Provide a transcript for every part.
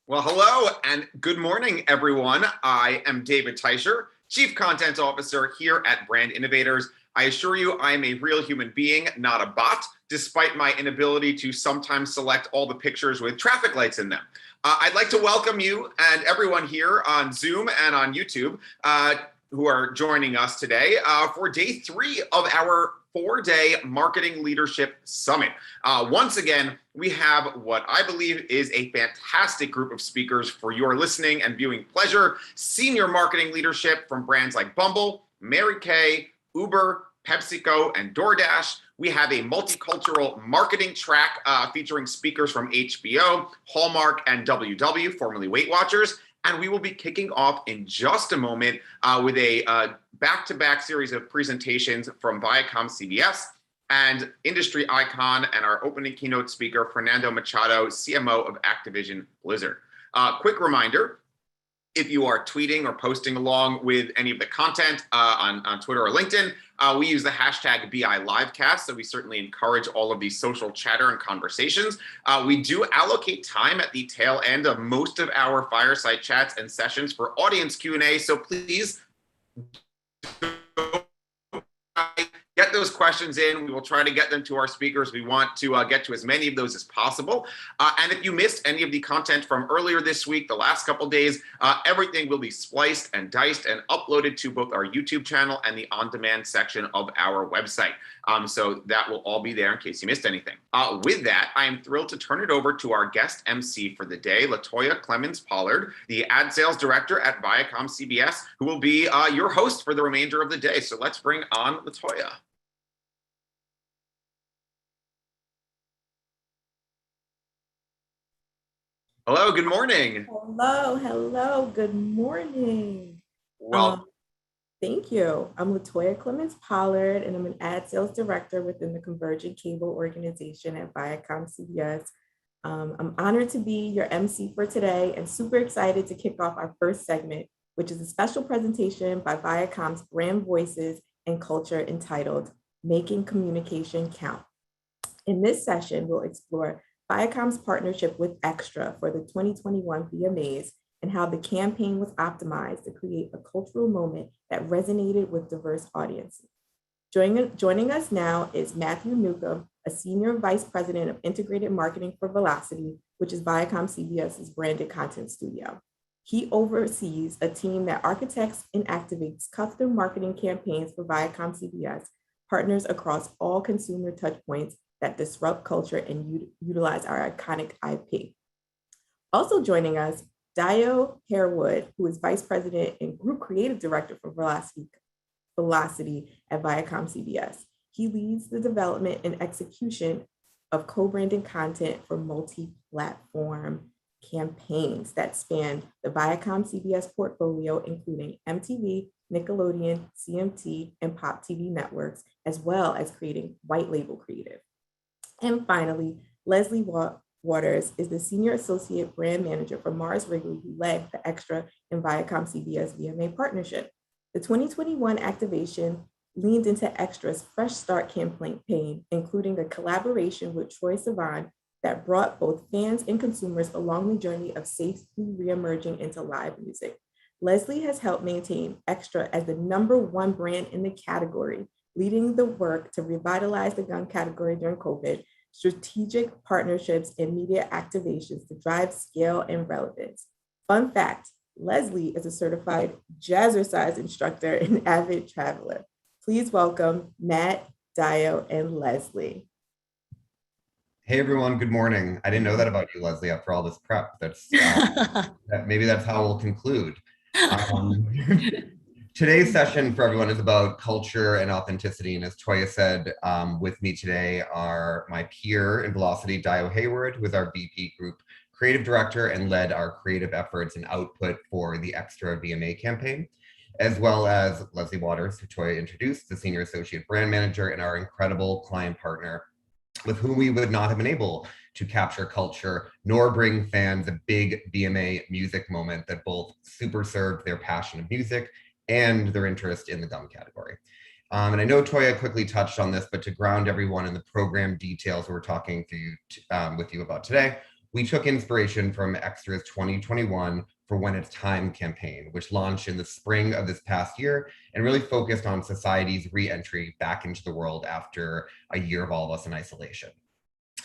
Well, hello and good morning, everyone. I am David Teicher, Chief Content Officer here at Brand Innovators. I assure you I am a real human being, not a bot, despite my inability to sometimes select all the pictures with traffic lights in them. I'd like to welcome you and everyone here on Zoom and on YouTube who are joining us today for day 3 of our 4-day Marketing Leadership Summit. Once again, we have what I believe is a fantastic group of speakers for your listening and viewing pleasure. Senior marketing leadership from brands like Bumble, Mary Kay, Uber, PepsiCo, and DoorDash. We have a multicultural marketing track featuring speakers from HBO, Hallmark, and WW, formerly Weight Watchers. And we will be kicking off in just a moment with a back-to-back series of presentations from Viacom CBS and industry icon and our opening keynote speaker, Fernando Machado, CMO of Activision Blizzard. Quick reminder, if you are tweeting or posting along with any of the content on Twitter or LinkedIn, we use the hashtag BILivecast, so we certainly encourage all of these social chatter and conversations. We do allocate time at the tail end of most of our fireside chats and sessions for audience Q&A, so please get those questions in. We will try to get them to our speakers. We want to get to as many of those as possible. And if you missed any of the content from earlier this week, the last couple days, everything will be spliced and diced and uploaded to both our YouTube channel and the on-demand section of our website. So that will all be there in case you missed anything. With that, I am thrilled to turn it over to our guest MC for the day, Latoya Clemens Pollard, the ad sales director at Viacom CBS, who will be your host for the remainder of the day. So let's bring on Latoya. Hello, good morning. Hello, good morning. Well, Thank you. I'm Latoya Clemens Pollard, and I'm an ad sales director within the Convergent Cable organization at Viacom CBS. I'm honored to be your MC for today and super excited to kick off our first segment, which is a special presentation by Viacom's Brand Voices and Culture entitled Making Communication Count. In this session, we'll explore Viacom's partnership with Extra for the 2021 VMAs and how the campaign was optimized to create a cultural moment that resonated with diverse audiences. Joining us now is Matthew Newcomb, a Senior Vice President of Integrated Marketing for Velocity, which is Viacom CBS's branded content studio. He oversees a team that architects and activates custom marketing campaigns for Viacom CBS, partners across all consumer touchpoints that disrupt culture and utilize our iconic IP. Also joining us, Dio Harewood, who is Vice President and Group Creative Director for Velocity at Viacom CBS. He leads the development and execution of co-branded content for multi-platform campaigns that span the Viacom CBS portfolio, including MTV, Nickelodeon, CMT, and Pop TV networks, as well as creating white label creative. And finally, Leslie Waters is the Senior Associate Brand Manager for Mars Wrigley, who led the Extra and Viacom CBS VMA partnership. The 2021 activation leaned into Extra's Fresh Start campaign, including a collaboration with Troye Sivan that brought both fans and consumers along the journey of safely reemerging into live music. Leslie has helped maintain Extra as the #1 brand in the category, leading the work to revitalize the gun category during COVID, strategic partnerships, and media activations to drive scale and relevance. Fun fact, Leslie is a certified jazzercise instructor and avid traveler. Please welcome Matt, Dio, and Leslie. Hey everyone, good morning. I didn't know that about you, Leslie, after all this prep. Maybe that's how we'll conclude. Today's session for everyone is about culture and authenticity. And as Toya said, with me today are my peer in Velocity, Dio Harewood, who is our VP Group Creative Director and led our creative efforts and output for the Extra VMA campaign, as well as Leslie Waters, who Toya introduced, the Senior Associate Brand Manager and our incredible client partner, with whom we would not have been able to capture culture nor bring fans a big VMA music moment that both super served their passion of music and their interest in the gum category. And I know Toya quickly touched on this, but to ground everyone in the program details we're talking with you about today, we took inspiration from Extra's 2021 For When It's Time campaign, which launched in the spring of this past year and really focused on society's re-entry back into the world after a year of all of us in isolation.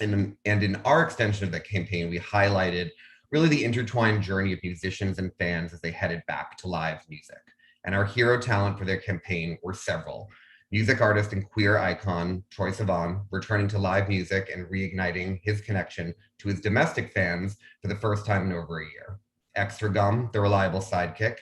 And in our extension of the campaign, we highlighted really the intertwined journey of musicians and fans as they headed back to live music. And our hero talent for their campaign were several. Music artist and queer icon Troye Sivan returning to live music and reigniting his connection to his domestic fans for the first time in over a year. Extra Gum, the reliable sidekick,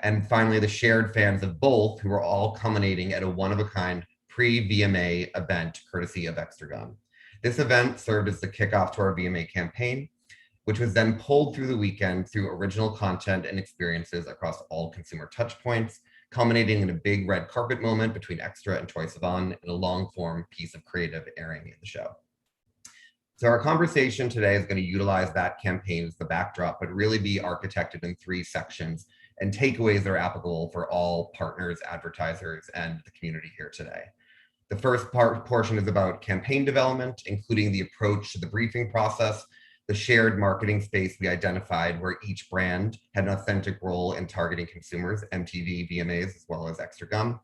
and finally the shared fans of both, who were all culminating at a one-of-a-kind pre-VMA event courtesy of Extra Gum. This event served as the kickoff to our VMA campaign, which was then pulled through the weekend through original content and experiences across all consumer touchpoints, culminating in a big red carpet moment between Extra and Troye Sivan and a long-form piece of creative airing in the show. So our conversation today is going to utilize that campaign as the backdrop, but really be architected in 3 sections and takeaways that are applicable for all partners, advertisers, and the community here today. The first portion is about campaign development, including the approach to the briefing process, the shared marketing space we identified where each brand had an authentic role in targeting consumers, MTV, VMAs, as well as Extra Gum,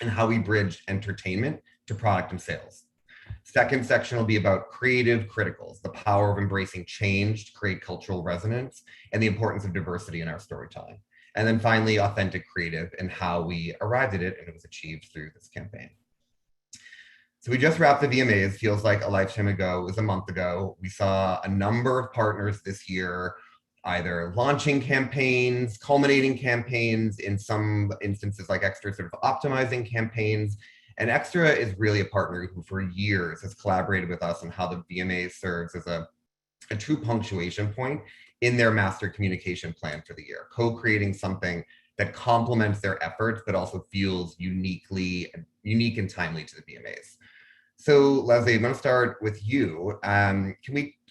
and how we bridged entertainment to product and sales. Second section will be about creative criticals, the power of embracing change to create cultural resonance, and the importance of diversity in our storytelling. And then finally, authentic creative and how we arrived at it and it was achieved through this campaign. So we just wrapped the VMAs, feels like a lifetime ago, it was a month ago. We saw a number of partners this year, either launching campaigns, culminating campaigns, in some instances like Extra sort of optimizing campaigns. And Extra is really a partner who for years has collaborated with us on how the VMAs serves as a true punctuation point in their master communication plan for the year, co-creating something that complements their efforts, but also feels unique and timely to the VMAs. So Leslie, I'm going to start with you.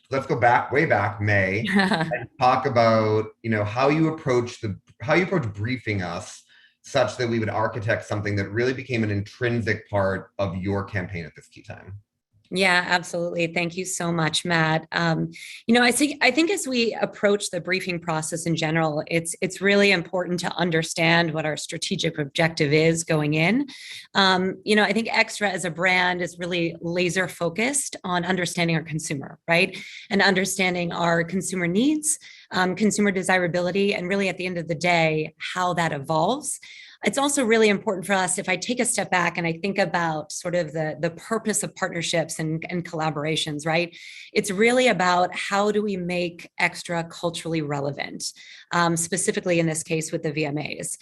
Let's go way back May and talk about how you approach briefing us such that we would architect something that really became an intrinsic part of your campaign at this key time. Yeah, absolutely. Thank you so much, Matt. I think as we approach the briefing process in general, it's really important to understand what our strategic objective is going in. I think Extra as a brand is really laser focused on understanding our consumer, right? And understanding our consumer needs, consumer desirability, and really at the end of the day, how that evolves. It's also really important for us, if I take a step back and I think about sort of the purpose of partnerships and collaborations, right? It's really about how do we make Extra culturally relevant, specifically in this case with the VMAs.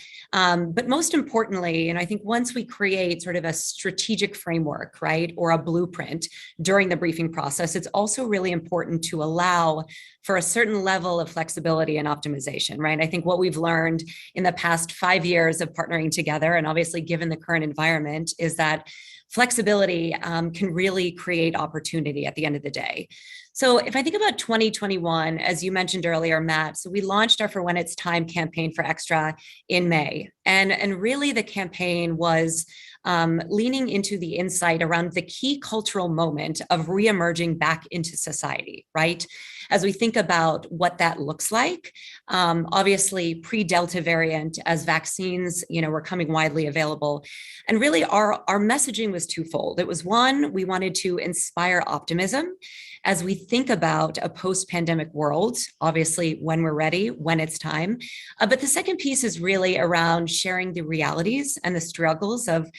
But most importantly, and I think once we create sort of a strategic framework, right, or a blueprint during the briefing process, it's also really important to allow for a certain level of flexibility and optimization, right? I think what we've learned in the past 5 years of partnering together, and obviously given the current environment, is that flexibility can really create opportunity at the end of the day. So if I think about 2021, as you mentioned earlier, Matt, so we launched our For When It's Time campaign for Extra in May. And really the campaign was leaning into the insight around the key cultural moment of reemerging back into society, right? As we think about what that looks like, obviously pre-Delta variant, as vaccines, were coming widely available. And really our messaging was twofold. It was one, we wanted to inspire optimism as we think about a post-pandemic world, obviously when we're ready, when it's time. But the second piece is really around sharing the realities and the struggles of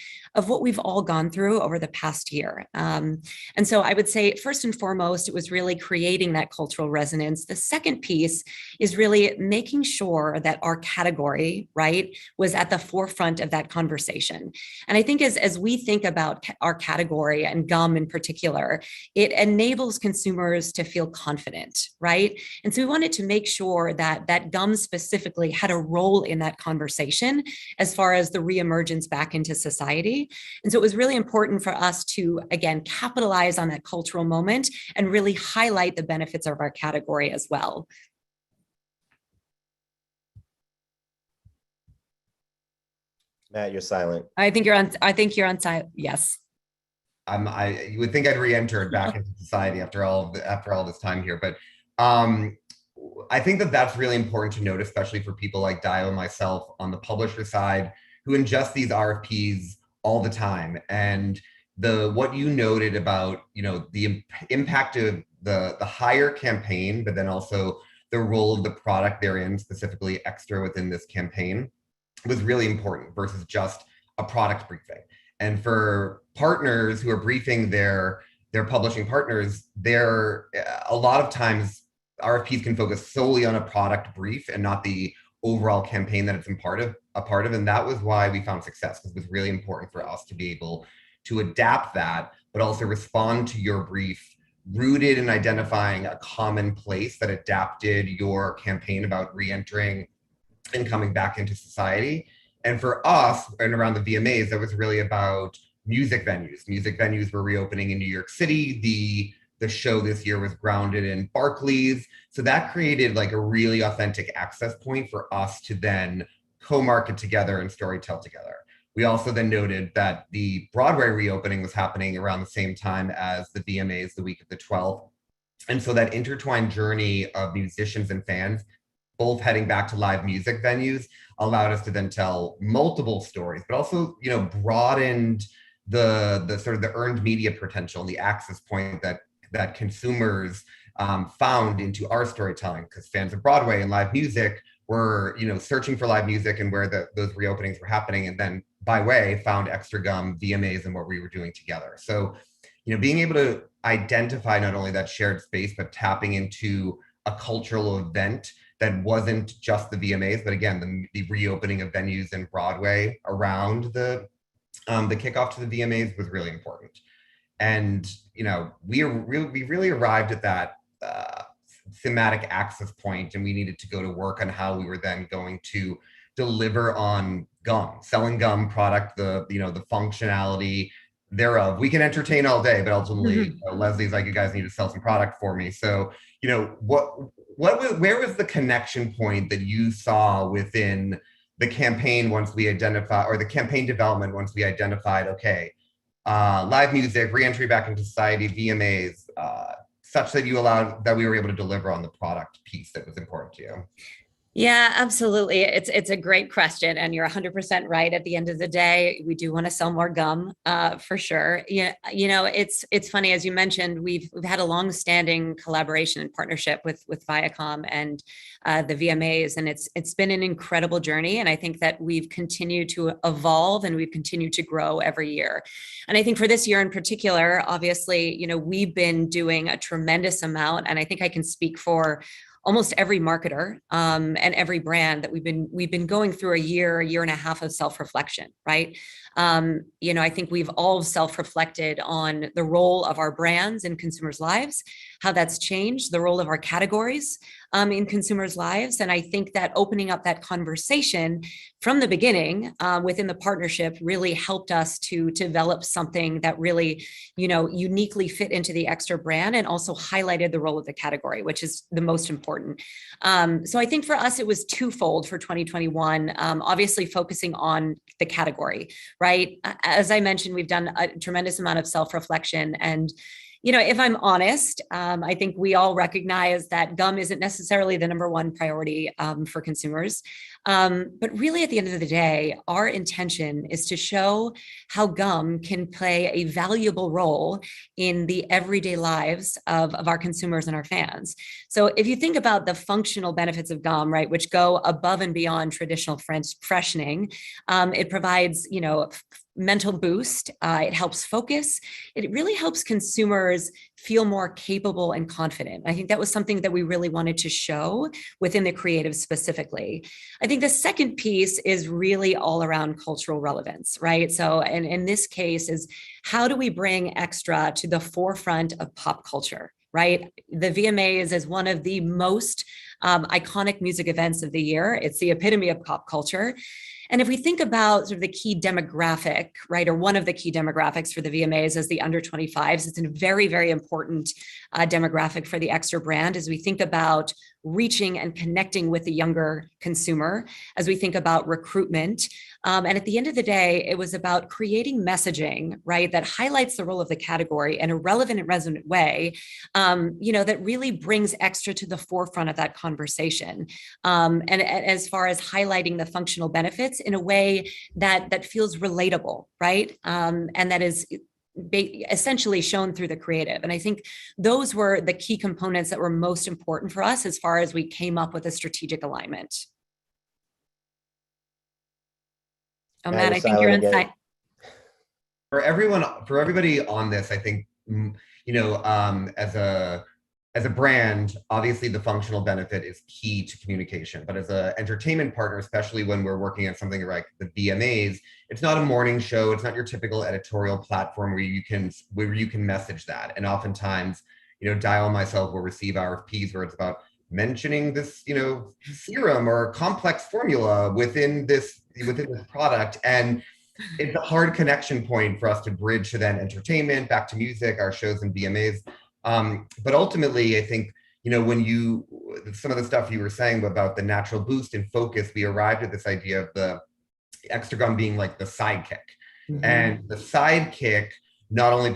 what we've all gone through over the past year. And so I would say, first and foremost, it was really creating that cultural resonance. The second piece is really making sure that our category, right, was at the forefront of that conversation. And I think as we think about our category and gum in particular, it enables consumers to feel confident, right? And so we wanted to make sure that gum specifically had a role in that conversation as far as the reemergence back into society. And so it was really important for us to, again, capitalize on that cultural moment and really highlight the benefits of our category as well. Matt, you're silent. I think you're on silent. Yes. You would think I'd re-entered back into society after all this time here, but I think that that's really important to note, especially for people like Dio and myself on the publisher side who ingest these RFPs all the time. And what you noted about, the impact of the higher campaign, but then also the role of the product therein, specifically Extra within this campaign, was really important versus just a product briefing. And for partners who are briefing their publishing partners, a lot of times RFPs can focus solely on a product brief and not the overall campaign that it's a part of. And that was why we found success, because it was really important for us to be able to adapt that, but also respond to your brief rooted in identifying a common place that adapted your campaign about re-entering and coming back into society. And for us, and around the VMAs, that was really about music venues. Music venues were reopening in New York City. The show this year was grounded in Barclays. So that created like a really authentic access point for us to then co-market together and storytell together. We also then noted that the Broadway reopening was happening around the same time as the VMAs, the week of the 12th. And so that intertwined journey of musicians and fans, both heading back to live music venues, allowed us to then tell multiple stories, but also, broadened the sort of the earned media potential and the access point that consumers found into our storytelling, because fans of Broadway and live music were, searching for live music and where those reopenings were happening, and then by way found Extra Gum, VMAs, and what we were doing together. So, being able to identify not only that shared space, but tapping into a cultural event that wasn't just the VMAs, but again, the reopening of venues in Broadway around the kickoff to the VMAs was really important. And, we really arrived at that thematic access point, and we needed to go to work on how we were then going to deliver on gum, selling gum product, the functionality thereof. We can entertain all day, but ultimately Leslie's like, you guys need to sell some product for me. So, where was the connection point that you saw within the campaign once we identified, or the campaign development once we identified, okay, live music, re-entry back into society, VMAs, such that we were able to deliver on the product piece that was important to you? Yeah, absolutely. It's a great question, and you're 100% right. At the end of the day, we do want to sell more gum, for sure. Yeah, it's funny, as you mentioned, we've had a long-standing collaboration and partnership with Viacom and the VMAs, and it's been an incredible journey. And I think that we've continued to evolve and we've continued to grow every year. And I think for this year in particular, obviously, we've been doing a tremendous amount, and I think I can speak for almost every marketer and every brand that we've been going through a year and a half of self-reflection, right? I think we've all self-reflected on the role of our brands in consumers' lives, how that's changed, the role of our categories in consumers' lives. And I think that opening up that conversation from the beginning within the partnership really helped us to develop something that really, uniquely fit into the Extra brand and also highlighted the role of the category, which is the most important. So I think for us, it was twofold for 2021, obviously focusing on the category, right? As I mentioned, we've done a tremendous amount of self-reflection, and if I'm honest, I think we all recognize that gum isn't necessarily the number one priority for consumers. But really, at the end of the day, our intention is to show how gum can play a valuable role in the everyday lives of our consumers and our fans. So if you think about the functional benefits of gum, right, which go above and beyond traditional freshening, it provides, mental boost. It helps focus. It really helps consumers feel more capable and confident. I think that was something that we really wanted to show within the creative specifically. I think the second piece is really all around cultural relevance, right? So, and in this case is how do we bring Extra to the forefront of pop culture, right? The VMAs is one of the most iconic music events of the year. It's the epitome of pop culture. And if we think about sort of the key demographic, right, or one of the key demographics for the VMAs as the under 25s, it's a very, very important demographic for the Extra brand as we think about reaching and connecting with the younger consumer, as we think about recruitment. And at the end of the day, it was about creating messaging, right, that highlights the role of the category in a relevant and resonant way, that really brings Extra to the forefront of that conversation. And as far as highlighting the functional benefits in a way that feels relatable, right? And that is essentially shown through the creative. And I think those were the key components that were most important for us as far as we came up with a strategic alignment. Oh, Matt, I think you're on site. For everybody on this, I think, as a brand, obviously the functional benefit is key to communication. But as an entertainment partner, especially when we're working on something like the VMAs, it's not a morning show. It's not your typical editorial platform where you can message that. And oftentimes, Dial and myself will receive RFPs where it's about mentioning this, serum or complex formula within this product. And it's a hard connection point for us to bridge to then entertainment, back to music, our shows and VMAs. But ultimately, I think, when some of the stuff you were saying about the natural boost and focus, we arrived at this idea of the Extra Gum being like the sidekick. Mm-hmm. And the sidekick not only,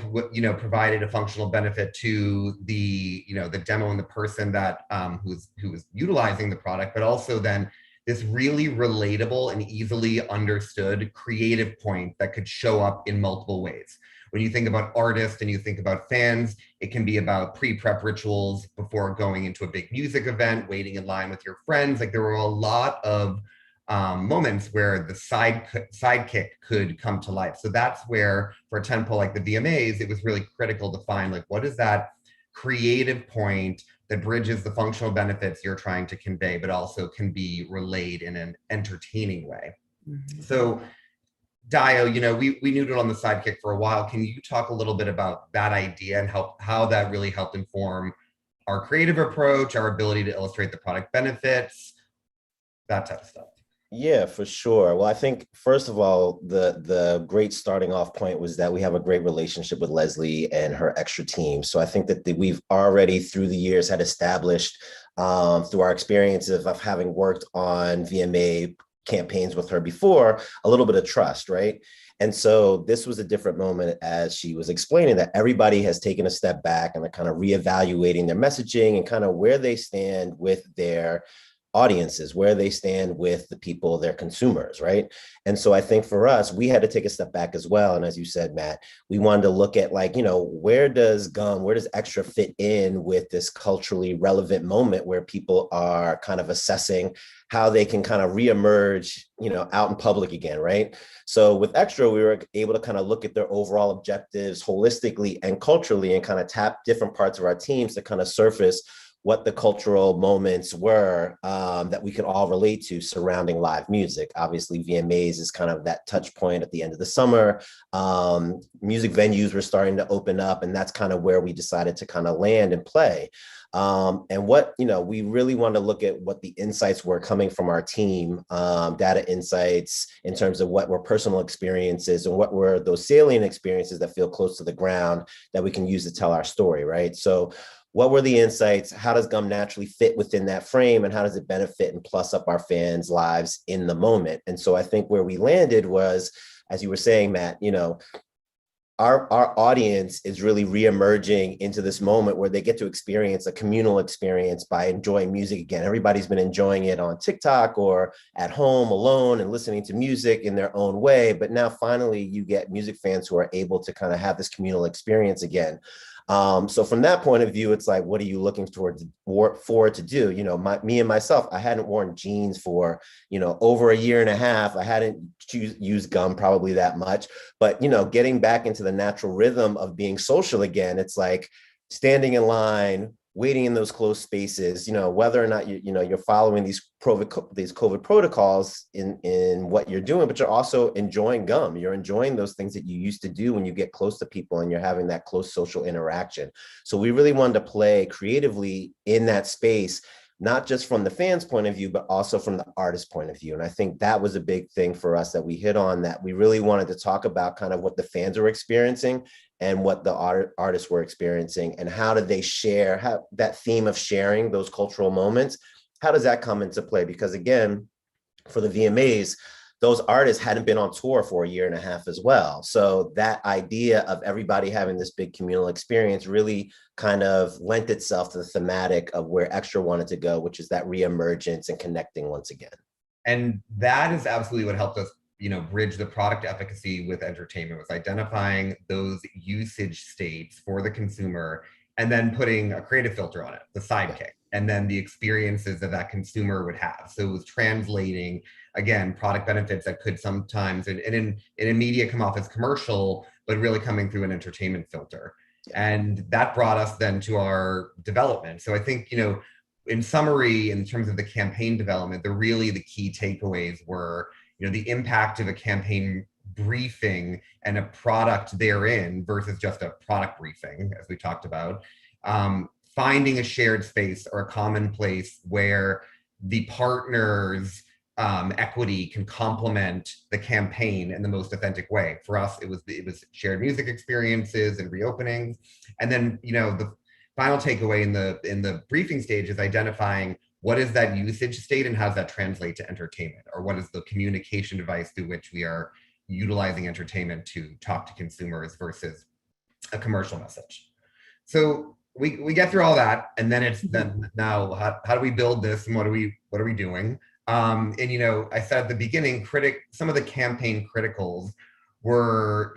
provided a functional benefit to the demo and the person that who was utilizing the product, but also then this really relatable and easily understood creative point that could show up in multiple ways. When you think about artists and you think about fans, it can be about pre-prep rituals before going into a big music event, waiting in line with your friends. Like there were a lot of moments where the sidekick could come to life. So that's where, for a tentpole like the VMAs, it was really critical to find like, what is that creative point that bridges the functional benefits you're trying to convey, but also can be relayed in an entertaining way. Mm-hmm. So Dio, we noodled on the sidekick for a while. Can you talk a little bit about that idea and how that really helped inform our creative approach, our ability to illustrate the product benefits, that type of stuff? Yeah, for sure. Well, I think, first of all, the great starting off point was that we have a great relationship with Leslie and her Extra team. So I think that we've already through the years had established through our experiences of having worked on VMA campaigns with her before, a little bit of trust, right? And so this was a different moment, as she was explaining, that everybody has taken a step back and they're kind of reevaluating their messaging and kind of where they stand with their audiences, where they stand with the people, their consumers, right? And so I think for us, we had to take a step back as well. And as you said, Matt, we wanted to look at where does Extra fit in with this culturally relevant moment where people are kind of assessing how they can kind of reemerge, out in public again, right? So with Extra, we were able to kind of look at their overall objectives holistically and culturally and kind of tap different parts of our teams to kind of surface what the cultural moments were that we could all relate to surrounding live music. Obviously, VMAs is kind of that touch point at the end of the summer. Music venues were starting to open up, and that's kind of where we decided to kind of land and play. And what, we really want to look at what the insights were coming from our team, data insights in terms of what were personal experiences and what were those salient experiences that feel close to the ground that we can use to tell our story, right? So what were the insights? How does Gum naturally fit within that frame? And how does it benefit and plus up our fans' lives in the moment? And so I think where we landed was, as you were saying, Matt, our audience is really reemerging into this moment where they get to experience a communal experience by enjoying music again. Everybody's been enjoying it on TikTok or at home alone and listening to music in their own way. But now finally you get music fans who are able to kind of have this communal experience again. So from that point of view, it's like, what are you looking forward to do? Me and myself, I hadn't worn jeans for, over a year and a half. I hadn't used gum probably that much, but, getting back into the natural rhythm of being social again, it's like standing in line, waiting in those closed spaces, whether or not you're following these COVID protocols in what you're doing, but you're also enjoying gum. You're enjoying those things that you used to do when you get close to people and you're having that close social interaction. So we really wanted to play creatively in that space not just from the fans' point of view, but also from the artist's point of view. And I think that was a big thing for us that we hit on, that we really wanted to talk about kind of what the fans were experiencing and what the artists were experiencing, and how did they share, how that theme of sharing those cultural moments, how does that come into play? Because again, for the VMAs, those artists hadn't been on tour for a year and a half as well. So that idea of everybody having this big communal experience really kind of lent itself to the thematic of where Extra wanted to go, which is that reemergence and connecting once again. And that is absolutely what helped us, bridge the product efficacy with entertainment, was identifying those usage states for the consumer and then putting a creative filter on it, the sidekick, and then the experiences that that consumer would have. So it was translating, again, product benefits that could sometimes in media come off as commercial, but really coming through an entertainment filter. And that brought us then to our development. So I think, in summary, in terms of the campaign development, the key takeaways were, the impact of a campaign briefing and a product therein versus just a product briefing, as we talked about. Finding a shared space or a common place where the partners' equity can complement the campaign in the most authentic way. For us, it was shared music experiences and reopenings. And then, the final takeaway in the briefing stage is identifying what is that usage state and how does that translate to entertainment, or what is the communication device through which we are utilizing entertainment to talk to consumers versus a commercial message. So we get through all that, and then it's then now how do we build this, and what are we doing? And I said at the beginning, some of the campaign criticals were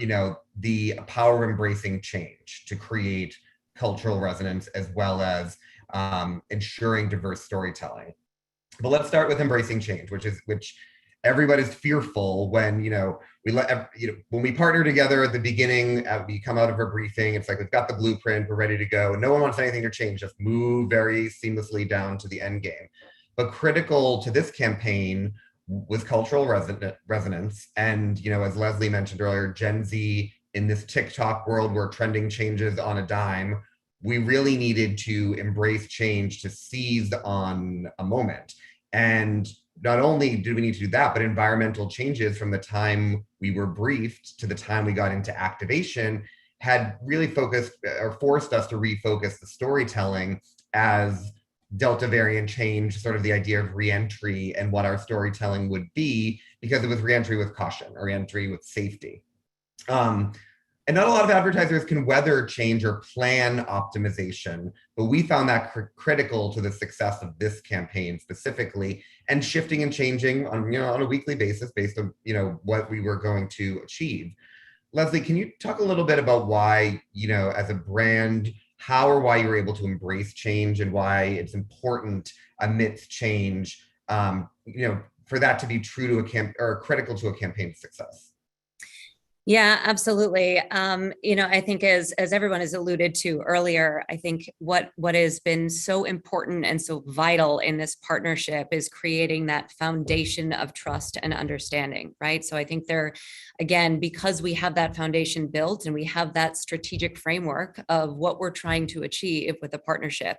the power of embracing change to create cultural resonance, as well as ensuring diverse storytelling. But let's start with embracing change, which everybody's fearful when when we partner together at the beginning. We come out of a briefing, it's like we've got the blueprint, we're ready to go. No one wants anything to change, just move very seamlessly down to the end game. But critical to this campaign was cultural resonance, and as Leslie mentioned earlier, Gen Z in this TikTok world where trending changes on a dime. We really needed to embrace change to seize on a moment. And not only did we need to do that, but environmental changes from the time we were briefed to the time we got into activation had really focused or forced us to refocus the storytelling as Delta variant change, sort of the idea of reentry and what our storytelling would be, because it was reentry with caution or reentry with safety. And not a lot of advertisers can weather change or plan optimization, but we found that critical to the success of this campaign specifically, and shifting and changing on a weekly basis based on what we were going to achieve. Leslie, can you talk a little bit about why, as a brand, how or why you're able to embrace change, and why it's important amidst change, for that to be true to or critical to a campaign's success? Yeah, absolutely. I think as everyone has alluded to earlier, I think what has been so important and so vital in this partnership is creating that foundation of trust and understanding, right? So I think again, because we have that foundation built and we have that strategic framework of what we're trying to achieve with the partnership,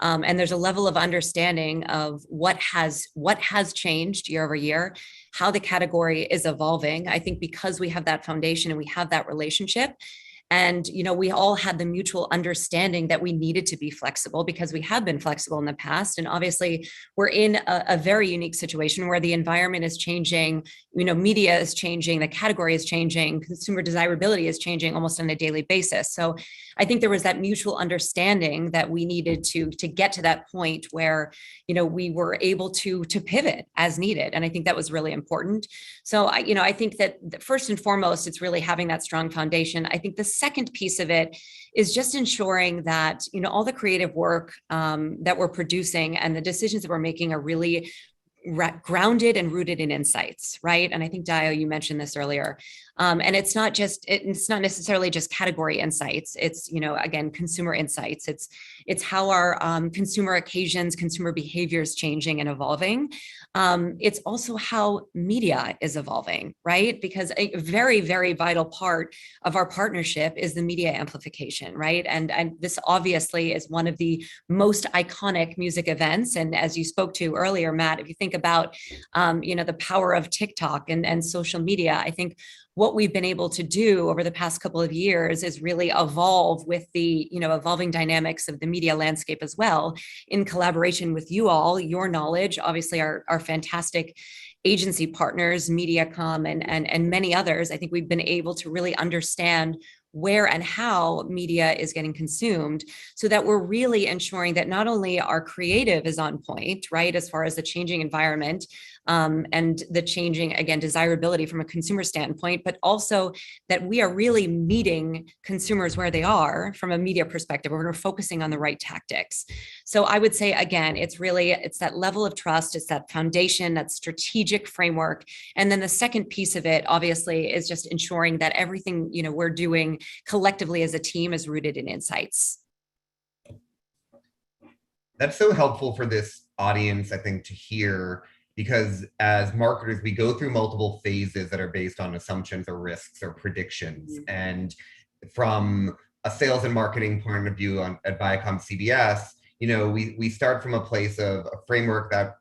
and there's a level of understanding of what has changed year over year, how the category is evolving. I think because we have that foundation and we have that relationship, and we all had the mutual understanding that we needed to be flexible, because we have been flexible in the past. And obviously we're in a very unique situation where the environment is changing, media is changing, the category is changing, consumer desirability is changing almost on a daily basis. So I think there was that mutual understanding that we needed to get to that point where, we were able to pivot as needed. And I think that was really important. So I think that first and foremost, it's really having that strong foundation. I think the second piece of it is just ensuring that, all the creative work that we're producing and the decisions that we're making are really grounded and rooted in insights, right? And I think, Dio, you mentioned this earlier. And it's not necessarily just category insights. It's, again, consumer insights. It's how our consumer occasions, consumer behavior is changing and evolving. It's also how media is evolving, right? Because a very, very vital part of our partnership is the media amplification, right? And this obviously is one of the most iconic music events. And as you spoke to earlier, Matt, if you think about, the power of TikTok and social media, I think what we've been able to do over the past couple of years is really evolve with the, evolving dynamics of the media landscape as well, in collaboration with you all, your knowledge, obviously our fantastic agency partners, Mediacom and many others. I think we've been able to really understand where and how media is getting consumed, so that we're really ensuring that not only our creative is on point, right, as far as the changing environment and the changing, again, desirability from a consumer standpoint, but also that we are really meeting consumers where they are from a media perspective, where we're focusing on the right tactics. So I would say, again, it's that level of trust, it's that foundation, that strategic framework. And then the second piece of it, obviously, is just ensuring that everything, we're doing collectively as a team is rooted in insights. That's so helpful for this audience, I think, to hear, because as marketers, we go through multiple phases that are based on assumptions or risks or predictions. Mm-hmm. And from a sales and marketing point of view at Viacom CBS, we start from a place of a framework that,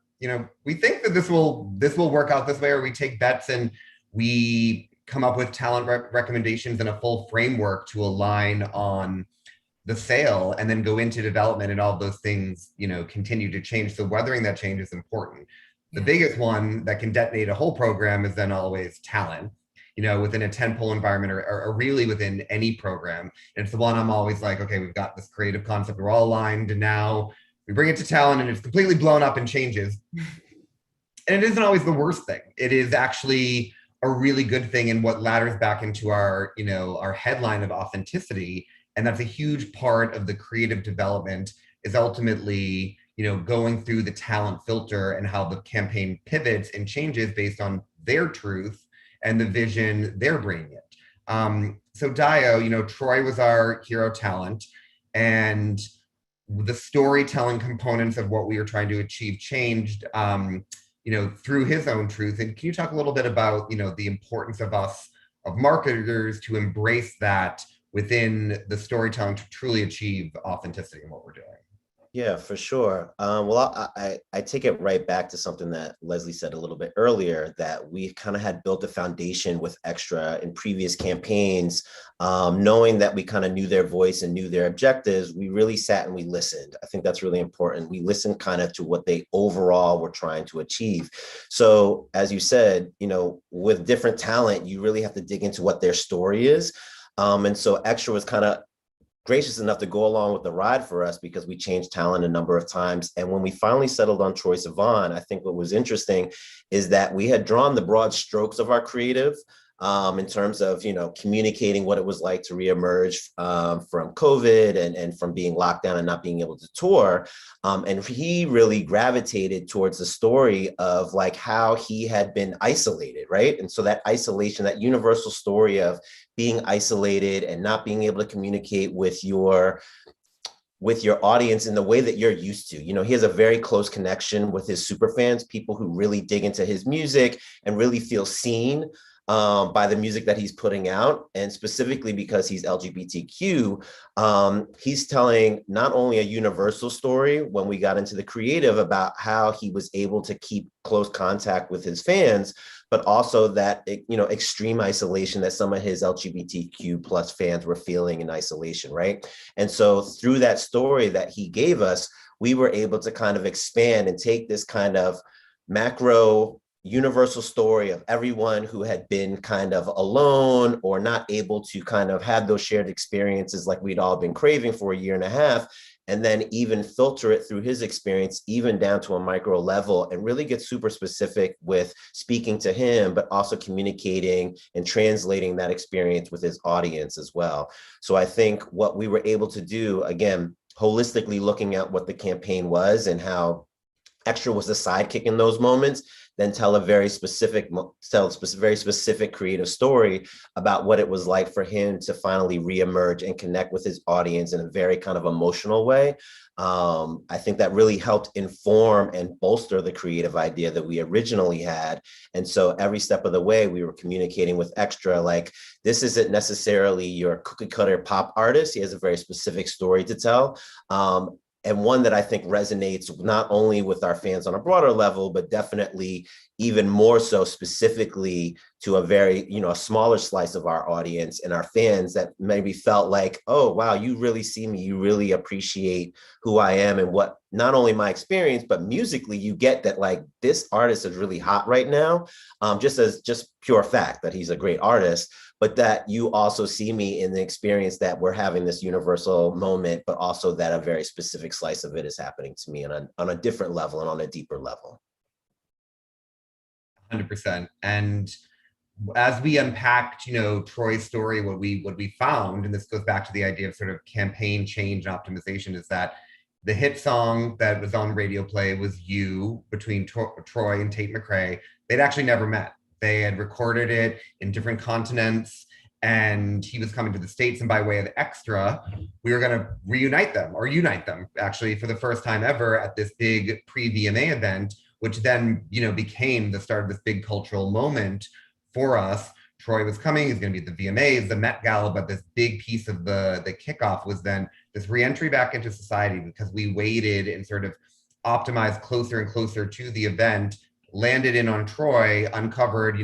we think that this will work out this way, or we take bets and we come up with talent recommendations and a full framework to align on the sale, and then go into development, and all of those things, continue to change. So weathering that change is important. The biggest one that can detonate a whole program is then always talent, within a tentpole environment or really within any program. And it's the one I'm always like, okay, we've got this creative concept, we're all aligned, and now we bring it to talent and it's completely blown up and changes. And it isn't always the worst thing. It is actually a really good thing, and what ladders back into our, our headline of authenticity. And that's a huge part of the creative development, is ultimately, going through the talent filter and how the campaign pivots and changes based on their truth and the vision they're bringing it. So Dio, Troy was our hero talent, and the storytelling components of what we were trying to achieve changed, through his own truth. And can you talk a little bit about, the importance of us, of marketers, to embrace that within the storytelling to truly achieve authenticity in what we're doing? Yeah, for sure. Well, I take it right back to something that Leslie said a little bit earlier, that we kind of had built a foundation with Extra in previous campaigns, knowing that we kind of knew their voice and knew their objectives. We really sat and we listened. I think that's really important. We listened kind of to what they overall were trying to achieve. So as you said, with different talent, you really have to dig into what their story is. And so Extra was kind of gracious enough to go along with the ride for us, because we changed talent a number of times. And when we finally settled on Troye Sivan, I think what was interesting is that we had drawn the broad strokes of our creative in terms of, communicating what it was like to reemerge from COVID and from being locked down and not being able to tour. And he really gravitated towards the story of like how he had been isolated, right? And so that isolation, that universal story of being isolated and not being able to communicate with your audience in the way that you're used to. He has a very close connection with his super fans, people who really dig into his music and really feel seen by the music that he's putting out. And specifically because he's LGBTQ, he's telling not only a universal story when we got into the creative about how he was able to keep close contact with his fans, but also that, extreme isolation that some of his LGBTQ plus fans were feeling in isolation, right? And so through that story that he gave us, we were able to kind of expand and take this kind of macro universal story of everyone who had been kind of alone or not able to kind of have those shared experiences like we'd all been craving for a year and a half, and then even filter it through his experience, even down to a micro level, and really get super specific with speaking to him, but also communicating and translating that experience with his audience as well. So I think what we were able to do, again, holistically looking at what the campaign was and how Extra was the sidekick in those moments, then tell a very specific, very specific creative story about what it was like for him to finally reemerge and connect with his audience in a very kind of emotional way. I think that really helped inform and bolster the creative idea that we originally had. And so every step of the way, we were communicating with Extra, like, this isn't necessarily your cookie cutter pop artist. He has a very specific story to tell. And one that I think resonates not only with our fans on a broader level, but definitely even more so specifically to a very, a smaller slice of our audience and our fans that maybe felt like, oh, wow, you really see me, you really appreciate who I am and what, not only my experience, but musically, you get that, like, this artist is really hot right now, just pure fact that he's a great artist, but that you also see me in the experience that we're having this universal moment, but also that a very specific slice of it is happening to me on a different level and on a deeper level. 100%. And as we unpacked, Troy's story, what we found, and this goes back to the idea of sort of campaign change and optimization, is that the hit song that was on radio play was You, between Troy and Tate McRae. They'd actually never met. They had recorded it in different continents, and he was coming to the States, and by way of Extra, we were going to unite them actually for the first time ever at this big pre-VMA event, which then, became the start of this big cultural moment for us. Troy was coming, he's going to be at the VMAs, the Met Gala, but this big piece of the kickoff was then this reentry back into society, because we waited and sort of optimized closer and closer to the event, landed in on Troy, uncovered,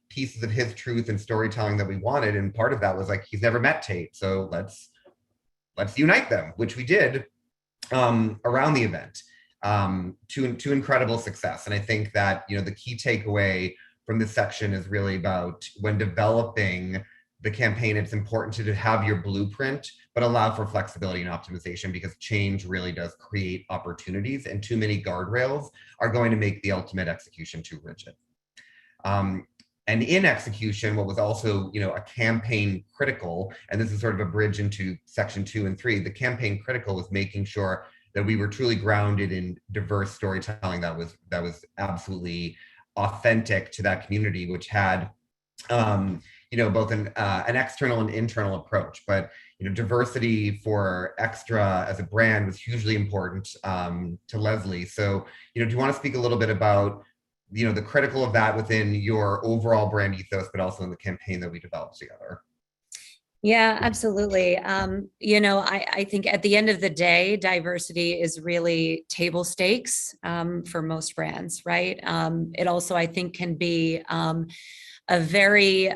pieces of his truth and storytelling that we wanted. And part of that was like, he's never met Tate, so let's unite them, which we did around the event, to incredible success. And I think that, the key takeaway from this section is really about, when developing the campaign, it's important to have your blueprint, but allow for flexibility and optimization, because change really does create opportunities, and too many guardrails are going to make the ultimate execution too rigid. And in execution, what was also, a campaign critical, and this is sort of a bridge into section 2 and 3, the campaign critical was making sure that we were truly grounded in diverse storytelling that was absolutely authentic to that community, which had, both an external and internal approach. But, diversity for Extra as a brand was hugely important to Leslie. So, do you want to speak a little bit about, the critical of that within your overall brand ethos, but also in the campaign that we developed together? Yeah, absolutely. I think at the end of the day, diversity is really table stakes for most brands, right? It also, I think, can be a very,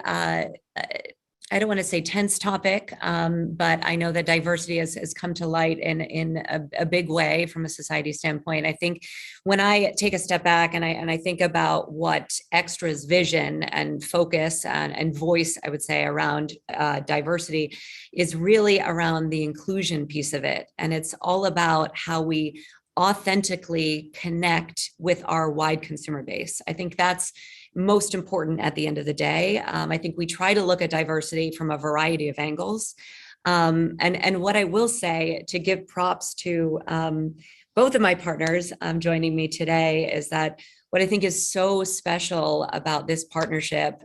I don't want to say tense topic, but I know that diversity has come to light in a big way from a society standpoint. I think when I take a step back and I think about what Extra's vision and focus and voice, I would say, around diversity is really around the inclusion piece of it. And it's all about how we authentically connect with our wide consumer base. I think that's most important at the end of the day. I think we try to look at diversity from a variety of angles. And what I will say, to give props to both of my partners joining me today, is that what I think is so special about this partnership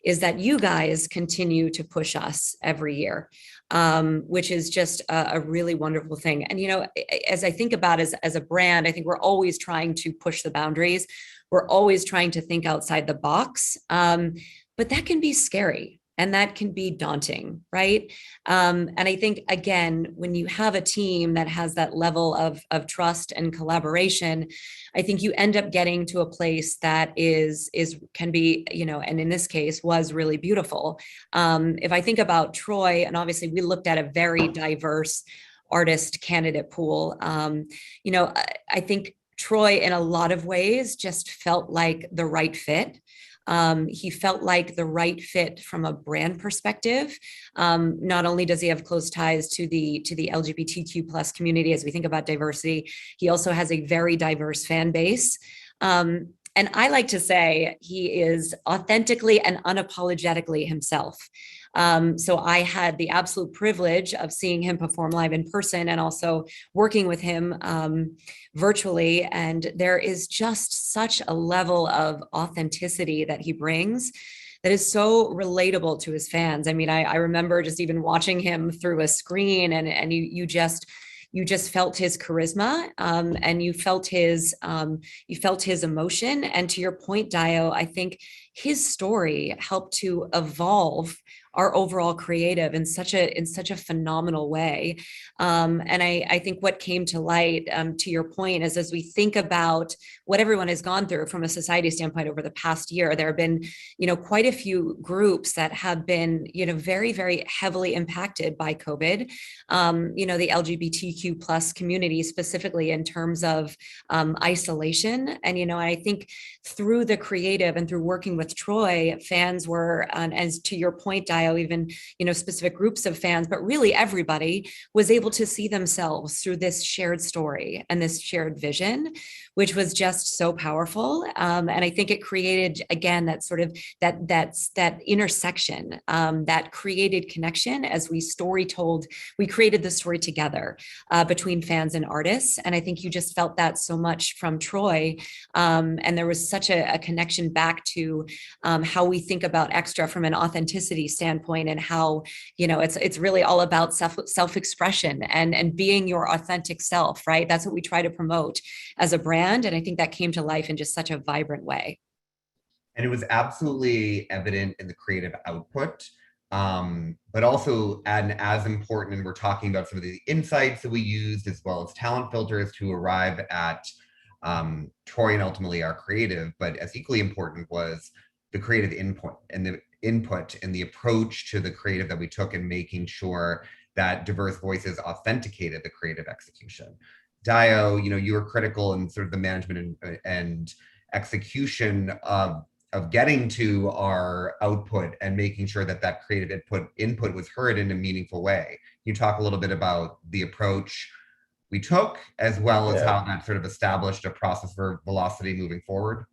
is that you guys continue to push us every year, which is just a really wonderful thing. And, as I think about as a brand, I think we're always trying to push the boundaries. We're always trying to think outside the box, but that can be scary and that can be daunting, right? And I think, again, when you have a team that has that level of trust and collaboration, I think you end up getting to a place that can be, and in this case was really beautiful. If I think about Troy, and obviously we looked at a very diverse artist candidate pool, I think Troy, in a lot of ways, just felt like the right fit. He felt like the right fit from a brand perspective. Not only does he have close ties to the LGBTQ plus community as we think about diversity, he also has a very diverse fan base. And I like to say he is authentically and unapologetically himself. So I had the absolute privilege of seeing him perform live in person and also working with him virtually. And there is just such a level of authenticity that he brings that is so relatable to his fans. I mean, I remember just even watching him through a screen, and you just felt his charisma, and you felt his emotion. And to your point, Dio, I think his story helped to evolve our overall creative in such a phenomenal way. And I think what came to light, to your point, is as we think about what everyone has gone through from a society standpoint over the past year, there have been, quite a few groups that have been, very, very heavily impacted by COVID. The LGBTQ plus community specifically in terms of isolation. And, I think through the creative and through working with Troy, fans were, as to your point, Dio, even, specific groups of fans, but really everybody was able to see themselves through this shared story and this shared vision, which was just so powerful. And I think it created, again, that sort of that intersection, that created connection as we created the story together between fans and artists. And I think you just felt that so much from Troy. And there was such a connection back to how we think about Extra from an authenticity standpoint, and how, it's really all about self-expression and being your authentic self, right? That's what we try to promote as a brand. And I think that came to life in just such a vibrant way. And it was absolutely evident in the creative output, but also as important, and we're talking about some of the insights that we used as well as talent filters to arrive at Troy and ultimately our creative, but as equally important was the creative input and the approach to the creative that we took in making sure that diverse voices authenticated the creative execution. Dio, you were critical in sort of the management and execution of getting to our output and making sure that creative input was heard in a meaningful way. Can you talk a little bit about the approach we took, as well as how that sort of established a process for Velocity moving forward?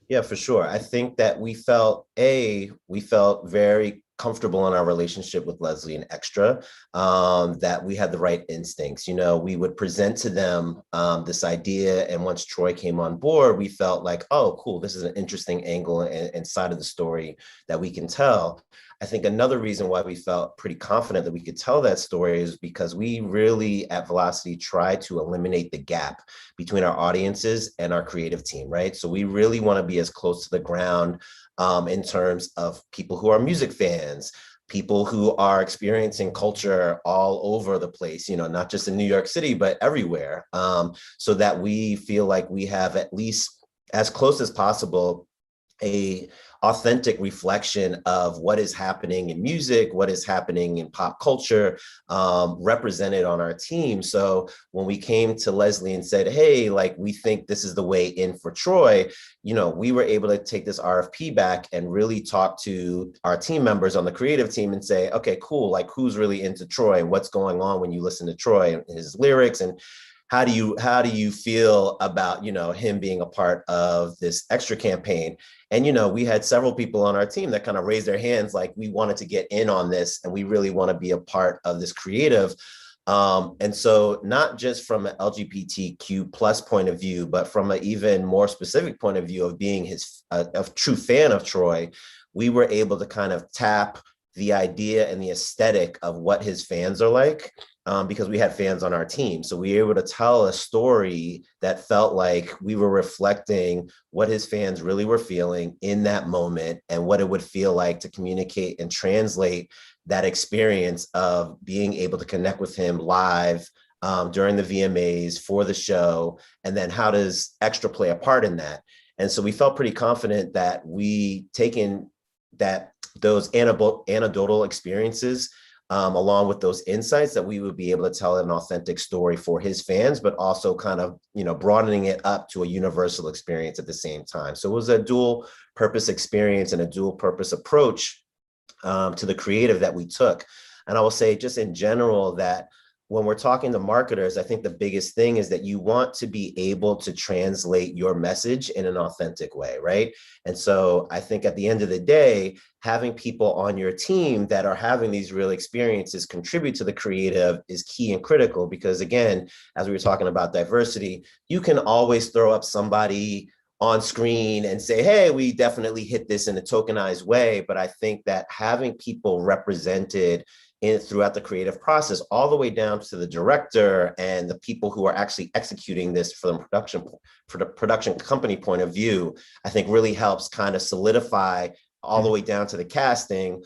Yeah, for sure. I think that we felt very comfortable in our relationship with Leslie and Extra, that we had the right instincts. We would present to them this idea, and once Troy came on board, we felt like, oh, cool, this is an interesting angle and side of the story that we can tell. I think another reason why we felt pretty confident that we could tell that story is because we really at Velocity try to eliminate the gap between our audiences and our creative team, right? So we really want to be as close to the ground in terms of people who are music fans, people who are experiencing culture all over the place, not just in New York City, but everywhere, so that we feel like we have at least as close as possible a authentic reflection of what is happening in music, what is happening in pop culture, represented on our team. So when we came to Leslie and said, hey, like, we think this is the way in for Troy, we were able to take this RFP back and really talk to our team members on the creative team and say, okay, cool, like, who's really into Troy and what's going on when you listen to Troy and his lyrics, and how do you feel about, him being a part of this Extra campaign? And, we had several people on our team that kind of raised their hands, like, we wanted to get in on this and we really want to be a part of this creative. And so not just from an LGBTQ plus point of view, but from an even more specific point of view of being a true fan of Troy, we were able to kind of tap the idea and the aesthetic of what his fans are like, because we had fans on our team. So we were able to tell a story that felt like we were reflecting what his fans really were feeling in that moment, and what it would feel like to communicate and translate that experience of being able to connect with him live during the VMAs for the show. And then how does Extra play a part in that? And so we felt pretty confident that we taken those anecdotal experiences along with those insights, that we would be able to tell an authentic story for his fans, but also kind of, broadening it up to a universal experience at the same time. So it was a dual purpose experience and a dual purpose approach to the creative that we took. And I will say just in general that when we're talking to marketers, I think the biggest thing is that you want to be able to translate your message in an authentic way, right? And so I think at the end of the day, having people on your team that are having these real experiences contribute to the creative is key and critical, because again, as we were talking about diversity, you can always throw up somebody on screen and say, hey, we definitely hit this in a tokenized way. But I think that having people represented throughout the creative process, all the way down to the director and the people who are actually executing this for the production company point of view, I think really helps kind of solidify all the way down to the casting,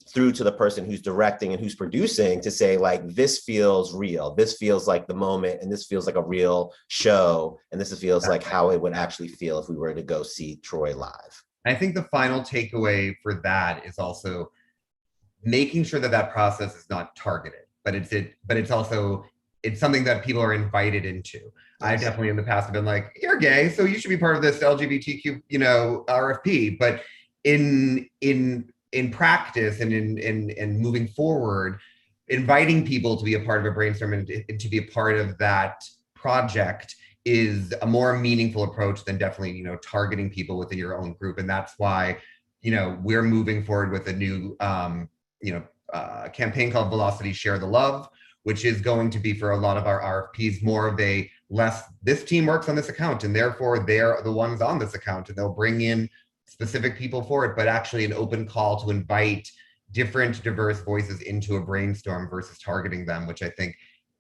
through to the person who's directing and who's producing, to say like, this feels real, this feels like the moment, and this feels like a real show, and this feels like how it would actually feel if we were to go see Troy live. I think the final takeaway for that is also making sure that that process is not targeted, but it's also something that people are invited into. Yes. I definitely in the past have been like, you're gay, so you should be part of this LGBTQ, RFP. But in practice and in moving forward, inviting people to be a part of a brainstorm and to be a part of that project is a more meaningful approach than definitely, targeting people within your own group. And that's why, we're moving forward with a new campaign called Velocity Share the Love, which is going to be for a lot of our RFPs more of a this team works on this account and therefore they're the ones on this account, and they'll bring in specific people for it, but actually an open call to invite different diverse voices into a brainstorm versus targeting them, which I think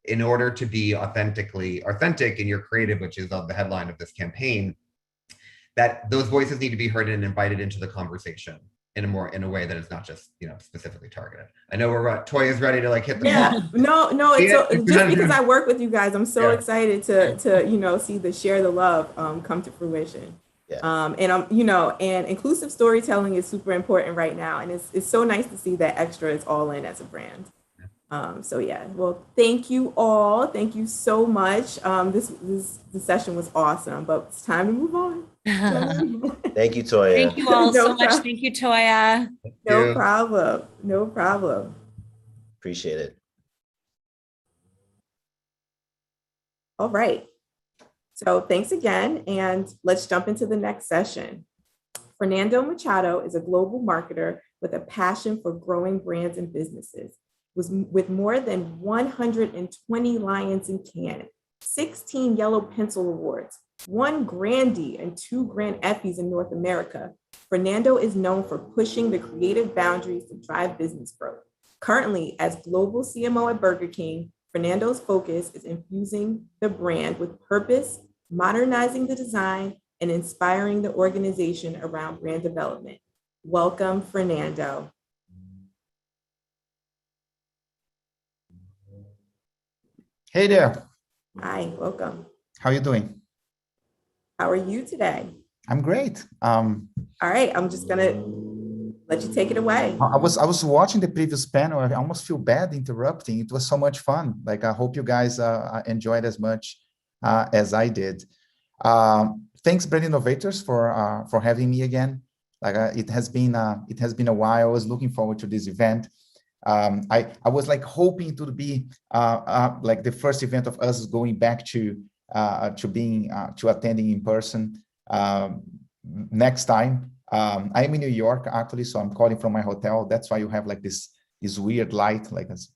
in order to be authentic in your creative, which is the headline of this campaign, that those voices need to be heard and invited into the conversation in a way that is not just specifically targeted. I know Toya's ready to hit the ball. No, it's just because I work with you guys, I'm so excited to see the Share the Love come to fruition. Yeah. And inclusive storytelling is super important right now, and it's so nice to see that Extra is all in as a brand. Well, thank you all. Thank you so much. This session was awesome, but it's time to move on. Thank you, Toya. Thank you all so much. Thank you, Toya. No problem. Appreciate it. All right. So thanks again, and let's jump into the next session. Fernando Machado is a global marketer with a passion for growing brands and businesses. With more than 120 Lions in Cannes, 16 Yellow Pencil Awards, 1 Grandy and 2 Grand Effies in North America, Fernando is known for pushing the creative boundaries to drive business growth. Currently, as global CMO at Burger King, Fernando's focus is infusing the brand with purpose, modernizing the design, and inspiring the organization around brand development. Welcome, Fernando. Hey there. Hi, welcome. How are you doing? How are you today? I'm great. All right, I'm just gonna let you take it away. I was watching the previous panel. I almost feel bad interrupting. It was so much fun. I hope you guys enjoyed as much as I did. Thanks, Brand Innovators, for having me again. It has been a while. I was looking forward to this event. I was hoping it would be the first event of us going back to attending in person next time. I'm in New York actually, so I'm calling from my hotel. That's why you have this weird light,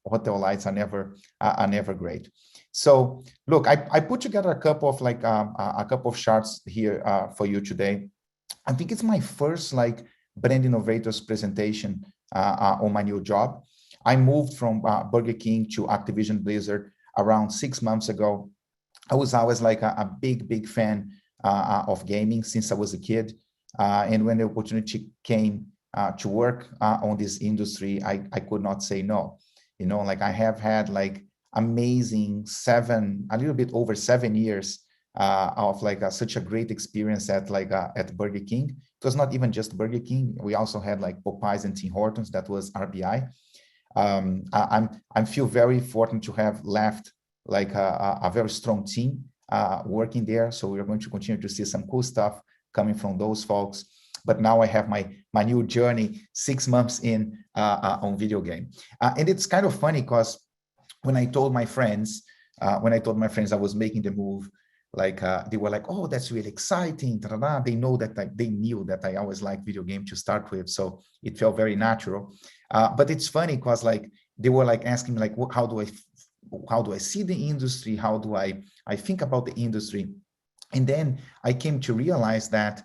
hotel lights are never great. So look, I put together a couple of charts here for you today. I think it's my first Brand Innovators presentation on my new job. I moved from Burger King to Activision Blizzard around 6 months ago. I was always a big fan of gaming since I was a kid. And when the opportunity came to work on this industry, I could not say no. I have had amazing a little bit over 7 years of such a great experience at Burger King. It was not even just Burger King. We also had Popeyes and Tim Hortons. That was RBI. I feel very fortunate to have left a very strong team working there. So we're going to continue to see some cool stuff coming from those folks. But now I have my new journey 6 months in on video game. And it's kind of funny because when I told my friends, I was making the move, like they were like, "Oh, that's really exciting!" Ta-da-da. They know that they knew that I always liked video game to start with, so it felt very natural. But it's funny because like they were like asking me like, how do I see the industry? How do I think about the industry? And then I came to realize that,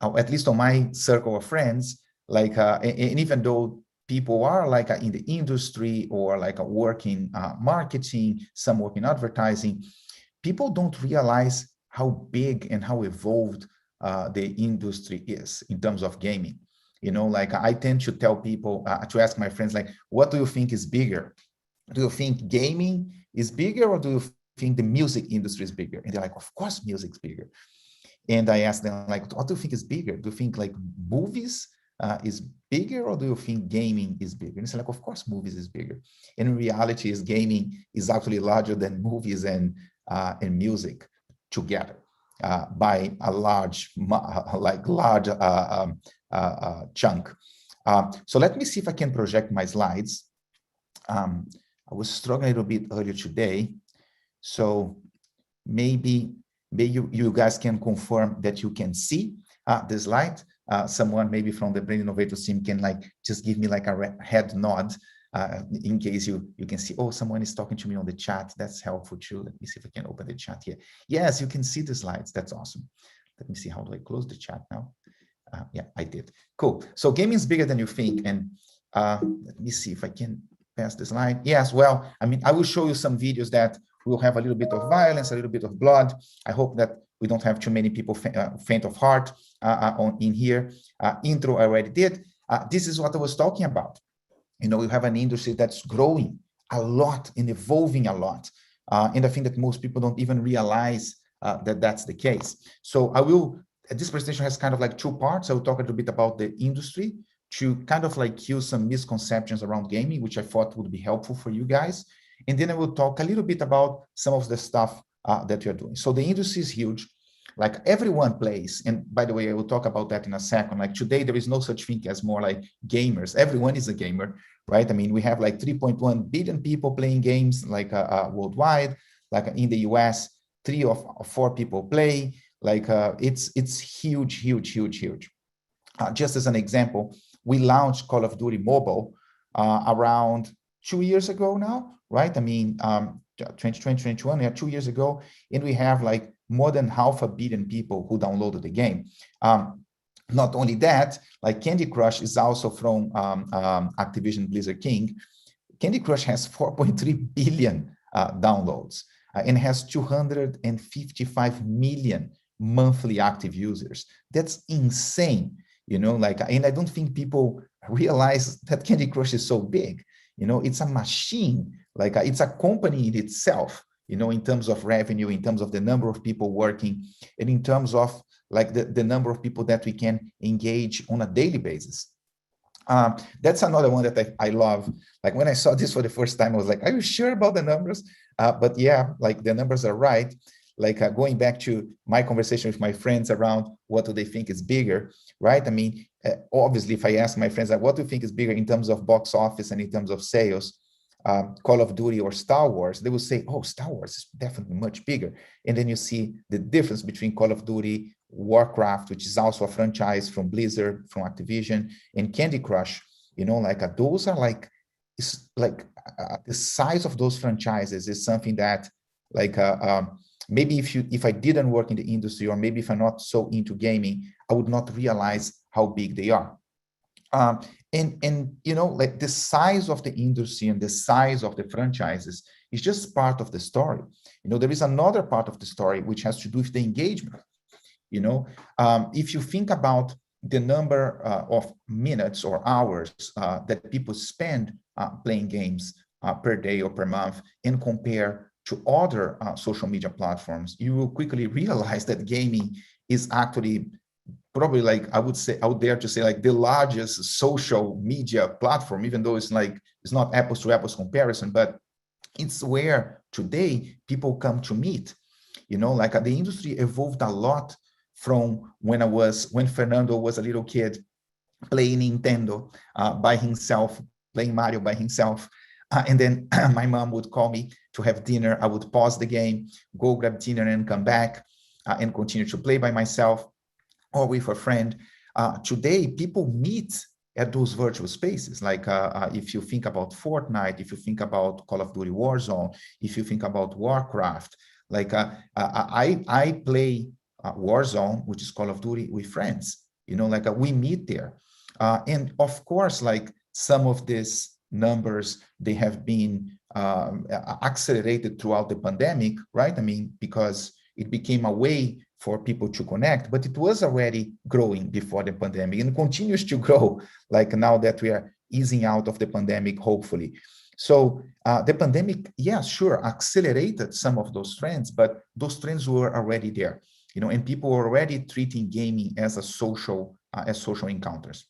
at least on my circle of friends, like, and even though people are like in the industry or like working marketing, some work in advertising, people don't realize how big and how evolved the industry is in terms of gaming. You know, like I tend to tell people, to ask my friends, like, what do you think is bigger? Do you think gaming is bigger, or do you think the music industry is bigger? And they're like, of course, music's bigger. And I asked them, like, what do you think is bigger? Do you think like movies is bigger, or do you think gaming is bigger? And it's like, of course, movies is bigger. And in reality, is gaming is actually larger than movies and music together by a large chunk. So let me see if I can project my slides. I was struggling a little bit earlier today, so maybe you guys can confirm that you can see the slide. Someone maybe from the Brain Innovators team can like just give me like a head nod in case you can see. Oh, someone is talking to me on the chat. That's helpful too. Let me see if I can open the chat here. Yes, you can see the slides. That's awesome. Let me see, how do I close the chat now? Yeah, I did. Cool. So gaming is bigger than you think. And let me see if I can pass the slide. Yes, well, I mean, I will show you some videos that will have a little bit of violence, a little bit of blood. I hope that we don't have too many people faint of heart in here. Intro I already did. This is what I was talking about. You know, we have an industry that's growing a lot and evolving a lot. And I think that most people don't even realize that that's the case. So I will, this presentation has kind of like two parts. I will talk a little bit about the industry to kind of like kill some misconceptions around gaming, which I thought would be helpful for you guys. And then I will talk a little bit about some of the stuff that you're doing. So the industry is huge. Like everyone plays. And by the way, I will talk about that in a second. Like today, there is no such thing as more like gamers. Everyone is a gamer, right? I mean, we have like 3.1 billion people playing games like worldwide. Like in the US, 3 or 4 people play. Like it's huge, huge, huge, huge. Just as an example, we launched Call of Duty Mobile around 2 years ago now, right? I mean, 2021, yeah, 2 years ago. And we have like more than 500 million people who downloaded the game. Not only that, like Candy Crush is also from Activision Blizzard King. Candy Crush has 4.3 billion downloads and has 255 million monthly active users. That's insane, you know, like, and I don't think people realize that Candy Crush is so big. You know, it's a machine, like it's a company in itself, you know, in terms of revenue, in terms of the number of people working, and in terms of like the number of people that we can engage on a daily basis. That's another one that I love. Like when I saw this for the first time, I was like, are you sure about the numbers? But yeah, like the numbers are right. Like going back to my conversation with my friends around what do they think is bigger, right? I mean, obviously, if I ask my friends, like, what do you think is bigger in terms of box office and in terms of sales, Call of Duty or Star Wars, they will say, oh, Star Wars is definitely much bigger. And then you see the difference between Call of Duty, Warcraft, which is also a franchise from Blizzard, from Activision, and Candy Crush. You know, like those are like, it's like the size of those franchises is something that like, maybe if I didn't work in the industry, or maybe if I'm not so into gaming, I would not realize how big they are. And you know, like the size of the industry and the size of the franchises is just part of the story. You know, there is another part of the story which has to do with the engagement. You know, if you think about the number of minutes or hours that people spend playing games per day or per month, and compare to other social media platforms, you will quickly realize that gaming is actually probably, like, I would dare to say, like the largest social media platform, even though it's like, it's not apples to apples comparison, but it's where today people come to meet. You know, like the industry evolved a lot from when Fernando was a little kid playing Nintendo by himself, playing Mario by himself. And then my mom would call me to have dinner. I would pause the game, go grab dinner and come back and continue to play by myself or with a friend. Today, people meet at those virtual spaces. Like if you think about Fortnite, if you think about Call of Duty Warzone, if you think about Warcraft, like I play Warzone, which is Call of Duty, with friends, like we meet there. And of course, like some of these numbers, they have been accelerated throughout the pandemic, right? I mean, because it became a way for people to connect, but it was already growing before the pandemic and continues to grow, like now that we are easing out of the pandemic, hopefully. So the pandemic, yeah, sure, accelerated some of those trends, but those trends were already there, and people were already treating gaming as a social encounters.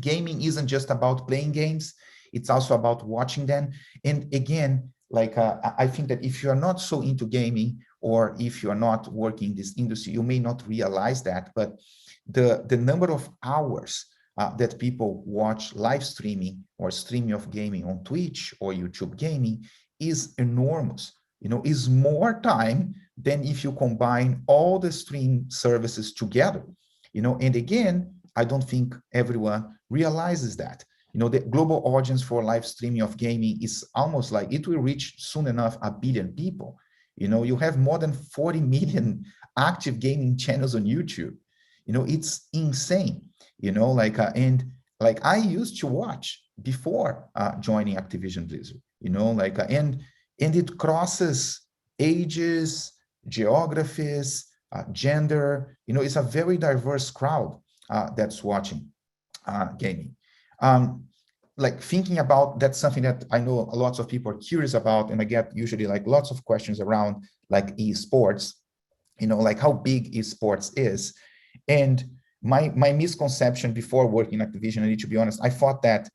Gaming isn't just about playing games, it's also about watching them. And again, like I think that if you're not so into gaming, or if you're not working in this industry, you may not realize that, but the number of hours that people watch live streaming or streaming of gaming on Twitch or YouTube gaming is enormous. Is more time than if you combine all the stream services together. And again, I don't think everyone realizes that. The global audience for live streaming of gaming is almost like it will reach soon enough 1 billion people. You have more than 40 million active gaming channels on YouTube. It's insane. And like I used to watch before joining Activision Blizzard. And it crosses ages, geographies, gender. It's a very diverse crowd that's watching gaming. Like thinking about, that's something that I know lots of people are curious about, and I get usually like lots of questions around like esports, like how big esports is. And my misconception before working in Activision, and to be honest, I thought that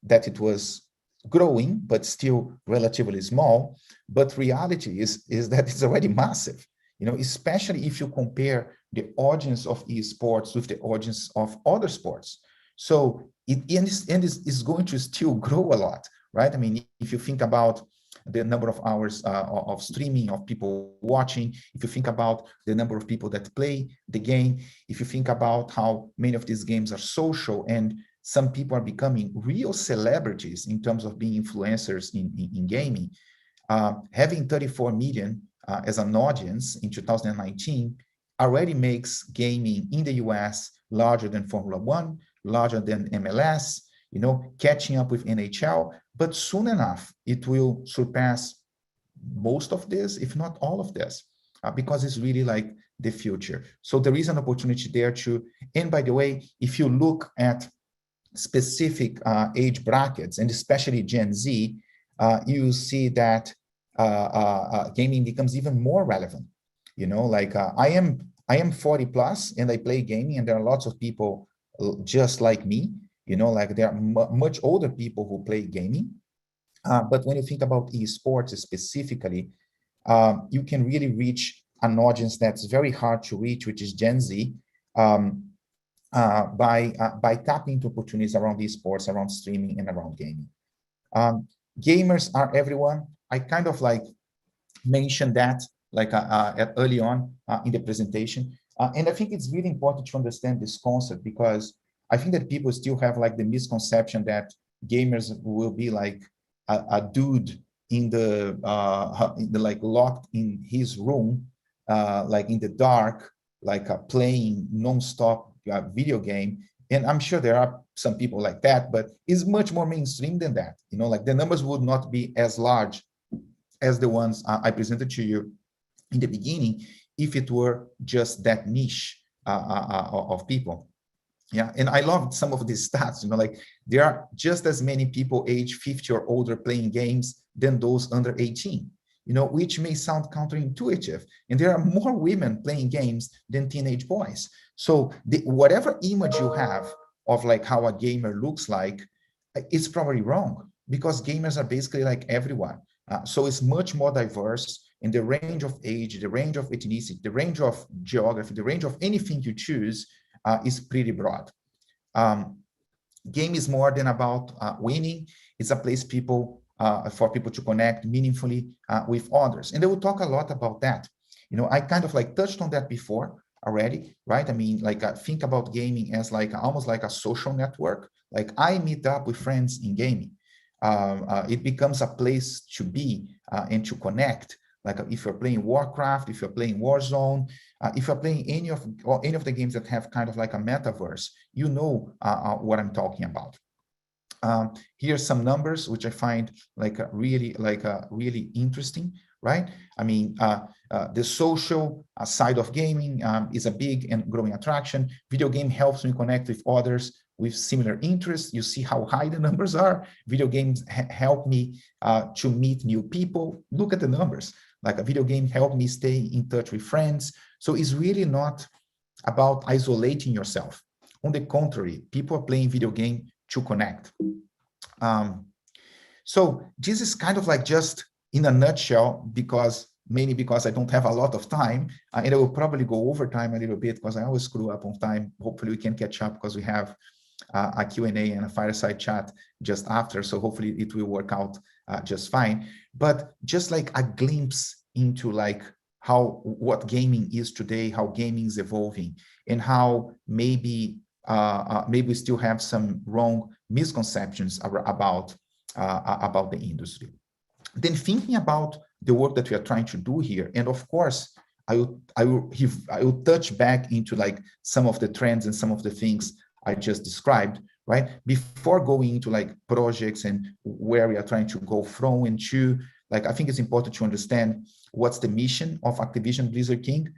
it was growing, but still relatively small. But reality is that it's already massive, especially if you compare the audience of esports with the audience of other sports. So it is going to still grow a lot, right? I mean, if you think about the number of hours of streaming, of people watching, if you think about the number of people that play the game, if you think about how many of these games are social, and some people are becoming real celebrities in terms of being influencers in gaming, having 34 million as an audience in 2019 already makes gaming in the US larger than Formula One, larger than MLS, catching up with NHL, but soon enough, it will surpass most of this, if not all of this, because it's really like the future. So there is an opportunity there too. And by the way, if you look at specific age brackets, and especially Gen Z, you see that gaming becomes even more relevant. I am 40 plus and I play gaming, and there are lots of people just like me, like there are much older people who play gaming. But when you think about esports specifically, you can really reach an audience that's very hard to reach, which is Gen Z, by tapping into opportunities around esports, around streaming, and around gaming. Gamers are everyone. I kind of like mentioned that like early on in the presentation. And I think it's really important to understand this concept, because I think that people still have like the misconception that gamers will be like a dude in the like locked in his room, like in the dark, like playing nonstop video game. And I'm sure there are some people like that, but it's much more mainstream than that. Like the numbers would not be as large as the ones I presented to you in the beginning if it were just that niche of people. Yeah, and I love some of these stats, like there are just as many people age 50 or older playing games than those under 18, which may sound counterintuitive. And there are more women playing games than teenage boys. So whatever image you have of like how a gamer looks like, it's probably wrong, because gamers are basically like everyone. So it's much more diverse, in the range of age, the range of ethnicity, the range of geography, the range of anything you choose is pretty broad. Game is more than about winning. It's a place people for people to connect meaningfully with others. And they will talk a lot about that. You know, I kind of like touched on that before already, right? I mean, like think about gaming as like almost like a social network. Like I meet up with friends in gaming. It becomes a place to be and to connect. Like if you're playing Warcraft, if you're playing Warzone, if you're playing any of the games that have kind of like a metaverse, you know what I'm talking about. Here's some numbers which I find really interesting, right? I mean, the social side of gaming is a big and growing attraction. Video game helps me connect with others with similar interests. You see how high the numbers are. Video games help me to meet new people. Look at the numbers. Like a video game helped me stay in touch with friends. So it's really not about isolating yourself. On the contrary, people are playing video game to connect. So this is kind of like just in a nutshell, mainly because I don't have a lot of time, and I will probably go over time a little bit because I always screw up on time. Hopefully we can catch up because we have a Q&A and a fireside chat just after, so hopefully it will work out just fine. But just like a glimpse into like what gaming is today, how gaming is evolving, and how maybe we still have some wrong misconceptions about the industry. Then thinking about the work that we are trying to do here, and of course, I will touch back into like some of the trends and some of the things I just described, right? Before going into like projects and where we are trying to go from and to, like, I think it's important to understand what's the mission of Activision Blizzard King.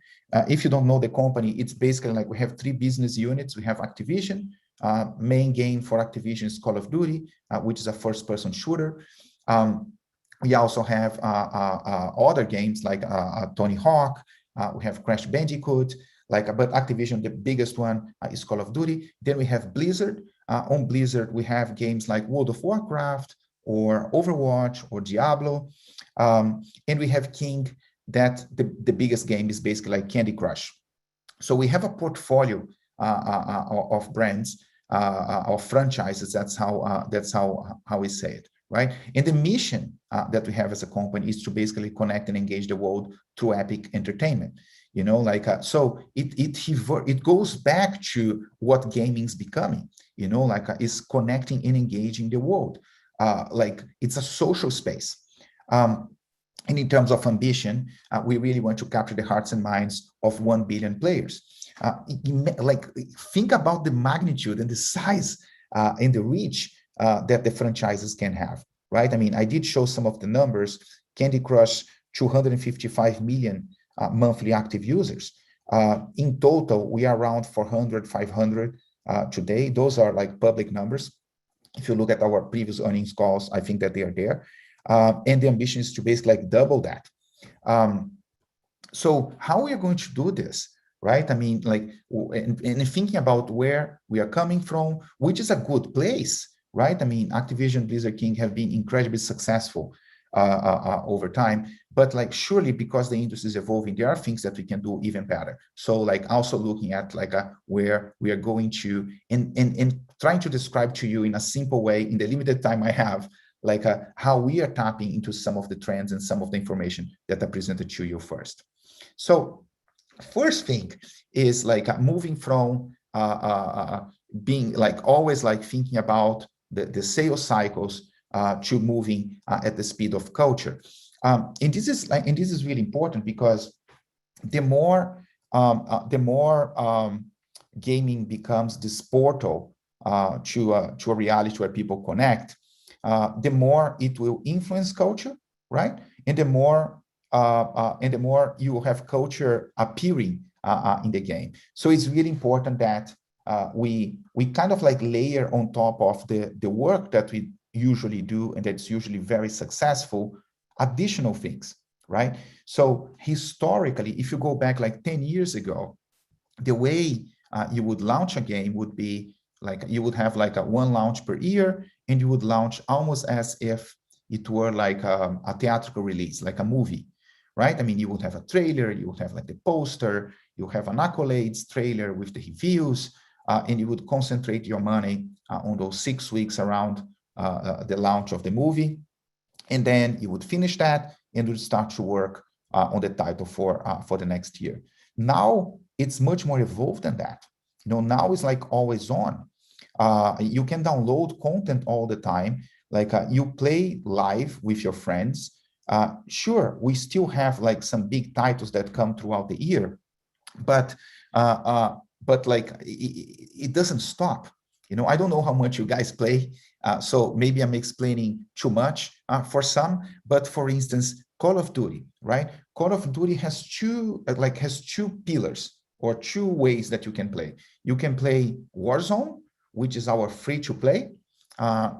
If you don't know the company, it's basically like we have 3 business units. We have Activision. Main game for Activision is Call of Duty, which is a first-person shooter. We also have other games like Tony Hawk. We have Crash Bandicoot. But Activision, the biggest one is Call of Duty. Then we have Blizzard. On Blizzard, we have games like World of Warcraft or Overwatch or Diablo. And we have King, that the biggest game is basically like Candy Crush. So we have a portfolio of brands, of franchises. That's how we say it, right? And the mission that we have as a company is to basically connect and engage the world through epic entertainment. You know, so it goes back to what gaming is becoming. You know, is connecting and engaging the world. It's a social space. And in terms of ambition, we really want to capture the hearts and minds of 1 billion players. Think about the magnitude and the size and the reach that the franchises can have, right? I mean, I did show some of the numbers. Candy Crush, 255 million monthly active users. In total, we are around 400, 500 today. Those are like public numbers. If you look at our previous earnings calls, I think that they are there. And the ambition is to basically like double that. So how we are going to do this, right? I mean, and thinking about where we are coming from, which is a good place, right? I mean, Activision Blizzard King have been incredibly successful over time, but surely because the industry is evolving, there are things that we can do even better. So also looking at where we are going to, and trying to describe to you in a simple way in the limited time I have, how we are tapping into some of the trends and some of the information that I presented to you first. So first thing is moving from being always thinking about the sales cycles to moving at the speed of culture. And this is really important because the more gaming becomes this portal to a reality where people connect, the more it will influence culture, right? And the more you will have culture appearing in the game. So it's really important that we kind of layer on top of the work that we usually do, and that's usually very successful, additional things, right? So historically, if you go back 10 years ago, the way you would launch a game would be you would have a one launch per year, and you would launch almost as if it were a theatrical release, like a movie, right? I mean, you would have a trailer, you would have the poster, you have an accolades trailer with the reviews, and you would concentrate your money on those 6 weeks around the launch of the movie. And then you would finish that and would start to work on the title for the next year. Now it's much more evolved than that. Now it's like always on. You can download content all the time. Like you play live with your friends. Sure, we still have like some big titles that come throughout the year, but like it doesn't stop. I don't know how much you guys play, so maybe I'm explaining too much for some. But for instance, Call of Duty, right? Call of Duty has two pillars or two ways that you can play. You can play Warzone, which is our free-to-play,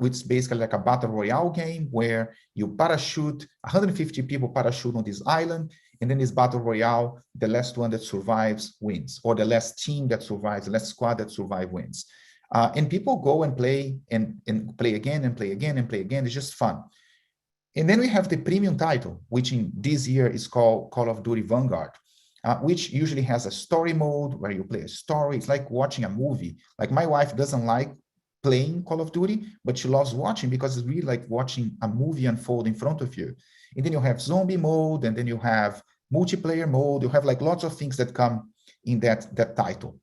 which is basically like a battle royale game where you parachute, 150 people parachute on this island, and then this battle royale, the last one that survives wins, or the last team that survives, the last squad that survives wins. And people go and play and play again and play again and play again. It's just fun. And then we have the premium title, which in this year is called Call of Duty Vanguard, which usually has a story mode where you play a story. It's like watching a movie. Like my wife doesn't like playing Call of Duty, but she loves watching because it's really like watching a movie unfold in front of you. And then you have zombie mode, and then you have multiplayer mode. You have like lots of things that come in that title.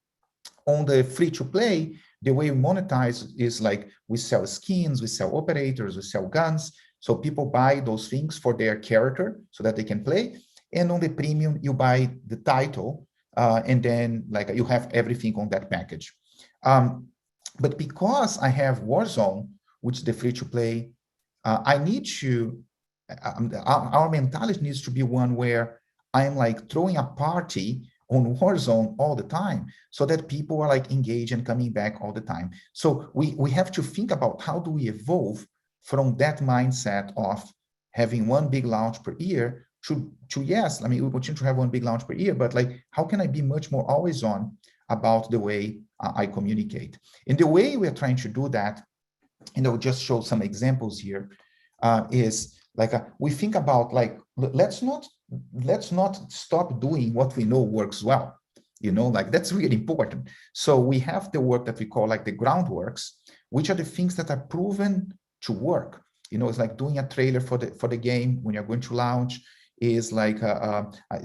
On the free-to-play, the way we monetize is like we sell skins, we sell operators, we sell guns. So people buy those things for their character so that they can play. And on the premium, you buy the title, and then like you have everything on that package. But because I have Warzone, which is the free-to-play, I need to, our mentality needs to be one where I'm like throwing a party on Warzone all the time so that people are like engaged and coming back all the time. So we have to think about how do we evolve from that mindset of having one big launch per year to yes, I mean, we continue to have one big launch per year, but like, how can I be much more always on about the way I communicate? And the way we're trying to do that, and I'll just show some examples here, is like we think about like, let's not stop doing what we know works well. Like that's really important. So we have the work that we call like the groundworks, which are the things that are proven to work. It's like doing a trailer for the game when you're going to launch, is like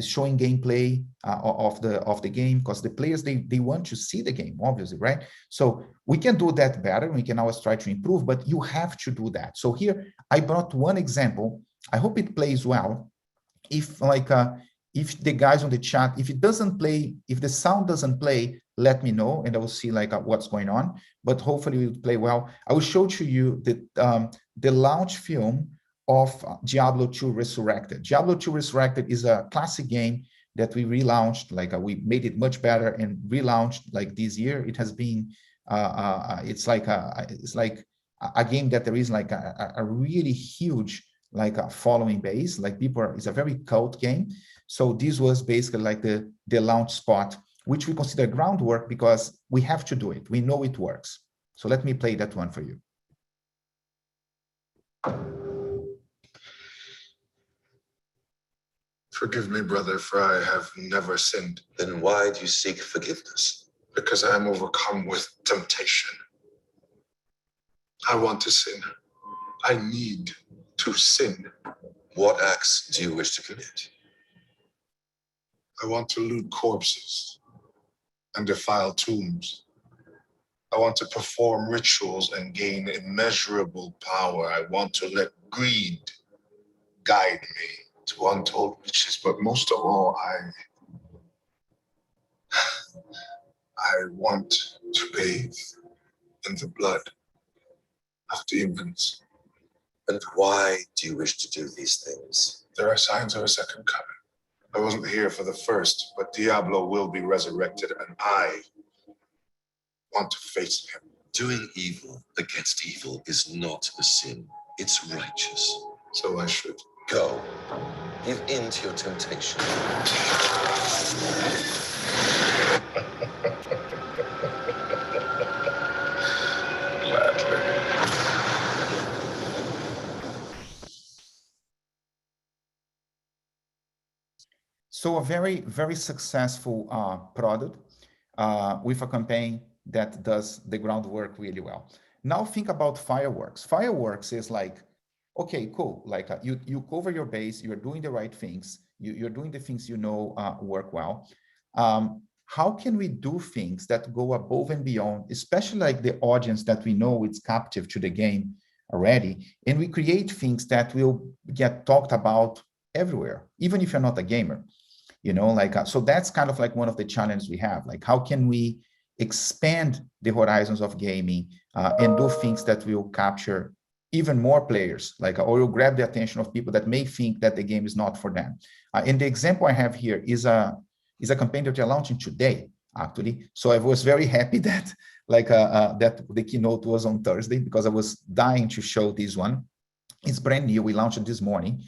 showing gameplay of the game, because the players they want to see the game, obviously, right? So we can do that better. We can always try to improve, but you have to do that. So here I brought one example. I hope it plays well. If the guys on the chat, if it doesn't play, if the sound doesn't play, let me know and I will see like what's going on. But hopefully it will play well. I will show to you the launch film of Diablo 2 Resurrected. Diablo 2 Resurrected is a classic game that we relaunched, like we made it much better and relaunched like this year. It has been, it's like a game that there is like a really huge like a following base, like it's a very cult game. So this was basically like the launch spot, which we consider groundwork because we have to do it. We know it works. So let me play that one for you. Forgive me, brother, for I have never sinned. Then why do you seek forgiveness? Because I am overcome with temptation. I want to sin. I need to sin. What acts do you wish to commit? I want to loot corpses and defile tombs. I want to perform rituals and gain immeasurable power. I want to let greed guide me to untold riches, but most of all, I want to bathe in the blood of demons. And why do you wish to do these things? There are signs of a second coming. I wasn't here for the first, but Diablo will be resurrected, and I want to face him. Doing evil against evil is not a sin. It's righteous. So I should. Go. Give in to your temptation. Gladly. So a very, very successful product with a campaign that does the groundwork really well. Now think about Fireworks. Fireworks is like okay, cool. Like you cover your base, you're doing the right things, you're doing the things you know work well. How can we do things that go above and beyond, especially like the audience that we know is captive to the game already, and we create things that will get talked about everywhere, even if you're not a gamer, you know, like so that's kind of like one of the challenges we have. Like, how can we expand the horizons of gaming and do things that will capture even more players, like, or will grab the attention of people that may think that the game is not for them. And the example I have here is a campaign that we're launching today, actually. So I was very happy that that the keynote was on Thursday, because I was dying to show this one. It's brand new. We launched it this morning.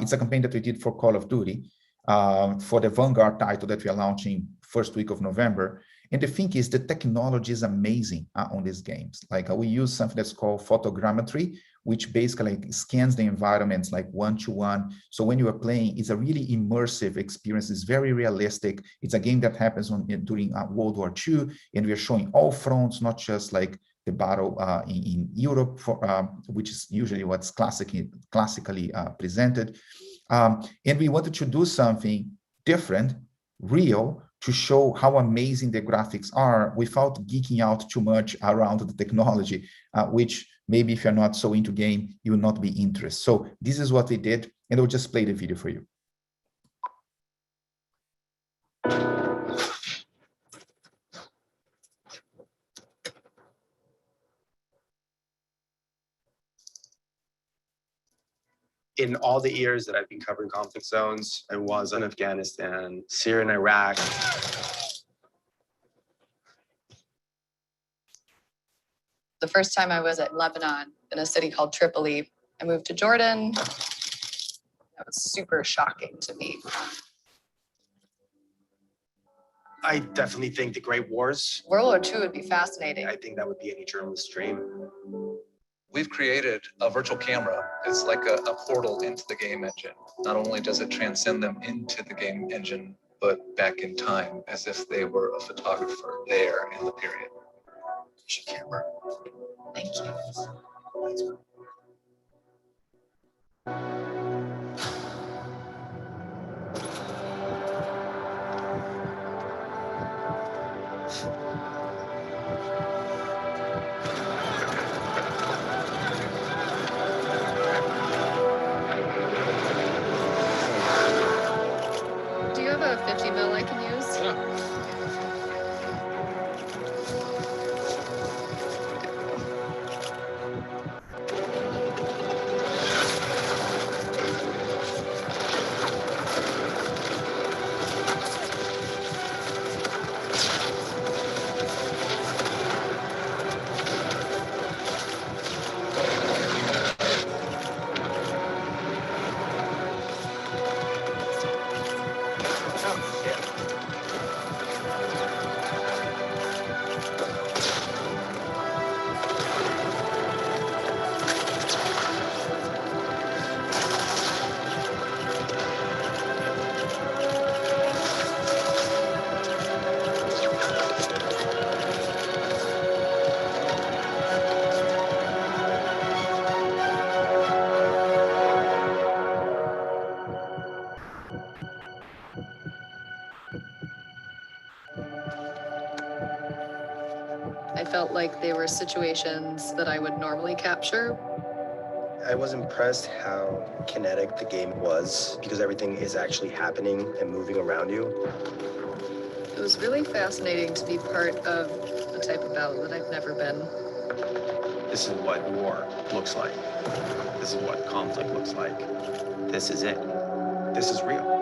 It's a campaign that we did for Call of Duty, for the Vanguard title that we are launching first week of November. And the thing is, the technology is amazing on these games. Like we use something that's called photogrammetry, which basically scans the environments like one-to-one. So when you are playing, it's a really immersive experience. It's very realistic. It's a game that happens during World War II, and we are showing all fronts, not just like the battle in Europe, which is usually what's classically presented. And we wanted to do something different, real, to show how amazing the graphics are without geeking out too much around the technology, which maybe if you're not so into game, you will not be interested. So this is what we did, and I'll just play the video for you. In all the years that I've been covering conflict zones, I was in Afghanistan, Syria, and Iraq. The first time I was at Lebanon in a city called Tripoli. I moved to Jordan. That was super shocking to me. I definitely think the Great Wars. World War II would be fascinating. I think that would be any journalist's dream. We've created a virtual camera. It's like a portal into the game engine. Not only does it transcend them into the game engine, but back in time, as if they were a photographer there in the period. Camera. Thank you. Do you have a 50 mil I can use? I felt like they were situations that I would normally capture. I was impressed how kinetic the game was because everything is actually happening and moving around you. It was really fascinating to be part of the type of battle that I've never been. This is what war looks like. This is what conflict looks like. This is it. This is real.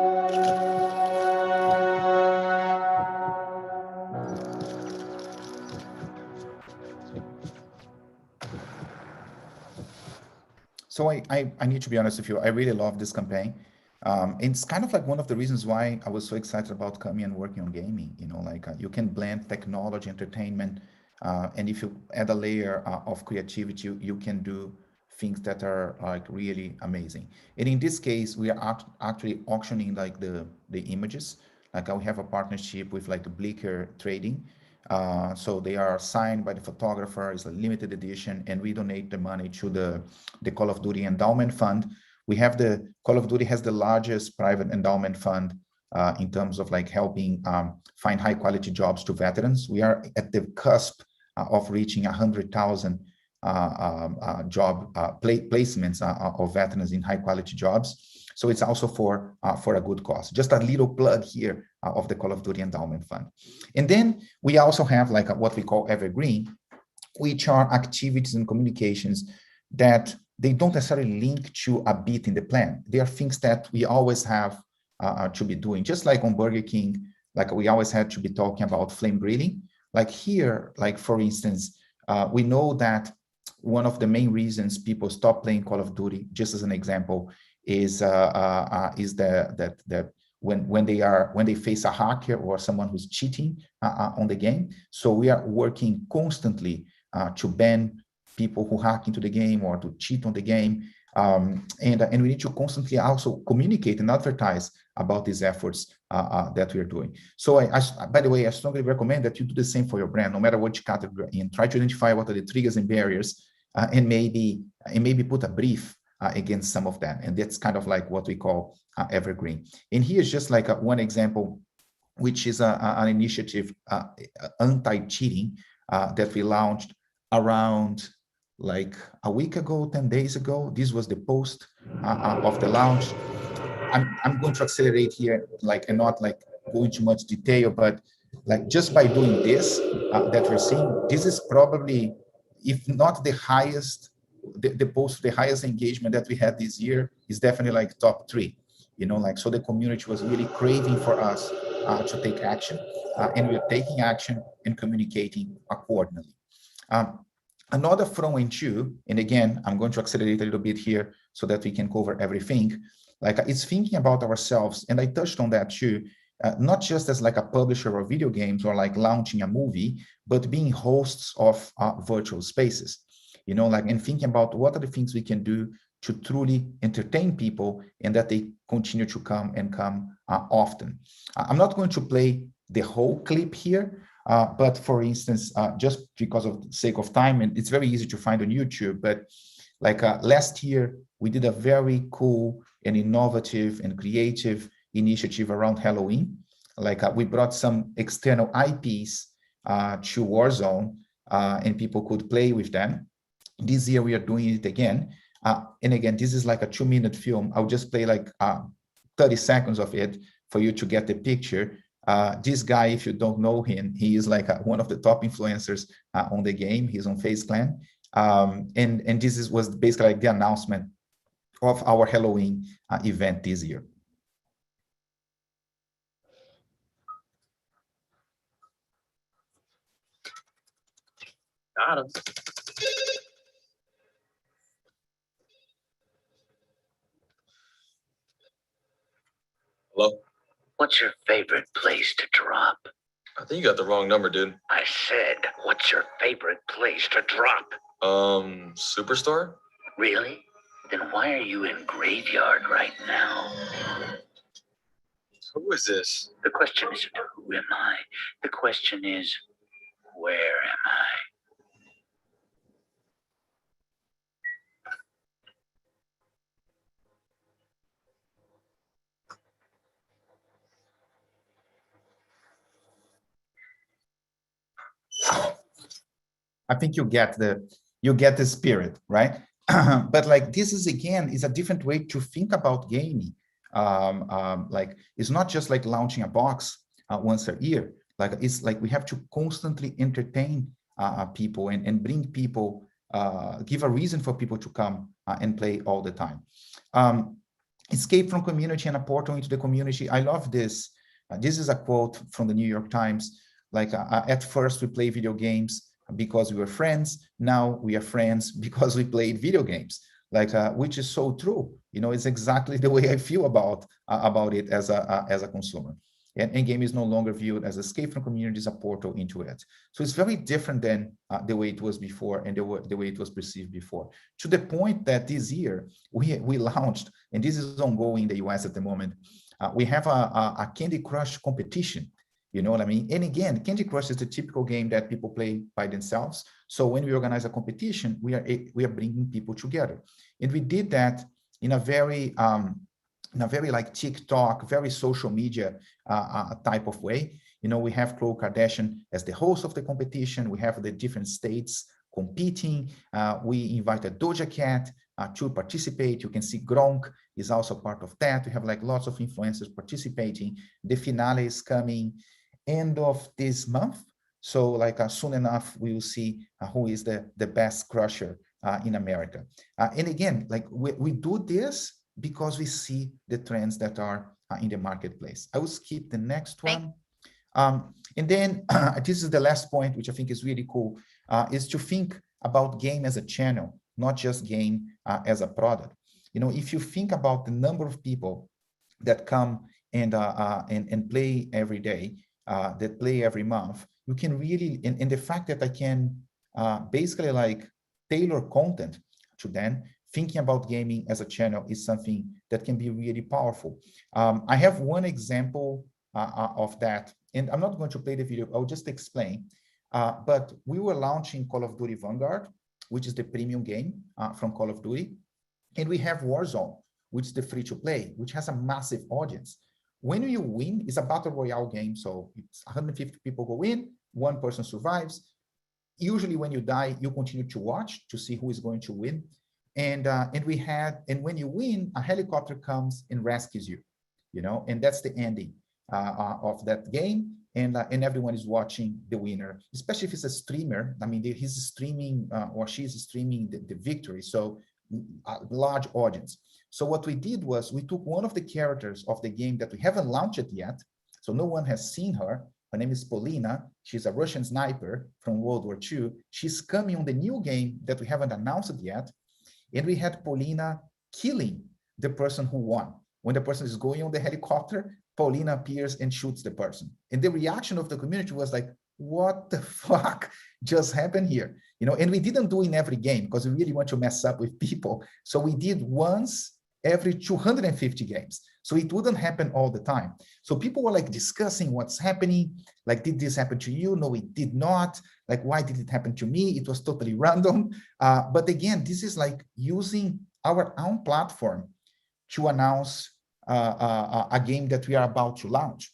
So I need to be honest with you. I really love this campaign. It's kind of like one of the reasons why I was so excited about coming and working on gaming. You know, like you can blend technology, entertainment, and if you add a layer of creativity, you can do things that are like really amazing. And in this case, we are actually auctioning like the images. Like we have a partnership with like Bleaker Trading, So they are signed by the photographer. It's a limited edition, and we donate the money to the Call of Duty Endowment Fund. We have the Call of Duty has the largest private endowment fund in terms of like helping find high quality jobs to veterans. We are at the cusp of reaching 100,000 job placements of veterans in high quality jobs. So it's also for a good cause. Just a little plug here of the Call of Duty Endowment Fund. And then we also have like what we call Evergreen, which are activities and communications that they don't necessarily link to a beat in the plan. They are things that we always have to be doing. Just like on Burger King, like we always had to be talking about flame grilling. Like here, like for instance, we know that one of the main reasons people stop playing Call of Duty, just as an example, is that when they face a hacker or someone who's cheating on the game. So we are working constantly to ban people who hack into the game or to cheat on the game. And we need to constantly also communicate and advertise about these efforts that we are doing. So by the way, I strongly recommend that you do the same for your brand, no matter which category you're in. Try to identify what are the triggers and barriers, and maybe put a brief against some of them. And that's kind of like what we call Evergreen. And here's just like one example, which is an initiative, anti-cheating, that we launched around like a week ago, 10 days ago. This was the post of the launch. I'm going to accelerate here, like, and not like go into much detail, but like just by doing this that we're seeing, this is probably, if not the highest, the post, the highest engagement that we had this year is definitely like top 3, you know, like, so the community was really craving for us to take action, and we're taking action and communicating accordingly. Another throw in too, and again, I'm going to accelerate a little bit here so that we can cover everything. Like it's thinking about ourselves, and I touched on that too, not just as like a publisher of video games or like launching a movie, but being hosts of virtual spaces, you know, like, and thinking about what are the things we can do to truly entertain people and that they continue to come often. I'm not going to play the whole clip here, but for instance, just because of the sake of time, and it's very easy to find on YouTube, but like last year, we did a very cool and innovative and creative initiative around Halloween. Like we brought some external IPs to Warzone, and people could play with them. This year we are doing it again. And again, this is like a 2-minute film. I'll just play like 30 seconds of it for you to get the picture. This guy, if you don't know him, he is like one of the top influencers on the game. He's on FaZe Clan. And this was basically like the announcement of our Halloween event this year. Got him. Hello? What's your favorite place to drop? I think you got the wrong number, dude. I said, what's your favorite place to drop? Superstore? Really? Then why are you in Graveyard right now? Who is this? The question isn't who am I? The question is, where am I? I think you get the spirit, right? But like this is again is a different way to think about gaming. Like it's not just like launching a box once a year. Like it's like we have to constantly entertain people and bring people, give a reason for people to come and play all the time. Escape from community and a portal into the community. I love this. This is a quote from the New York Times. Like at first we play video games because we were friends. Now we are friends because we played video games. Like which is so true. You know, it's exactly the way I feel about it as a consumer. And game is no longer viewed as escape from community, as a portal into it. So it's very different than the way it was before and the way it was perceived before. To the point that this year we launched, and this is ongoing in the US at the moment. We have a Candy Crush competition. You know what I mean? And again, Candy Crush is the typical game that people play by themselves. So when we organize a competition, we are bringing people together, and we did that in a very like TikTok, very social media type of way. You know, we have Khloe Kardashian as the host of the competition. We have the different states competing. We invited Doja Cat to participate. You can see Gronk is also part of that. We have like lots of influencers participating. The finale is coming end of this month. So like soon enough, we will see who is the best crusher in America. And again, like we do this because we see the trends that are in the marketplace. I will skip the next one. And then this is the last point, which I think is really cool, is to think about game as a channel, not just game as a product. You know, if you think about the number of people that come and play every day, that play every month, you can really, and the fact that I can basically like tailor content to them, thinking about gaming as a channel is something that can be really powerful. I have one example of that, and I'm not going to play the video, I'll just explain. But we were launching Call of Duty Vanguard, which is the premium game from Call of Duty. And we have Warzone, which is the free-to-play, which has a massive audience. When you win, it's a battle royale game, so it's 150 people go in, one person survives. Usually when you die, you continue to watch to see who is going to win. And when you win, a helicopter comes and rescues you, you know, and that's the ending of that game. And everyone is watching the winner, especially if it's a streamer. I mean, he's streaming or she's streaming the victory. So a large audience. So what we did was we took one of the characters of the game that we haven't launched yet. So no one has seen her. Her name is Polina. She's a Russian sniper from World War II. She's coming on the new game that we haven't announced yet. And we had Polina killing the person who won. When the person is going on the helicopter, Paulina appears and shoots the person. And the reaction of the community was like, what the fuck just happened here? You know, and we didn't do in every game because we really want to mess up with people. So we did once every 250 games. So it wouldn't happen all the time. So people were like discussing what's happening. Like, did this happen to you? No, it did not. Like, why did it happen to me? It was totally random. But again, this is like using our own platform to announce a game that we are about to launch,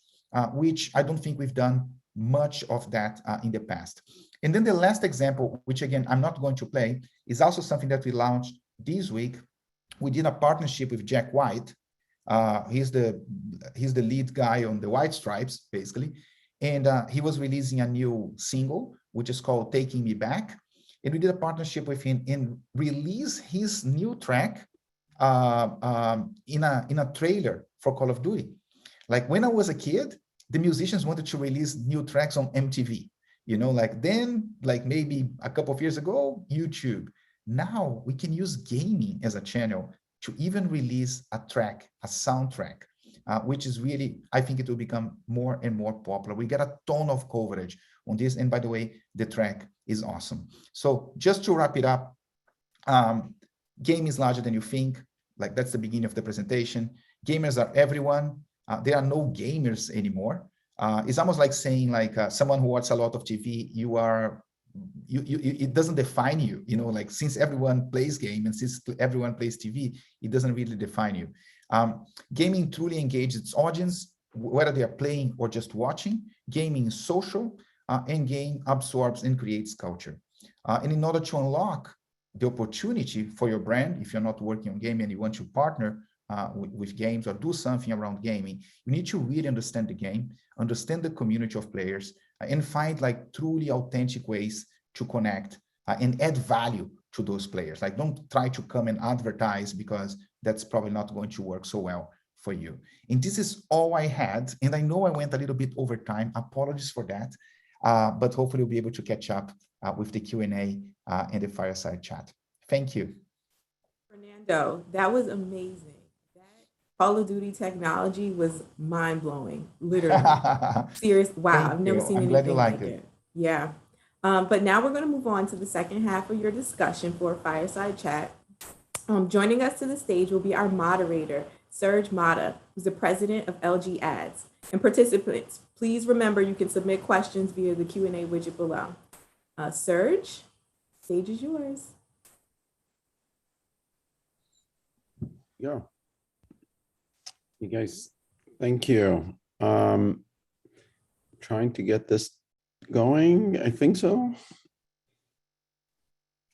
which I don't think we've done much of that in the past. And then the last example, which again, I'm not going to play, is also something that we launched this week. We did a partnership with Jack White. He's the lead guy on the White Stripes, basically. And he was releasing a new single, which is called Taking Me Back. And we did a partnership with him and release his new track in a trailer for Call of Duty. Like when I was a kid, the musicians wanted to release new tracks on MTV, you know, like then, like maybe a couple of years ago, YouTube. Now we can use gaming as a channel to even release a track, a soundtrack, which is really, I think it will become more and more popular. We get a ton of coverage on this. And by the way, the track is awesome. So just to wrap it up, game is larger than you think. Like that's the beginning of the presentation. Gamers are everyone. There are no gamers anymore. It's almost like saying like someone who watches a lot of TV, it doesn't define you, you know, like since everyone plays game and since everyone plays TV, it doesn't really define you. Gaming truly engages its audience, whether they are playing or just watching. Gaming is social, and game absorbs and creates culture. And in order to unlock the opportunity for your brand, if you're not working on gaming and you want to partner with games or do something around gaming, you need to really understand the game, understand the community of players, and find like truly authentic ways to connect and add value to those players. Like don't try to come and advertise because that's probably not going to work so well for you. And this is all I had. And I know I went a little bit over time. Apologies for that. But hopefully we'll be able to catch up with the Q&A and the fireside chat. Thank you. Fernando, that was amazing. That Call of Duty technology was mind-blowing, literally. Serious, wow, I've never seen anything like it. Yeah. But now we're going to move on to the second half of your discussion for a fireside chat. Joining us to the stage will be our moderator, Serge Mata, who's the president of LG Ads. And participants, please remember you can submit questions via the Q&A widget below. Serge, stage is yours. Yeah. You guys, thank you. Trying to get this going. I think so.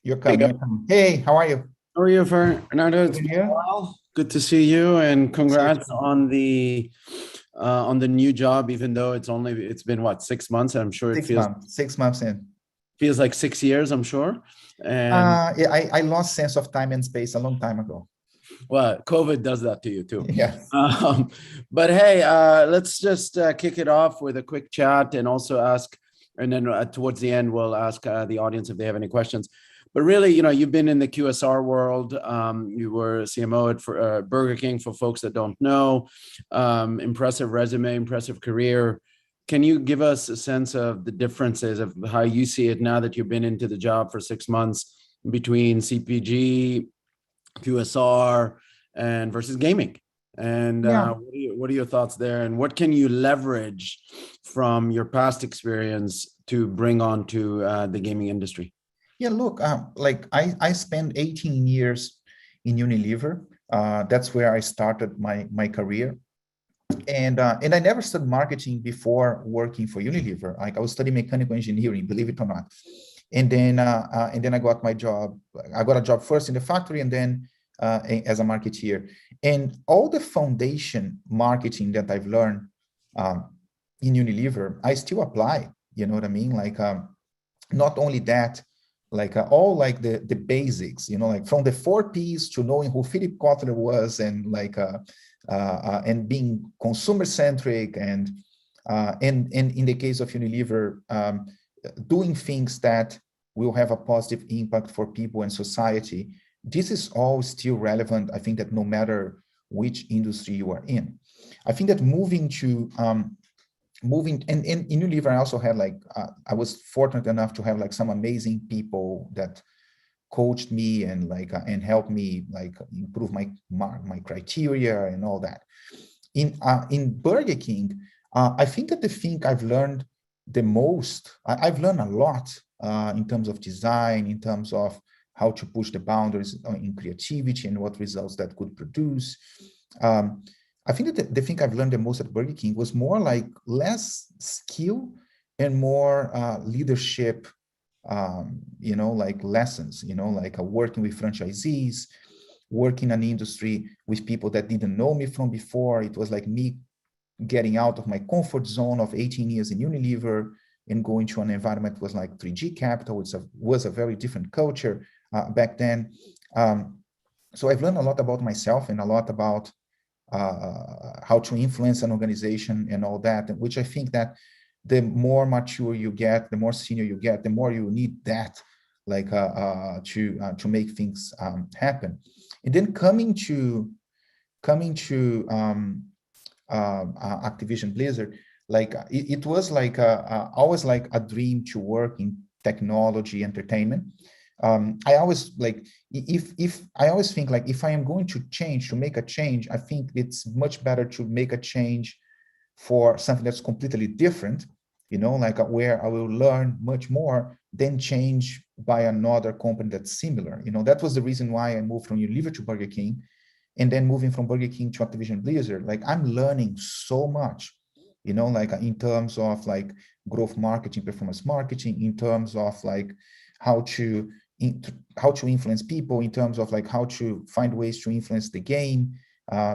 You're coming. Hey, how are you? How are you, Fernando? It's been a while. Good to see you, and congrats on the new job. Even though it's been what, 6 months? I'm sure it feels 6 months in. Feels like 6 years. I'm sure. And yeah, I lost sense of time and space a long time ago. Well, COVID does that to you too. Yes. But hey, let's just kick it off with a quick chat and also ask, and then towards the end, we'll ask the audience if they have any questions. But really, you've been in the QSR world. You were CMO at Burger King, for folks that don't know. Impressive resume, impressive career. Can you give us a sense of the differences of how you see it now that you've been into the job for 6 months between CPG, QSR, and versus gaming? And what are your thoughts there? And what can you leverage from your past experience to bring onto the gaming industry? Yeah, look, like I spent 18 years in Unilever. That's where I started my career. And I never studied marketing before working for Unilever. Like I was studying mechanical engineering, believe it or not. And then I got my job. I got a job first in the factory, and then as a marketeer. And all the foundation marketing that I've learned in Unilever, I still apply. You know what I mean? Like not only that, like all like the basics, like from the 4 Ps to knowing who Philip Kotler was, and like and being consumer centric, and in the case of Unilever, doing things that will have a positive impact for people and society. This is all still relevant. I think that no matter which industry you are in, I think that moving and in Unilever, I also had like, I was fortunate enough to have like some amazing people that coached me and like, and helped me like improve my criteria and all that. In Burger King, I think that the thing I've learned the most, I've learned a lot in terms of design, in terms of how to push the boundaries in creativity and what results that could produce. I think that the thing I've learned the most at Burger King was more like less skill and more leadership, like lessons, like working with franchisees, working in an industry with people that didn't know me from before. It was like me getting out of my comfort zone of 18 years in Unilever and going to an environment that was like 3G Capital, which was a very different culture back then. So I've learned a lot about myself and a lot about how to influence an organization and all that, which I think that the more mature you get, the more senior you get, the more you need that, like to make things happen. And then coming to Activision Blizzard, like it was like always like a dream to work in technology entertainment. I always like, if I always think like, if I am going to make a change, I think it's much better to make a change for something that's completely different, like where I will learn much more than change by another company that's similar. That was the reason why I moved from Unilever to Burger King, and then moving from Burger King to Activision Blizzard. Like I'm learning so much, like in terms of like growth marketing, performance marketing, in terms of like how to influence people, in terms of like how to find ways to influence the game,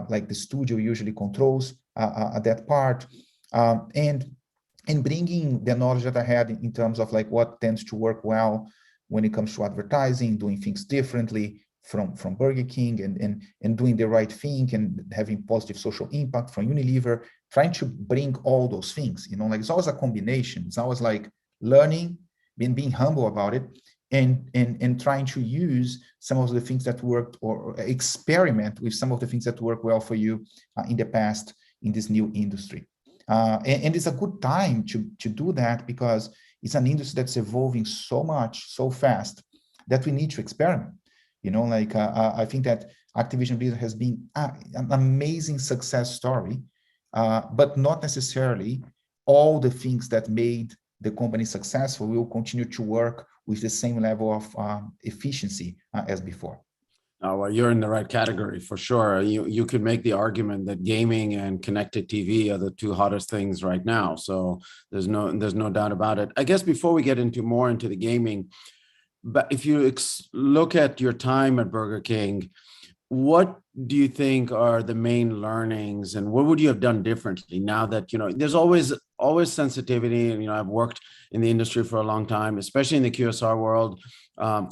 like the studio usually controls that part, and bringing the knowledge that I had in terms of like what tends to work well when it comes to advertising, doing things differently from Burger King, and doing the right thing and having positive social impact from Unilever, trying to bring all those things, like it's always a combination. It's always like learning, being humble about it, and trying to use some of the things that worked, or experiment with some of the things that work well for you in the past in this new industry. And it's a good time to do that, because it's an industry that's evolving so much, so fast, that we need to experiment. I think that Activision Blizzard has been an amazing success story, but not necessarily all the things that made the company successful will continue to work with the same level of efficiency as before. Oh, well, you're in the right category for sure. You could make the argument that gaming and connected TV are the two hottest things right now. So there's no doubt about it. I guess before we get more into the gaming, but if you look at your time at Burger King, what do you think are the main learnings, and what would you have done differently now that, there's always sensitivity, and, I've worked in the industry for a long time, especially in the QSR world,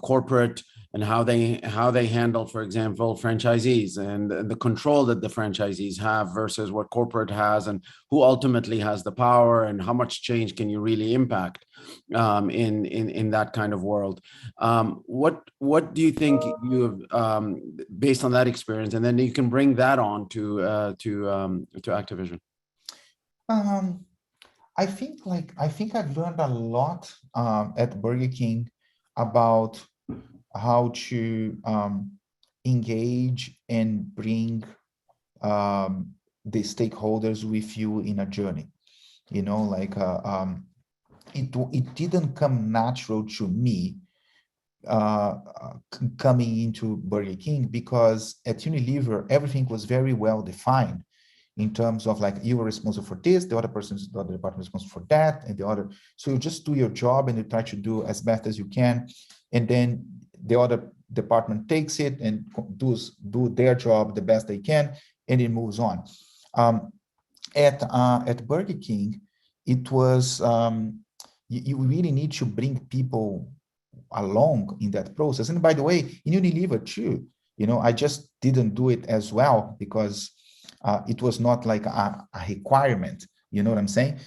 corporate, and how they handle, for example, franchisees and the control that the franchisees have versus what corporate has, and who ultimately has the power, and how much change can you really impact in that kind of world. What do you think you have based on that experience, and then you can bring that on to Activision? I think I've learned a lot at Burger King about how to engage and bring the stakeholders with you in a journey. It didn't come natural to me coming into Burger King, because at Unilever everything was very well defined in terms of you were responsible for this, the other department is responsible for that, and the other. So you just do your job and you try to do as best as you can, and then the other department takes it and do their job the best they can, and it moves on. At Burger King, it was you really need to bring people along in that process. And by the way, in Unilever too, I just didn't do it as well because it was not like a requirement. You know what I'm saying?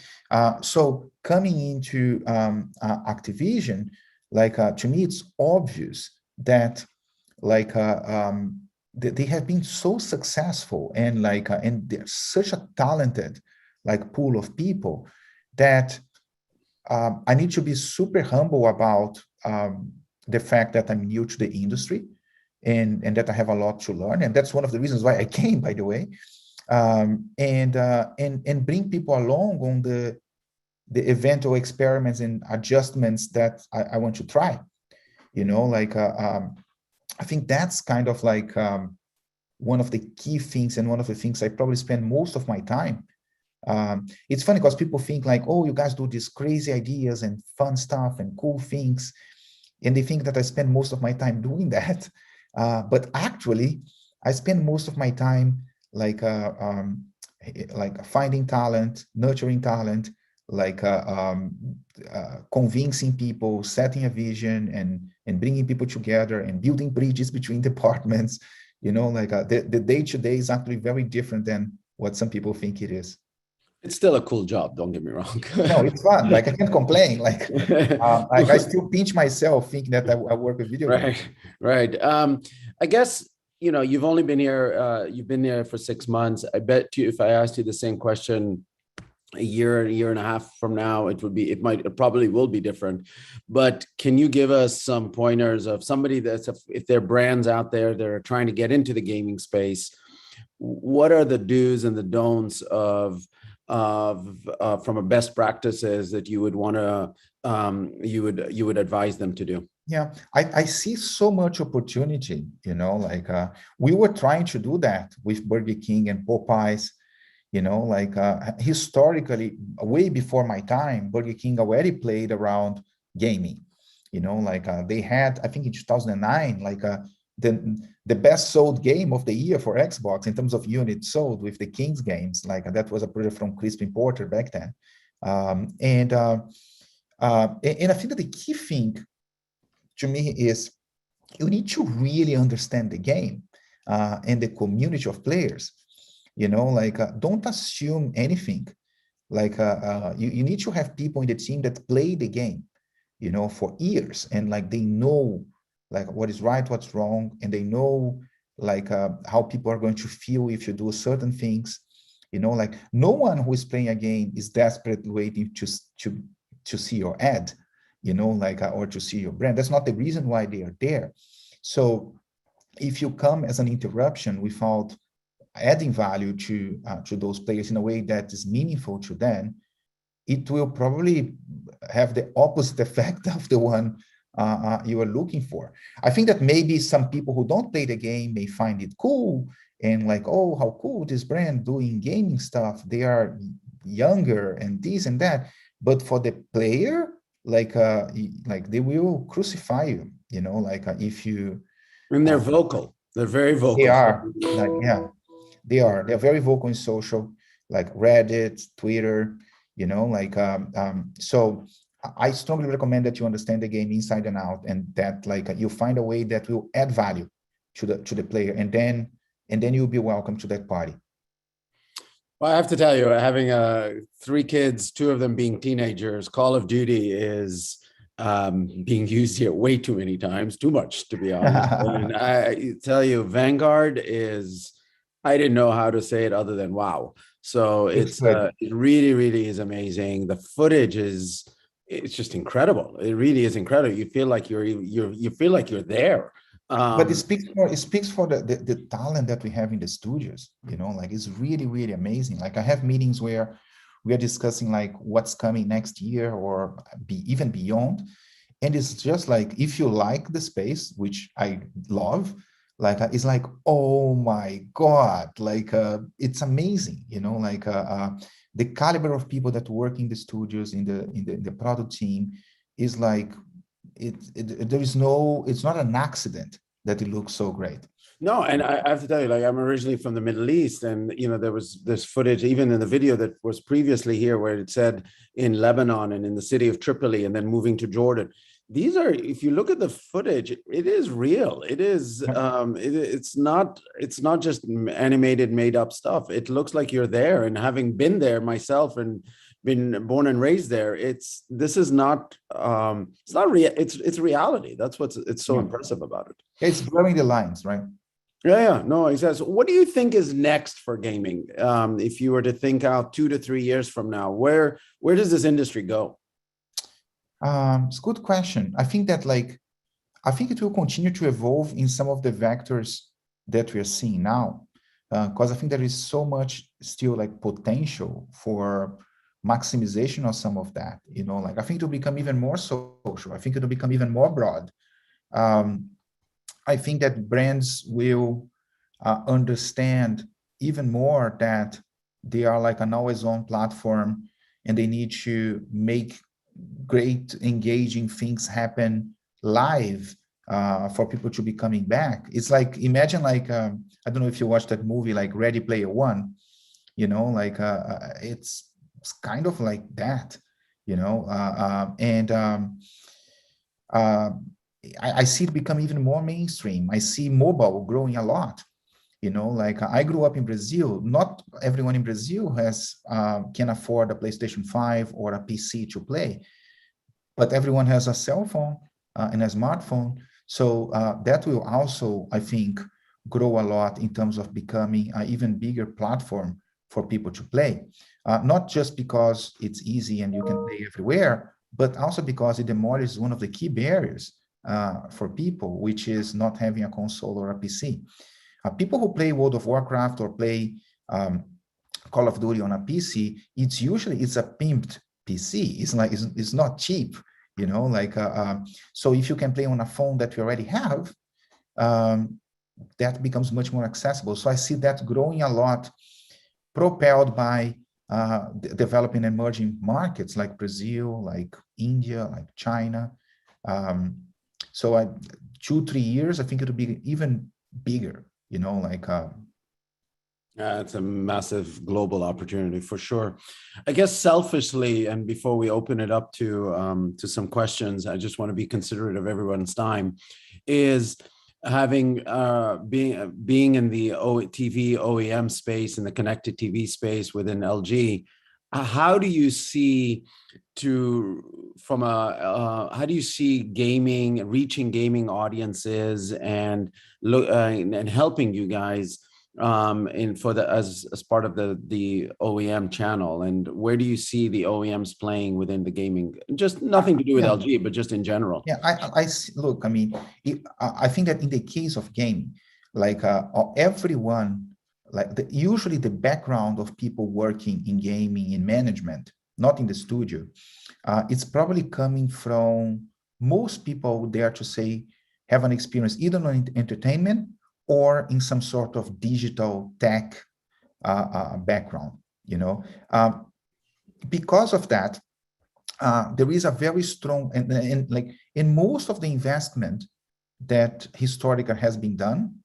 So coming into Activision, to me, it's obvious that they have been so successful, and and they're such a talented pool of people that I need to be super humble about the fact that I'm new to the industry, and that I have a lot to learn, and that's one of the reasons why I came, by the way, and bring people along on the eventual experiments and adjustments that I want to try. I think that's kind of one of the key things, and one of the things I probably spend most of my time. It's funny because people think oh, you guys do these crazy ideas and fun stuff and cool things, and they think that I spend most of my time doing that. But actually, I spend most of my time finding talent, nurturing talent, convincing people, setting a vision, and bringing people together, and building bridges between departments. The day-to-day is actually very different than what some people think it is. It's still a cool job, don't get me wrong. No, it's fun. I can't complain. I still pinch myself thinking that I work with video games. Right. I guess, you've only been here, you've been there for 6 months. I bet you if I asked you the same question a year and a half from now, it probably will be different. But can you give us some pointers of somebody if there are brands out there that are trying to get into the gaming space, what are the do's and the don'ts from a best practices that you would want to you would advise them to do? Yeah, I see so much opportunity. We were trying to do that with Burger King and Popeyes. Historically, way before my time, Burger King already played around gaming. They had, I think in 2009, the best sold game of the year for Xbox in terms of units sold with the Kings games. That was a project from Crispin Porter back then. And I think that the key thing to me is you need to really understand the game and the community of players. Don't assume anything. You need to have people in the team that play the game, for years, and they know what is right, what's wrong, and they know how people are going to feel if you do certain things. No one who is playing a game is desperately waiting to see your ad, or to see your brand. That's not the reason why they are there. So if you come as an interruption without adding value to those players in a way that is meaningful to them, it will probably have the opposite effect of the one you are looking for. I think that maybe some people who don't play the game may find it cool and like, oh, how cool this brand doing gaming stuff. They are younger and this and that. But for the player, like they will crucify you, you know, like if you. And they're vocal. They're very vocal. They are, like, yeah, they are. They're very vocal in social, like Reddit, Twitter, you know, like, so I strongly recommend that you understand the game inside and out, and that like you find a way that will add value to the player, and then you'll be welcome to that party. Well, I have to tell you, having 3 kids, 2 of them being teenagers, Call of Duty is being used here way too many times, too much, to be honest. And I tell you, Vanguard is, I didn't know how to say it other than wow. So it really, really is amazing. The footage it's just incredible. It really is incredible. You feel like you feel like you're there. But it speaks for the talent that we have in the studios, you know, like it's really, really amazing. Like I have meetings where we are discussing like what's coming next year or even beyond. And it's just like, if you like the space, which I love, like, it's like, oh my God, like it's amazing, you know, like the caliber of people that work in the studios, in the product team is like, it's not an accident that it looks so great. No, and I have to tell you, like, I'm originally from the Middle East, and you know, there was this footage even in the video that was previously here where it said in Lebanon and in the city of Tripoli and then moving to Jordan. These are, if you look at the footage, it is real. It is it's not just animated, made up stuff. It looks like you're there, and having been there myself and been born and raised there, it's not it's reality. That's it's so impressive about it. It's blurring the lines, right? Yeah, no, exactly. So what do you think is next for gaming? If you were to think out 2 to 3 years from now, where does this industry go? It's a good question. I think that I think it will continue to evolve in some of the vectors that we are seeing now, because I think there is so much still like potential for maximization of some of that, you know, like I think it will become even more social. I think it will become even more broad. I think that brands will understand even more that they are like an always-on platform, and they need to make great engaging things happen live for people to be coming back. It's like, imagine like, I don't know if you watched that movie, like Ready Player One, you know, like it's kind of like that, you know, I see it become even more mainstream. I see mobile growing a lot. You know, like I grew up in Brazil. Not everyone in Brazil can afford a PlayStation 5 or a PC to play, but everyone has a cell phone and a smartphone. So that will also, I think, grow a lot in terms of becoming an even bigger platform for people to play. Not just because it's easy and you can play everywhere, but also because it demolishes one of the key barriers for people, which is not having a console or a PC. People who play World of Warcraft or play Call of Duty on a PC, it's a pimped PC. It's like it's not cheap, you know. Like so, if you can play on a phone that you already have, that becomes much more accessible. So I see that growing a lot, propelled by developing emerging markets like Brazil, like India, like China. So 2-3 years, I think it'll be even bigger. You know, like it's a massive global opportunity for sure. I guess selfishly, and before we open it up to some questions, I just want to be considerate of everyone's time. Is having being in the TV OEM space, in the connected TV space within LG, how do you see how do you see gaming reaching gaming audiences and helping you guys in for the as part of the OEM channel, and where do you see the OEMs playing within the gaming? Just nothing to do with Yeah. LG, but just in general. Yeah, look. I mean, I think that in the case of gaming, like everyone, like usually the background of people working in gaming in management, not in the studio, it's probably coming from most people, dare to say, have an experience either in entertainment or in some sort of digital tech background. You know, because of that, there is a very strong and like in most of the investment that historically has been done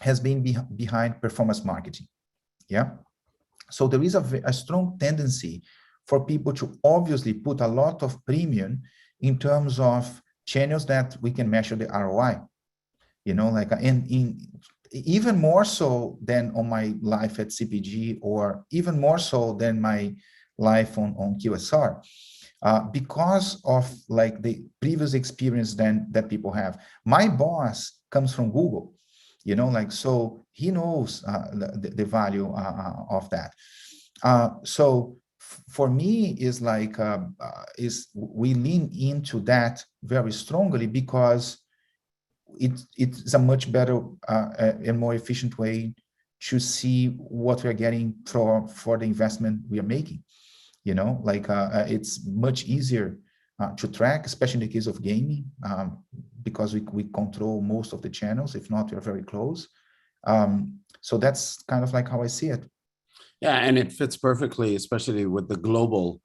has been behind performance marketing. Yeah. So there is a strong tendency for people to obviously put a lot of premium in terms of channels that we can measure the ROI. You know, like in even more so than on my life at CPG, or even more so than my life on QSR. Because of like the previous experience that people have. My boss comes from Google, you know, like, so he knows the value of that. So for me is like, we lean into that very strongly because it's a much better and more efficient way to see what we're getting for the investment we are making. You know, like it's much easier to track, especially in the case of gaming, because we control most of the channels. If not, we're very close. So that's kind of like how I see it. Yeah, and it fits perfectly, especially with the global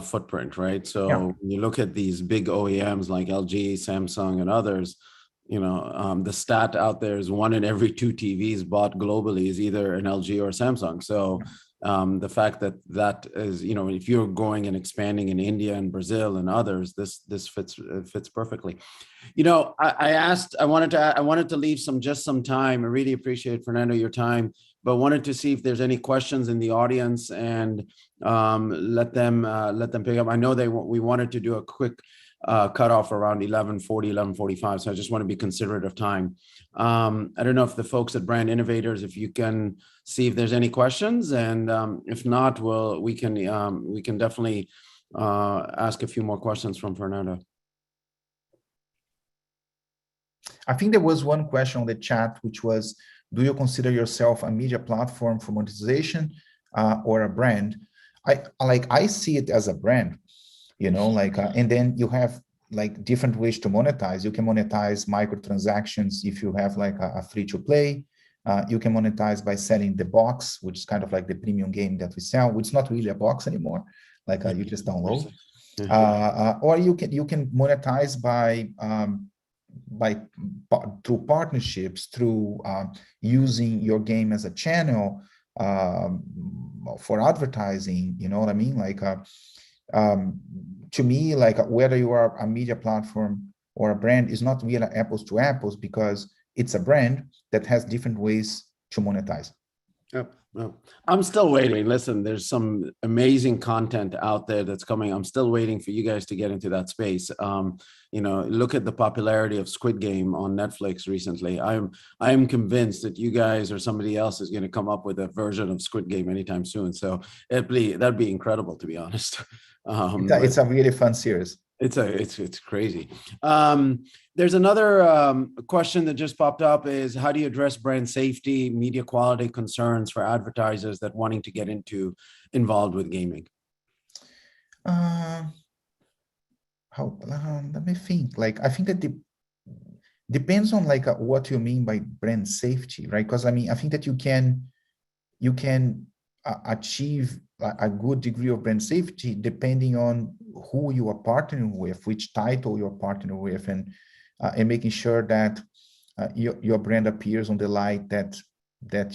footprint, right? So Yeah. when you look at these big OEMs like LG, Samsung, and others, you know, the stat out there is 1 in every 2 TVs bought globally is either an LG or Samsung. So the fact that is, you know, if you're going and expanding in India and Brazil and others, this fits perfectly. You know, I wanted to leave some time. I really appreciate, Fernando, your time, but wanted to see if there's any questions in the audience and let them pick up. I know we wanted to do a quick cutoff around 11:40, 11:45. So I just want to be considerate of time. I don't know if the folks at Brand Innovators, if you can see if there's any questions, and if not, we can definitely ask a few more questions from Fernando. I think there was one question on the chat, which was, do you consider yourself a media platform for monetization or a brand? I see it as a brand. You know, like, and then you have like different ways to monetize. You can monetize microtransactions if you have like a free to play. You can monetize by selling the box, which is kind of like the premium game that we sell, which is not really a box anymore. Like you just download. Or you can monetize through partnerships, through using your game as a channel for advertising. You know what I mean? Like. To me, like whether you are a media platform or a brand is not really apples to apples, because it's a brand that has different ways to monetize. Yep. I'm still waiting. Listen, there's some amazing content out there that's coming. I'm still waiting for you guys to get into that space. You know, look at the popularity of Squid Game on Netflix recently. I am convinced that you guys or somebody else is going to come up with a version of Squid Game anytime soon. So that'd be incredible, to be honest. It's a really fun series. It's crazy. There's another question that just popped up is, how do you address brand safety, media quality concerns for advertisers that wanting to get involved with gaming? Let me think. Like, I think that depends on like what you mean by brand safety, right? Because I mean, I think that you can achieve a good degree of brand safety depending on who you are partnering with, which title you're partnering with, and making sure that your brand appears on the light that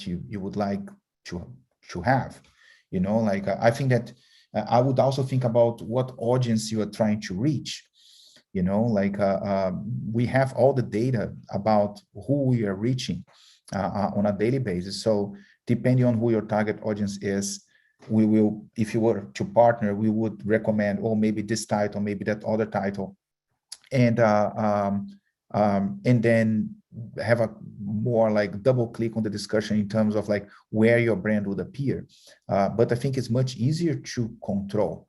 you would like to have. You know, like I think that I would also think about what audience you are trying to reach. You know, like we have all the data about who we are reaching on a daily basis. So depending on who your target audience is, we will, if you were to partner, we would recommend, oh, maybe this title, maybe that other title. And then have a more like double click on the discussion in terms of like where your brand would appear. But I think it's much easier to control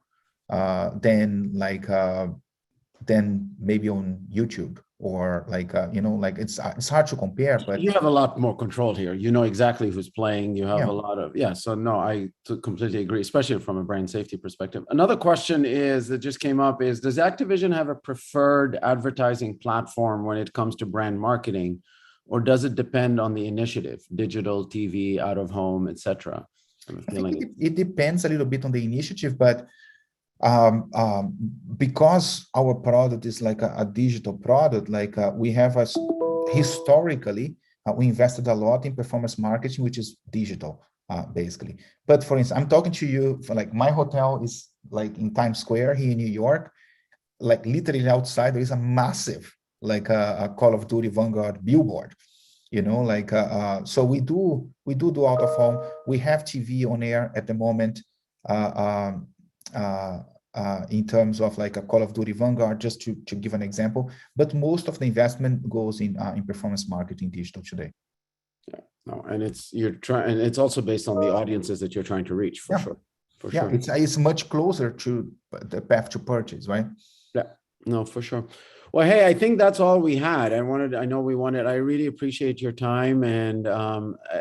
than maybe on YouTube or like, like it's hard to compare, but you have a lot more control here. You know exactly who's playing. You have Yeah. a lot of, so no, I completely agree, especially from a brand safety perspective. Another question that just came up is, does Activision have a preferred advertising platform when it comes to brand marketing, or does it depend on the initiative, digital, TV, out of home, etc.? I think it depends a little bit on the initiative, but because our product is like a digital product, like we have historically, we invested a lot in performance marketing, which is digital, basically. But for instance, I'm talking to you for like my hotel is like in Times Square here in New York, like literally outside there is a massive like a Call of Duty Vanguard billboard. So we do out of home. We have TV on air at the moment. In terms of like a Call of Duty Vanguard, just to give an example, but most of the investment goes in performance marketing digital today. Yeah, no, and it's also based on the audiences that you're trying to reach, for sure. For sure, it's much closer to the path to purchase, right? Yeah, no, for sure. Well, hey, I think that's all we had. I really appreciate your time. And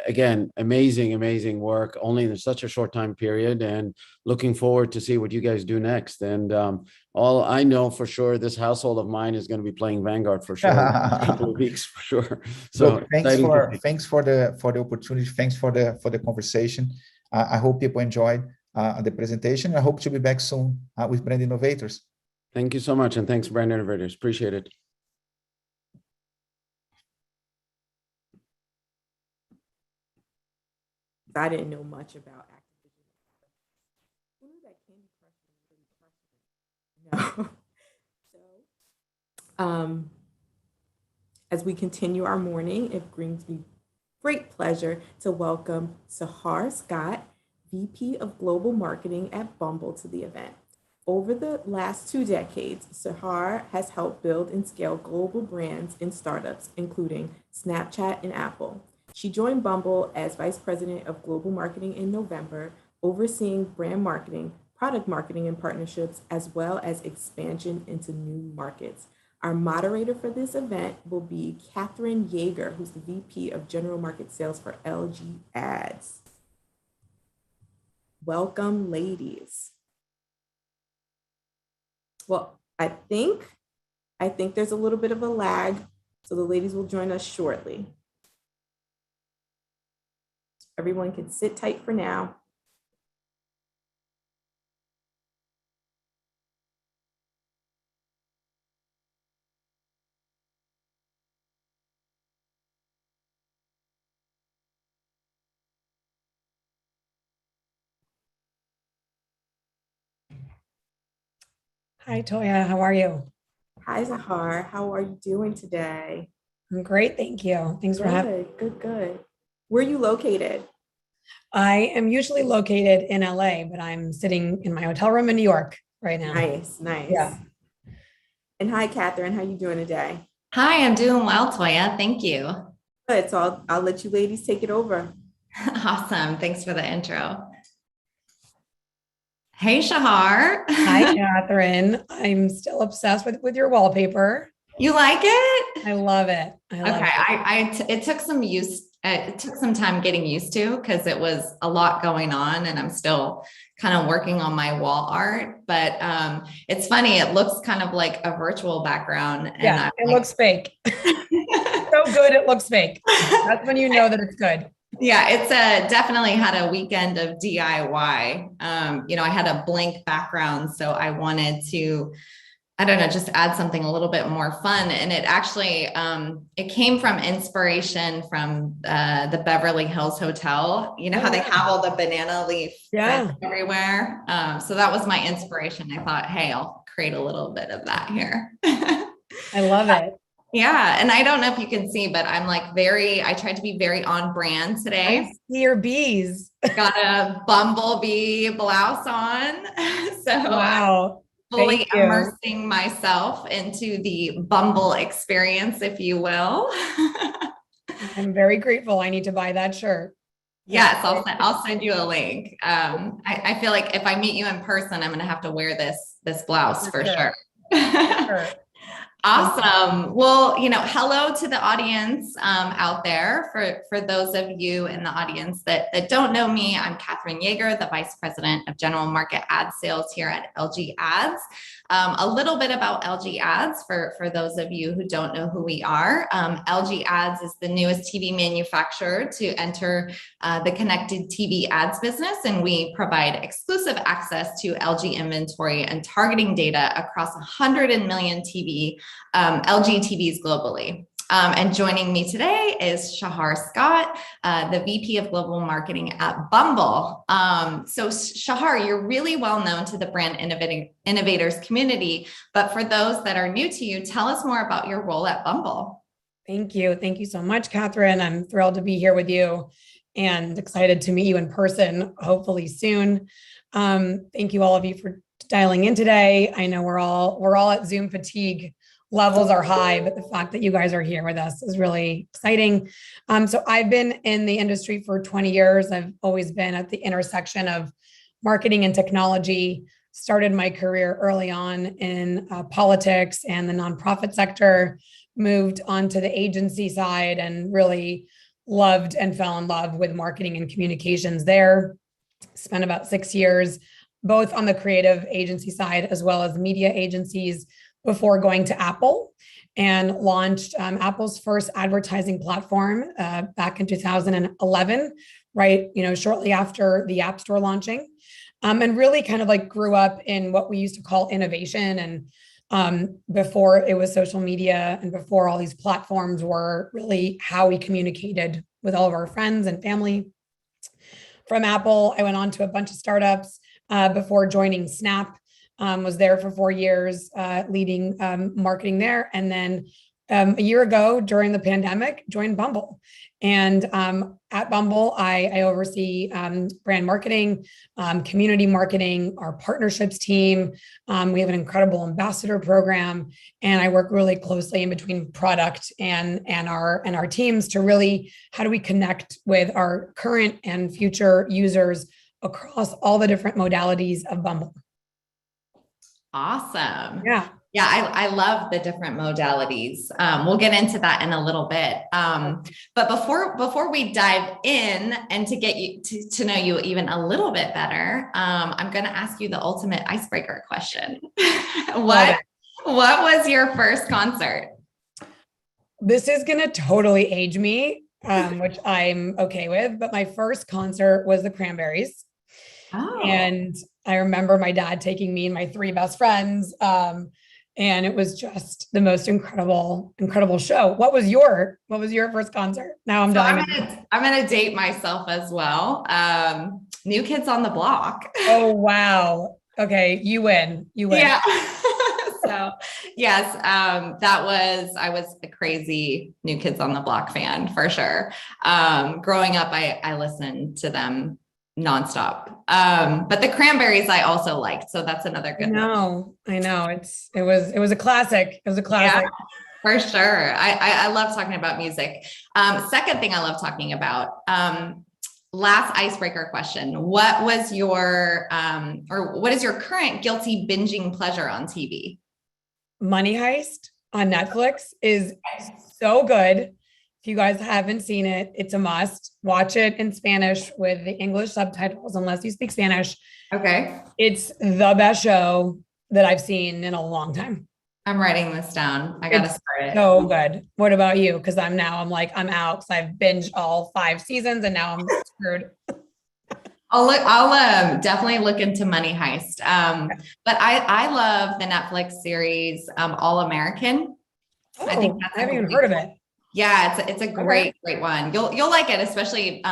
again, amazing work, only in such a short time period, and looking forward to see what you guys do next. And all I know for sure, this household of mine is going to be playing Vanguard for sure, in a couple of weeks for sure. So look, thanks for the opportunity. Thanks for the conversation. I hope people enjoyed the presentation. I hope to be back soon with Brand Innovators. Thank you so much. And thanks, Brand Innovators. Appreciate it. I didn't know much about Activision. Who knew that Candy Crush was really crushing? No. So, as we continue our morning, it brings me great pleasure to welcome Sahar Scott, VP of Global Marketing at Bumble, to the event. Over the last 2 decades, Sahar has helped build and scale global brands and startups, including Snapchat and Apple. She joined Bumble as Vice President of Global Marketing in November, overseeing brand marketing, product marketing and partnerships, as well as expansion into new markets. Our moderator for this event will be Catherine Yeager, who's the VP of General Market Sales for LG Ads. Welcome, ladies. Well, I think there's a little bit of a lag, so the ladies will join us shortly. Everyone can sit tight for now. Hi, Toya. How are you? Hi, Zahar. How are you doing today? I'm great. Thank you. Thanks for having me. Good. Where are you located? I am usually located in LA, but I'm sitting in my hotel room in New York right now. Nice. Yeah. And hi, Catherine. How are you doing today? Hi, I'm doing well, Toya. Thank you. Good. So I'll let you ladies take it over. Awesome. Thanks for the intro. Hey, Shahar. Hi, Catherine. I'm still obsessed with your wallpaper. You like it? I love it. It took some time getting used to, because it was a lot going on, and I'm still kind of working on my wall art. But it's funny. It looks kind of like a virtual background. And it looks fake. So good, it looks fake. That's when you know that it's good. Yeah, it's definitely had a weekend of DIY. I had a blank background, so I wanted to, just add something a little bit more fun. And it actually, it came from inspiration from the Beverly Hills Hotel. You know how they have all the banana leaf everywhere? So that was my inspiration. I thought, hey, I'll create a little bit of that here. I love it. Yeah. And I don't know if you can see, but I'm like I tried to be very on brand today. I see your bees. Got a bumblebee blouse on. So wow. fully Thank you. immersing myself into the Bumble experience, if you will. I'm very grateful. I need to buy that shirt. Yes, I'll send you a link. I feel like if I meet you in person, I'm going to have to wear this blouse for sure. Awesome. Well, hello to the audience out there. For those of you in the audience that don't know me, I'm Catherine Yeager, the Vice President of General Market Ad Sales here at LG Ads. A little bit about LG Ads for those of you who don't know who we are. LG Ads is the newest TV manufacturer to enter the connected TV ads business, and we provide exclusive access to LG inventory and targeting data across 100 million LG TVs globally. And joining me today is Shahar Scott, the VP of Global Marketing at Bumble. So Shahar, you're really well known to the brand innovators community, but for those that are new to you, tell us more about your role at Bumble. Thank you. Thank you so much, Catherine. I'm thrilled to be here with you and excited to meet you in person, hopefully soon. Thank you all of you for dialing in today. I know we're all at Zoom fatigue. Levels are high, but the fact that you guys are here with us is really exciting. So I've been in the industry for 20 years. I've always been at the intersection of marketing and technology. Started my career early on in politics and the nonprofit sector, moved onto the agency side and really loved and fell in love with marketing and communications there. Spent about 6 years, both on the creative agency side as well as media agencies, before going to Apple and launched Apple's first advertising platform back in 2011, right? Shortly after the App Store launching, and really kind of like grew up in what we used to call innovation. And before it was social media and before all these platforms were really how we communicated with all of our friends and family. From Apple, I went on to a bunch of startups before joining Snap. Was there for 4 years, leading marketing there. And then a year ago during the pandemic, joined Bumble. And at Bumble, I oversee brand marketing, community marketing, our partnerships team. We have an incredible ambassador program, and I work really closely in between product and our teams to really, how do we connect with our current and future users across all the different modalities of Bumble. Awesome. Yeah. Yeah, I love the different modalities. We'll get into that in a little bit. But before we dive in and to get you to know you even a little bit better, I'm going to ask you the ultimate icebreaker question. What was your first concert? This is going to totally age me, which I'm okay with. But my first concert was the Cranberries. Oh. And I remember my dad taking me and my 3 best friends. And it was just the most incredible show. What was your first concert? Now I'm dying. I'm gonna date myself as well. New Kids on the Block. Oh, wow. Okay. You win. Yeah. So yes, I was a crazy New Kids on the Block fan for sure. Growing up, I listened to them nonstop. But the Cranberries I also liked. So that's another good one. I know. It was a classic. It was a classic. Yeah, for sure. I love talking about music. Second thing I love talking about, last icebreaker question. What was your, or what is your current guilty binging pleasure on TV? Money Heist on Netflix is so good. If you guys haven't seen it, it's a must. Watch it in Spanish with the English subtitles, unless you speak Spanish. Okay. It's the best show that I've seen in a long time. I'm writing this down. I gotta start it. So good. What about you? Because I'm out because I've binged all 5 seasons and now I'm screwed. I'll definitely look into Money Heist. But I love the Netflix series All American. I think I haven't even heard of it. Yeah, it's a great one. You'll like it, especially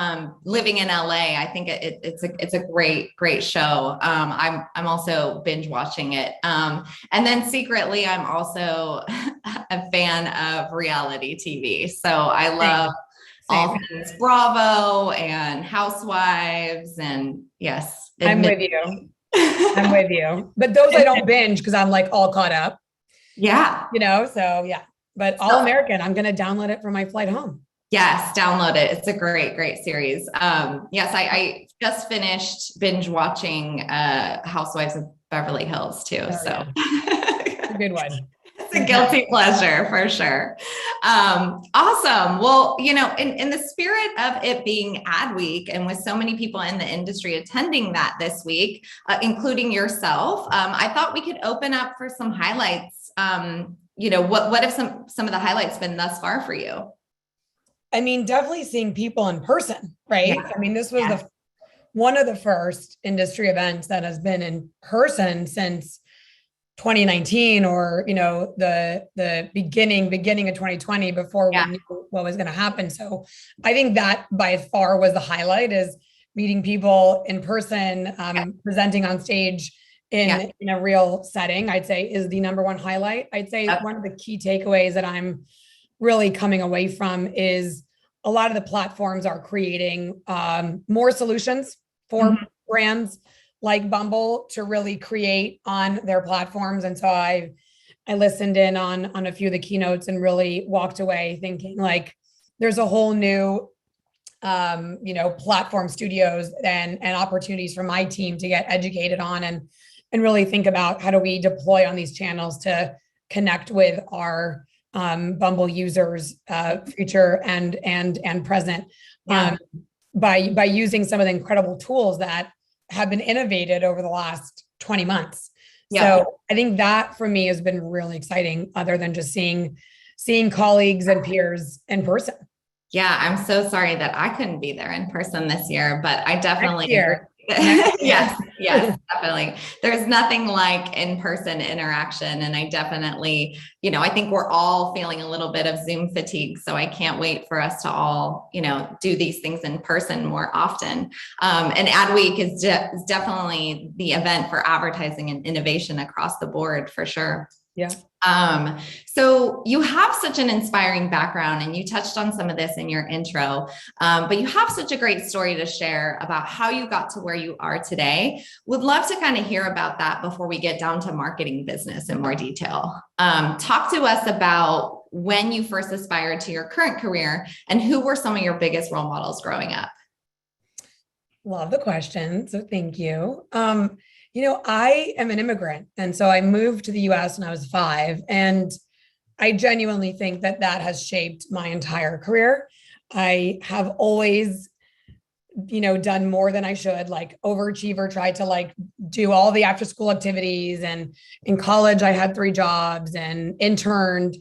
living in LA. I think it's a great show. I'm also binge watching it. And then secretly, I'm also a fan of reality TV. So I love all things Bravo and Housewives, and yes, I'm with you. I'm with you. But those I don't binge because I'm like all caught up. Yeah. You know, so yeah. But All American, I'm going to download it for my flight home. Yes, download it. It's a great series. Yes, I just finished binge watching Housewives of Beverly Hills too. Oh, so yeah. A good one. It's a guilty pleasure for sure. Awesome. Well, you know, in the spirit of it being Ad Week and with so many people in the industry attending that this week, including yourself, I thought we could open up for some highlights. You know, what have some of the highlights been thus far for you? I mean, definitely seeing people in person, right? Yeah. I mean, this was one of the first industry events that has been in person since 2019, or, you know, the beginning of 2020, before we knew what was going to happen. So I think that by far was the highlight, is meeting people in person, presenting on stage in a real setting, I'd say is the number one highlight. I'd say one of the key takeaways that I'm really coming away from is a lot of the platforms are creating more solutions for brands like Bumble to really create on their platforms. And so I listened in on a few of the keynotes and really walked away thinking like there's a whole new you know, platform studios and opportunities for my team to get educated on and really think about how do we deploy on these channels to connect with our Bumble users, future and present, by using some of the incredible tools that have been innovated over the last 20 months. So I think that for me has been really exciting, other than just seeing colleagues and peers in person. Yeah, I'm so sorry that I couldn't be there in person this year, but I definitely yes, definitely. There's nothing like in-person interaction. And I definitely, you know, I think we're all feeling a little bit of Zoom fatigue. So I can't wait for us to all, you know, do these things in person more often. And Ad Week is definitely the event for advertising and innovation across the board for sure. Yeah. So you have such an inspiring background, and you touched on some of this in your intro, but you have such a great story to share about how you got to where you are today. Would love to kind of hear about that before we get down to marketing business in more detail. Talk to us about when you first aspired to your current career and who were some of your biggest role models growing up? Love the question. So thank you. You know, I am an immigrant. And so I moved to the US when I was 5. And I genuinely think that that has shaped my entire career. I have always, you know, done more than I should, like overachiever, tried to like do all the after school activities. And in college, I had 3 jobs and interned.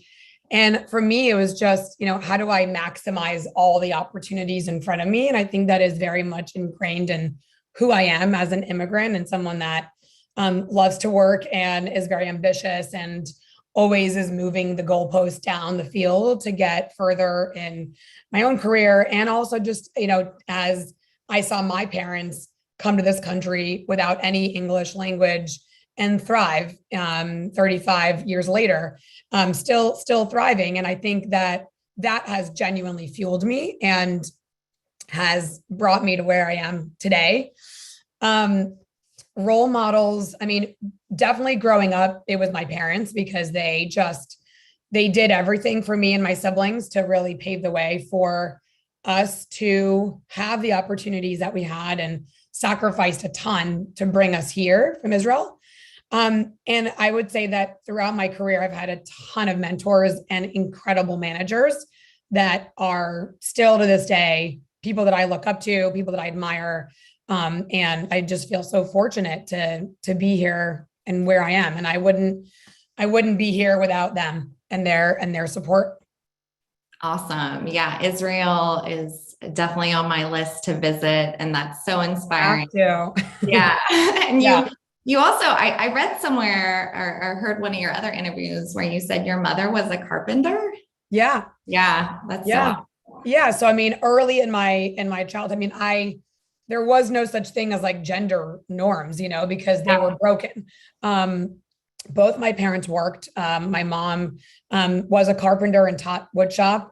And for me, it was just, you know, how do I maximize all the opportunities in front of me? And I think that is very much ingrained in who I am as an immigrant, and someone that loves to work and is very ambitious and always is moving the goalpost down the field to get further in my own career. And also just, you know, as I saw my parents come to this country without any English language and thrive 35 years later, still thriving. And I think that has genuinely fueled me and has brought me to where I am today. Role models, I mean, definitely growing up, it was my parents, because they did everything for me and my siblings to really pave the way for us to have the opportunities that we had, and sacrificed a ton to bring us here from Israel. And I would say that throughout my career, I've had a ton of mentors and incredible managers that are still to this day people that I look up to, people that I admire. And I just feel so fortunate to be here and where I am. And I wouldn't be here without them and their support. Awesome. Yeah. Israel is definitely on my list to visit, and that's so inspiring. Yeah. And you also, I read somewhere or heard one of your other interviews where you said your mother was a carpenter. Yeah. Yeah. That's yeah. So, I mean, early in my childhood, I mean, there was no such thing as like gender norms, you know, because they were broken. Both my parents worked. My mom was a carpenter and taught woodshop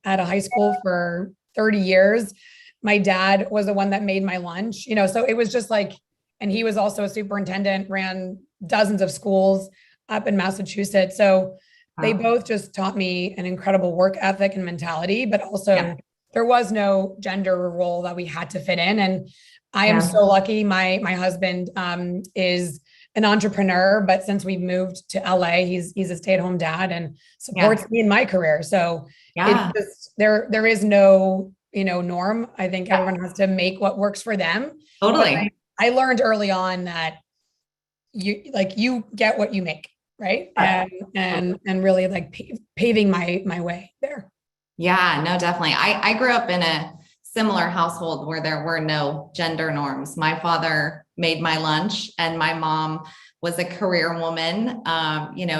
at a high school for 30 years. My dad was the one that made my lunch, you know, so it was just like, and he was also a superintendent, ran dozens of schools up in Massachusetts. So they both just taught me an incredible work ethic and mentality, but also there was no gender role that we had to fit in. And I am so lucky. My husband is an entrepreneur, but since we've moved to LA, he's a stay-at-home dad and supports me in my career. So it's just, there is no, norm. I think everyone has to make what works for them. Totally. I learned early on that you get what you make, right? And really like paving my way there. Yeah, no, definitely. I grew up in a similar household where there were no gender norms. My father made my lunch and my mom was a career woman.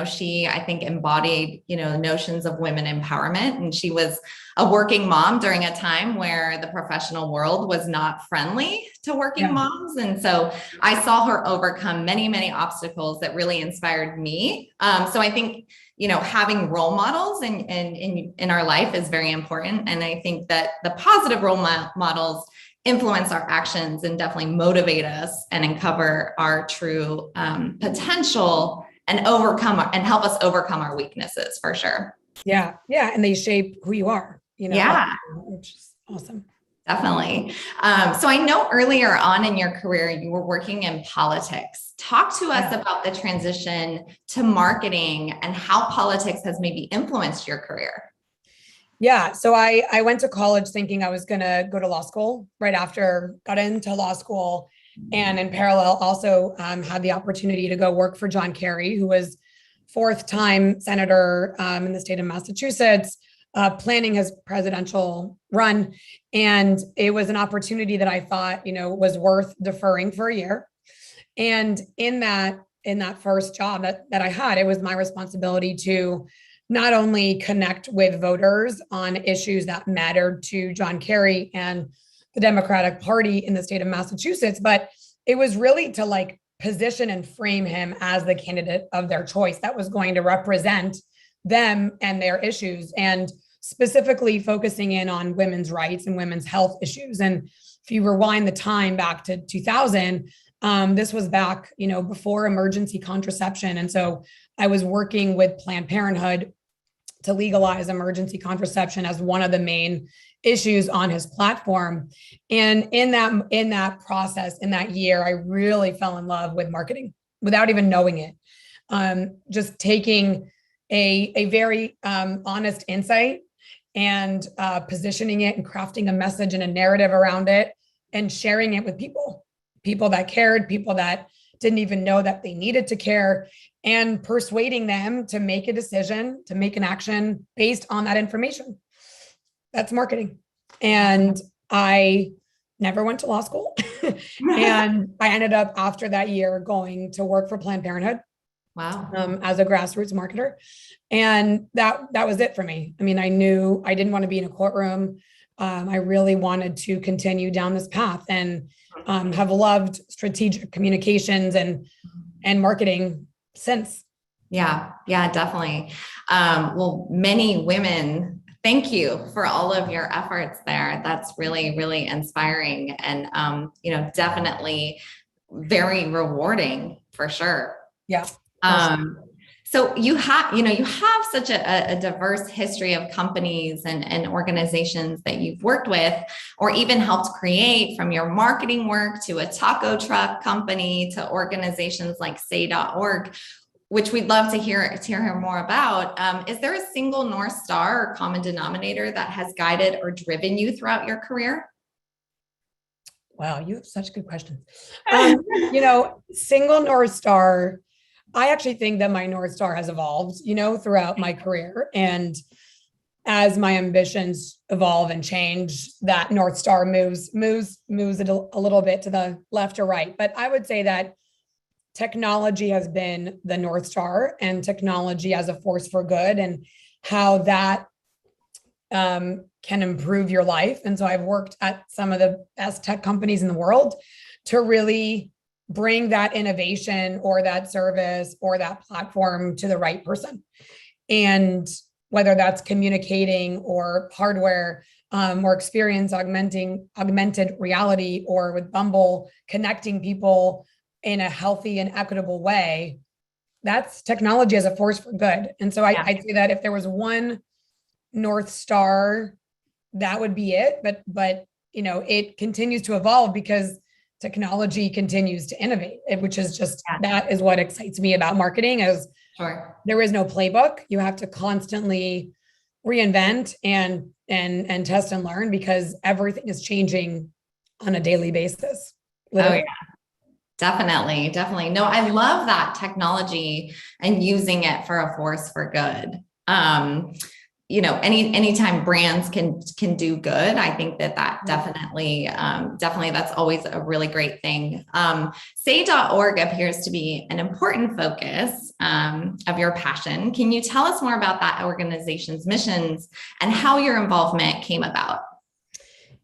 She, I think, embodied, notions of women empowerment. And she was a working mom during a time where the professional world was not friendly to working moms. And so I saw her overcome many, many obstacles that really inspired me. So I think, having role models in our life is very important. And I think that the positive role models influence our actions and definitely motivate us and uncover our true potential and help us overcome our weaknesses for sure. Yeah. And they shape who you are, which is awesome. Definitely. So I know earlier on in your career, you were working in politics. Talk to us about the transition to marketing and how politics has maybe influenced your career. Yeah. So I went to college thinking I was going to go to law school right after got into law school. And in parallel, also had the opportunity to go work for John Kerry, who was 4th-time senator in the state of Massachusetts, planning his presidential run. And it was an opportunity that I thought, was worth deferring for a year. And in that first job that I had, it was my responsibility to not only connect with voters on issues that mattered to John Kerry and the Democratic Party in the state of Massachusetts, but it was really to position and frame him as the candidate of their choice that was going to represent them and their issues, and specifically focusing in on women's rights and women's health issues. And if you rewind the time back to 2000, this was back, before emergency contraception. And so I was working with Planned Parenthood to legalize emergency contraception as one of the main issues on his platform. And in that process, in that year, I really fell in love with marketing without even knowing it. Just taking a very honest insight and positioning it and crafting a message and a narrative around it and sharing it with people that cared, people that didn't even know that they needed to care, and persuading them to make a decision, to make an action based on that information. That's marketing. And I never went to law school. And I ended up after that year going to work for Planned Parenthood. Wow. As a grassroots marketer. And that was it for me. I mean, I knew I didn't want to be in a courtroom. I really wanted to continue down this path and have loved strategic communications and marketing since. Yeah, definitely. Well, many women, thank you for all of your efforts there. That's really, really inspiring and, definitely very rewarding for sure. Yeah. So you have such a diverse history of companies and organizations that you've worked with or even helped create, from your marketing work to a taco truck company to organizations like say.org, which we'd love to hear more about. Is there a single North Star or common denominator that has guided or driven you throughout your career? Wow, you have such good questions. Single North Star, I actually think that my North Star has evolved, throughout my career. And as my ambitions evolve and change, that North Star moves it a little bit to the left or right. But I would say that technology has been the North Star, and technology as a force for good and how that can improve your life. And so I've worked at some of the best tech companies in the world to really bring that innovation or that service or that platform to the right person. And whether that's communicating or hardware, or experience augmented reality, or with Bumble, connecting people in a healthy and equitable way, that's technology as a force for good. And so I'd say that if there was one North Star, that would be it. But it continues to evolve because technology continues to innovate, which is just, that is what excites me about marketing, is there is no playbook. You have to constantly reinvent and test and learn, because everything is changing on a daily basis. Literally. Oh, yeah. Definitely. No, I love that technology and using it for a force for good. Anytime brands can do good, I think that definitely that's always a really great thing. Say.org appears to be an important focus of your passion. Can you tell us more about that organization's missions and how your involvement came about?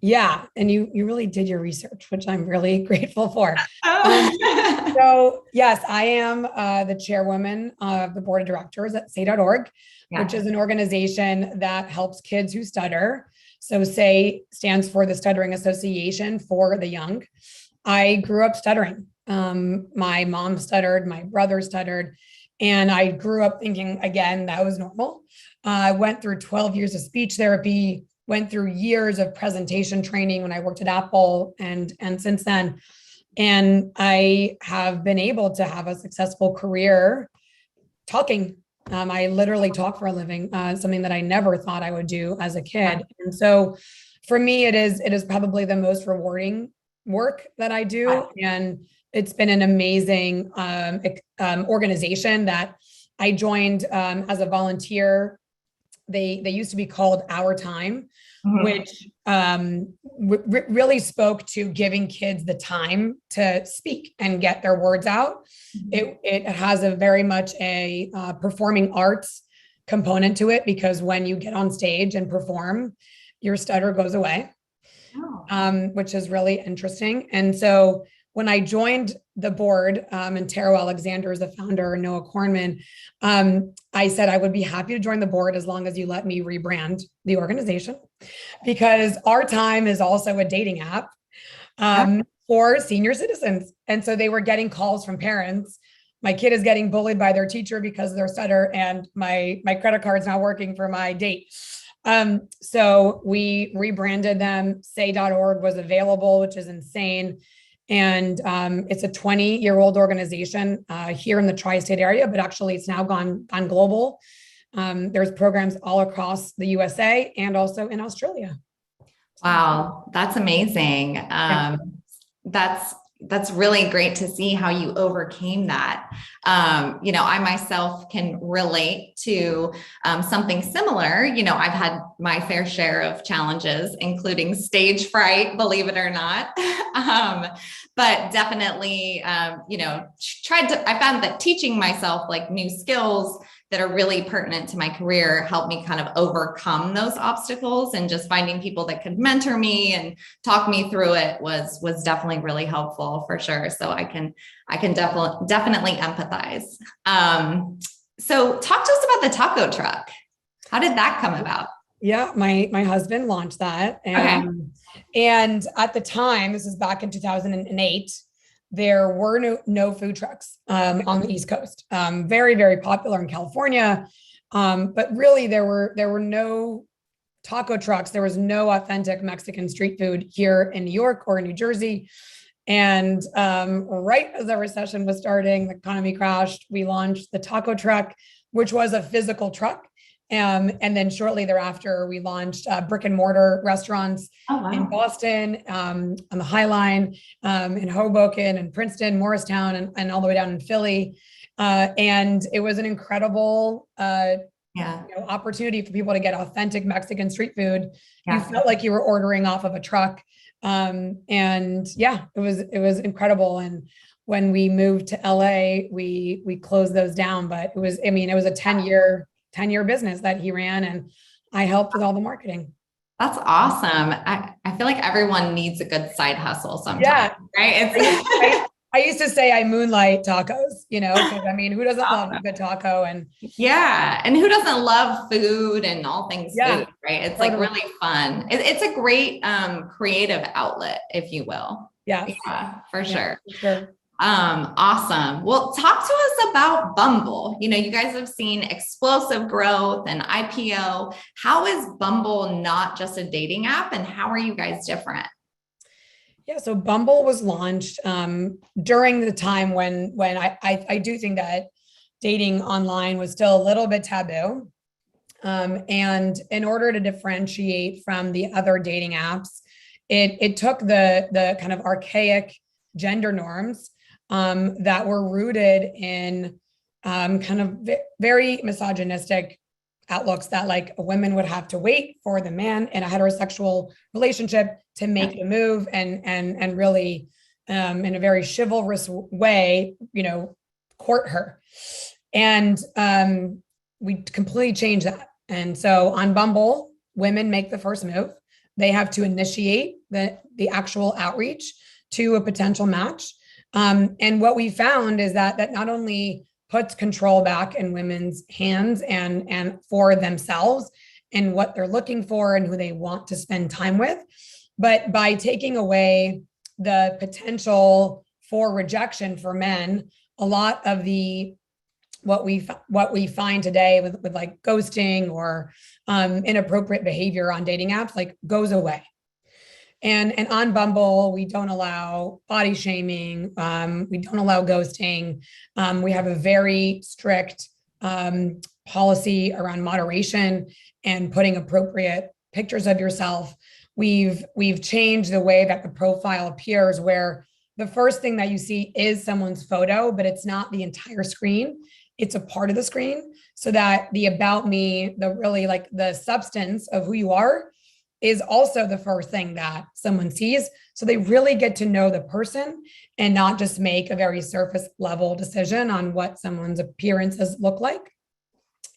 Yeah, and you really did your research, which I'm really grateful for. So yes, I am the chairwoman of the board of directors at Say.org, which is an organization that helps kids who stutter. So Say stands for the Stuttering Association for the Young. I grew up stuttering. My mom stuttered, my brother stuttered, and I grew up thinking, again, that was normal. I went through 12 years of speech therapy, went through years of presentation training when I worked at Apple and since then. And I have been able to have a successful career talking. I literally talk for a living, something that I never thought I would do as a kid. And so for me, it is probably the most rewarding work that I do. And it's been an amazing organization that I joined as a volunteer. They used to be called Our Time, which really spoke to giving kids the time to speak and get their words out. It has a very much a performing arts component to it, because when you get on stage and perform, your stutter goes away, which is really interesting. And so when I joined the board, and Taro Alexander is the founder, and Noah Kornman, I said I would be happy to join the board as long as you let me rebrand the organization, because Our Time is also a dating app for senior citizens. And so they were getting calls from parents. My kid is getting bullied by their teacher because of their stutter, and my credit card's not working for my date. So we rebranded them. Say.org was available, which is insane. And it's a 20-year-old organization here in the tri-state area, but actually it's now gone global. There's programs all across the USA and also in Australia. Wow, that's amazing. That's really great to see how you overcame that. I myself can relate to something similar. I've had my fair share of challenges, including stage fright, believe it or not. But definitely, I found that teaching myself like new skills that are really pertinent to my career helped me kind of overcome those obstacles, and just finding people that could mentor me and talk me through it was definitely really helpful for sure. So I can definitely empathize. So talk to us about the taco truck. How did that come about? Yeah, my husband launched that. And at the time, this is back in 2008, there were no food trucks on the East Coast. Very, very popular in California. But really there were no taco trucks. There was no authentic Mexican street food here in New York or in New Jersey. And right as the recession was starting, the economy crashed, we launched the taco truck, which was a physical truck. And then shortly thereafter, we launched brick and mortar restaurants in Boston, on the High Line, in Hoboken and Princeton, Morristown, and all the way down in Philly. And it was an incredible opportunity for people to get authentic Mexican street food. You felt like you were ordering off of a truck. It was incredible. And when we moved to LA, we closed those down, but it was a 10-year business that he ran, and I helped with all the marketing. That's awesome. I feel like everyone needs a good side hustle sometimes, right? I used to say I moonlight tacos, because I mean, who doesn't love a good taco? And yeah, and who doesn't love food and all things Yeah, food, right? It's like really fun. It's a great creative outlet, if you will. Yeah, for sure. For sure. Awesome. Well, talk to us about Bumble. You guys have seen explosive growth and IPO. How is Bumble not just a dating app, and how are you guys different? Yeah, so Bumble was launched during the time when I do think that dating online was still a little bit taboo. And in order to differentiate from the other dating apps, it took the kind of archaic gender norms that were rooted in kind of very misogynistic outlooks that like women would have to wait for the man in a heterosexual relationship to make the move and really in a very chivalrous way, court her. And we completely changed that. And so on Bumble, women make the first move. They have to initiate the actual outreach to a potential match. And what we found is that not only puts control back in women's hands and for themselves and what they're looking for and who they want to spend time with, but by taking away the potential for rejection for men, a lot of what we find today with like ghosting or inappropriate behavior on dating apps like goes away. And on Bumble, we don't allow body shaming. We don't allow ghosting. We have a very strict policy around moderation and putting appropriate pictures of yourself. We've changed the way that the profile appears, where the first thing that you see is someone's photo, but it's not the entire screen. It's a part of the screen, so that the about me, the really like the substance of who you are, is also the first thing that someone sees. So they really get to know the person and not just make a very surface level decision on what someone's appearances look like.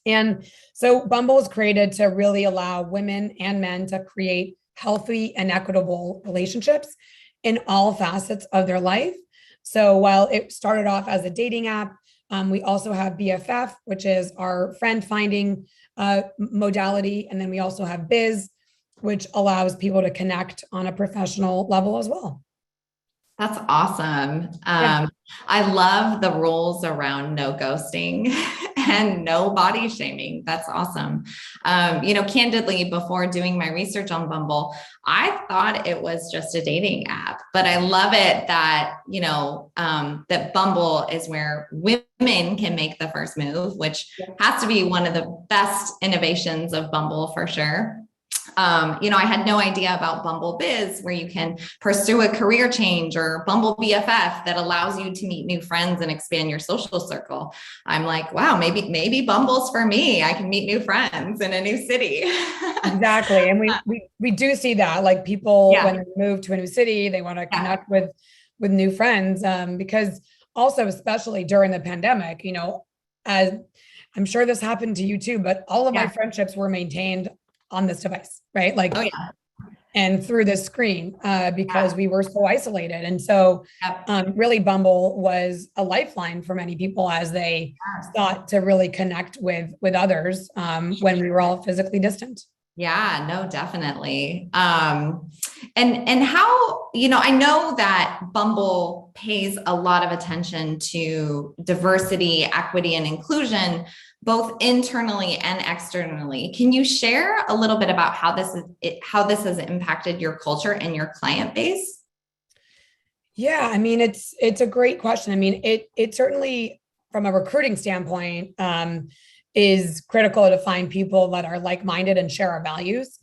And so Bumble is created to really allow women and men to create healthy and equitable relationships in all facets of their life. So while it started off as a dating app, we also have BFF, which is our friend finding modality. And then we also have Biz, which allows people to connect on a professional level as well. That's awesome. I love the rules around no ghosting and no body shaming. That's awesome. Candidly, before doing my research on Bumble, I thought it was just a dating app, but I love it that, that Bumble is where women can make the first move, which has to be one of the best innovations of Bumble for sure. I had no idea about Bumble Biz, where you can pursue a career change, or Bumble BFF that allows you to meet new friends and expand your social circle. I'm like, wow, maybe Bumble's for me. I can meet new friends in a new city. Exactly. And we do see that, like people, when they move to a new city, they want to connect with new friends, because also, especially during the pandemic, as I'm sure this happened to you too, but all of my friendships were maintained on this device, right? Like, and through this screen, because we were so isolated. And so really Bumble was a lifeline for many people as they sought to really connect with others when we were all physically distant. Yeah, no, definitely. And how, I know that Bumble pays a lot of attention to diversity, equity, and inclusion, both internally and externally. Can you share a little bit about how this has impacted your culture and your client base? Yeah, I mean, it's a great question. I mean, it certainly, from a recruiting standpoint, is critical to find people that are like-minded and share our values.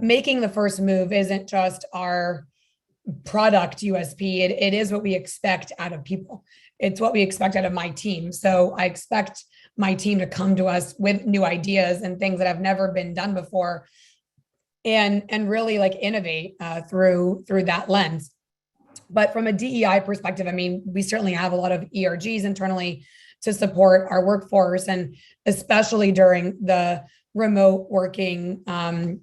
Making the first move isn't just our product USP. It is what we expect out of people. It's what we expect out of my team. So I expect my team to come to us with new ideas and things that have never been done before, and really like innovate through that lens. But from a DEI perspective, I mean, we certainly have a lot of ERGs internally to support our workforce, and especially during the remote working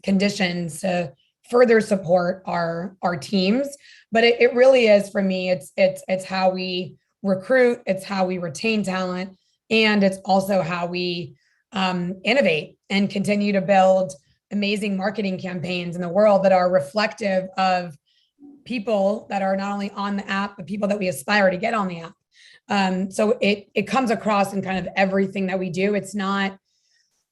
conditions, to further support our teams. But it really is, for me, it's how we recruit, it's how we retain talent, and it's also how we innovate and continue to build amazing marketing campaigns in the world that are reflective of people that are not only on the app, but people that we aspire to get on the app. So it comes across in kind of everything that we do. It's not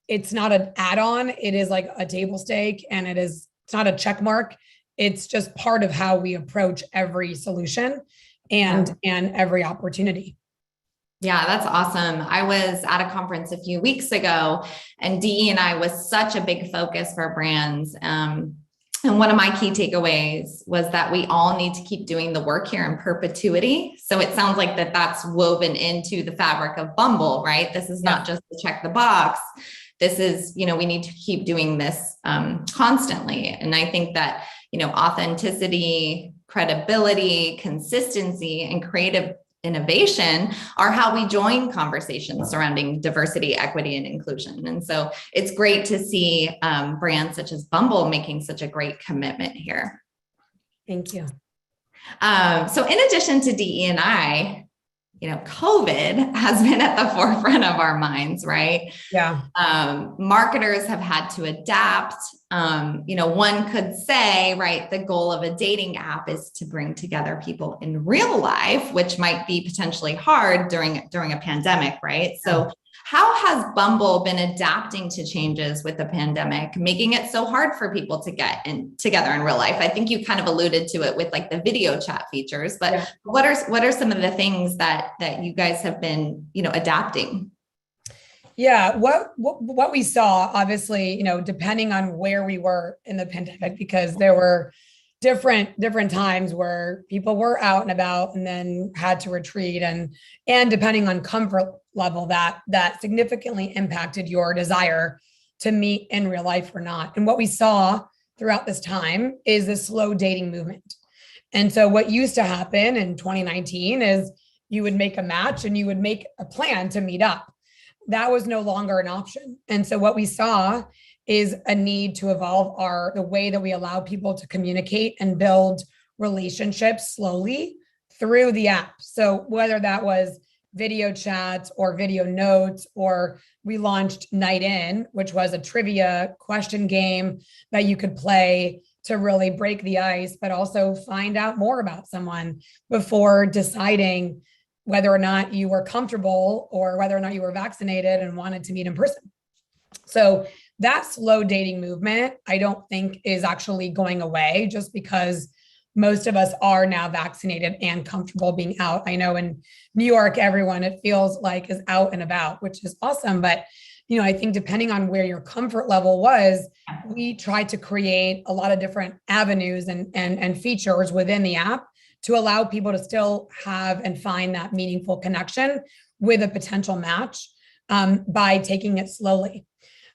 an add-on. It is like a table stake, and it's not a check mark. It's just part of how we approach every solution and every opportunity. Yeah, that's awesome. I was at a conference a few weeks ago, and DE&I was such a big focus for brands. And one of my key takeaways was that we all need to keep doing the work here in perpetuity. So it sounds like that's woven into the fabric of Bumble, right? This is not just to check the box. This is, we need to keep doing this constantly. And I think that, authenticity, credibility, consistency, and creative innovation are how we join conversations surrounding diversity, equity, and inclusion. And so it's great to see brands such as Bumble making such a great commitment here. Thank you. So in addition to DE&I, COVID has been at the forefront of our minds, right? Yeah. Marketers have had to adapt. One could say, right, the goal of a dating app is to bring together people in real life, which might be potentially hard during a pandemic, right? So how has Bumble been adapting to changes with the pandemic, making it so hard for people to get together in real life? I think you kind of alluded to it with like the video chat features, but what are some of the things that you guys have been, adapting? Yeah, what we saw, obviously, depending on where we were in the pandemic, because there were different times where people were out and about and then had to retreat, and depending on comfort level, that significantly impacted your desire to meet in real life or not. And what we saw throughout this time is the slow dating movement. And so what used to happen in 2019 is you would make a match and you would make a plan to meet up. That was no longer an option. And so what we saw is a need to evolve the way that we allow people to communicate and build relationships slowly through the app. So whether that was video chats or video notes, or we launched Night In, which was a trivia question game that you could play to really break the ice, but also find out more about someone before deciding whether or not you were comfortable or whether or not you were vaccinated and wanted to meet in person. So that slow dating movement, I don't think is actually going away, just because most of us are now vaccinated and comfortable being out. I know in New York, everyone, it feels like, is out and about, which is awesome. But, I think depending on where your comfort level was, we tried to create a lot of different avenues and features within the app to allow people to still have and find that meaningful connection with a potential match by taking it slowly.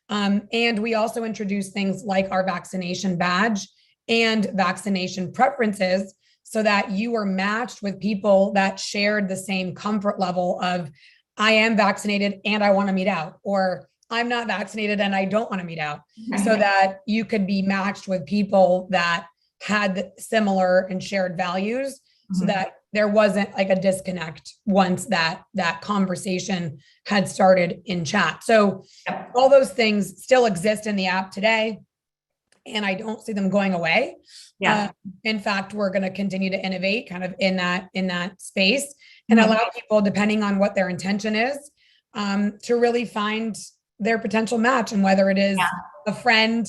And we also introduced things like our vaccination badge and vaccination preferences, so that you were matched with people that shared the same comfort level of, I am vaccinated and I want to meet out, or I'm not vaccinated and I don't want to meet out, so that you could be matched with people that had similar and shared values, so that there wasn't like a disconnect once that conversation had started in chat. So all those things still exist in the app today, and I don't see them going away. In fact, we're going to continue to innovate kind of in that space and allow people, depending on what their intention is, to really find their potential match, and whether it is a friend,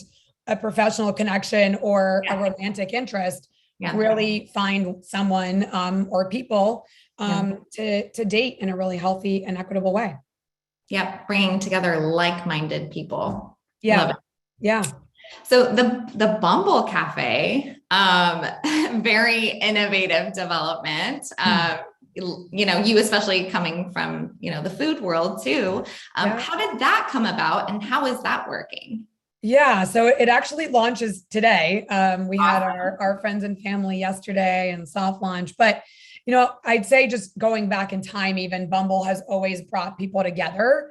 a professional connection, or a romantic interest, really find someone or people to date in a really healthy and equitable way. Yep, bringing together like-minded people. Yeah. Love it. Yeah. So the Bumble Cafe, very innovative development. You especially coming from, the food world too. How did that come about, and how is that working? Yeah, so it actually launches today. We had our friends and family yesterday and soft launch, but I'd say, just going back in time, even Bumble has always brought people together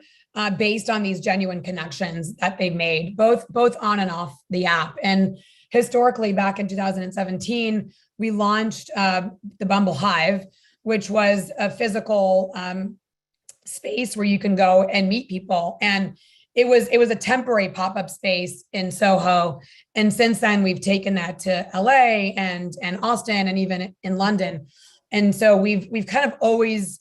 based on these genuine connections that they've made, both on and off the app. And historically back in 2017, we launched the Bumble Hive, which was a physical space where you can go and meet people. And it was a temporary pop-up space in Soho. And since then we've taken that to LA and Austin and even in London. And so we've kind of always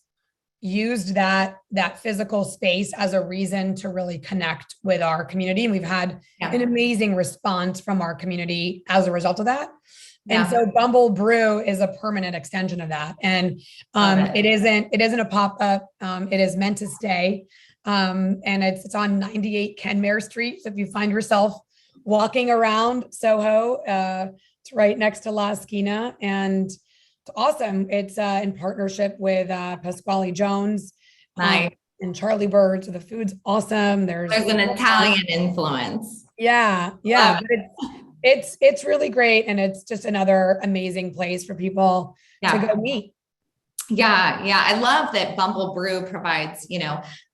used that physical space as a reason to really connect with our community. And we've had an amazing response from our community as a result of that. And so Bumble Brew is a permanent extension of that. And it isn't a pop-up. It is meant to stay. And it's on 98 Kenmare Street. So if you find yourself walking around Soho, it's right next to La Esquina, and it's awesome. It's in partnership with Pasquale Jones and Charlie Bird. So the food's awesome. There's an Italian influence. Yeah. But it's really great. And it's just another amazing place for people to go meet. Yeah. I love that Bumble Brew provides,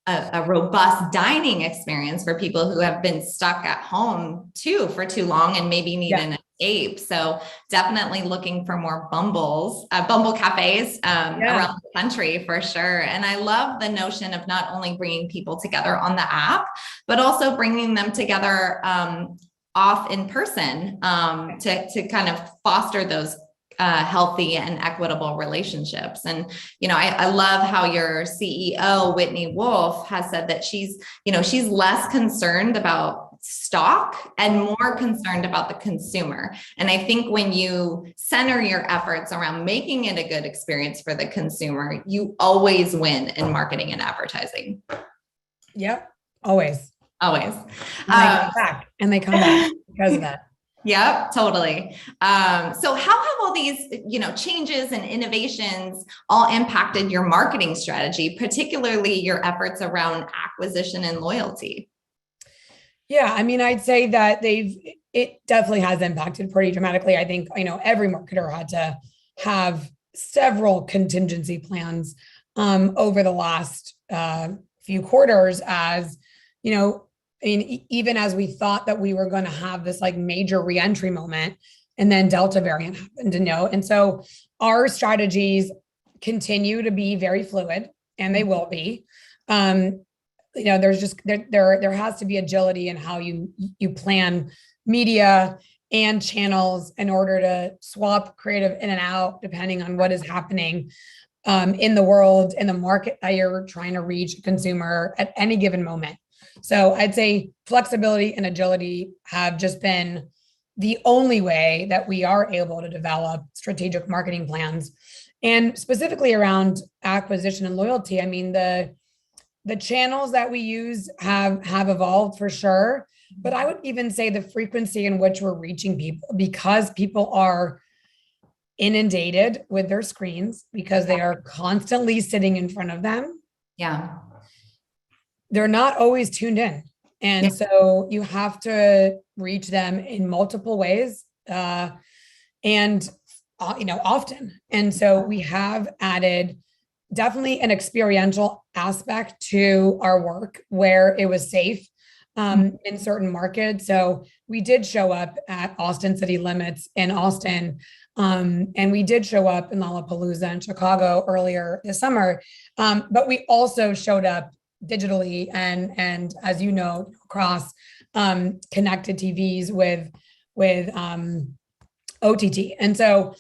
a robust dining experience for people who have been stuck at home for too long and maybe need an escape. So definitely looking for more Bumble cafes around the country for sure. And I love the notion of not only bringing people together on the app, but also bringing them together off in person to kind of foster those healthy and equitable relationships. And, I love how your CEO, Whitney Wolf, has said that she's less concerned about stock and more concerned about the consumer. And I think when you center your efforts around making it a good experience for the consumer, you always win in marketing and advertising. Yep. Always. And they come back because of that. Yep, totally. So how have all these, changes and innovations all impacted your marketing strategy, particularly your efforts around acquisition and loyalty? Yeah, I'd say that it definitely has impacted pretty dramatically. I think, every marketer had to have several contingency plans over the last few quarters as, even as we thought that we were going to have this major reentry moment, and then Delta variant happened, and so our strategies continue to be very fluid, and they will be. There's just there has to be agility in how you plan media and channels in order to swap creative in and out depending on what is happening in the world, in the market that you're trying to reach a consumer at any given moment. So I'd say flexibility and agility have just been the only way that we are able to develop strategic marketing plans. And specifically around acquisition and loyalty, the channels that we use have evolved for sure, but I would even say the frequency in which we're reaching people, because people are inundated with their screens, because they are constantly sitting in front of them. Yeah. They're not always tuned in. And so you have to reach them in multiple ways and often. And so we have added definitely an experiential aspect to our work where it was safe in certain markets. So we did show up at Austin City Limits in Austin, and we did show up in Lollapalooza in Chicago earlier this summer. But we also showed up digitally and as across connected TVs with OTT. And so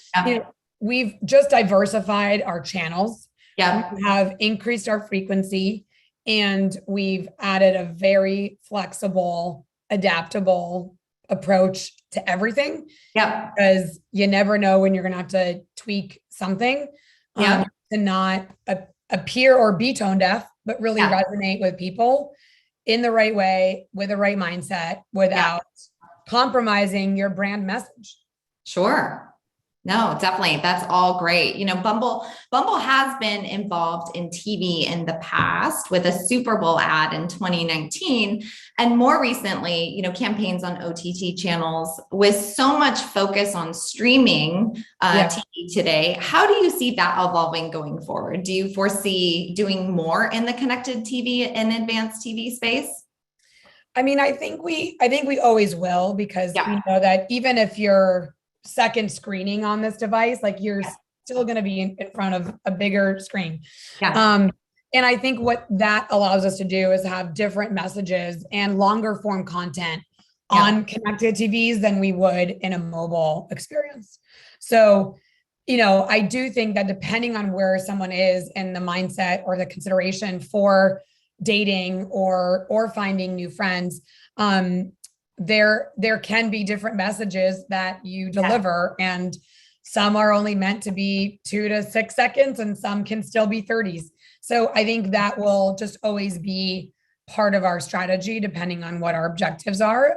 we've just diversified our channels. We have increased our frequency, and we've added a very flexible, adaptable approach to everything. Because you never know when you're going to have to tweak something to not appear or be tone deaf, but really resonate with people in the right way, with the right mindset, without compromising your brand message. Sure. No, definitely. That's all great. Bumble has been involved in TV in the past with a Super Bowl ad in 2019. And more recently, campaigns on OTT channels with so much focus on streaming TV today. How do you see that evolving going forward? Do you foresee doing more in the connected TV and advanced TV space? I mean, I think we always will, because we know that even if you're second screening on this device, like you're still going to be in front of a bigger screen. And I think what that allows us to do is have different messages and longer form content on connected TVs than we would in a mobile experience. So, I do think that depending on where someone is in the mindset or the consideration for dating or finding new friends, there can be different messages that you deliver, and some are only meant to be 2 to 6 seconds, and some can still be 30s. So I think that will just always be part of our strategy, depending on what our objectives are.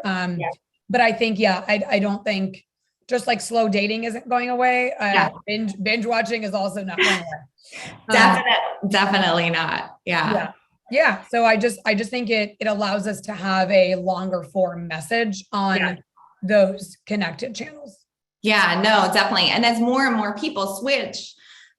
But I think, I don't think, just like slow dating isn't going away, binge watching is also not going away. Definitely not. Yeah. So I just think it allows us to have a longer form message on those connected channels. Yeah, no, definitely. And as more and more people switch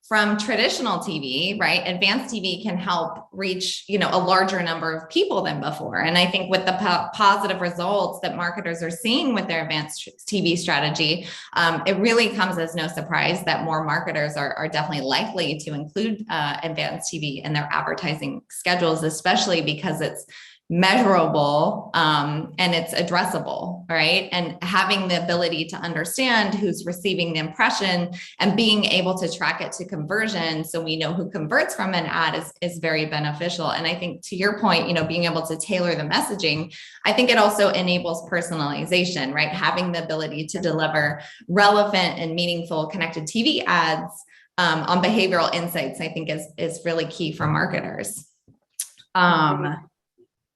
from traditional TV, right, advanced TV can help reach, a larger number of people than before. And I think with the positive results that marketers are seeing with their advanced TV strategy, it really comes as no surprise that more marketers are definitely likely to include advanced TV in their advertising schedules, especially because it's measurable and it's addressable, right? And having the ability to understand who's receiving the impression and being able to track it to conversion, so we know who converts from an ad, is very beneficial. And I think, to your point, being able to tailor the messaging, I think it also enables personalization, right? Having the ability to deliver relevant and meaningful connected TV ads on behavioral insights, I think is really key for marketers.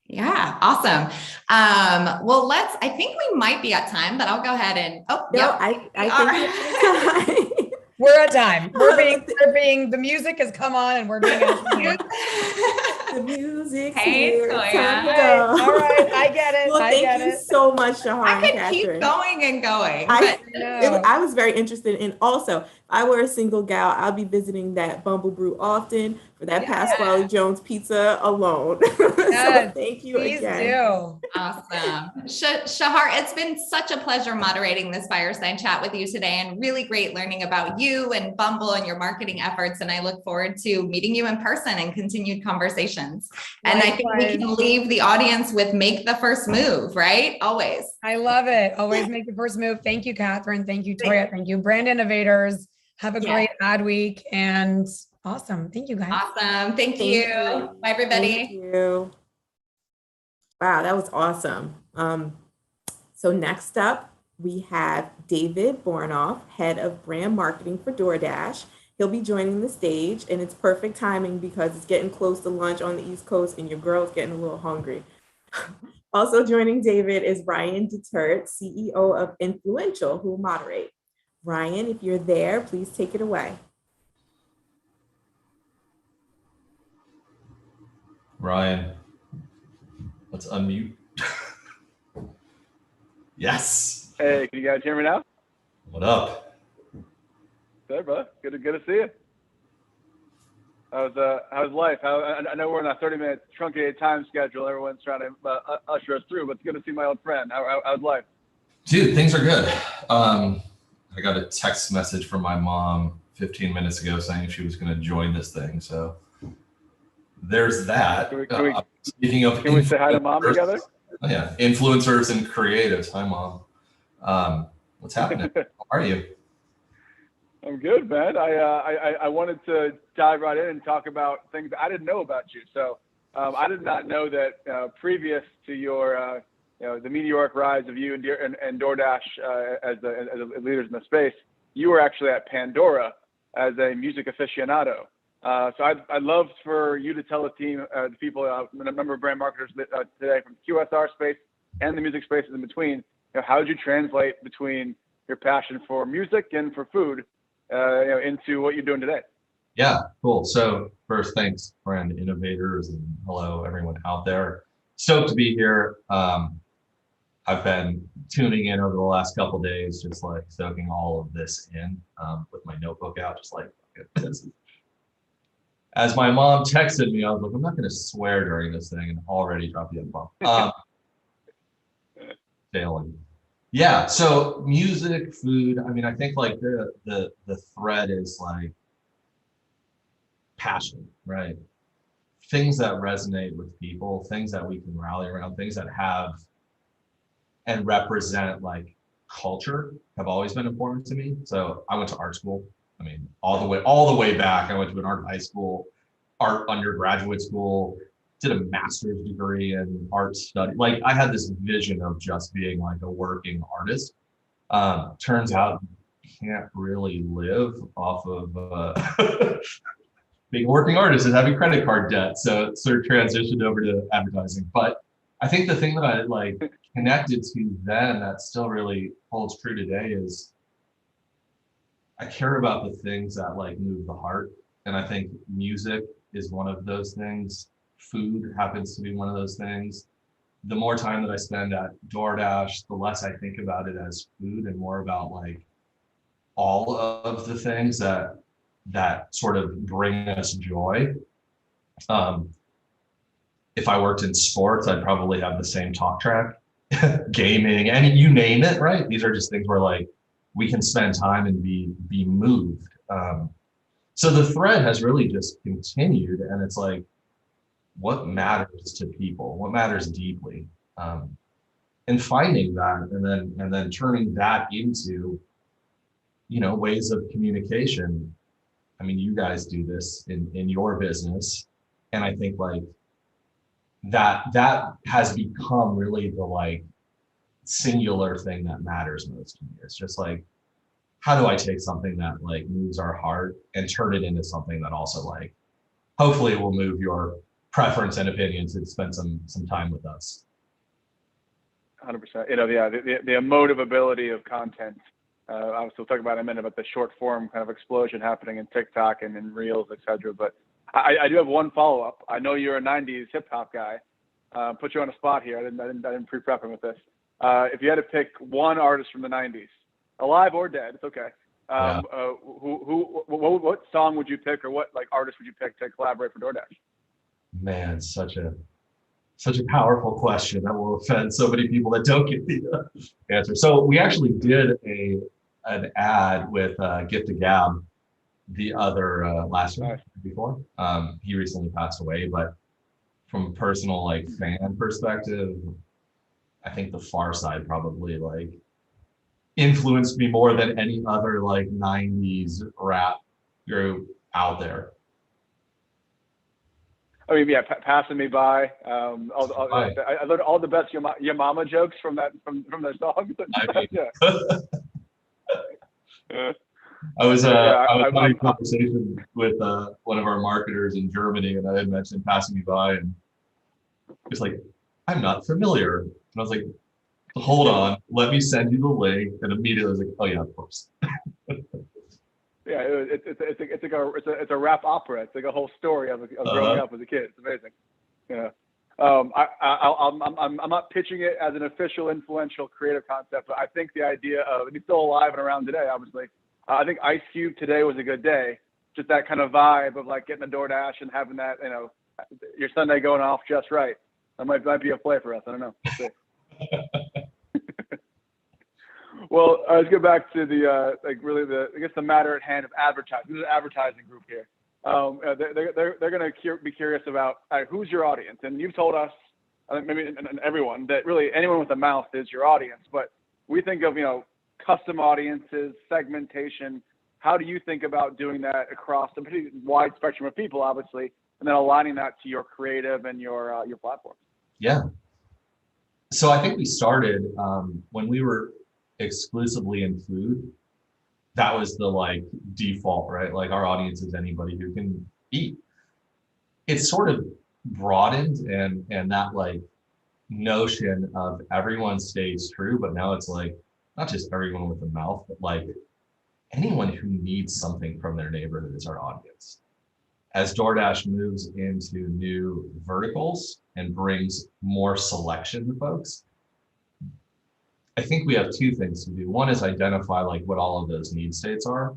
Yeah, awesome. Well, I think we might be at time, but I'll go ahead and, I think we're at time. The music has come on and we're being the music. Hey, here. Toya. All right, I get it. Well, thank you so much, Shahar. I could and keep Catherine. going and going. I was very interested in, also, if I were a single gal, I'll be visiting that Bumble Brew often for that Pasquale Jones pizza alone. So thank you again. Awesome. Shahar, it's been such a pleasure moderating this fireside chat with you today, and really great learning about you and Bumble and your marketing efforts. And I look forward to meeting you in person and continued conversations. And I think we can leave the audience with make the first move, right? Always. I love it. Always make the first move. Thank you, Catherine. Thank you, Toya. Thank you, Brand Innovators. Have a great ad week, and awesome. Thank you, guys. Awesome. Thank you. Bye, everybody. Thank you. Wow, that was awesome. So next up, we have David Bornoff, head of brand marketing for DoorDash. He'll be joining the stage, and it's perfect timing because it's getting close to lunch on the East Coast and your girl's getting a little hungry. Also joining David is Ryan Detert, CEO of Influential, who will moderate. Ryan, if you're there, please take it away. Ryan, let's unmute. Yes. Hey, can you guys hear me now? What up? Good, bro. Good to see you. How's life? I know we're on a 30-minute truncated time schedule. Everyone's trying to usher us through, but it's good to see my old friend. How's life? Dude, things are good. I got a text message from my mom 15 minutes ago saying she was going to join this thing. So there's that. Speaking of, can we say hi to mom together? Oh, yeah, influencers and creatives. Hi, mom. What's happening? How are you? I'm good, man. I wanted to dive right in and talk about things I didn't know about you. So I did not know that previous to your the meteoric rise of you and DoorDash as leaders in the space, you were actually at Pandora as a music aficionado. So I'd love for you to tell the people, a number of brand marketers today from QSR space and the music spaces in between, how did you translate between your passion for music and for food into what you're doing today? Yeah, cool. So first, thanks, Brand Innovators, and hello, everyone out there. Stoked to be here. I've been tuning in over the last couple of days, just like soaking all of this in with my notebook out, just like, as my mom texted me, I was like, I'm not going to swear during this thing, and already dropped the F-bomb. failing. Yeah, so music, food, I mean, I think like the thread is like passion, right? Things that resonate with people, things that we can rally around, things that have and represent like culture have always been important to me. So I went to art school. I mean, all the way back. I went to an art high school, art undergraduate school, did a master's degree in art study. Like I had this vision of just being like a working artist. Turns out you can't really live off of being a working artist and having credit card debt. So it sort of transitioned over to advertising. But I think the thing that I like connected to then that still really holds true today is I care about the things that like move the heart. And I think music is one of those things. Food happens to be one of those things. The more time that I spend at DoorDash, the less I think about it as food and more about like all of the things that sort of bring us joy. If I worked in sports, I'd probably have the same talk track, gaming, and you name it, right? These are just things where like we can spend time and be moved. So the thread has really just continued, and it's like, what matters to people? What matters deeply? And finding that, and then turning that into, you know, ways of communication. I mean, you guys do this in your business, and I think like that has become really the like singular thing that matters most to me. It's just like, how do I take something that like moves our heart and turn it into something that also like hopefully will move your preference and opinions and spend some time with us. 100%. You know, yeah, the emotive ability of content. Obviously, we'll talk about in a minute about the short form kind of explosion happening in TikTok and in Reels, et cetera. But I do have one follow up. I know you're a '90s hip hop guy. Put you on a spot here. I didn't pre-prep him with this. If you had to pick one artist from the '90s, alive or dead, it's okay. What song would you pick, or what like artist would you pick to collaborate for DoorDash? Man, such a powerful question that will offend so many people that don't get the answer. So we actually did an ad with Gift of Gab the other last week before. He recently passed away, but from a personal like fan perspective, I think the Far Side probably like influenced me more than any other like 90s rap group out there. I mean, yeah, passing me by. I learned all the best your mama jokes from their song. I was having a conversation with one of our marketers in Germany, and I had mentioned passing me by, and it's like, I'm not familiar. And I was like, hold on, let me send you the link. And immediately I was like, oh yeah, of course. Yeah, it's a rap opera. It's like a whole story of growing up as a kid. It's amazing. Yeah. I'm not pitching it as an official, influential, creative concept, but I think the idea of, and he's still alive and around today, obviously. I think Ice Cube Today was a good day. Just that kind of vibe of like getting a DoorDash and having that, you know, your Sunday going off just right. That might be a play for us. I don't know. We'll see. Well, let's get back to the the matter at hand of advertising. This is an advertising group here. They're going to be curious about who's your audience, and you've told us, I think maybe and everyone, that really anyone with a mouth is your audience. But we think of custom audiences, segmentation. How do you think about doing that across a pretty wide spectrum of people, obviously, and then aligning that to your creative and your platform? Yeah. So I think we started when we were exclusively in food. That was the like default, right? Like our audience is anybody who can eat. It's sort of broadened and that like notion of everyone stays true, but now it's like not just everyone with a mouth, but like anyone who needs something from their neighborhood is our audience. As DoorDash moves into new verticals and brings more selection to folks, I think we have two things to do. One is identify like what all of those need states are,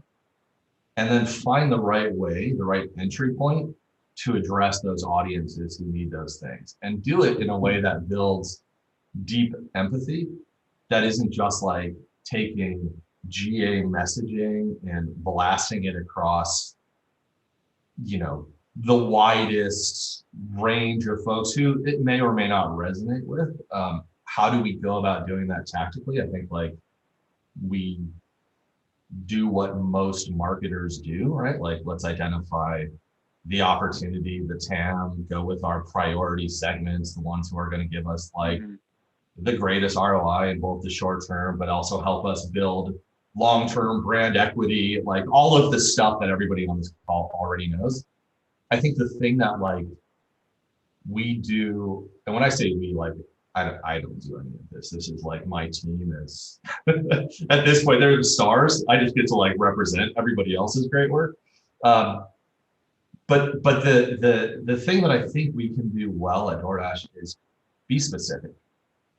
and then find the right way, the right entry point to address those audiences who need those things, and do it in a way that builds deep empathy that isn't just like taking GA messaging and blasting it across, the widest range of folks who it may or may not resonate with. How do we go about doing that tactically? I think like we do what most marketers do, right? Like let's identify the opportunity, the TAM, go with our priority segments, the ones who are going to give us like the greatest ROI in both the short term, but also help us build long-term brand equity, like all of the stuff that everybody on this call already knows. I think the thing that like we do, and when I say we, like I don't do any of this. This is like my team is at this point, they're the stars. I just get to like represent everybody else's great work. But the thing that I think we can do well at DoorDash is be specific,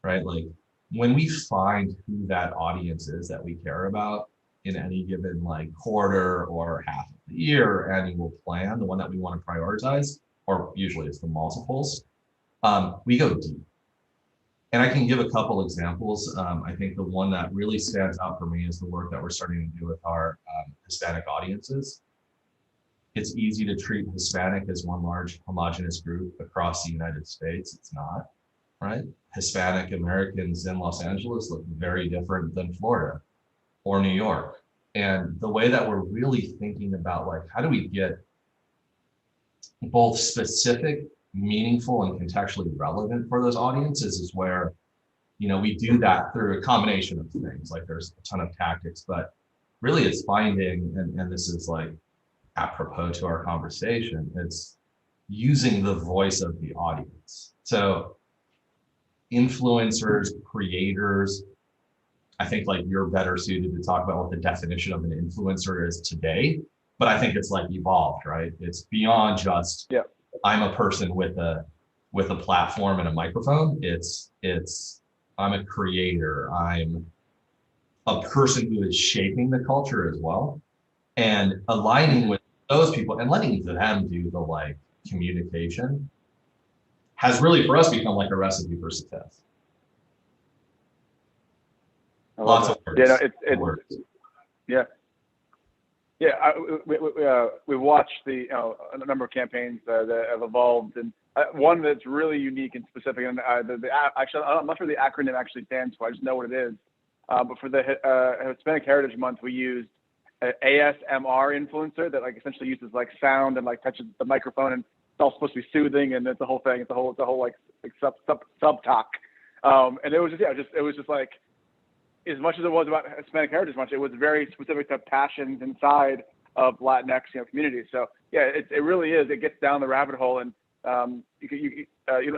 right? Like when we find who that audience is that we care about in any given like quarter or half of the year or annual plan, the one that we want to prioritize, or usually it's the multiples, we go deep. And I can give a couple examples. I think the one that really stands out for me is the work that we're starting to do with our Hispanic audiences. It's easy to treat Hispanic as one large homogenous group across the United States. It's not, right? Hispanic Americans in Los Angeles look very different than Florida or New York. And the way that we're really thinking about like, how do we get both specific, meaningful, and contextually relevant for those audiences is where, we do that through a combination of things. Like there's a ton of tactics, but really it's finding, and this is like apropos to our conversation, it's using the voice of the audience. So influencers, creators, I think like you're better suited to talk about what the definition of an influencer is today, but I think it's like evolved, right? It's beyond just, I'm a person with a platform and a microphone. It's I'm a creator. I'm a person who is shaping the culture as well, and aligning with those people and letting them do the like communication has really for us become like a recipe for success. Lots of words. We watched a number of campaigns that have evolved, and one that's really unique and specific. And actually, I'm not sure the acronym actually stands for. I just know what it is. But for the Hispanic Heritage Month, we used an ASMR influencer that like essentially uses like sound and like touches the microphone, and it's all supposed to be soothing, and it's the whole thing. It's a whole like sub talk. And it was just like, as much as it was about Hispanic Heritage Month, it was very specific to passions inside of Latinx communities. So yeah, it really is. It gets down the rabbit hole, and you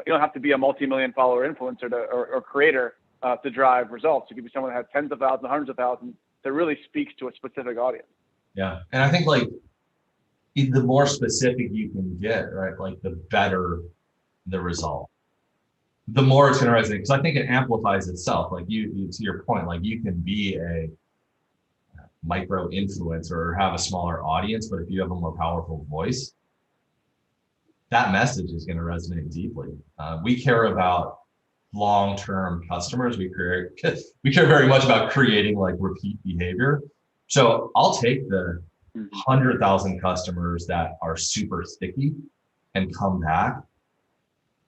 don't have to be a multi-million follower influencer or creator to drive results. You could be someone that has tens of thousands, hundreds of thousands that really speaks to a specific audience. Yeah, and I think like the more specific you can get, right, like the better the result. The more it's going to resonate, because I think it amplifies itself. Like you, to your point, like you can be a micro influencer or have a smaller audience, but if you have a more powerful voice, that message is going to resonate deeply. We care about long-term customers. We care very much about creating like repeat behavior. So I'll take the 100,000 customers that are super sticky and come back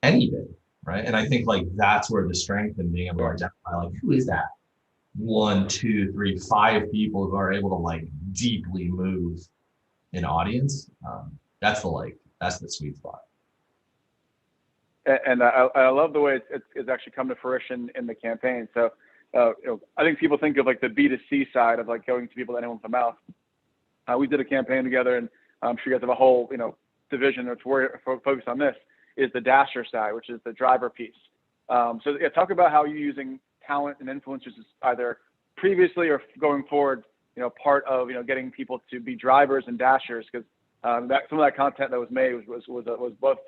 any day. Right. And I think like that's where the strength in being able to identify like, who is that 1, 2, 3, 5 people who are able to like deeply move an audience. That's the sweet spot. And I love the way it's actually come to fruition in the campaign. So, I think people think of like the B2C side of like going to people that anyone with a mouth. We did a campaign together, and I'm sure you guys have a whole, division that's focused on this. Is the Dasher side, which is the driver piece. So yeah, talk about how you're using talent and influencers either previously or going forward, part of, getting people to be drivers and Dashers, because that some of that content that was made was both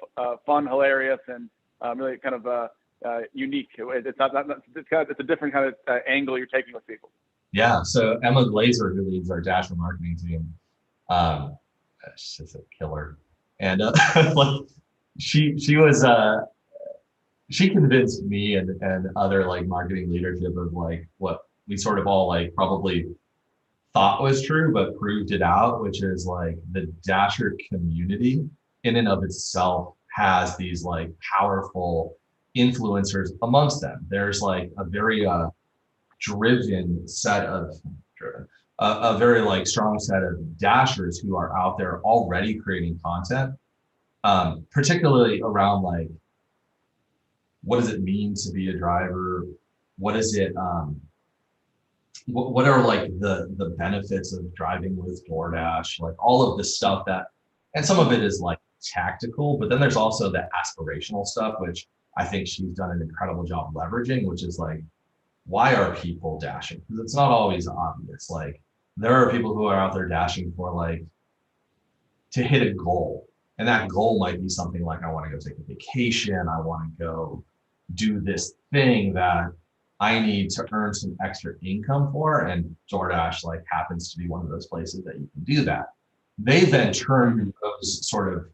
fun, hilarious, and really kind of unique. It's it's a different kind of angle you're taking with people. Yeah. So Emma Glazer, who leads our Dasher marketing team, she's just a killer, and like. She was she convinced me and other like marketing leadership of like what we sort of all like probably thought was true, but proved it out, which is like the Dasher community in and of itself has these like powerful influencers amongst them. There's like a very driven set of a very like strong set of Dashers who are out there already creating content, particularly around like, what does it mean to be a driver? What is it? What are like the benefits of driving with DoorDash? Like all of this stuff that, and some of it is like tactical, but then there's also the aspirational stuff, which I think she's done an incredible job leveraging, which is like, why are people dashing? Because it's not always obvious. Like there are people who are out there dashing for like to hit a goal. And that goal might be something like, I want to go take a vacation. I want to go do this thing that I need to earn some extra income for. And DoorDash like happens to be one of those places that you can do that. They then turn those sort of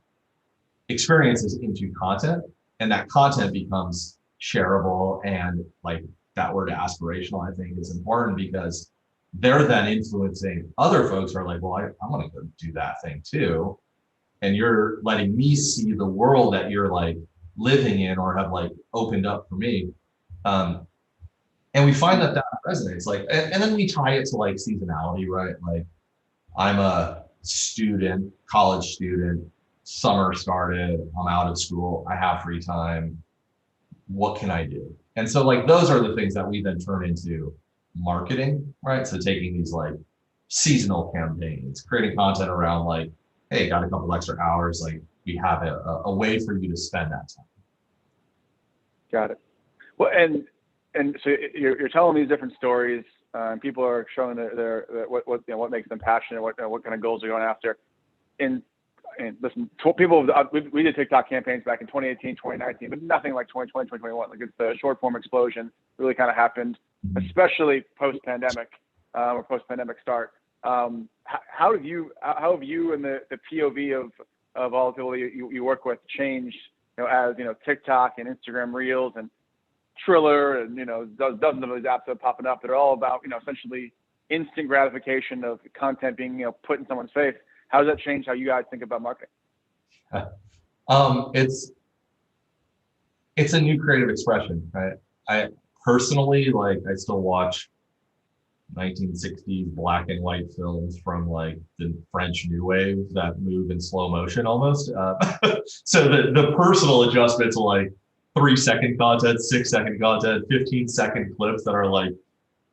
experiences into content, and that content becomes shareable. And like that word aspirational, I think, is important because they're then influencing other folks who are like, well, I want to go do that thing too. And you're letting me see the world that you're like living in or have like opened up for me. And we find that resonates, like, and then we tie it to like seasonality, right? Like I'm a student, college student, summer started, I'm out of school, I have free time. What can I do? And so like, those are the things that we then turn into marketing, right? So taking these like seasonal campaigns, creating content around like, hey, got a couple extra hours, like we have a way for you to spend that time. Got it. Well, and so you're telling these different stories, and people are showing their what makes them passionate, what kind of goals they're going after. And listen, people, we did TikTok campaigns back in 2018, 2019, but nothing like 2020, 2021. Like it's the short form explosion really kind of happened, especially post-pandemic or post-pandemic start. How have you and the POV of all the people you work with changed, as TikTok and Instagram Reels and Triller and dozens of those apps that are popping up that are all about essentially instant gratification of content being put in someone's face? How does that change how you guys think about marketing? It's a new creative expression, right? I personally, like, I still watch 1960s black and white films from like the French New Wave that move in slow motion almost. So the personal adjustment to like 3-second content, 6-second content, 15-second clips that are like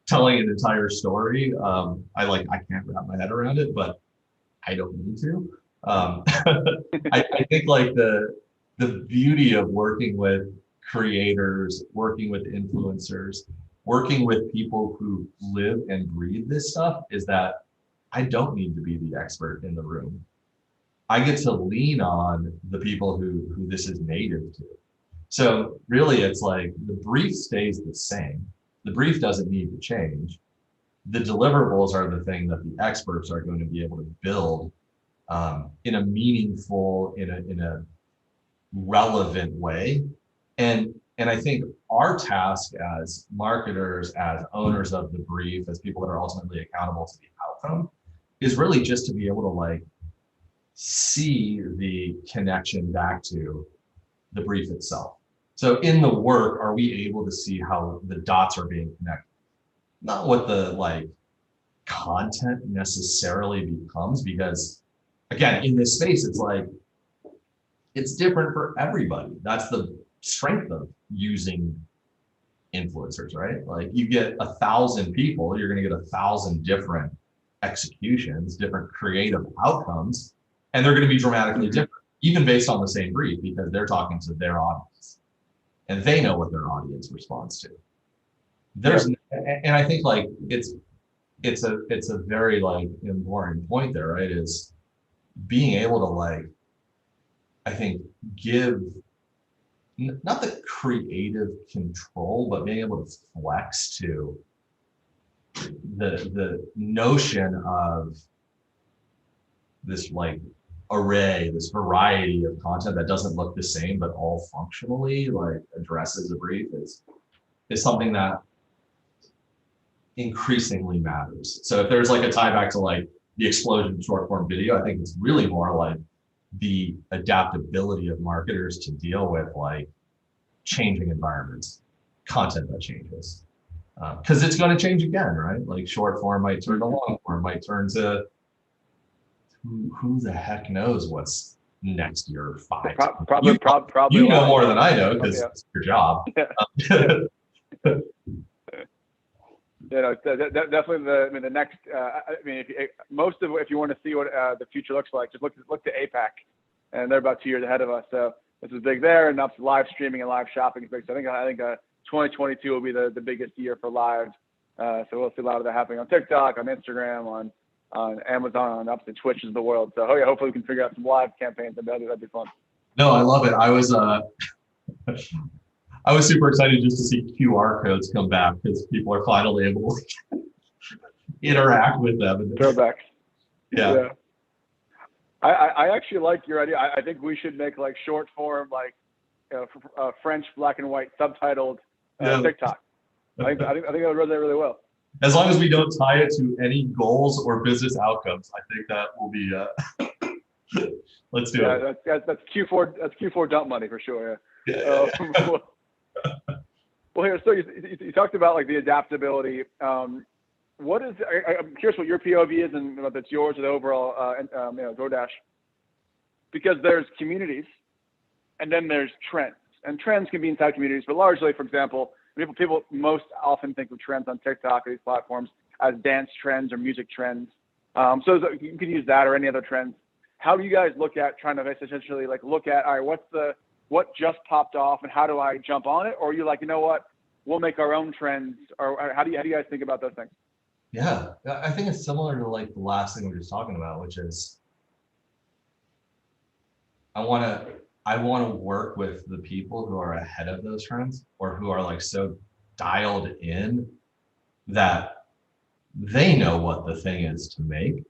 telling an entire story. I can't wrap my head around it, but I don't need to. I think like the beauty of working with creators, working with influencers, working with people who live and breathe this stuff is that I don't need to be the expert in the room. I get to lean on the people who this is native to. So really it's like the brief stays the same. The brief doesn't need to change. The deliverables are the thing that the experts are going to be able to build in a meaningful, in a relevant way. And I think our task as marketers, as owners of the brief, as people that are ultimately accountable to the outcome, is really just to be able to like see the connection back to the brief itself. So in the work, are we able to see how the dots are being connected? Not what the like content necessarily becomes, because again, in this space, it's like, it's different for everybody. That's the strength of using influencers, right? Like you get 1,000 people, you're going to get 1,000 different executions, different creative outcomes, and they're going to be dramatically different, even based on the same brief, because they're talking to their audience and they know what their audience responds to. And I think like it's a very like important point there, right? Is being able to like, I think, give not the creative control, but being able to flex to the notion of this like array, this variety of content that doesn't look the same, but all functionally like addresses a brief is something that increasingly matters. So if there's like a tie back to like the explosion of short form video, I think it's really more like the adaptability of marketers to deal with like changing environments, content that changes. Because it's going to change again, right? Like short form might turn to long form, might turn to who the heck knows what's next year or 5. Probably you know more than I know because it's your job. Definitely the next. If you want to see what the future looks like, just look to APAC, and they're about 2 years ahead of us. So this is big there, and that's live streaming and live shopping is big. So I think 2022 will be the biggest year for live. So we'll see a lot of that happening on TikTok, on Instagram, on Amazon, on obviously Twitch is the world. So hopefully we can figure out some live campaigns, and that'd be fun. No, I love it. I was super excited just to see QR codes come back because people are finally able to interact with them. Throwbacks. Yeah. I actually like your idea. I think we should make like short form, like French black and white subtitled TikTok. I think that would resonate really well. As long as we don't tie it to any goals or business outcomes, I think that will be. Let's do it. That's Q4. That's Q4 dump money for sure. Well, here, so you talked about like the adaptability. I'm curious what your POV is and whether it's yours or the overall DoorDash, because there's communities and then there's trends, and trends can be inside communities, but largely, for example, people most often think of trends on TikTok or these platforms as dance trends or music trends. So you can use that or any other trends. How do you guys look at trying to essentially like look at, all right, what just popped off and how do I jump on it? Or are you like, you know what, we'll make our own trends? Or how do you guys think about those things? Yeah, I think it's similar to like the last thing we were just talking about, which is I want to work with the people who are ahead of those trends or who are like so dialed in that they know what the thing is to make.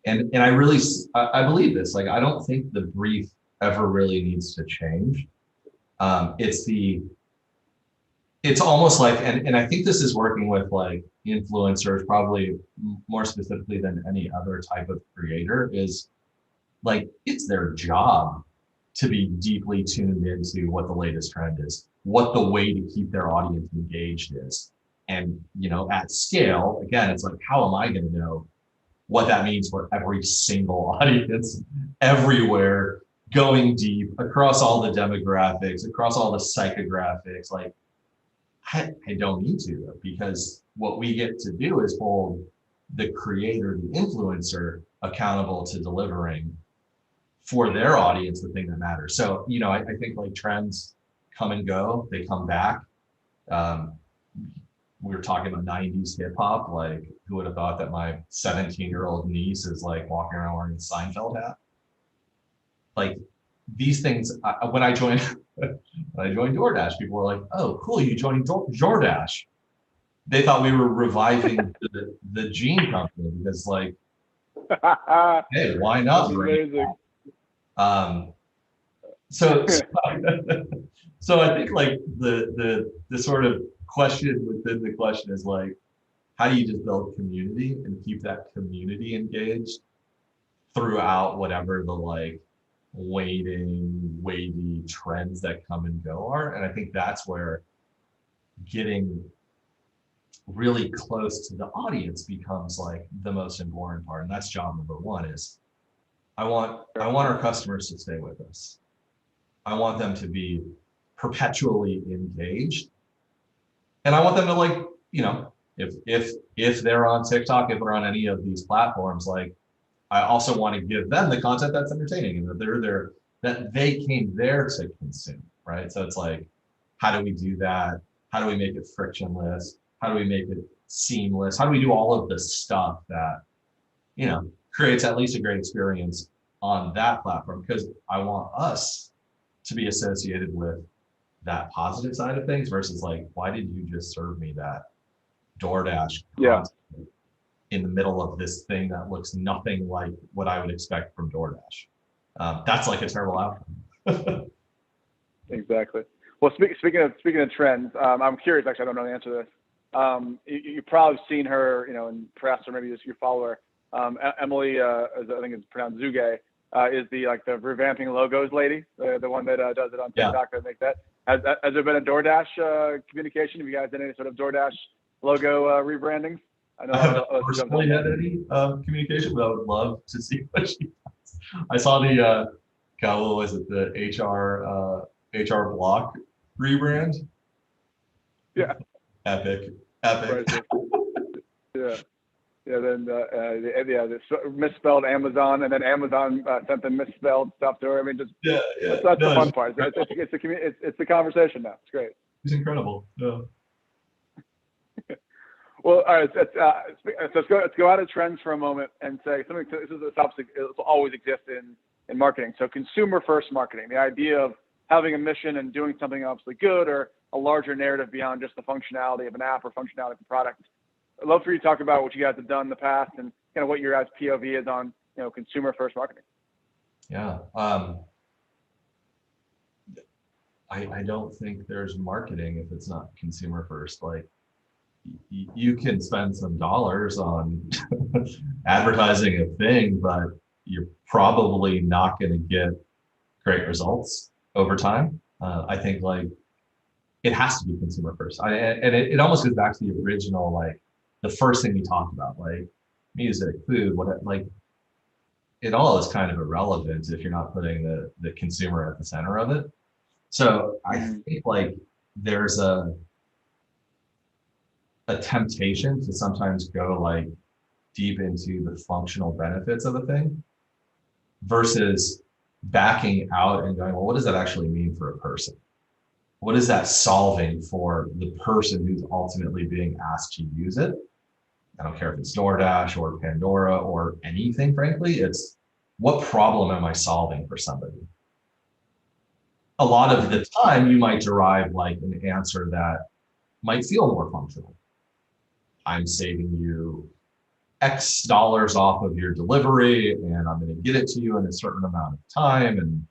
And I believe this, like, I don't think the brief ever really needs to change. It's almost like, and I think this is working with like influencers probably more specifically than any other type of creator, is like, it's their job to be deeply tuned into what the latest trend is, what the way to keep their audience engaged is. And, at scale, again, it's like, how am I going to know what that means for every single audience everywhere, going deep across all the demographics, across all the psychographics? Like, I don't need to, because what we get to do is hold the creator, the influencer, accountable to delivering for their audience the thing that matters. So, I think like trends come and go, they come back. We were talking about 90s hip hop, like who would have thought that my 17-year-old niece is like walking around wearing a Seinfeld hat? Like these things, when I joined DoorDash, people were like, "Oh, cool, you joined DoorDash." They thought we were reviving the Gene company because, like, hey, why not? So I think like the sort of question within the question is like, how do you just build community and keep that community engaged throughout whatever the like wavy trends that come and go are? And I think that's where getting really close to the audience becomes like the most important part. And that's job number one. Is I want our customers to stay with us. I want them to be perpetually engaged. And I want them to, like, if they're on TikTok, if they're on any of these platforms, like, I also want to give them the content that's entertaining and that they're there, that they came there to consume, right? So it's like, how do we do that? How do we make it frictionless? How do we make it seamless? How do we do all of the stuff that, creates at least a great experience on that platform? Because I want us to be associated with that positive side of things versus like, why did you just serve me that DoorDash? Yeah. in the middle of this thing that looks nothing like what I would expect from DoorDash. That's like a terrible outcome. Exactly. Well, speaking of trends, I'm curious. Actually, I don't know the answer to this. You've probably seen her, in press or maybe just your follower. Emily, I think it's pronounced Zuge, is the revamping logos lady, the one that does it on TikTok that makes that. Has there been a DoorDash communication? Have you guys done any sort of DoorDash logo rebranding? I have not personally had any communication, but I would love to see what she does. I saw the what was it, the HR block rebrand? Yeah. Epic. Right. Yeah. Yeah, then the misspelled Amazon, and then Amazon sent the misspelled stuff to her. I mean, just that's the fun part. It's the conversation now. It's great. It's incredible. Yeah. Well, all right. Let's go out of trends for a moment and say something. This is a topic that will always exist in marketing. So, consumer first marketing, the idea of having a mission and doing something obviously good or a larger narrative beyond just the functionality of an app or functionality of a product. I'd love for you to talk about what you guys have done in the past and kind of what your guys' POV is on, consumer first marketing. Yeah. I don't think there's marketing if it's not consumer first. Like you can spend some dollars on advertising a thing, but you're probably not going to get great results over time. I think it has to be consumer first. It almost goes back to the original, the first thing we talked about, music, food, it all is kind of irrelevant if you're not putting the consumer at the center of it. So I think there's a temptation to sometimes go deep into the functional benefits of a thing versus backing out and going, well, what does that actually mean for a person? What is that solving for the person who's ultimately being asked to use it? I don't care if it's DoorDash or Pandora or anything, frankly, it's what problem am I solving for somebody? A lot of the time you might derive an answer that might feel more functional. I'm saving you X dollars off of your delivery and I'm going to get it to you in a certain amount of time. And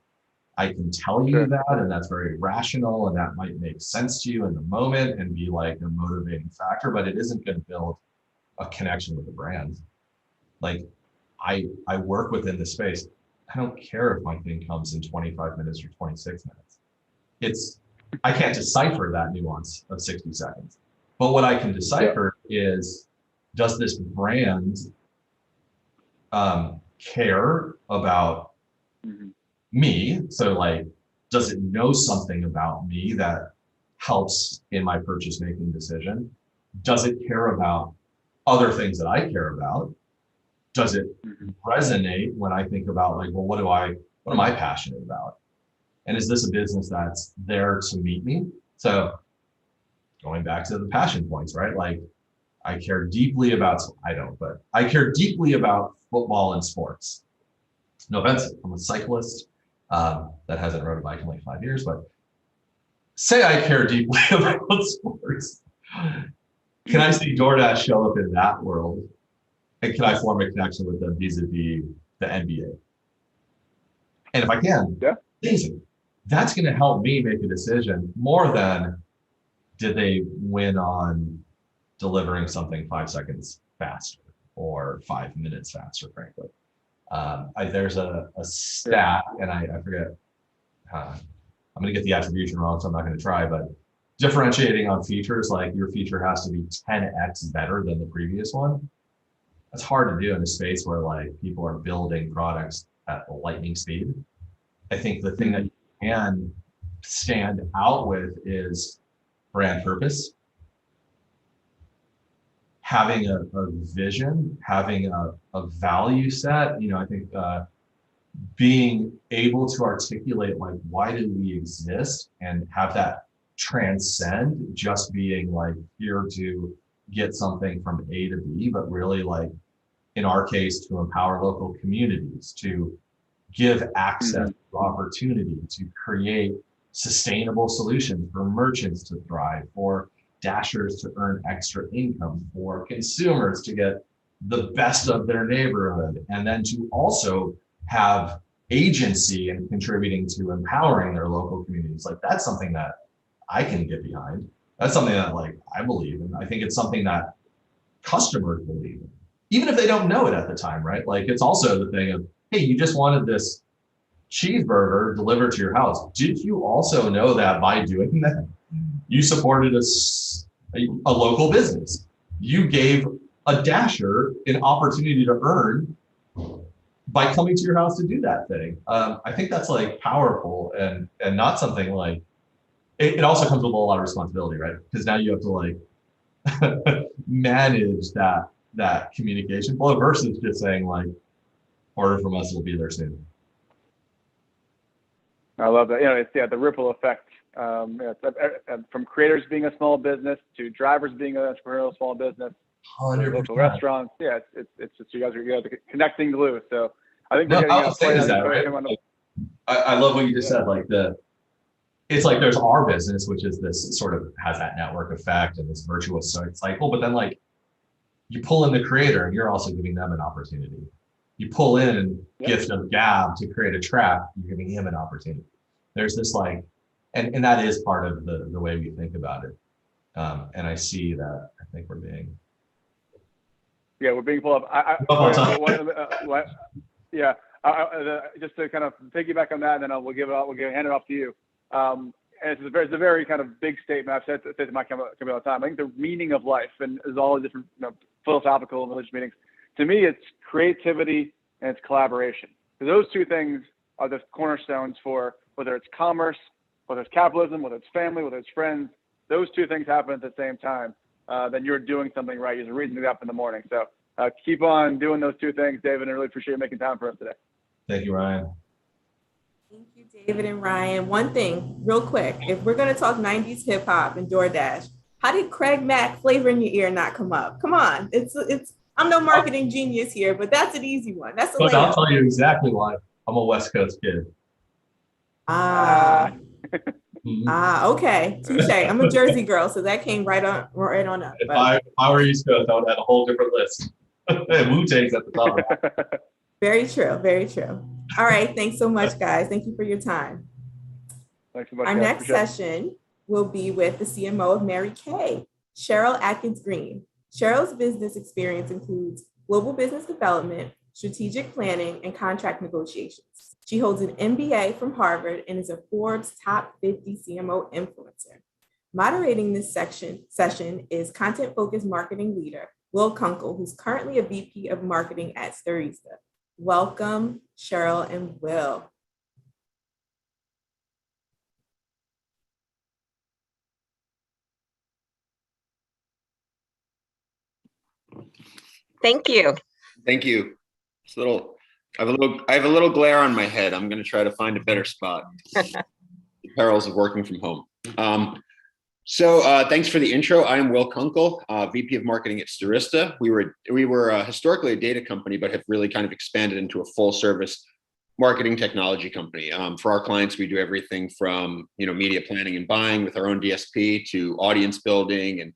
I can tell you that, and that's very rational, and that might make sense to you in the moment and be a motivating factor, but it isn't going to build a connection with the brand. I work within the space. I don't care if my thing comes in 25 minutes or 26 minutes. I can't decipher that nuance of 60 seconds. But what I can decipher is, does this brand care about me? So does it know something about me that helps in my purchase making decision? Does it care about other things that I care about? Does it resonate when I think about well, what am I passionate about? And is this a business that's there to meet me? So going back to the passion points, right? I care deeply about, but I care deeply about football and sports. No offense, I'm a cyclist that hasn't rode a bike in 5 years, but say I care deeply about sports. Can I see DoorDash show up in that world? And can I form a connection with them vis-a-vis the NBA? And if I can, amazing. That's going to help me make a decision more than did they win on delivering something 5 seconds faster or 5 minutes faster, frankly. There's a stat, and I forget, I'm going to get the attribution wrong, so I'm not going to try, but differentiating on features, your feature has to be 10x better than the previous one. That's hard to do in a space where people are building products at lightning speed. I think the thing that you can stand out with is brand purpose, having a vision, having a value set. I think being able to articulate why do we exist and have that transcend just being here to get something from A to B, but really in our case, to empower local communities, to give access to opportunity, to create sustainable solutions for merchants to thrive, for dashers to earn extra income, for consumers to get the best of their neighborhood, and then to also have agency and contributing to empowering their local communities. Like, that's something that I can get behind. That's something that like I believe in. I think it's something that customers believe in, even if they don't know it at the time, right? Like, it's also the thing of, hey, you just wanted this cheeseburger delivered to your house. Did you also know that by doing that, you supported a local business? You gave a Dasher an opportunity to earn by coming to your house to do that thing. I think that's like powerful and not something like, it also comes with a lot of responsibility, right? Because now you have to like manage that communication flow versus just saying like, order from us, will be there soon. I love that. It's the ripple effect. From creators being a small business to drivers being an entrepreneurial small business, 100%. Local restaurants. Yeah, it's just you guys are connecting the glue. So I think I love what you just said. Like it's like there's our business, which is this sort of has that network effect and this virtuous cycle. But then like you pull in the creator and you're also giving them an opportunity. You pull in gift of gab to create a track, you're giving him an opportunity. There's this like, and that is part of the way we think about it. And I see that. I think we're being pulled up. Just to kind of piggyback on that, and then we'll hand it off to you. And it's a very kind of big statement. I've said to my company all the time. I think the meaning of life, and there's all the different philosophical and religious meanings. To me, it's creativity and it's collaboration. So those two things are the cornerstones for whether it's commerce, whether it's capitalism, whether it's family, whether it's friends. Those two things happen at the same time. Then you're doing something right. There's a reason to get up in the morning. So keep on doing those two things, David, and I really appreciate you making time for us today. Thank you, Ryan. Thank you, David and Ryan. One thing, real quick, if we're going to talk 90s hip hop and DoorDash, how did Craig Mack Flavor in Your Ear not come up? Come on. It's I'm no marketing genius here, but that's an easy one. That's a I'll tell you exactly why. I'm a West Coast kid. Okay. Touche. I'm a Jersey girl, so that came right on up. If I were East Coast, I would have a whole different list. Wu-Tang's at the top of that. Very true. Very true. All right. Thanks so much, guys. Thank you for your time. Thanks so much. Our next session will be with the CMO of Mary Kay, Cheryl Atkins Green. Cheryl's business experience includes global business development, strategic planning, and contract negotiations. She holds an MBA from Harvard and is a Forbes Top 50 CMO influencer. Moderating this session is content-focused marketing leader, Will Kunkel, who's currently a VP of marketing at Stirista. Welcome, Cheryl and Will. Thank you. Thank you. I have a little glare on my head. I'm going to try to find a better spot. The perils of working from home. So thanks for the intro. I am Will Kunkel, VP of Marketing at Stirista. We were historically a data company, but have really kind of expanded into a full service marketing technology company. For our clients, we do everything from media planning and buying with our own DSP to audience building and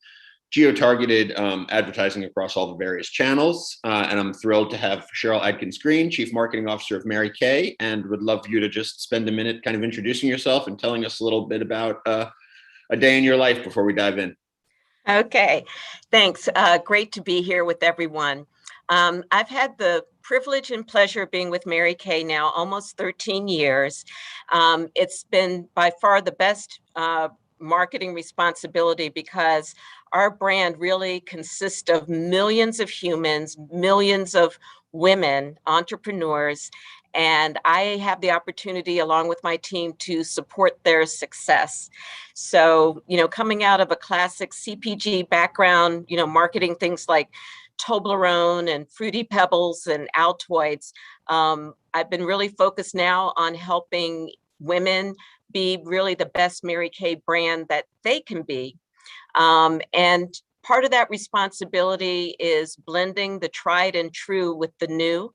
geo-targeted advertising across all the various channels. And I'm thrilled to have Cheryl Atkins Green, Chief Marketing Officer of Mary Kay, and would love you to just spend a minute kind of introducing yourself and telling us a little bit about a day in your life before we dive in. Okay, thanks. Great to be here with everyone. I've had the privilege and pleasure of being with Mary Kay now almost 13 years. It's been by far the best marketing responsibility because our brand really consists of millions of humans, millions of women, entrepreneurs, and I have the opportunity along with my team to support their success. So, coming out of a classic CPG background, marketing things like Toblerone and Fruity Pebbles and Altoids, I've been really focused now on helping women be really the best Mary Kay brand that they can be. And part of that responsibility is blending the tried and true with the new.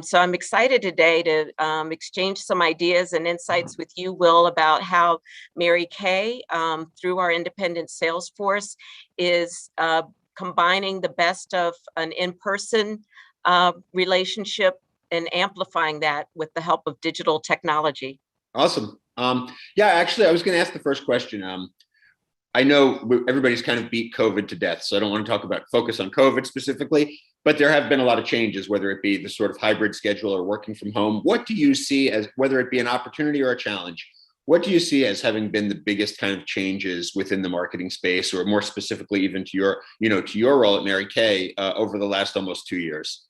So I'm excited today to exchange some ideas and insights with you, Will, about how Mary Kay, through our independent sales force, is combining the best of an in-person relationship and amplifying that with the help of digital technology. Awesome. Yeah, actually, I was going to ask the first question. I know everybody's kind of beat COVID to death, so I don't want to focus on COVID specifically, but there have been a lot of changes, whether it be the sort of hybrid schedule or working from home. What do you see as, whether it be an opportunity or a challenge, what do you see as having been the biggest kind of changes within the marketing space, or more specifically even to your role at Mary Kay over the last almost 2 years?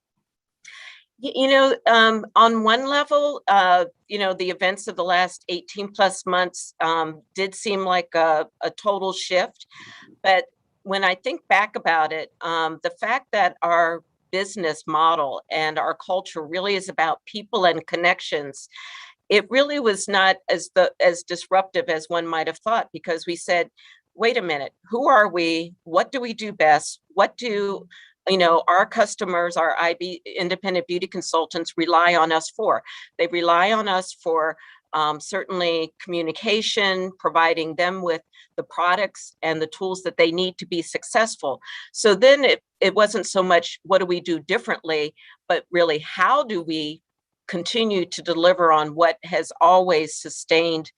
On one level, the events of the last 18 plus months did seem like a total shift. But when I think back about it, the fact that our business model and our culture really is about people and connections, it really was not as disruptive as one might have thought, because we said, wait a minute, who are we? What do we do best? What do our customers, our IB independent beauty consultants rely on us for? They rely on us for certainly communication, providing them with the products and the tools that they need to be successful. So then it wasn't so much what do we do differently, but really how do we continue to deliver on what has always sustained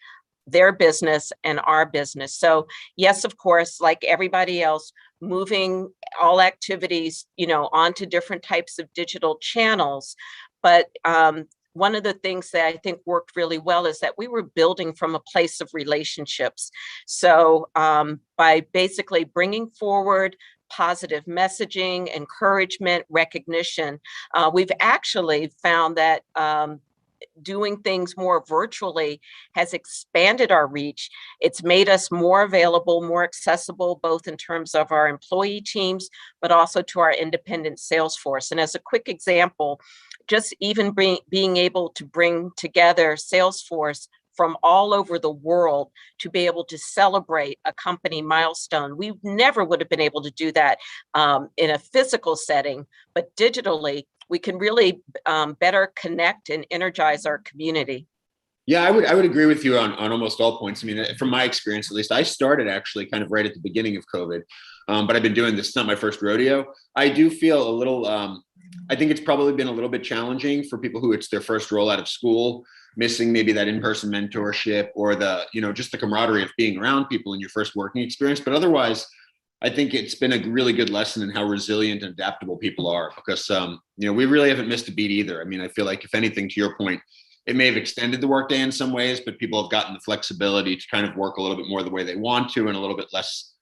their business and our business. So yes, of course, like everybody else, moving all activities, onto different types of digital channels. But one of the things that I think worked really well is that we were building from a place of relationships. So by basically bringing forward positive messaging, encouragement, recognition, we've actually found that doing things more virtually has expanded our reach. It's made us more available, more accessible, both in terms of our employee teams, but also to our independent sales force. And as a quick example, just even being able to bring together Salesforce from all over the world to be able to celebrate a company milestone. We never would have been able to do that in a physical setting, but digitally, we can really better connect and energize our community. Yeah, I would agree with you on almost all points. I mean, from my experience, at least, I started actually kind of right at the beginning of COVID, but I've been doing this, it's not my first rodeo. I do feel a little, I think it's probably been a little bit challenging for people who it's their first roll out of school, missing maybe that in-person mentorship or just the camaraderie of being around people in your first working experience. But otherwise, I think it's been a really good lesson in how resilient and adaptable people are, because we really haven't missed a beat either. I mean, I feel like if anything, to your point, it may have extended the workday in some ways, but people have gotten the flexibility to kind of work a little bit more the way they want to, and a little bit less,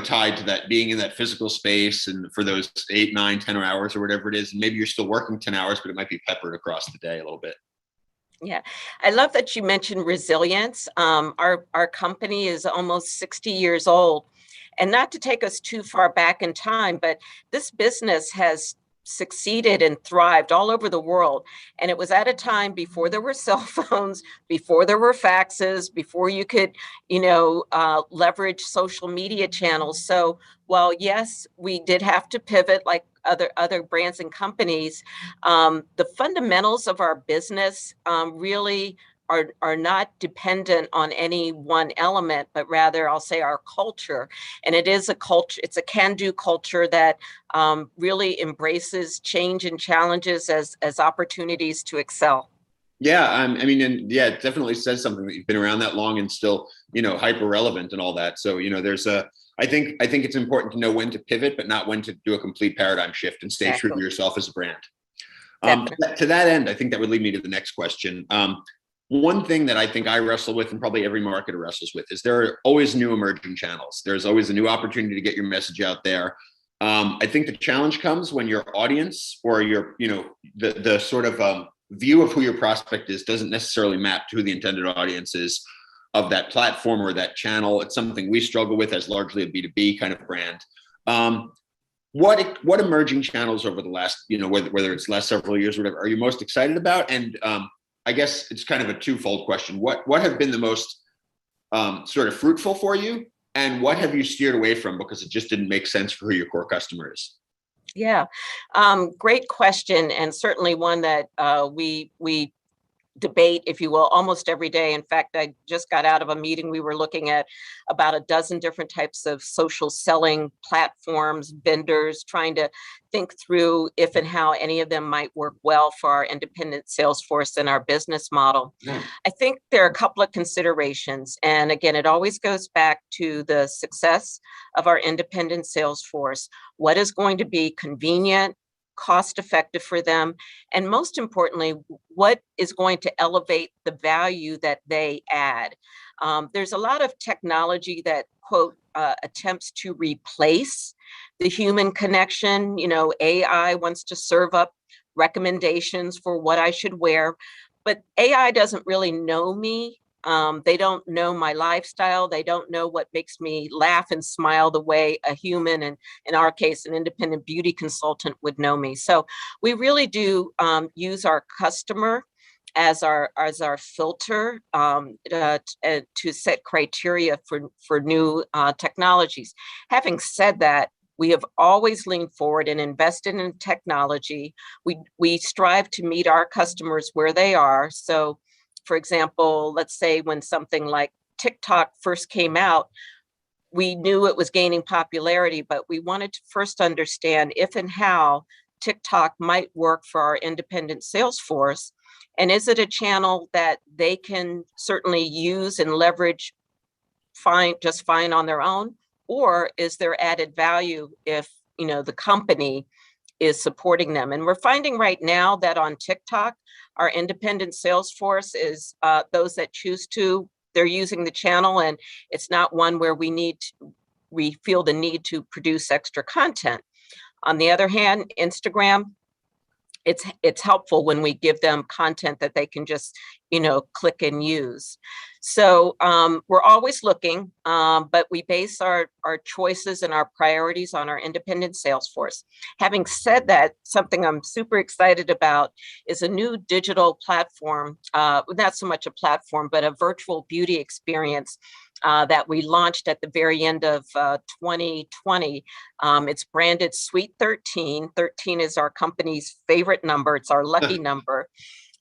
tied to that being in that physical space. And for those 8, 9, 10 hours or whatever it is, and maybe you're still working 10 hours, but it might be peppered across the day a little bit. Yeah, I love that you mentioned resilience. Our company is almost 60 years old. And not to take us too far back in time, but this business has succeeded and thrived all over the world. And it was at a time before there were cell phones, before there were faxes, before you could, leverage social media channels. So while yes, we did have to pivot like other brands and companies, the fundamentals of our business really are not dependent on any one element, but rather I'll say our culture. And it is a culture, it's a can-do culture that really embraces change and challenges as opportunities to excel. Yeah, it definitely says something that you've been around that long and still, hyper relevant and all that. So, I think it's important to know when to pivot, but not when to do a complete paradigm shift and stay true to yourself as a brand. To that end, I think that would lead me to the next question. One thing that I think I wrestle with, and probably every marketer wrestles with, is there are always new emerging channels. There's always a new opportunity to get your message out there. I think the challenge comes when your audience or your, the sort of view of who your prospect is doesn't necessarily map to who the intended audience is of that platform or that channel. It's something we struggle with as largely a B2B kind of brand. What emerging channels over the last, whether it's last several years or whatever, are you most excited about? And I guess it's kind of a twofold question. What have been the most sort of fruitful for you, and what have you steered away from because it just didn't make sense for who your core customer is? Yeah, great question, and certainly one that we debate, if you will, almost every day. In fact, I just got out of a meeting. We were looking at about a dozen different types of social selling platforms, vendors, trying to think through if and how any of them might work well for our independent sales force and our business model. I think there are a couple of considerations. And again, it always goes back to the success of our independent sales force. What is going to be convenient, cost effective for them, and most importantly, what is going to elevate the value that they add. There's a lot of technology that, quote, attempts to replace the human connection. You know, AI wants to serve up recommendations for what I should wear, but AI doesn't really know me. They don't know my lifestyle. They don't know what makes me laugh and smile the way a human, and in our case, an independent beauty consultant would know me. So we really do use our customer as our filter to set criteria for new technologies. Having said that, we have always leaned forward and invested in technology. We strive to meet our customers where they are. So, for example, let's say when something like TikTok first came out, we knew it was gaining popularity, but we wanted to first understand if and how TikTok might work for our independent sales force. And is it a channel that they can certainly use and leverage just fine on their own? Or is there added value if, you know, the company is supporting them? And we're finding right now that on TikTok, our independent sales force is those that choose to, they're using the channel, and it's not one where we feel the need to produce extra content. On the other hand, Instagram, it's helpful when we give them content that they can just, you know, click and use. So we're always looking, but we base our choices and our priorities on our independent sales force. Having said that, something I'm super excited about is a new digital platform, not so much a platform, but a virtual beauty experience that we launched at the very end of 2020. It's branded Sweet 13. 13 is our company's favorite number. It's our lucky number.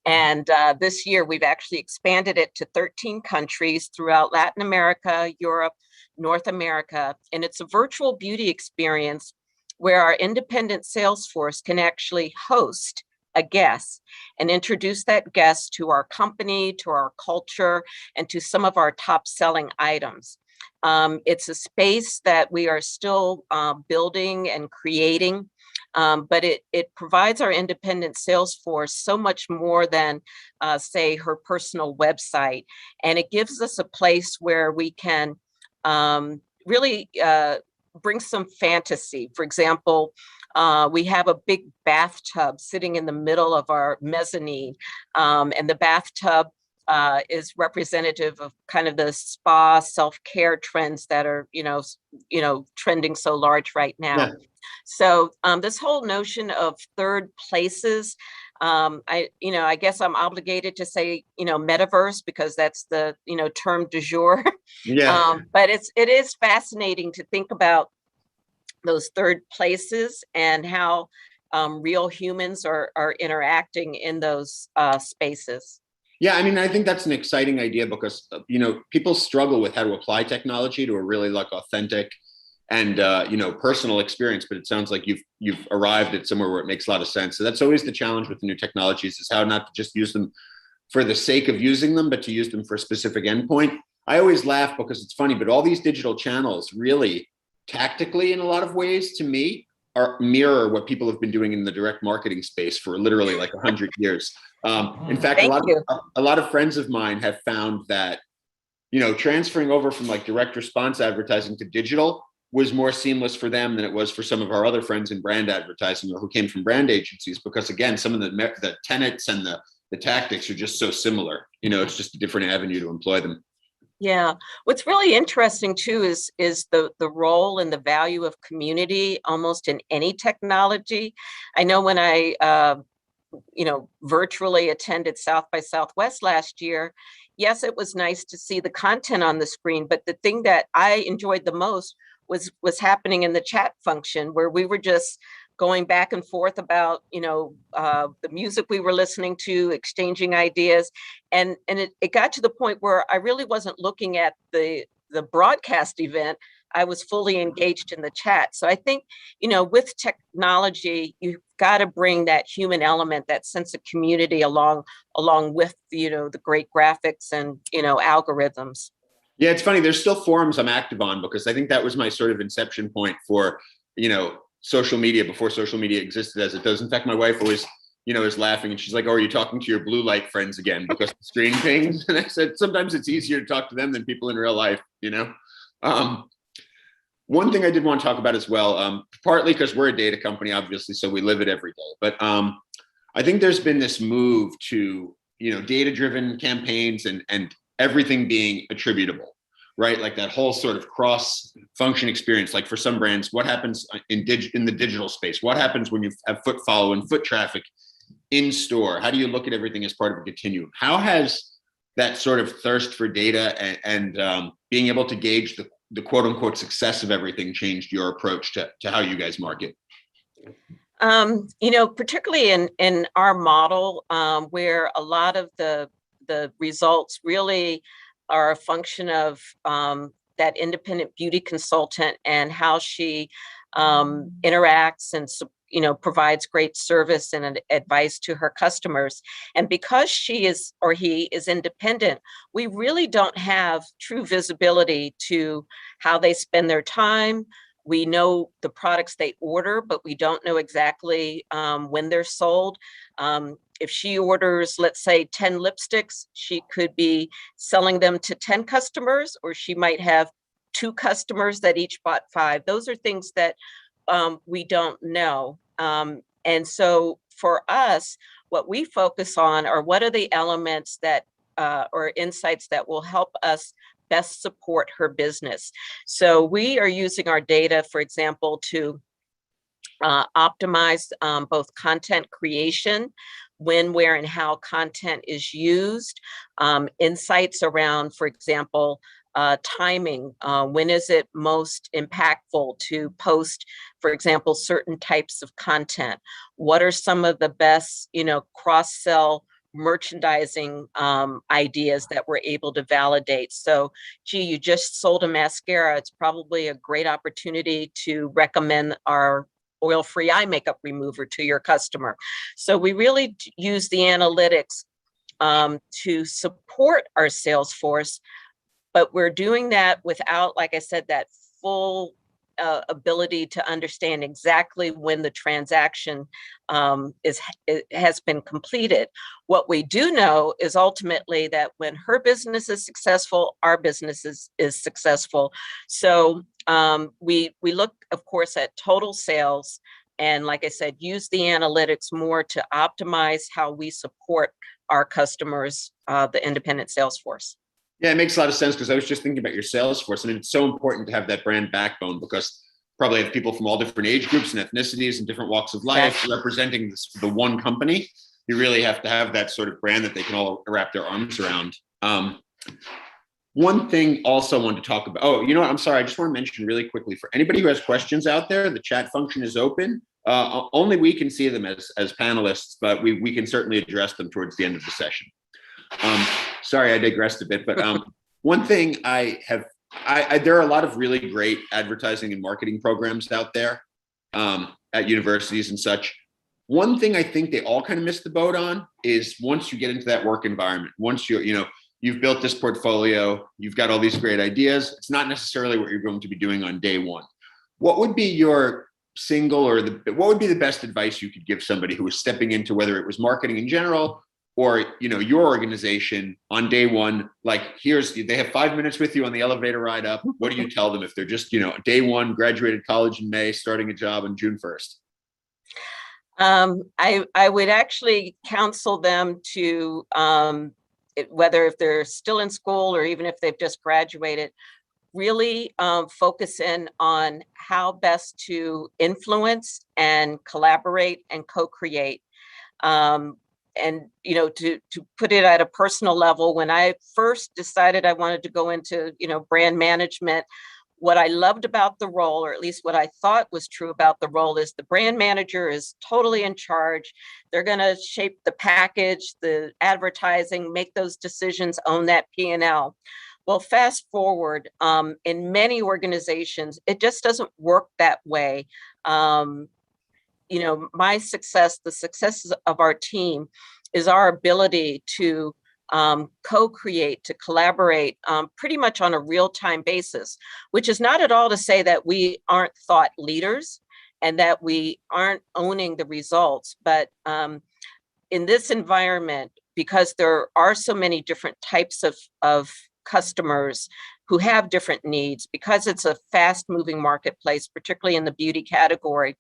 And this year, we've actually expanded it to 13 countries throughout Latin America, Europe, North America. And it's a virtual beauty experience where our independent sales force can actually host a guest and introduce that guest to our company, to our culture, and to some of our top selling items. It's a space that we are still building and creating, but it provides our independent sales force so much more than, say, her personal website. And it gives us a place where we can really bring some fantasy. For example, we have a big bathtub sitting in the middle of our mezzanine, and the bathtub is representative of kind of the spa self-care trends that are, trending so large right now. Yeah. So this whole notion of third places, I guess I'm obligated to say, metaverse, because that's the, term du jour. Yeah. But it is fascinating to think about those third places and how real humans are interacting in those spaces. Yeah, I mean, I think that's an exciting idea because, people struggle with how to apply technology to a really authentic and, personal experience, but it sounds like you've arrived at somewhere where it makes a lot of sense. So that's always the challenge with the new technologies, is how not to just use them for the sake of using them, but to use them for a specific endpoint. I always laugh because it's funny, but all these digital channels really tactically, in a lot of ways, to me, mirror what people have been doing in the direct marketing space for literally 100 years. In fact, a lot of friends of mine have found that, transferring over from direct response advertising to digital was more seamless for them than it was for some of our other friends in brand advertising or who came from brand agencies, because again, some of the tenets and the tactics are just so similar. It's just a different avenue to employ them. Yeah, what's really interesting too is the role and the value of community almost in any technology. I know when I virtually attended South by Southwest last year, yes, it was nice to see the content on the screen, but the thing that I enjoyed the most was happening in the chat function, where we were just going back and forth about, the music we were listening to, exchanging ideas. And it got to the point where I really wasn't looking at the broadcast event. I was fully engaged in the chat. So I think, with technology, you've got to bring that human element, that sense of community along with, the great graphics and, algorithms. Yeah, it's funny. There's still forums I'm active on because I think that was my sort of inception point for, social media before social media existed as it does. In fact, my wife always, is laughing and she's like, "Oh, are you talking to your blue light friends again because the screen pings?" And I said, sometimes it's easier to talk to them than people in real life, One thing I did want to talk about as well, partly because we're a data company, obviously, so we live it every day. But I think there's been this move to, data-driven campaigns and everything being attributable, right? Like that whole sort of cross-function experience. Like for some brands, what happens in the digital space? What happens when you have foot follow and foot traffic in store? How do you look at everything as part of a continuum? How has that sort of thirst for data and being able to gauge the quote unquote success of everything changed your approach to how you guys market? Particularly in our model, where a lot of the results really are a function of that independent beauty consultant and how she interacts and provides great service and advice to her customers. And because she is or he is independent, we really don't have true visibility to how they spend their time. We know the products they order, but we don't know exactly when they're sold. If she orders, let's say 10 lipsticks, she could be selling them to 10 customers, or she might have 2 customers that each bought 5. Those are things that we don't know. And so for us, what we focus on are what are the elements that or insights that will help us best support her business. So we are using our data, for example, to optimize both content creation, when, where, and how content is used, insights around, for example, timing. When is it most impactful to post, for example, certain types of content? What are some of the best, cross-sell merchandising ideas that we're able to validate? So, gee, you just sold a mascara. It's probably a great opportunity to recommend our oil-free eye makeup remover to your customer. So we really use the analytics to support our sales force, but we're doing that without, like I said, that full ability to understand exactly when the transaction has been completed. What we do know is ultimately that when her business is successful, our business is successful. So we look, of course, at total sales, and like I said, use the analytics more to optimize how we support our customers, the independent sales force. Yeah, it makes a lot of sense because I was just thinking about your sales force. I mean, it's so important to have that brand backbone because probably have people from all different age groups and ethnicities and different walks of life representing the one company. You really have to have that sort of brand that they can all wrap their arms around. One thing also I wanted to talk about. Oh, you know what? I'm sorry. I just want to mention really quickly for anybody who has questions out there, the chat function is open. Only we can see them as panelists, but we can certainly address them towards the end of the session. Sorry, I digressed a bit, but one thing there are a lot of really great advertising and marketing programs out there at universities and such. One thing I think they all kind of miss the boat on is once you get into that work environment, once you've built this portfolio, you've got all these great ideas, it's not necessarily what you're going to be doing on day one. What would be your what would be the best advice you could give somebody who was stepping into, whether it was marketing in general or your organization on day one? Like, they have 5 minutes with you on the elevator ride up. What do you tell them if they're just day one, graduated college in May, starting a job on June 1st? I would actually counsel them to whether if they're still in school or even if they've just graduated, really focus in on how best to influence and collaborate and co-create. And to put it at a personal level, when I first decided I wanted to go into brand management, What I loved about the role, or at least what I thought was true about the role, is the brand manager is totally in charge. They're going to shape the package, the advertising, make those decisions, own that P&L. Well, fast forward, in many organizations, it just doesn't work that way. My success, the success of our team, is our ability to co-create, to collaborate pretty much on a real-time basis, which is not at all to say that we aren't thought leaders and that we aren't owning the results. But in this environment, because there are so many different types of customers who have different needs, because it's a fast-moving marketplace, particularly in the beauty category,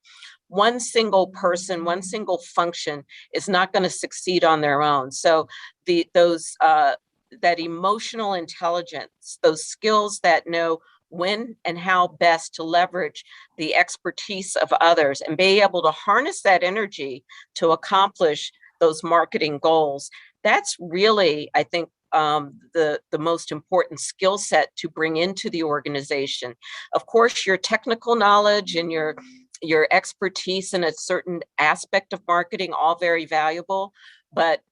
one single person, one single function is not going to succeed on their own. So that emotional intelligence, those skills that know when and how best to leverage the expertise of others and be able to harness that energy to accomplish those marketing goals, that's really, I think, the most important skill set to bring into the organization. Of course, your technical knowledge and your expertise in a certain aspect of marketing, all very valuable. But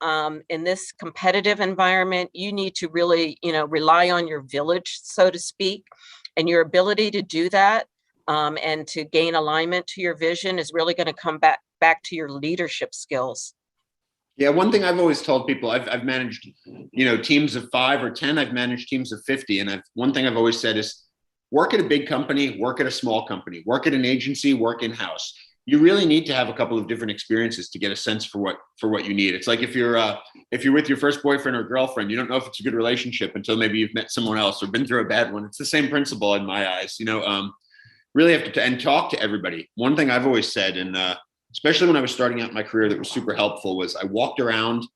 in this competitive environment, you need to really, rely on your village, so to speak, and your ability to do that and to gain alignment to your vision is really going to come back to your leadership skills. Yeah, one thing I've always told people, I've managed, teams of 5 or 10. I've managed teams of 50, and one thing I've always said is, work at a big company, work at a small company, work at an agency, work in-house. You really need to have a couple of different experiences to get a sense for what you need. It's like if you're with your first boyfriend or girlfriend, you don't know if it's a good relationship until maybe you've met someone else or been through a bad one. It's the same principle in my eyes. Really have to and talk to everybody. One thing I've always said, and especially when I was starting out my career, that was super helpful, was I walked around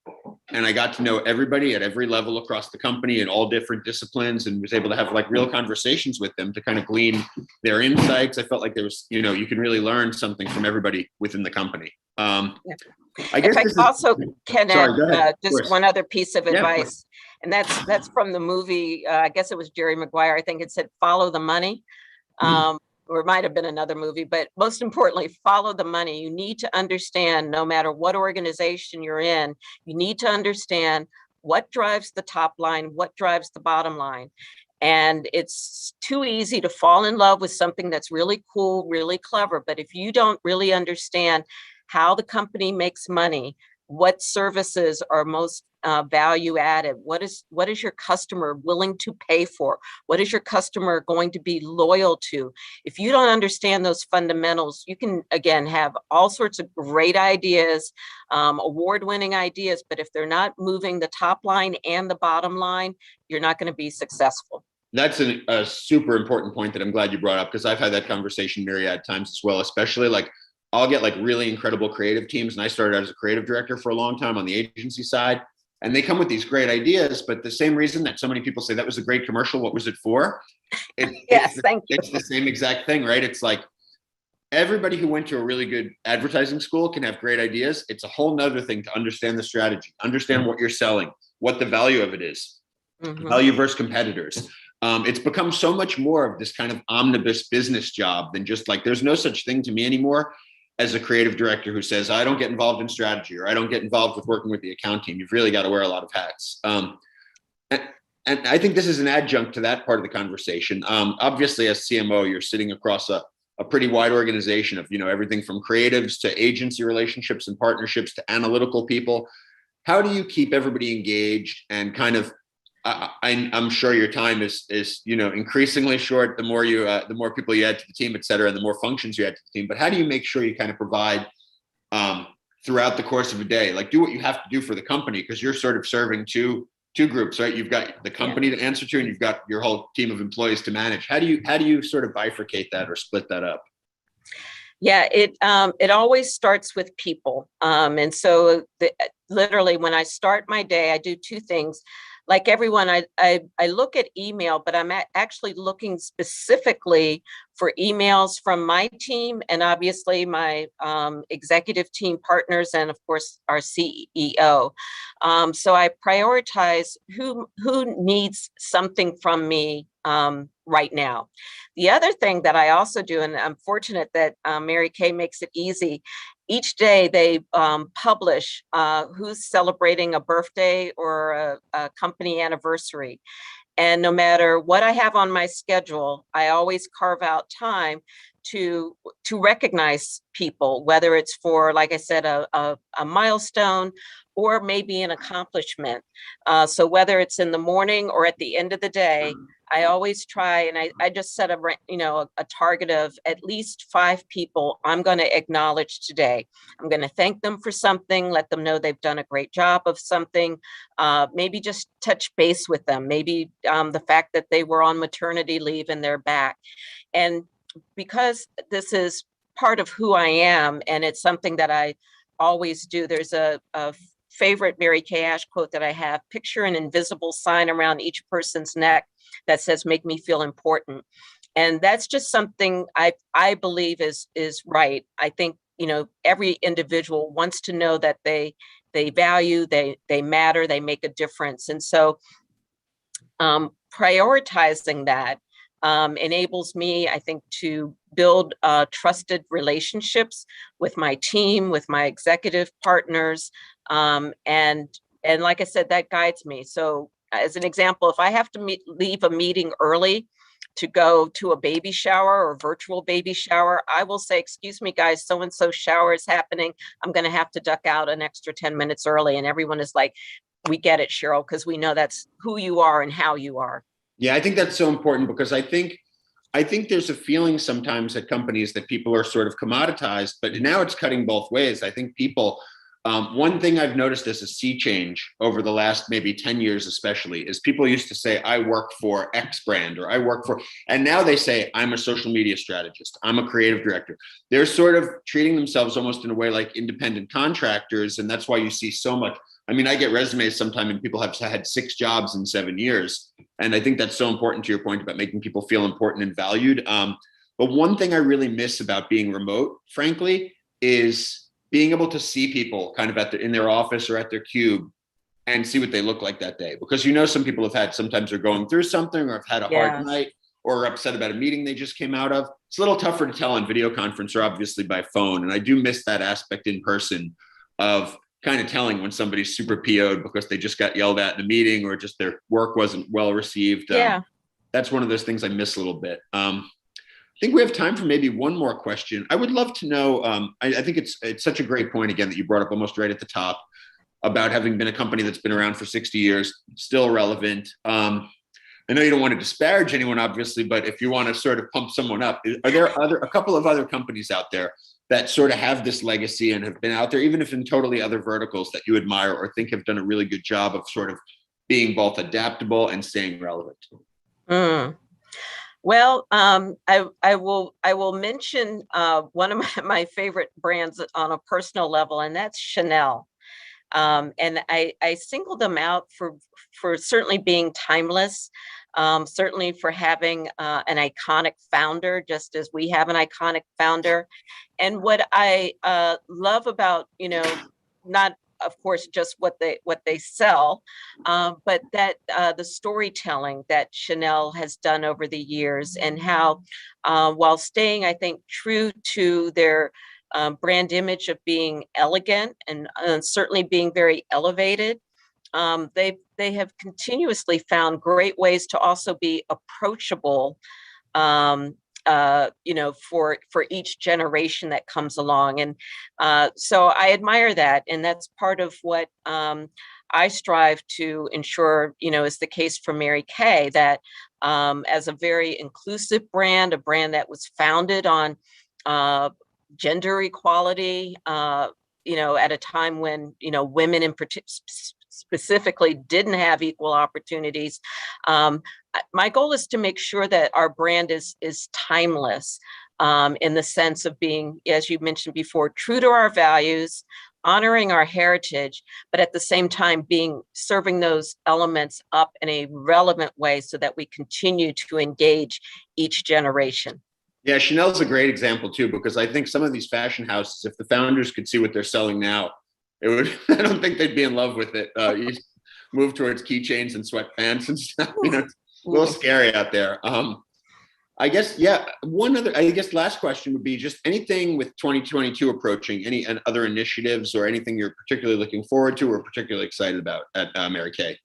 and I got to know everybody at every level across the company in all different disciplines, and was able to have like real conversations with them to kind of glean their insights. I felt like there was, you can really learn something from everybody within the company. I guess if I also can add just one other piece of advice, and that's from the movie. I guess it was Jerry Maguire. I think it said, "Follow the money." Or it might have been another movie, but most importantly, follow the money. You need to understand, no matter what organization you're in, you need to understand what drives the top line, what drives the bottom line. And it's too easy to fall in love with something that's really cool, really clever. But if you don't really understand how the company makes money, what services are most value added, what is your customer willing to pay for, what is your customer going to be loyal to, if you don't understand those fundamentals, you can again have all sorts of great ideas, award-winning ideas, but if they're not moving the top line and the bottom line, you're not going to be successful. That's a super important point that I'm glad you brought up, because I've had that conversation myriad times as well, especially like I'll get like really incredible creative teams. And I started out as a creative director for a long time on the agency side. And they come with these great ideas, but the same reason that so many people say that was a great commercial, what was it for? Yes, thank you. It's the same exact thing, right? It's like everybody who went to a really good advertising school can have great ideas. It's a whole nother thing to understand the strategy, understand what you're selling, what the value of it is, value versus competitors. It's become so much more of this kind of omnibus business job than just like, there's no such thing to me anymore as a creative director who says, I don't get involved in strategy, or I don't get involved with working with the account team. You've really got to wear a lot of hats. And I think this is an adjunct to that part of the conversation. Obviously, as CMO, you're sitting across a pretty wide organization of, everything from creatives to agency relationships and partnerships to analytical people. How do you keep everybody engaged and kind of, I'm sure your time is increasingly short the more people you add to the team, et cetera, and the more functions you add to the team. But how do you make sure you kind of provide throughout the course of a day, like do what you have to do for the company, because you're sort of serving two groups, right? You've got the company to answer to, and you've got your whole team of employees to manage. How do you sort of bifurcate that or split that up? Yeah, it always starts with people. And so literally when I start my day, I do two things. like everyone, I look at email, but I'm actually looking specifically for emails from my team and obviously my executive team partners and of course our CEO. So I prioritize who needs something from me right now. The other thing that I also do, and I'm fortunate that Mary Kay makes it easy, each day they publish who's celebrating a birthday or a company anniversary. And no matter what I have on my schedule, I always carve out time to recognize people, whether it's for, like I said, a milestone or maybe an accomplishment. So whether it's in the morning or at the end of the day, I always try, and I just set a target of at least 5 people I'm going to acknowledge today. I'm going to thank them for something, let them know they've done a great job of something, maybe just touch base with them, maybe the fact that they were on maternity leave and they're back. And because this is part of who I am, and it's something that I always do, there's a favorite Mary Kay Ash quote that I have: picture an invisible sign around each person's neck that says, make me feel important. And that's just something I believe is right. I think, every individual wants to know that they value, they matter, they make a difference. And so prioritizing that enables me, I think, to build trusted relationships with my team, with my executive partners. And like I said, that guides me. So as an example, if I have to leave a meeting early to go to a baby shower or virtual baby shower, I will say, excuse me, guys, so-and-so shower is happening. I'm going to have to duck out an extra 10 minutes early. And everyone is like, we get it, Cheryl, because we know that's who you are and how you are. Yeah, I think that's so important because I think there's a feeling sometimes at companies that people are sort of commoditized, but now it's cutting both ways. I think people, one thing I've noticed as a sea change over the last maybe 10 years especially is people used to say, I work for X brand or I work for, and now they say, I'm a social media strategist, I'm a creative director. They're sort of treating themselves almost in a way like independent contractors. And that's why you see so much. I mean, I get resumes sometimes and people have had 6 jobs in 7 years. And I think that's so important to your point about making people feel important and valued. But one thing I really miss about being remote, frankly, is being able to see people kind of in their office or at their cube and see what they look like that day. Because some people sometimes they're going through something or have had a hard night or are upset about a meeting they just came out of. It's a little tougher to tell on video conference or obviously by phone. And I do miss that aspect in person of kind of telling when somebody's super PO'd because they just got yelled at in a meeting or just their work wasn't well received. That's one of those things I miss a little bit. I think we have time for maybe one more question. I would love to know, I think it's such a great point again that you brought up almost right at the top about having been a company that's been around for 60 years, still relevant. I know you don't want to disparage anyone, obviously, but if you want to sort of pump someone up, are there a couple of other companies out there that sort of have this legacy and have been out there, even if in totally other verticals that you admire or think have done a really good job of sort of being both adaptable and staying relevant? Well, I will mention one of my favorite brands on a personal level, and that's Chanel. And I singled them out for certainly being timeless, certainly for having an iconic founder, just as we have an iconic founder. And what I love about, not of course just what they sell, but that the storytelling that Chanel has done over the years, and how while staying, I think, true to their brand image of being elegant and certainly being very elevated, they have continuously found great ways to also be approachable, for each generation that comes along. And so I admire that. And that's part of what I strive to ensure, is the case for Mary Kay, that as a very inclusive brand, a brand that was founded on gender equality, at a time when, women in particular specifically didn't have equal opportunities. my goal is to make sure that our brand is timeless, in the sense of being, as you mentioned before, true to our values, honoring our heritage, but at the same time serving those elements up in a relevant way so that we continue to engage each generation. Yeah, Chanel's a great example too, because I think some of these fashion houses, if the founders could see what they're selling now, it would, I don't think they'd be in love with it. You move towards keychains and sweatpants and stuff, you know, it's a little scary out there. I guess, yeah, last question would be just anything with 2022 approaching, any other initiatives or anything you're particularly looking forward to or particularly excited about at Mary Kay?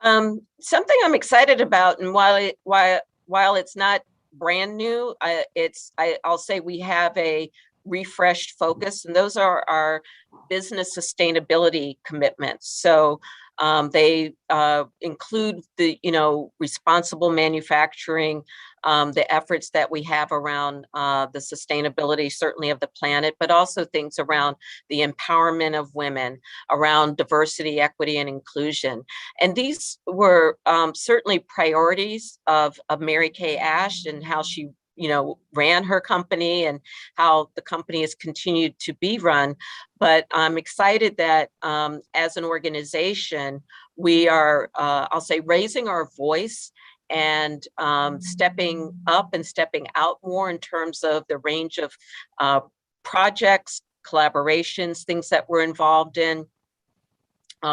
Something I'm excited about, and while it's not brand new, I'll say we have a refreshed focus, and those are our business sustainability commitments. So they include the, responsible manufacturing, the efforts that we have around the sustainability, certainly of the planet, but also things around the empowerment of women, around diversity, equity, and inclusion. And these were certainly priorities of Mary Kay Ash and how she ran her company and how the company has continued to be run. But I'm excited that as an organization, we are, I'll say, raising our voice and stepping up and stepping out more in terms of the range of projects, collaborations, things that we're involved in.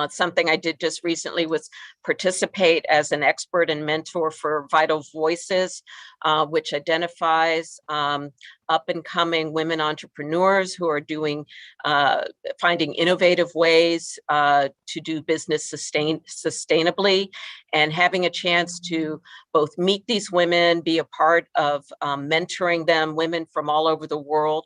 Something I did just recently was participate as an expert and mentor for Vital Voices, which identifies up and coming women entrepreneurs who are finding innovative ways to do business sustainably, and having a chance to both meet these women, be a part of mentoring them, women from all over the world.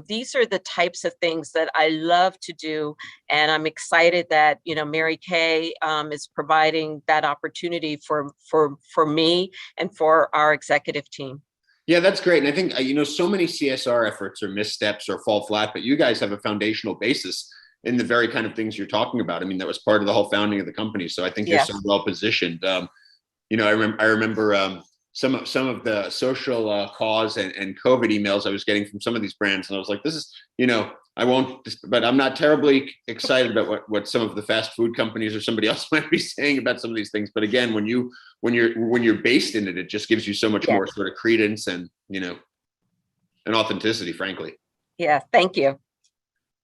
These are the types of things that I love to do, and I'm excited that Mary Kay is providing that opportunity for me and for our executive team. Yeah, that's great. And I think, so many CSR efforts or missteps or fall flat, but you guys have a foundational basis in the very kind of things you're talking about. I mean, that was part of the whole founding of the company. So I think you're so well positioned. I remember some of the social cause and COVID emails I was getting from some of these brands. And I was like, this is, I won't, but I'm not terribly excited about what some of the fast food companies or somebody else might be saying about some of these things. But again, when you're based in it, it just gives you so much more sort of credence and, and authenticity, frankly. Yeah. Thank you.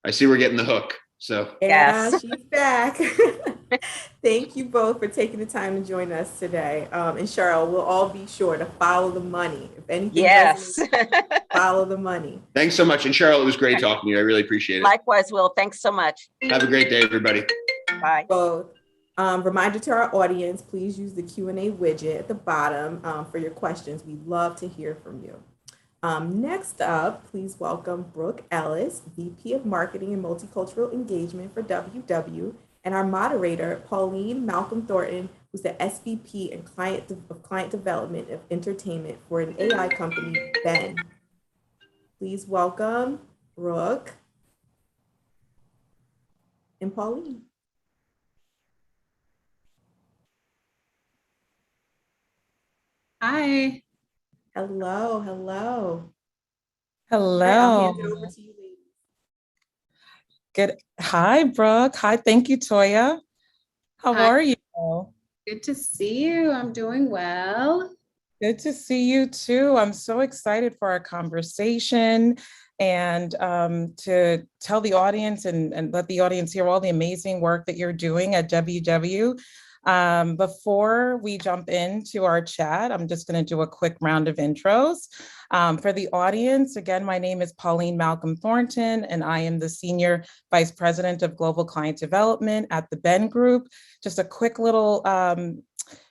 I see we're getting the hook. So yeah, she's back. Thank you both for taking the time to join us today. And Cheryl, we'll all be sure to follow the money. If anything, follow the money. Thanks so much. And Cheryl, it was great talking to you. I really appreciate it. Likewise, Will. Thanks so much. Have a great day, everybody. Bye. Both. Reminder to our audience, please use the Q&A widget at the bottom for your questions. We'd love to hear from you. Next up, please welcome Brooke Ellis, VP of Marketing and Multicultural Engagement for WW, and our moderator, Pauline Malcolm Thornton, who's the SVP and Client Development of Entertainment for an AI company, Ben. Please welcome Brooke and Pauline. Hi. Hello. Hello. I'll hand it over to you, ladies. Good. Hi, Brooke. Hi. Thank you, Toya. How are you? Good to see you. I'm doing well. Good to see you too. I'm so excited for our conversation and to tell the audience and let the audience hear all the amazing work that you're doing at WW. Before we jump into our chat, I'm just going to do a quick round of intros. For the audience, again, my name is Pauline Malcolm Thornton, and I am the Senior Vice President of Global Client Development at the Ben Group. Just a quick little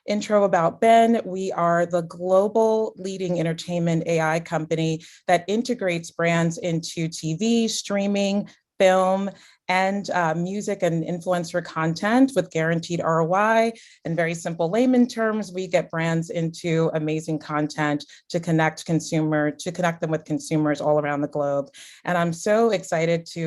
intro about Ben. We are the global leading entertainment AI company that integrates brands into TV, streaming, film, and music and influencer content with guaranteed ROI. In very simple layman terms, we get brands into amazing content to connect them with consumers all around the globe. And I'm so excited to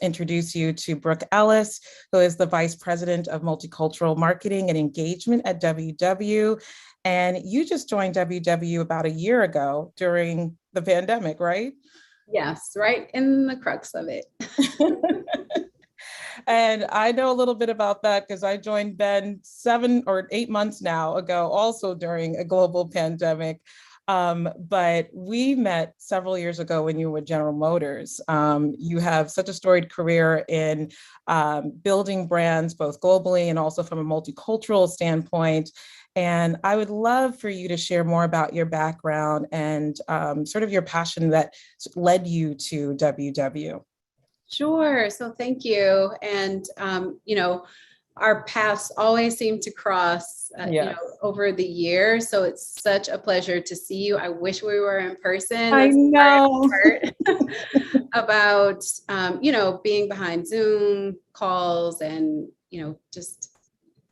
introduce you to Brooke Ellis, who is the Vice President of Multicultural Marketing and Engagement at WW. And you just joined WW about a year ago during the pandemic, right? Yes, right in the crux of it. And I know a little bit about that because I joined Ben 7 or 8 months now ago, also during a global pandemic. But we met several years ago when you were with General Motors. You have such a storied career in building brands, both globally and also from a multicultural standpoint. And I would love for you to share more about your background and sort of your passion that led you to WW. Sure. So thank you. And, our paths always seem to cross, over the years. So it's such a pleasure to see you. I wish we were in person. I know. About, being behind Zoom calls and, just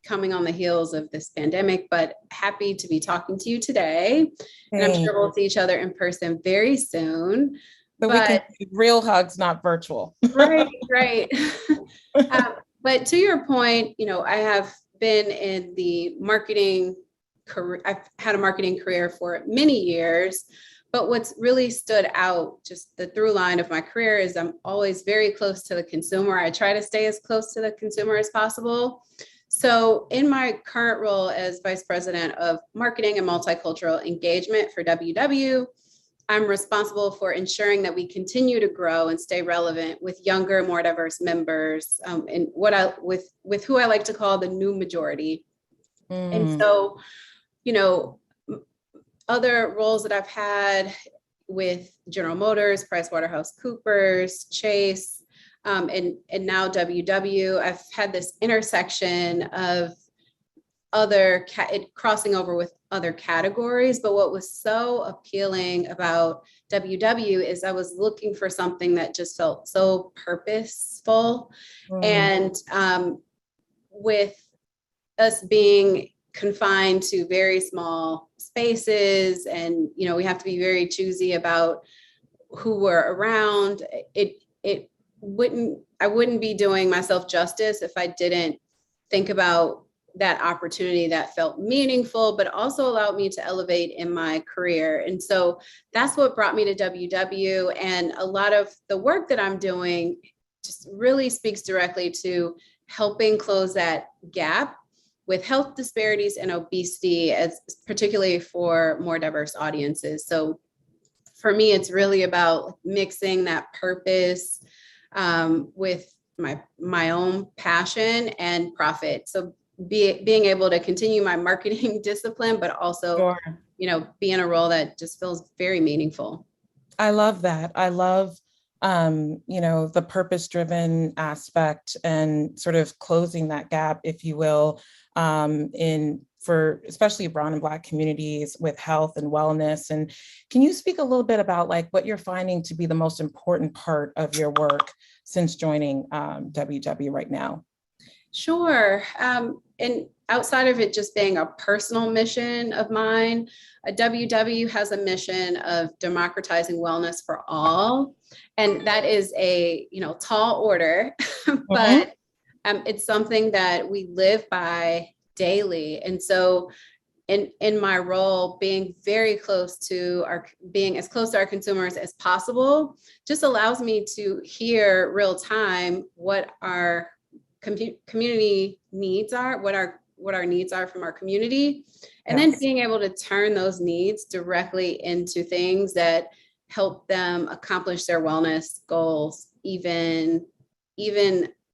coming on the heels of this pandemic, but happy to be talking to you today. And I'm sure we'll see each other in person very soon. But we can do real hugs, not virtual. Right. But to your point, I have been in the marketing career. I've had a marketing career for many years, but what's really stood out, just the through line of my career, is I'm always very close to the consumer. I try to stay as close to the consumer as possible. So in my current role as Vice President of Marketing and Multicultural Engagement for WW, I'm responsible for ensuring that we continue to grow and stay relevant with younger, more diverse members, and with who I like to call the new majority. And so, other roles that I've had with General Motors, PricewaterhouseCoopers, Chase, and now WW, I've had this intersection of crossing over with other categories. But what was so appealing about WW is I was looking for something that just felt so purposeful. And with us being confined to very small spaces, and we have to be very choosy about who we're around, I wouldn't be doing myself justice if I didn't think about that opportunity that felt meaningful, but also allowed me to elevate in my career. And so that's what brought me to WW. And a lot of the work that I'm doing just really speaks directly to helping close that gap with health disparities and obesity, as particularly for more diverse audiences. So for me, it's really about mixing that purpose with my own passion and profit. So being able to continue my marketing discipline, but also, be in a role that just feels very meaningful. I love that. I love, the purpose-driven aspect and sort of closing that gap, if you will, for especially Brown and Black communities with health and wellness. And can you speak a little bit about what you're finding to be the most important part of your work since joining WW right now? Sure. And outside of it just being a personal mission of mine, WW has a mission of democratizing wellness for all. And that is a, tall order, but it's something that we live by daily. And so in my role, being as close to our consumers as possible just allows me to hear real time what our community needs are, what our needs are from our community, and then being able to turn those needs directly into things that help them accomplish their wellness goals even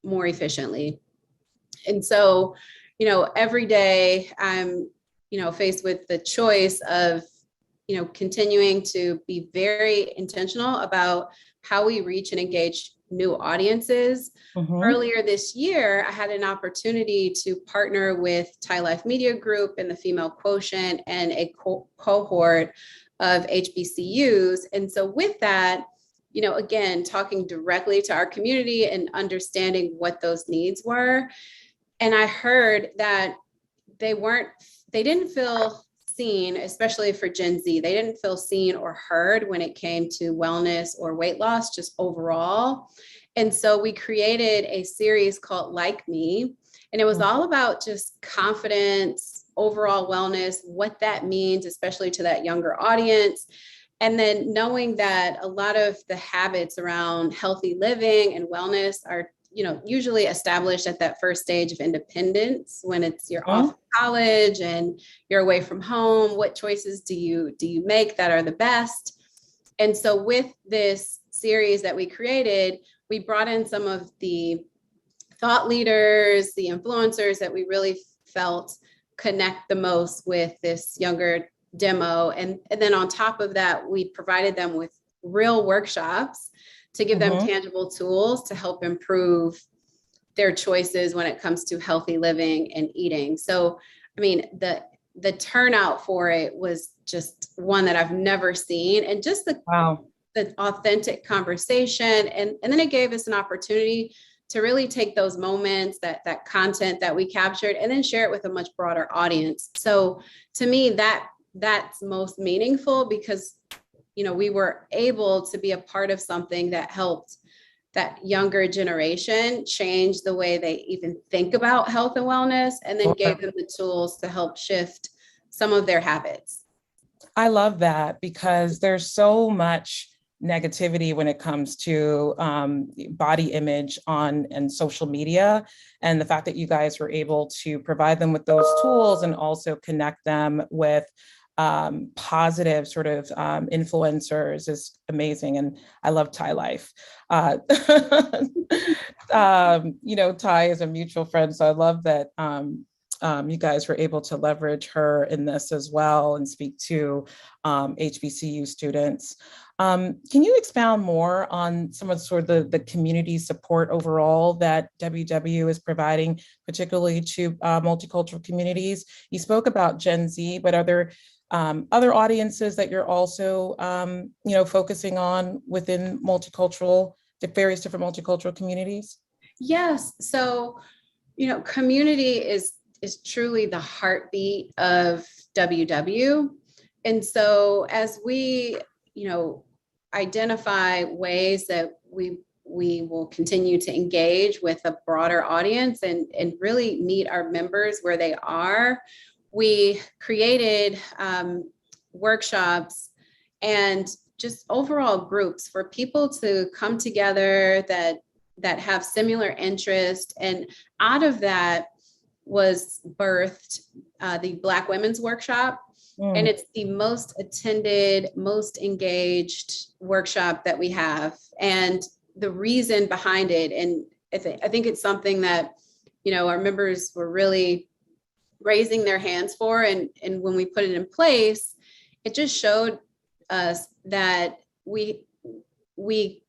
more efficiently. And so, every day I'm, faced with the choice of, continuing to be very intentional about how we reach and engage new audiences. Earlier this year, I had an opportunity to partner with Thai Life Media Group and the Female Quotient and a cohort of HBCUs. And so with that, again, talking directly to our community and understanding what those needs were. And I heard that they didn't feel seen, especially for Gen Z. They didn't feel seen or heard when it came to wellness or weight loss, just overall. And so we created a series called Like Me, and it was all about just confidence, overall wellness, what that means, especially to that younger audience. And then knowing that a lot of the habits around healthy living and wellness are, usually established at that first stage of independence, when you're off of college and you're away from home. What choices do you make that are the best? And so with this series that we created, we brought in some of the thought leaders, the influencers that we really felt connect the most with this younger demo. And then on top of that, we provided them with real workshops to give them tangible tools to help improve their choices when it comes to healthy living and eating. So, I mean, the turnout for it was just one that I've never seen, and just the authentic conversation. And then it gave us an opportunity to really take those moments, that content that we captured, and then share it with a much broader audience. So to me, that's most meaningful, because we were able to be a part of something that helped that younger generation change the way they even think about health and wellness, and then gave them the tools to help shift some of their habits. I love that, because there's so much negativity when it comes to body image and social media. And the fact that you guys were able to provide them with those tools and also connect them with positive sort of influencers is amazing. And I love Ty Life. Ty is a mutual friend. So I love that you guys were able to leverage her in this as well and speak to HBCU students. Can you expound more on some of sort of the community support overall that WW is providing, particularly to multicultural communities? You spoke about Gen Z, but are there other audiences that you're also, focusing on within the various different multicultural communities? Yes. So, community is truly the heartbeat of WW. And so as we, identify ways that we will continue to engage with a broader audience and really meet our members where they are, we created workshops and just overall groups for people to come together that have similar interests. And out of that was birthed the Black Women's Workshop. And it's the most attended, most engaged workshop that we have. And the reason behind it, and I think it's something that, our members were really raising their hands for. And when we put it in place, it just showed us that we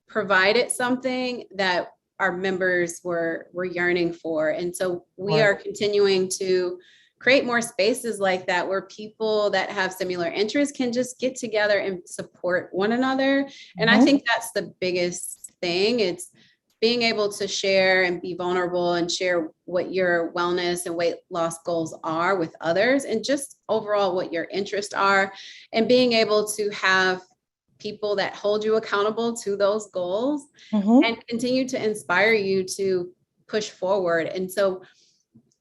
provided something that our members were yearning for. And so we are continuing to create more spaces like that, where people that have similar interests can just get together and support one another. And I think that's the biggest thing. It's being able to share and be vulnerable and share what your wellness and weight loss goals are with others, and just overall what your interests are, and being able to have people that hold you accountable to those goals and continue to inspire you to push forward. And so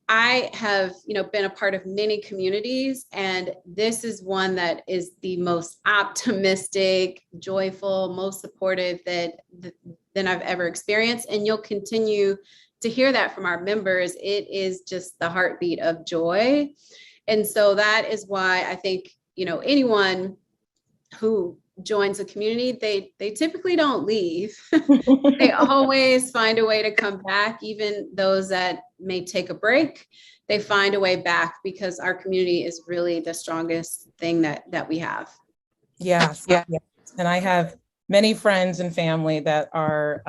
I have, been a part of many communities, and this is one that is the most optimistic, joyful, most supportive than I've ever experienced. And you'll continue to hear that from our members. It is just the heartbeat of joy. And so that is why I think, anyone who joins a community, they typically don't leave. They always find a way to come back. Even those that may take a break, they find a way back, because our community is really the strongest thing that we have. Yes. And I have many friends and family that are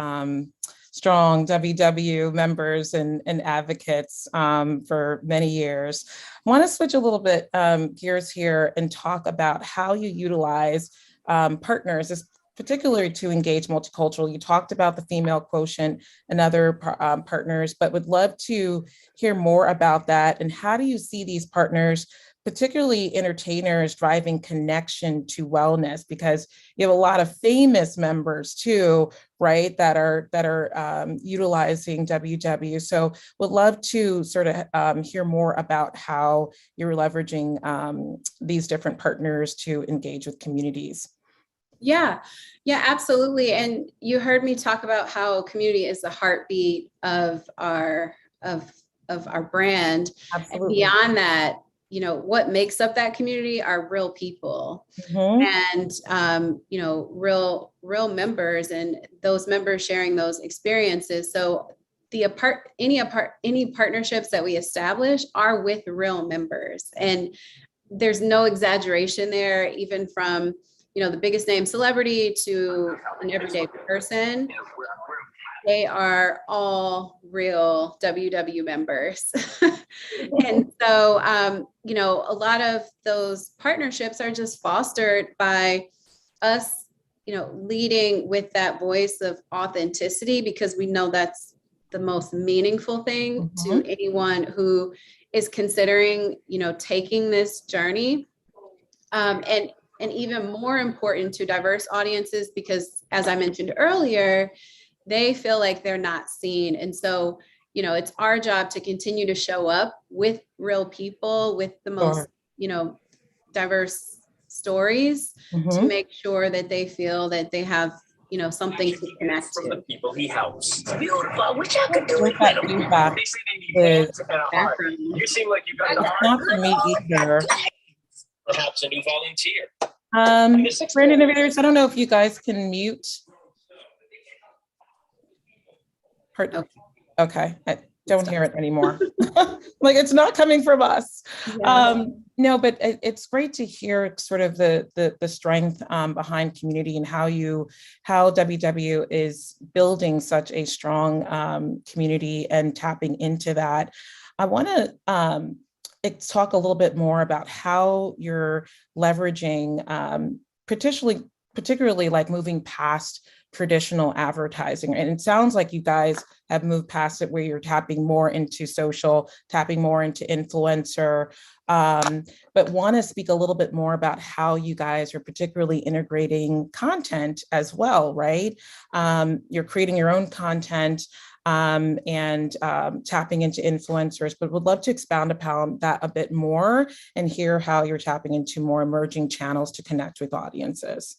strong WW members and advocates for many years. I want to switch a little bit gears here and talk about how you utilize partners, particularly to engage multicultural? You talked about the female quotient and other partners, but would love to hear more about that. And how do you see these partners, particularly entertainers, driving connection to wellness? Because you have a lot of famous members too, right, that are utilizing WW. So would love to sort of hear more about how you're leveraging these different partners to engage with communities. Yeah, absolutely. And you heard me talk about how community is the heartbeat of our brand. Absolutely. And beyond that, you know, what makes up that community are real people, and you know, real members, and those members sharing those experiences. So any partnerships that we establish are with real members, and there's no exaggeration there, even from, you know, the biggest name celebrity to an everyday person. They are all real WW members. And so, you know, a lot of those partnerships are just fostered by us, you know, leading with that voice of authenticity, because we know that's the most meaningful thing to anyone who is considering, you know, taking this journey. And even more important to diverse audiences, because as I mentioned earlier, they feel like they're not seen. And so, you know, it's our job to continue to show up with real people, with the most, you know, diverse stories, to make sure that they feel that they have, you know, something to connect to. The people he helps. It's beautiful. I wish I could do it. That feedback is, You seem like you got the it's not for me either. Perhaps a new volunteer. Brand innovators, I don't know if you guys can mute. Okay, I don't hear it anymore. Like, it's not coming from us. No, but it's great to hear sort of the strength behind community, and how WW is building such a strong community and tapping into that. I want to talk a little bit more about how you're leveraging, particularly like moving past traditional advertising. And it sounds like you guys have moved past it, where you're tapping more into social, tapping more into influencer, but want to speak a little bit more about how you guys are particularly integrating content as well, right? You're creating your own content and tapping into influencers, but would love to expound upon that a bit more and hear how you're tapping into more emerging channels to connect with audiences.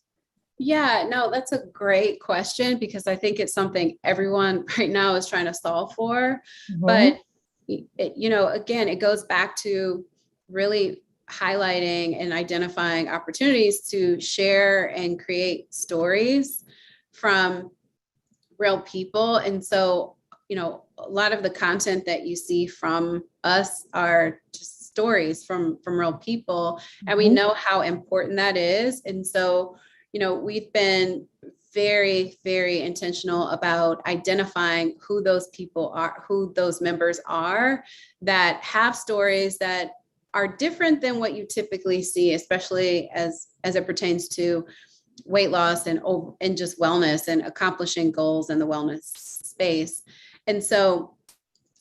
Yeah, no, that's a great question, because I think it's something everyone right now is trying to solve for. But, you know, again, it goes back to really highlighting and identifying opportunities to share and create stories from real people. And so, you know, a lot of the content that you see from us are just stories from real people, and we know how important that is. And so, you know, we've been very, very intentional about identifying who those people are, who those members are, that have stories that are different than what you typically see, especially as it pertains to weight loss and just wellness and accomplishing goals in the wellness space. And so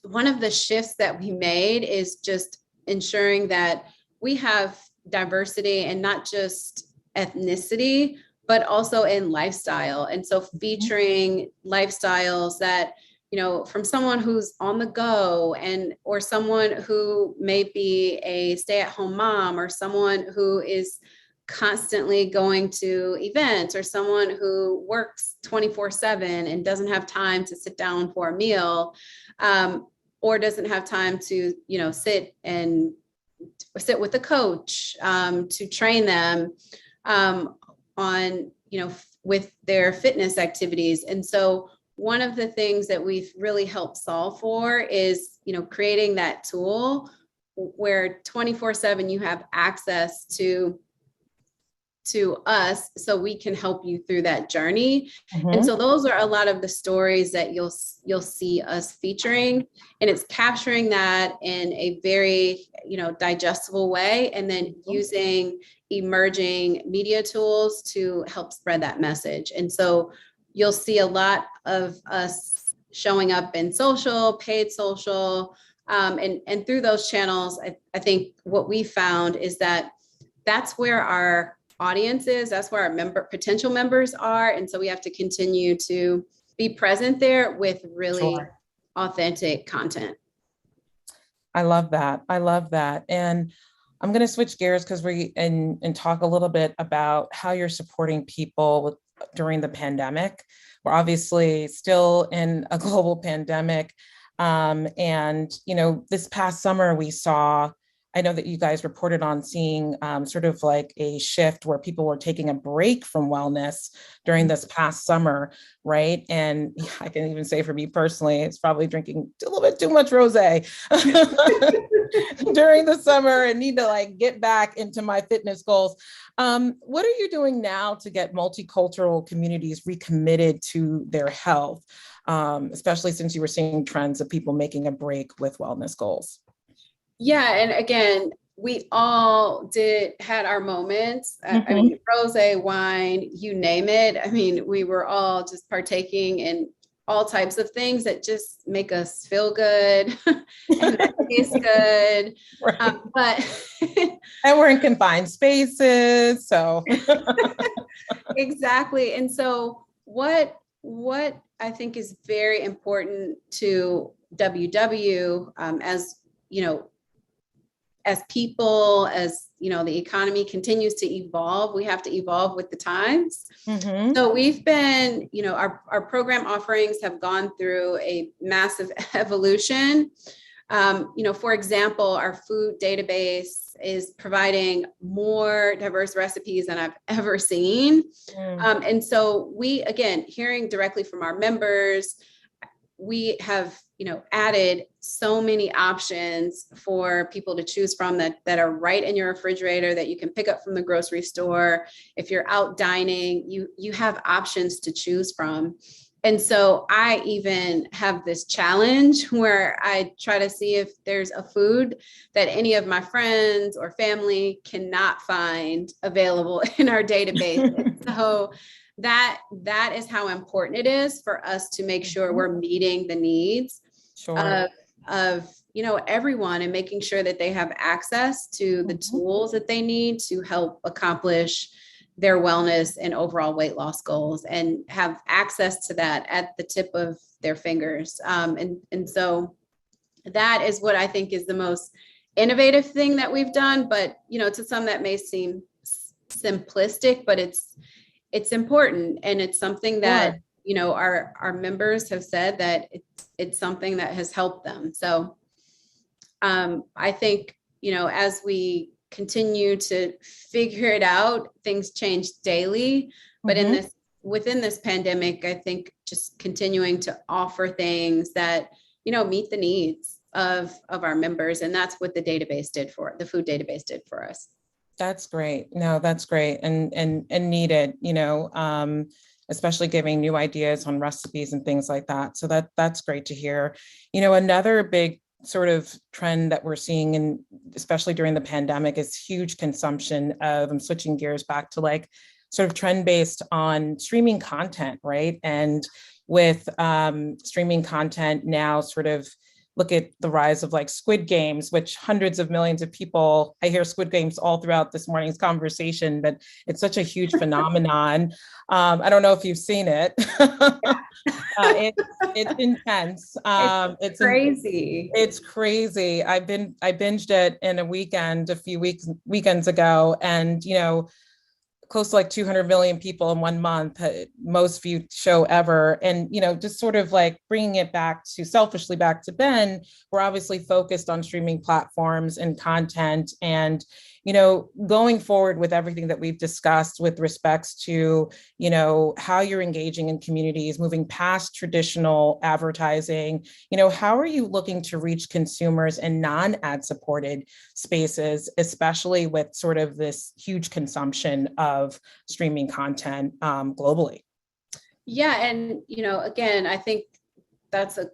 one of the shifts that we made is just ensuring that we have diversity, and not just ethnicity, but also in lifestyle. And so featuring lifestyles that, you know, from someone who's on the go, or someone who may be a stay-at-home mom, or someone who is constantly going to events, or someone who works 24/7 and doesn't have time to sit down for a meal, or doesn't have time to, you know, sit with a coach to train them on, you know, with their fitness activities. And so one of the things that we've really helped solve for is, you know, creating that tool where 24/7 you have access to to us so we can help you through that journey. Mhm. And so those are a lot of the stories that you'll see us featuring, and it's capturing that in a very, digestible way, and then using emerging media tools to help spread that message. And so you'll see a lot of us showing up in social, paid social, and through those channels. I think what we found is that that's where our audience is, that's where our potential members are. And so we have to continue to be present there with really authentic content. I love that. I love that. And I'm going to switch gears because and talk a little bit about how you're supporting people during the pandemic. We're obviously still in a global pandemic. And, this past summer we saw, I know that you guys reported on seeing sort of like a shift where people were taking a break from wellness during this past summer, right? And I can even say for me personally, it's probably drinking a little bit too much rosé during the summer and need to get back into my fitness goals. What are you doing now to get multicultural communities recommitted to their health, especially since you were seeing trends of people making a break with wellness goals? Yeah, and again, we all had our moments. I mean, rosé, wine, you name it. I mean, we were all just partaking in all types of things that just make us feel good and that taste good. Right. But and we're in confined spaces, so exactly. And so what I think is very important to WW, as people, as the economy continues to evolve, we have to evolve with the times. So we've been, our program offerings have gone through a massive evolution. For example, our food database is providing more diverse recipes than I've ever seen. And so we, again, hearing directly from our members, we have, added so many options for people to choose from that are right in your refrigerator that you can pick up from the grocery store. If you're out dining, you have options to choose from. And so I even have this challenge where I try to see if there's a food that any of my friends or family cannot find available in our database. So that is how important it is for us to make sure we're meeting the needs of everyone, and making sure that they have access to the tools that they need to help accomplish their wellness and overall weight loss goals, and have access to that at the tip of their fingers. And so that is what I think is the most innovative thing that we've done. But, to some that may seem simplistic, but it's important. And it's something that, our members have said that it's something that has helped them. So I think, as we continue to figure it out, things change daily, but within this pandemic, I think just continuing to offer things that, meet the needs of our members. And that's what the food database did for us. That's great. No, that's great. And needed, especially giving new ideas on recipes and things like that. So that's great to hear. Another big sort of trend that we're seeing, and especially during the pandemic, is huge consumption of, I'm switching gears back to sort of trend based on streaming content, right? And with streaming content now, sort of look at the rise of Squid Games, which hundreds of millions of people, I hear Squid Games all throughout this morning's conversation, but it's such a huge phenomenon. I don't know if you've seen it. It's intense. It's crazy. It's crazy. I binged it in a weekend a few weekends ago, and close to 200 million people in 1 month, most viewed show ever. And, just sort of bringing it selfishly back to Ben, we're obviously focused on streaming platforms and content. And, going forward with everything that we've discussed with respects to, how you're engaging in communities, moving past traditional advertising, how are you looking to reach consumers in non-ad supported spaces, especially with sort of this huge consumption of streaming content globally? Yeah, and again, I think that's a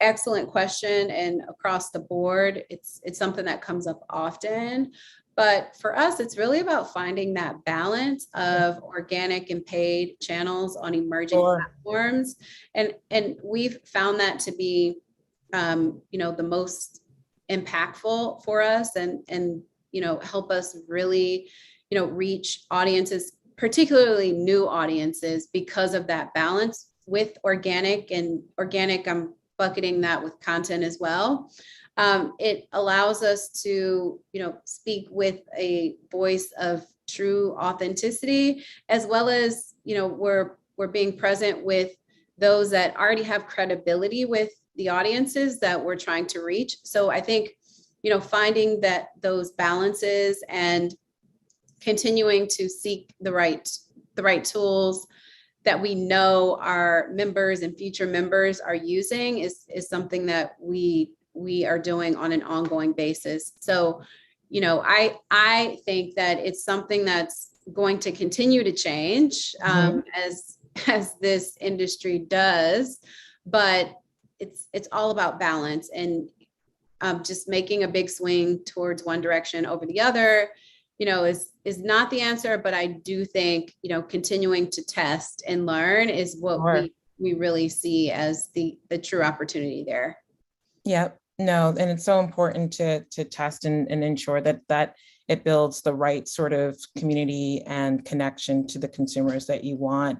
excellent question, and across the board, it's something that comes up often. But for us, it's really about finding that balance of organic and paid channels on emerging platforms, and we've found that to be, the most impactful for us, and help us really, reach audiences, particularly new audiences, because of that balance with organic. And organic, I'm bucketing that with content as well. It allows us to, speak with a voice of true authenticity, as well as, we're being present with those that already have credibility with the audiences that we're trying to reach. So I think, finding that those balances and continuing to seek the right tools that we know our members and future members are using is something that we are doing on an ongoing basis. So, I think that it's something that's going to continue to change as this industry does, but it's all about balance, and just making a big swing towards one direction over the other, is not the answer. But I do think, continuing to test and learn is what we really see as the true opportunity there. Yep. No, and it's so important to test and ensure that it builds the right sort of community and connection to the consumers that you want.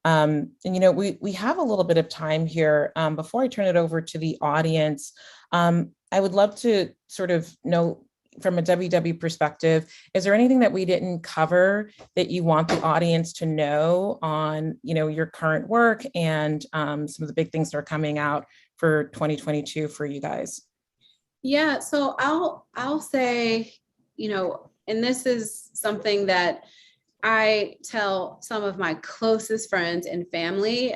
And we have a little bit of time here. Before I turn it over to the audience, I would love to sort of know, from a WW perspective, is there anything that we didn't cover that you want the audience to know on, your current work and some of the big things that are coming out for 2022 for you guys? Yeah, so I'll say, and this is something that I tell some of my closest friends and family,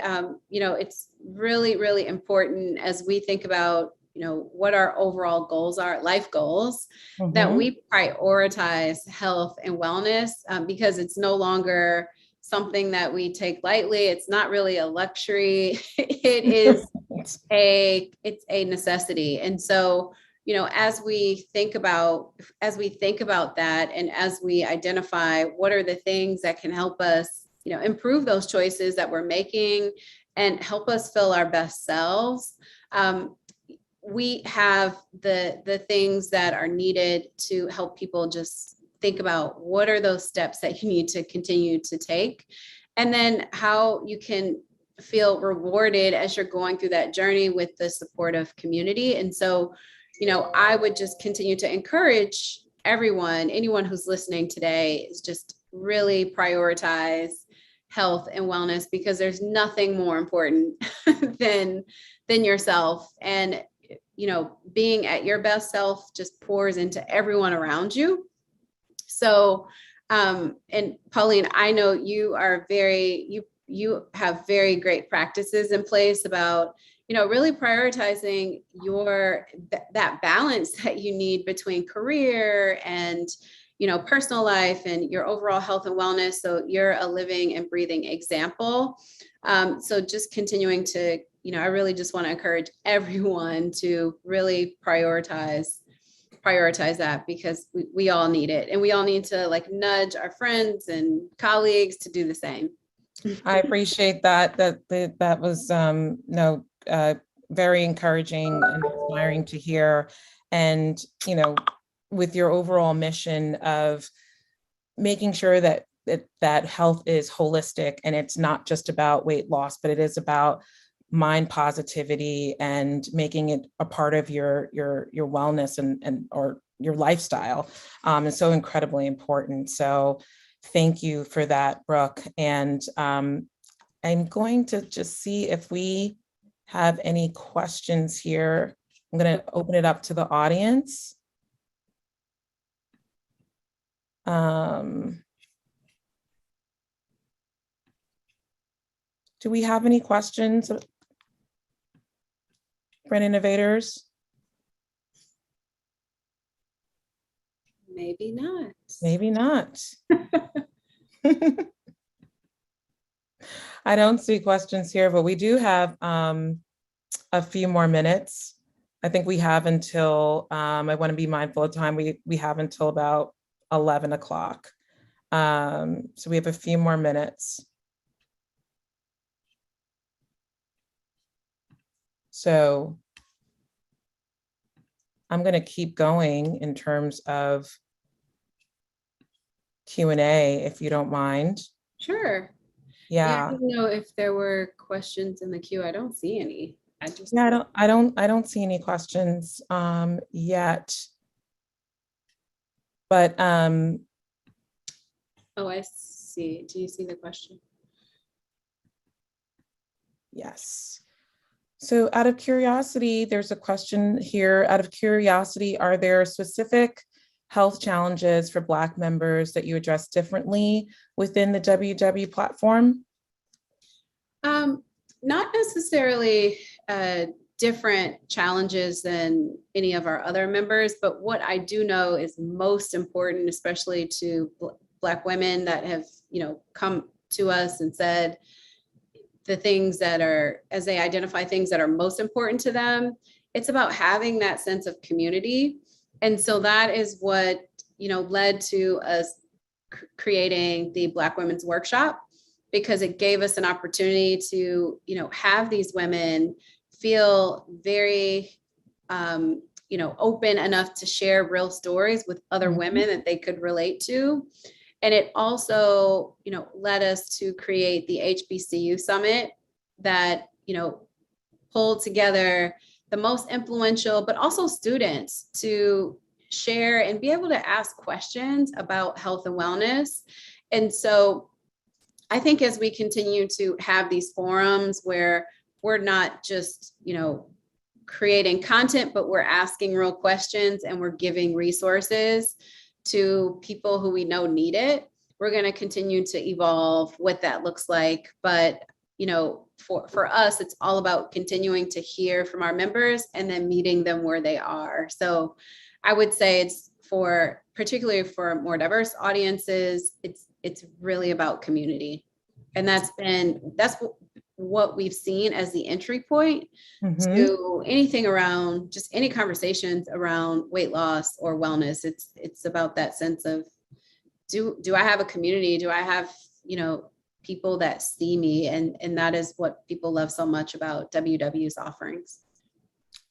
it's really, really important as we think about, what our overall goals are, life goals, that we prioritize health and wellness, because it's no longer something that we take lightly. It's not really a luxury. It is it's a necessity. And so, as we think about that, and as we identify what are the things that can help us, improve those choices that we're making and help us feel our best selves, we have the things that are needed to help people just think about what are those steps that you need to continue to take, and then how you can feel rewarded as you're going through that journey with the supportive community. And so, I would just continue to encourage anyone who's listening today, is just really prioritize health and wellness, because there's nothing more important than yourself. And being at your best self just pours into everyone around you. So, and Pauline, I know you are you have very great practices in place about, really prioritizing that balance that you need between career and, personal life and your overall health and wellness. So you're a living and breathing example. So just continuing to, I really just want to encourage everyone to really prioritize that, because we all need it, and we all need to nudge our friends and colleagues to do the same. I appreciate that. That was very encouraging and inspiring to hear. And with your overall mission of making sure that health is holistic, and it's not just about weight loss, but it is about mind positivity and making it a part of your wellness and or your lifestyle, is so incredibly important. So thank you for that, Brooke. And I'm going to just see if we have any questions here. I'm going to open it up to the audience. Do we have any questions for innovators? Maybe not. Maybe not. I don't see questions here, but we do have a few more minutes. I think we have until, I want to be mindful of time. We have until about 11 o'clock. So we have a few more minutes. So I'm going to keep going in terms of Q&A, if you don't mind. Sure. Yeah. I don't know if there were questions in the queue. I don't see any. Yeah, I don't see any questions yet. But oh, I see. Do you see the question? Yes. So out of curiosity, there's a question here. Out of curiosity, are there specific health challenges for Black members that you address differently within the WW platform? Not necessarily different challenges than any of our other members, but what I do know is most important, especially to Black women that have, come to us and said the things that are, as they identify things that are most important to them, it's about having that sense of community. And so that is what, led to us creating the Black Women's Workshop, because it gave us an opportunity to, have these women feel very, open enough to share real stories with other women that they could relate to. And it also, led us to create the HBCU Summit that, pulled together the most influential, but also students to share and be able to ask questions about health and wellness. And so I think as we continue to have these forums where we're not just, creating content, but we're asking real questions and we're giving resources to people who we know need it, we're going to continue to evolve what that looks like. But, for us, it's all about continuing to hear from our members and then meeting them where they are. So I would say it's particularly for more diverse audiences, it's really about community. And that's what we've seen as the entry point to anything around, just any conversations around weight loss or wellness. It's about that sense of, do I have a community? Do I have, people that see me? And that is what people love so much about WW's offerings.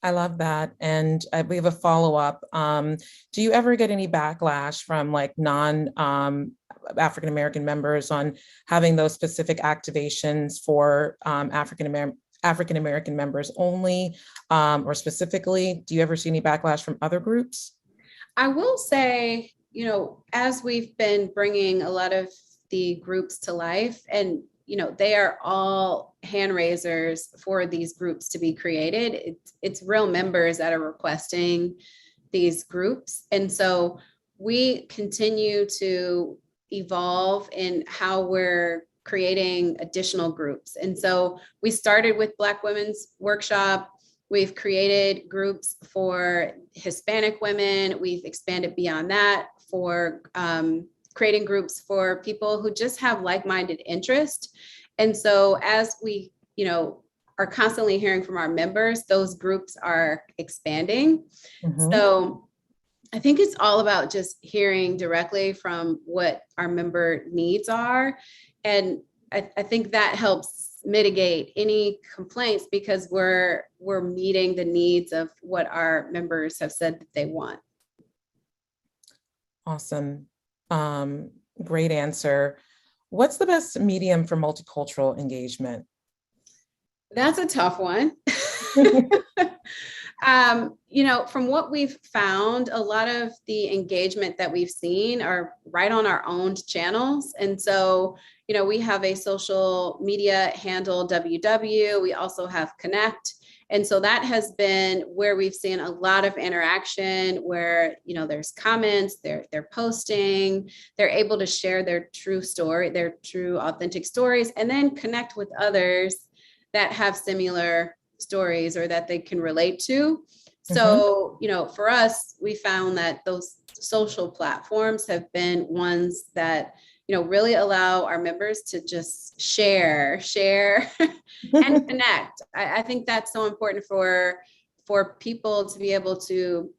I love that. And we have a follow-up. Do you ever get any backlash from like African-American members on having those specific activations for African-American members only, or specifically? Do you ever see any backlash from other groups? I will say, as we've been bringing a lot of the groups to life, and they are all hand raisers for these groups to be created. It's real members that are requesting these groups. And so we continue to evolve in how we're creating additional groups. And so we started with Black Women's Workshop. We've created groups for Hispanic women. We've expanded beyond that for creating groups for people who just have like-minded interest. And so as we, are constantly hearing from our members, those groups are expanding. So I think it's all about just hearing directly from what our member needs are. And I think that helps mitigate any complaints, because we're meeting the needs of what our members have said that they want. Awesome. Great answer. What's the best medium for multicultural engagement? That's a tough one. From what we've found, a lot of the engagement that we've seen are right on our own channels. And so, we have a social media handle, WW. We also have Connect. And so that has been where we've seen a lot of interaction where, there's comments, they're posting, they're able to share their true story, their true authentic stories, and then connect with others that have similar stories or that they can relate to. So, for us, we found that those social platforms have been ones that, really allow our members to just share and connect. I think that's so important for people to be able to,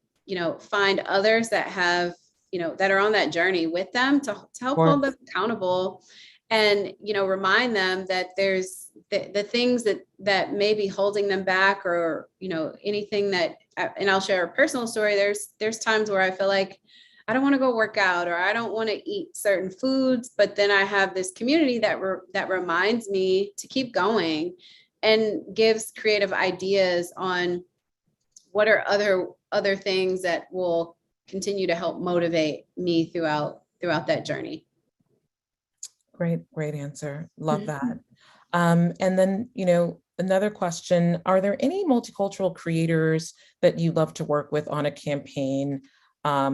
find others that have, that are on that journey with them to help hold them accountable and, remind them that there's the things that may be holding them back or, anything that, and I'll share a personal story. There's times where I feel like I don't want to go work out or I don't want to eat certain foods, but then I have this community that reminds me to keep going and gives creative ideas on what are other things that will continue to help motivate me throughout that journey. Great answer. Love that. And then, another question, are there any multicultural creators that you love to work with on a campaign?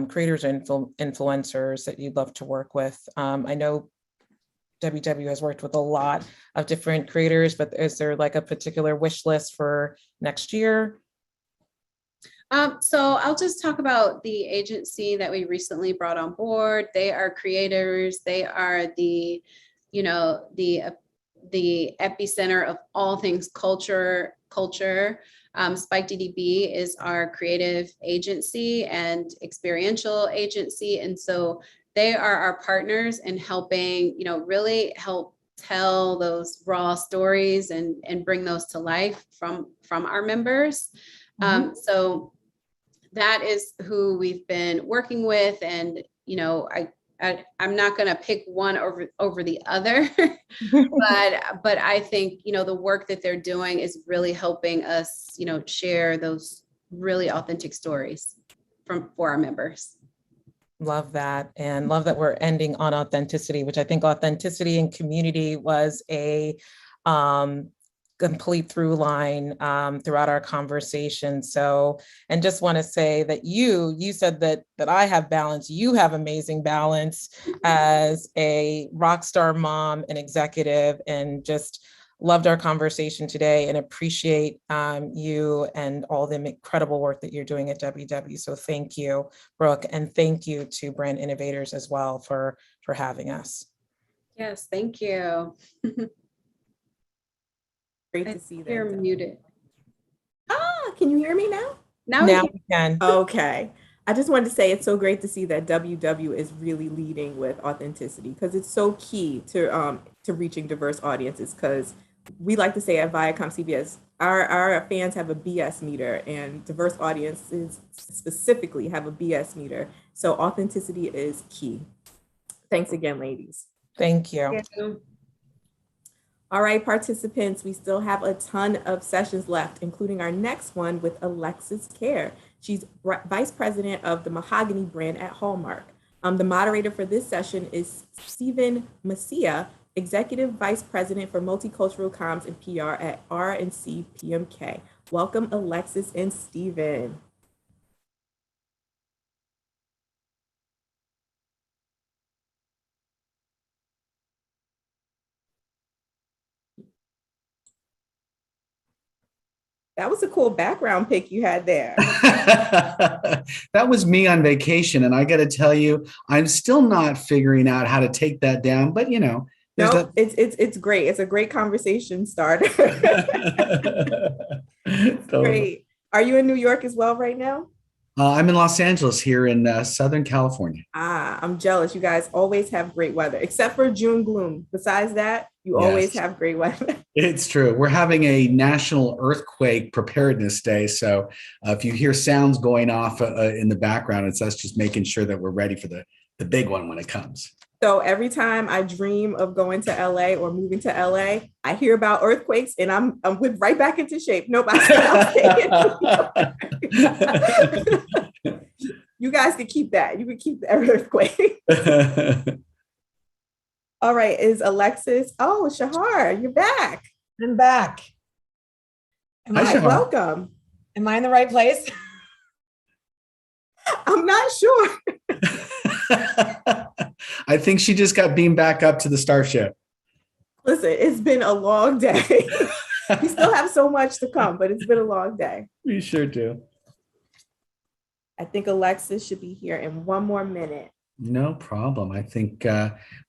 Creators and influencers that you'd love to work with? I know WW has worked with a lot of different creators, but is there like a particular wish list for next year? So I'll just talk about the agency that we recently brought on board. They are creators. They are the epicenter of all things culture. Spike DDB is our creative agency and experiential agency. And so they are our partners in helping, really help tell those raw stories and bring those to life from our members. So that is who we've been working with. And, I'm not going to pick one over the other, but I think, the work that they're doing is really helping us, share those really authentic stories for our members. Love that. And love that we're ending on authenticity, which I think authenticity and community was a complete through line throughout our conversation. So, and just want to say that you said that I have balance. You have amazing balance as a rock star mom and executive, and just loved our conversation today and appreciate you and all the incredible work that you're doing at WW. So thank you, Brooke, and thank you to Brand Innovators as well for having us. Yes, thank you. Great to see that. You're muted. Can you hear me now? Now we can. Okay. I just wanted to say it's so great to see that WW is really leading with authenticity, because it's so key to reaching diverse audiences. Because we like to say at Viacom CBS, our fans have a BS meter, and diverse audiences specifically have a BS meter. So authenticity is key. Thanks again, ladies. Thank you. Thank you. All right, participants, we still have a ton of sessions left, including our next one with Alexis Kerr. She's Vice President of the Mahogany brand at Hallmark. The moderator for this session is Stephen Macia, Executive Vice President for Multicultural Comms and PR at R&C PMK. Welcome, Alexis and Stephen. That was a cool background pic you had there. That was me on vacation. And I got to tell you, I'm still not figuring out how to take that down, but No, it's great. It's a great conversation starter. Great. Are you in New York as well right now? I'm in Los Angeles here in Southern California. I'm jealous. You guys always have great weather, except for June gloom. Besides that, you always have great weather. It's true. We're having a National Earthquake Preparedness Day. So if you hear sounds going off in the background, it's us just making sure that we're ready for the big one when it comes. So every time I dream of going to LA or moving to LA, I hear about earthquakes and I'm whipped right back into shape. Nope, I'll stay in. You guys can keep that. You can keep the earthquake. All right, is Alexis? Oh, Shahar, you're back. I'm back. Welcome. Am I in the right place? I'm not sure. I think she just got beamed back up to the starship. Listen, it's been a long day. We still have so much to come, but it's been a long day. We sure do. I think Alexis should be here in one more minute. No problem. I think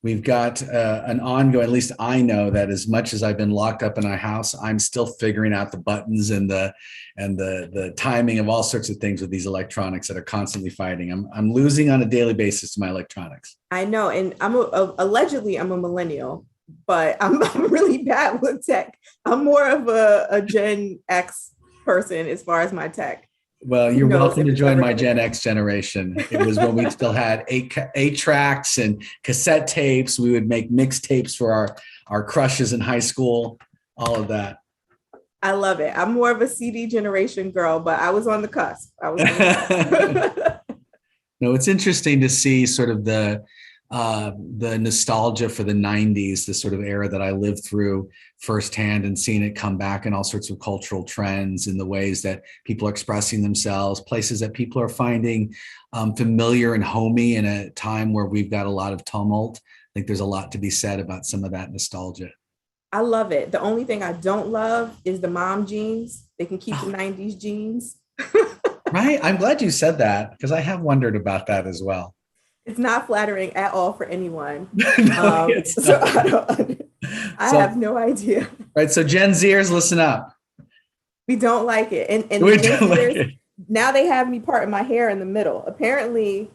we've got an ongoing, at least I know that as much as I've been locked up in my house, I'm still figuring out the buttons and the timing of all sorts of things with these electronics that are constantly fighting. I'm losing on a daily basis to my electronics. I know. And allegedly I'm a millennial, but I'm really bad with tech. I'm more of a Gen X person as far as my tech. Well, you're welcome to join my Gen X generation. It was when we still had 8 tracks and cassette tapes. We would make mixtapes for our crushes in high school, all of that. I love it. I'm more of a CD generation girl, but I was on the cusp. No, it's interesting to see sort of the nostalgia for the 90s, the sort of era that I lived through firsthand, and seeing it come back in all sorts of cultural trends in the ways that people are expressing themselves, places that people are finding familiar and homey in a time where we've got a lot of tumult. I think there's a lot to be said about some of that nostalgia. I love it. The only thing I don't love is the mom jeans. They can keep the 90s jeans. Right? I'm glad you said that, because I have wondered about that as well. It's not flattering at all for anyone. No, so I have no idea. Right. So Gen Zers, listen up. We don't like it. And We the Gen don't like Zers, it. now they have me parting my hair in the middle. Apparently,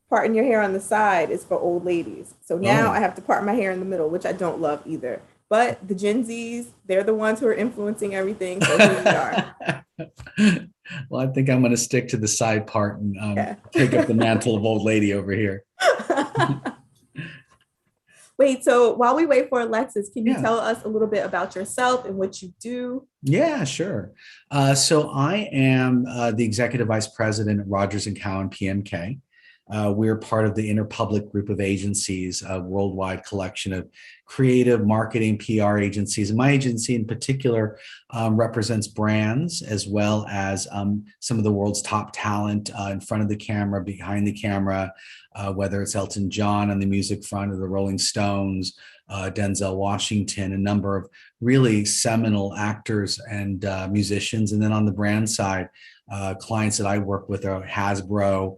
parting your hair on the side is for old ladies. So now I have to part my hair in the middle, which I don't love either. But the Gen Zs, they're the ones who are influencing everything. So here we are. Well, I think I'm going to stick to the side part and take up the mantle of old lady over here. Wait, so while we wait for Alexis, can you tell us a little bit about yourself and what you do? Yeah, sure. So I am the Executive Vice President at Rogers & Cowan PMK. We're part of the Interpublic group of agencies, a worldwide collection of creative marketing PR agencies. And my agency in particular represents brands as well as some of the world's top talent in front of the camera, behind the camera, whether it's Elton John on the music front or the Rolling Stones, Denzel Washington, a number of really seminal actors and musicians. And then on the brand side, clients that I work with are Hasbro,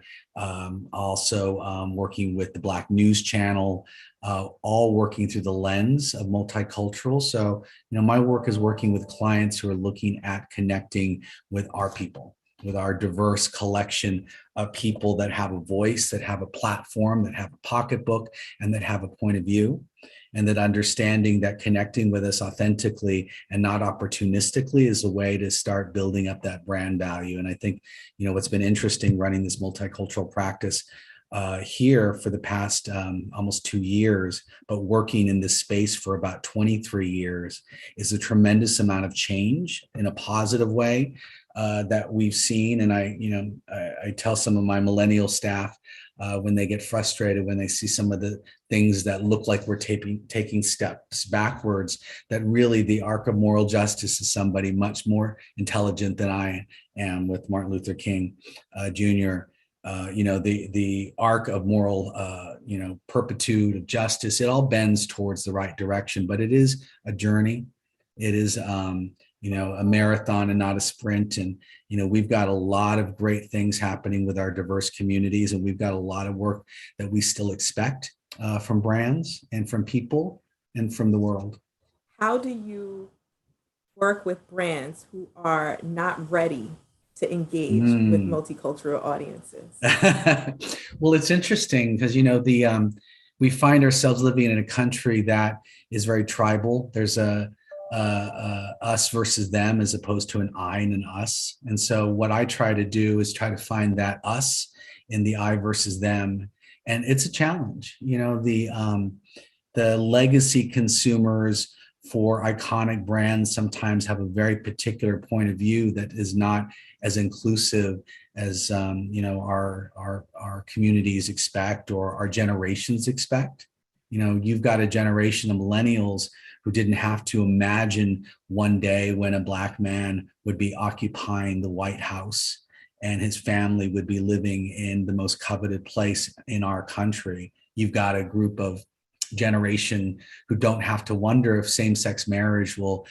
also working with the Black News Channel, all working through the lens of multicultural. So, my work is working with clients who are looking at connecting with our people, with our diverse collection of people that have a voice, that have a platform, that have a pocketbook, and that have a point of view. And that understanding that connecting with us authentically and not opportunistically is a way to start building up that brand value. And I think, what's been interesting running this multicultural practice here for the past almost 2 years, but working in this space for about 23 years, is a tremendous amount of change in a positive way that we've seen. And I tell some of my millennial staff, when they get frustrated, when they see some of the things that look like we're taking steps backwards, that really the arc of moral justice is somebody much more intelligent than I am, with Martin Luther King Jr. The arc of moral, perpetuity of justice, it all bends towards the right direction, but it is a journey. It is, a marathon and not a sprint. And, we've got a lot of great things happening with our diverse communities, and we've got a lot of work that we still expect from brands and from people and from the world. How do you work with brands who are not ready to engage with multicultural audiences? Well, it's interesting because, we find ourselves living in a country that is very tribal. There's a us versus them as opposed to an I and an us. And so what I try to do is try to find that us in the I versus them And it's a challenge. The legacy consumers for iconic brands sometimes have a very particular point of view that is not as inclusive as our communities expect or our generations expect. You've got a generation of millennials who didn't have to imagine one day when a Black man would be occupying the White House and his family would be living in the most coveted place in our country. You've got a group of generation who don't have to wonder if same-sex marriage will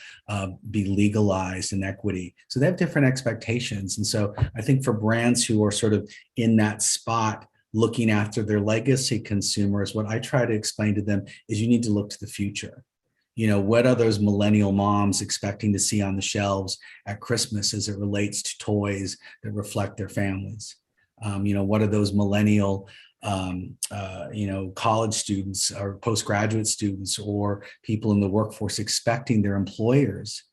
be legalized in equity. So they have different expectations. And so I think for brands who are sort of in that spot, looking after their legacy consumers, what I try to explain to them is you need to look to the future. What are those millennial moms expecting to see on the shelves at Christmas as it relates to toys that reflect their families? What are those millennial college students or postgraduate students or people in the workforce expecting their employers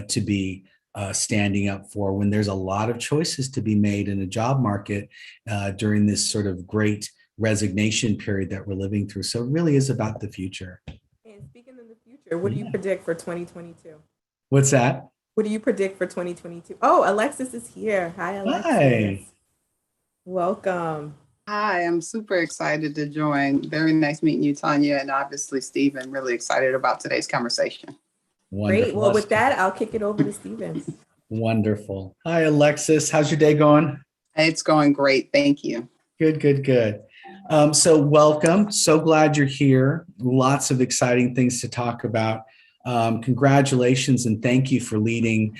to be standing up for when there's a lot of choices to be made in a job market during this sort of great resignation period that we're living through. So it really is about the future. And speaking of the future, what do you predict for 2022? What's that? What do you predict for 2022? Oh, Alexis is here. Hi, Alexis. Hi. Welcome. Hi, I'm super excited to join. Very nice meeting you, Tanya, and obviously Stephen. Really excited about today's conversation. Wonderful. Great. Well, with that, I'll kick it over to Stephen. Wonderful. Hi, Alexis. How's your day going? It's going great. Thank you. Good. So welcome. So glad you're here. Lots of exciting things to talk about. Congratulations and thank you for leading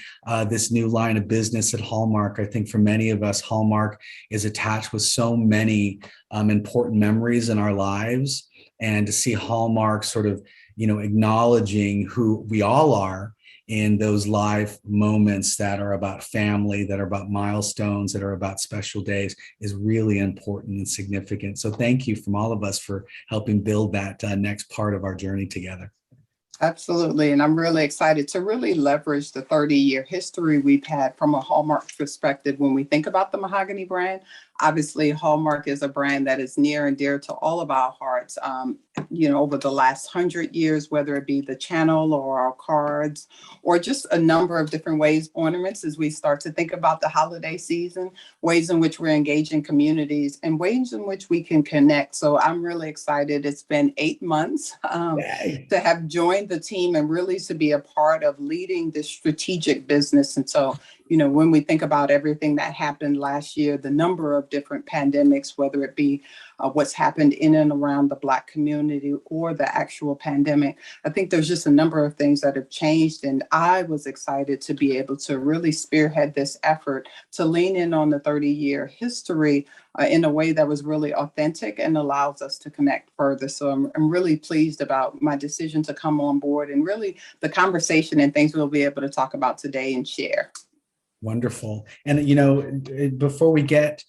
this new line of business at Hallmark. I think for many of us, Hallmark is attached with so many important memories in our lives. And to see Hallmark sort of, acknowledging who we all are in those live moments that are about family, that are about milestones, that are about special days is really important and significant. So thank you from all of us for helping build that next part of our journey together. Absolutely. And I'm really excited to really leverage the 30-year history we've had from a Hallmark perspective when we think about the Mahogany brand. Obviously, Hallmark is a brand that is near and dear to all of our hearts. Over the last 100 years, whether it be the channel or our cards, or just a number of different ways, ornaments, as we start to think about the holiday season, ways in which we're engaging communities and ways in which we can connect. So I'm really excited. It's been 8 months to have joined the team and really to be a part of leading this strategic business. And so, when we think about everything that happened last year, the number of different pandemics, whether it be what's happened in and around the Black community or the actual pandemic, I think there's just a number of things that have changed. And I was excited to be able to really spearhead this effort to lean in on the 30-year history in a way that was really authentic and allows us to connect further. So I'm really pleased about my decision to come on board and really the conversation and things we'll be able to talk about today and share. Wonderful. And, before we get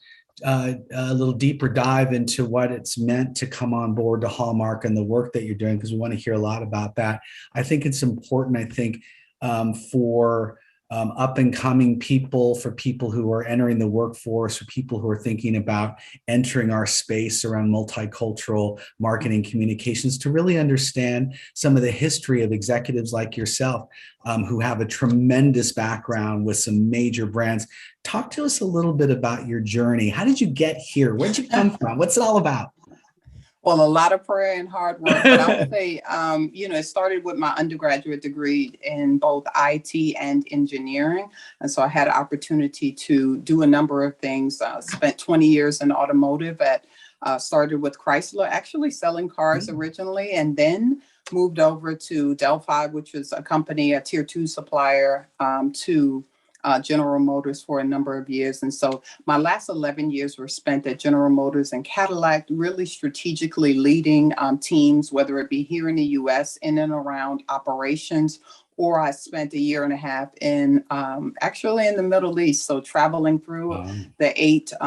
a little deeper dive into what it's meant to come on board to Hallmark and the work that you're doing, because we want to hear a lot about that. I think it's important, for up and coming people, for people who are entering the workforce, for people who are thinking about entering our space around multicultural marketing communications, to really understand some of the history of executives like yourself who have a tremendous background with some major brands. Talk to us a little bit about your journey. How did you get here? Where'd you come from? What's it all about? Well, a lot of prayer and hard work, but I would say, it started with my undergraduate degree in both IT and engineering. And so I had an opportunity to do a number of things. Spent 20 years in automotive started with Chrysler, actually selling cars originally, and then moved over to Delphi, which was a company, a tier 2 supplier to General Motors for a number of years. And so my last 11 years were spent at General Motors and Cadillac, really strategically leading teams, whether it be here in the US, in and around operations, or I spent a year and a half in actually in the Middle East. So traveling through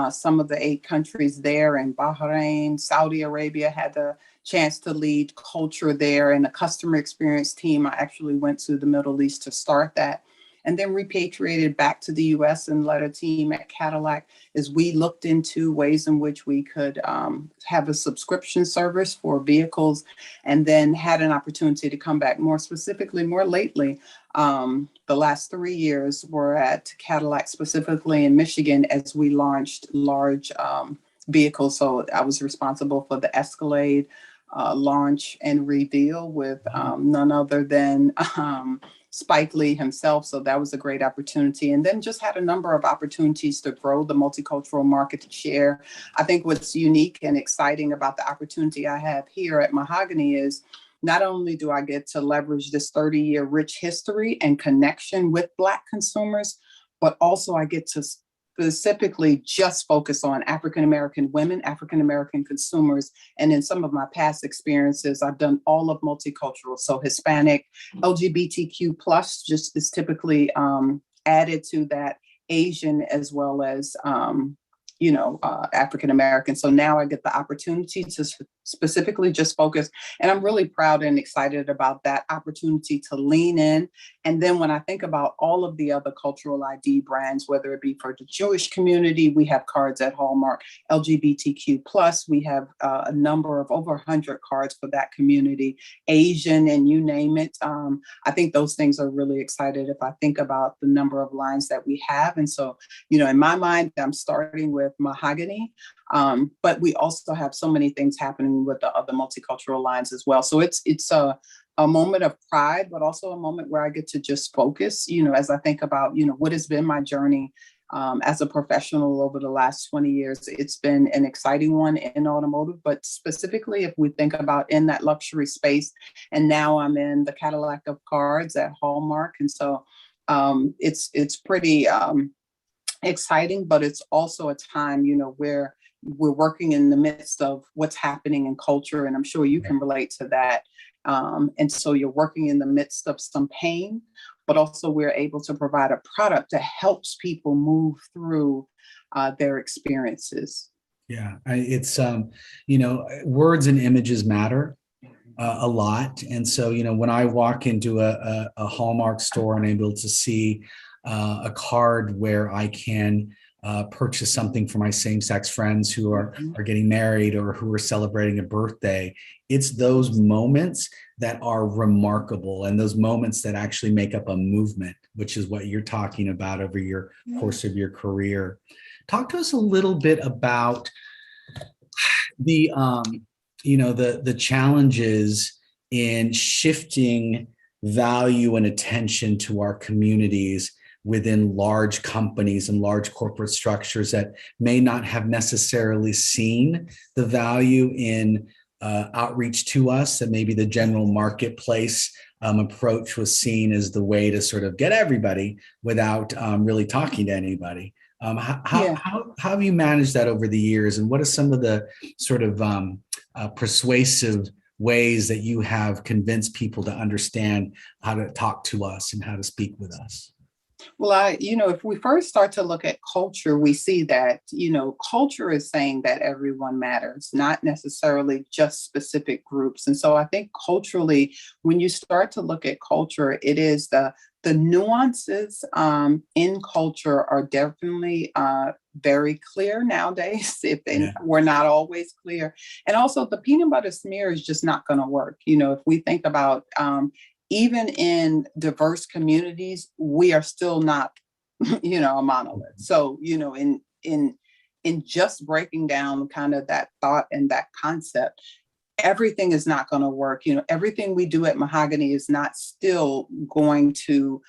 some of the 8 countries there, in Bahrain, Saudi Arabia, had the chance to lead culture there and a customer experience team. I actually went to the Middle East to start that. and then repatriated back to the US and led a team at Cadillac as we looked into ways in which we could have a subscription service for vehicles, and then had an opportunity to come back more specifically, more lately. The last 3 years were at Cadillac, specifically in Michigan, as we launched large vehicles. So I was responsible for the Escalade launch and reveal with none other than Spike Lee himself. So that was a great opportunity. And then just had a number of opportunities to grow the multicultural market share. I think what's unique and exciting about the opportunity I have here at Mahogany is not only do I get to leverage this 30-year rich history and connection with Black consumers, but also I get to specifically just focus on African-American women, African-American consumers. And in some of my past experiences, I've done all of multicultural. So Hispanic, LGBTQ plus just is typically added to that, Asian, as well as, African-American. So now I get the opportunity to specifically just focus. And I'm really proud and excited about that opportunity to lean in. And then when I think about all of the other cultural ID brands, whether it be for the Jewish community, we have cards at Hallmark, LGBTQ plus, we have a number of over 100 cards for that community, Asian, and you name it. I think those things are really excited if I think about the number of lines that we have. And so, in my mind, I'm starting with Mahogany, but we also have so many things happening with the other multicultural lines as well. So it's a moment of pride, but also a moment where I get to just focus, as I think about, what has been my journey as a professional over the last 20 years. It's been an exciting one in automotive, but specifically if we think about in that luxury space, and now I'm in the Cadillac of cards at Hallmark. And so it's pretty exciting, but it's also a time, where we're working in the midst of what's happening in culture. And I'm sure you can relate to that. And so you're working in the midst of some pain, but also we're able to provide a product that helps people move through their experiences. Yeah, it's, words and images matter a lot. And so, when I walk into a Hallmark store and able to see a card where I can purchase something for my same-sex friends who are getting married or who are celebrating a birthday, it's those moments that are remarkable and those moments that actually make up a movement, which is what you're talking about over your course of your career. Talk to us a little bit about the challenges in shifting value and attention to our communities within large companies and large corporate structures that may not have necessarily seen the value in outreach to us, that maybe the general marketplace approach was seen as the way to sort of get everybody without really talking to anybody. How have you managed that over the years, and what are some of the sort of persuasive ways that you have convinced people to understand how to talk to us and how to speak with us? Well, if we first start to look at culture, we see that, culture is saying that everyone matters, not necessarily just specific groups. And so I think culturally, when you start to look at culture, it is the nuances in culture are definitely very clear nowadays, if they were not always clear. And also the peanut butter smear is just not going to work. If we think about even in diverse communities, we are still not, a monolith. So, in just breaking down kind of that thought and that concept, everything is not going to work. Everything we do at Mahogany is not still going to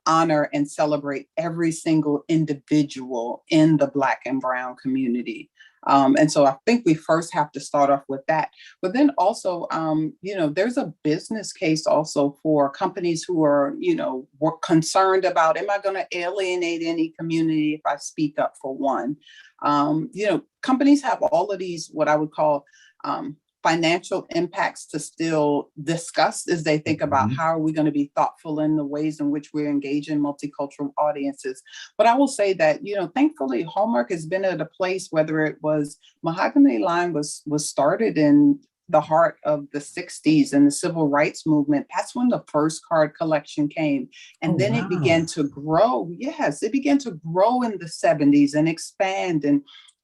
honor and celebrate every single individual in the Black and Brown community. And so I think we first have to start off with that. But then also, there's a business case also for companies who are, were concerned about, am I going to alienate any community if I speak up for one? Companies have all of these, what I would call financial impacts to still discuss as they think about how are we going to be thoughtful in the ways in which we're engaging multicultural audiences. But I will say that, thankfully, Hallmark has been at a place, whether it was Mahogany Line was started in the heart of the 60s and the civil rights movement. That's when the first card collection came. And then it began to grow. Yes, it began to grow in the 70s and expand.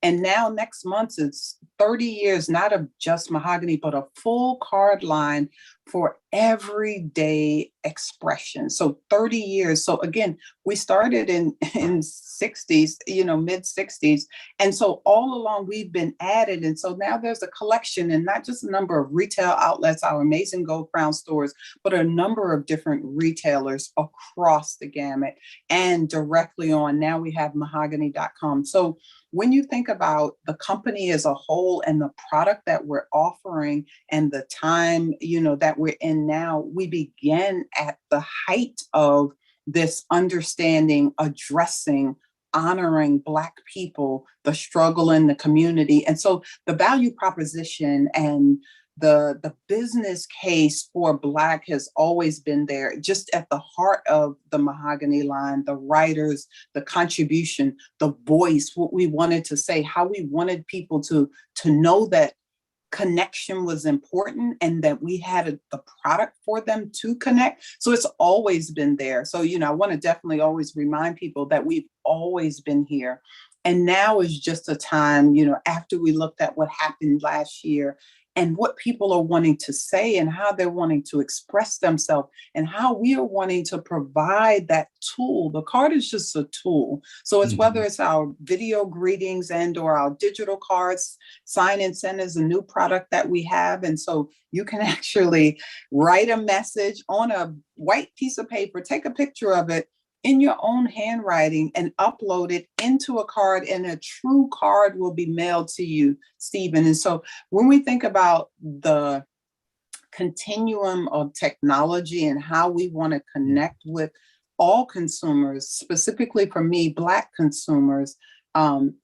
And now next month, it's 30 years, not of just mahogany, but a full card line for everyday expression. So 30 years. So again, we started in 60s, mid 60s. And so all along we've been added. And so now there's a collection, and not just a number of retail outlets, our amazing Gold Crown stores, but a number of different retailers across the gamut and directly on. Now we have mahogany.com. So when you think about the company as a whole and the product that we're offering and the time, that we're in now, we began at the height of this understanding, addressing, honoring Black people, the struggle in the community. And so the value proposition and the business case for Black has always been there, just at the heart of the mahogany line, the writers, the contribution, the voice, what we wanted to say, how we wanted people to know that connection was important and that we had the product for them to connect. So it's always been there. So, I want to definitely always remind people that we've always been here. And now is just a time, after we looked at what happened last year and what people are wanting to say and how they're wanting to express themselves and how we are wanting to provide that tool. The card is just a tool. So it's whether it's our video greetings and or our digital cards, Sign and Send is a new product that we have. And so you can actually write a message on a white piece of paper, take a picture of it in your own handwriting and upload it into a card, and a true card will be mailed to you, Stephen. And so when we think about the continuum of technology and how we want to connect with all consumers, specifically for me, Black consumers,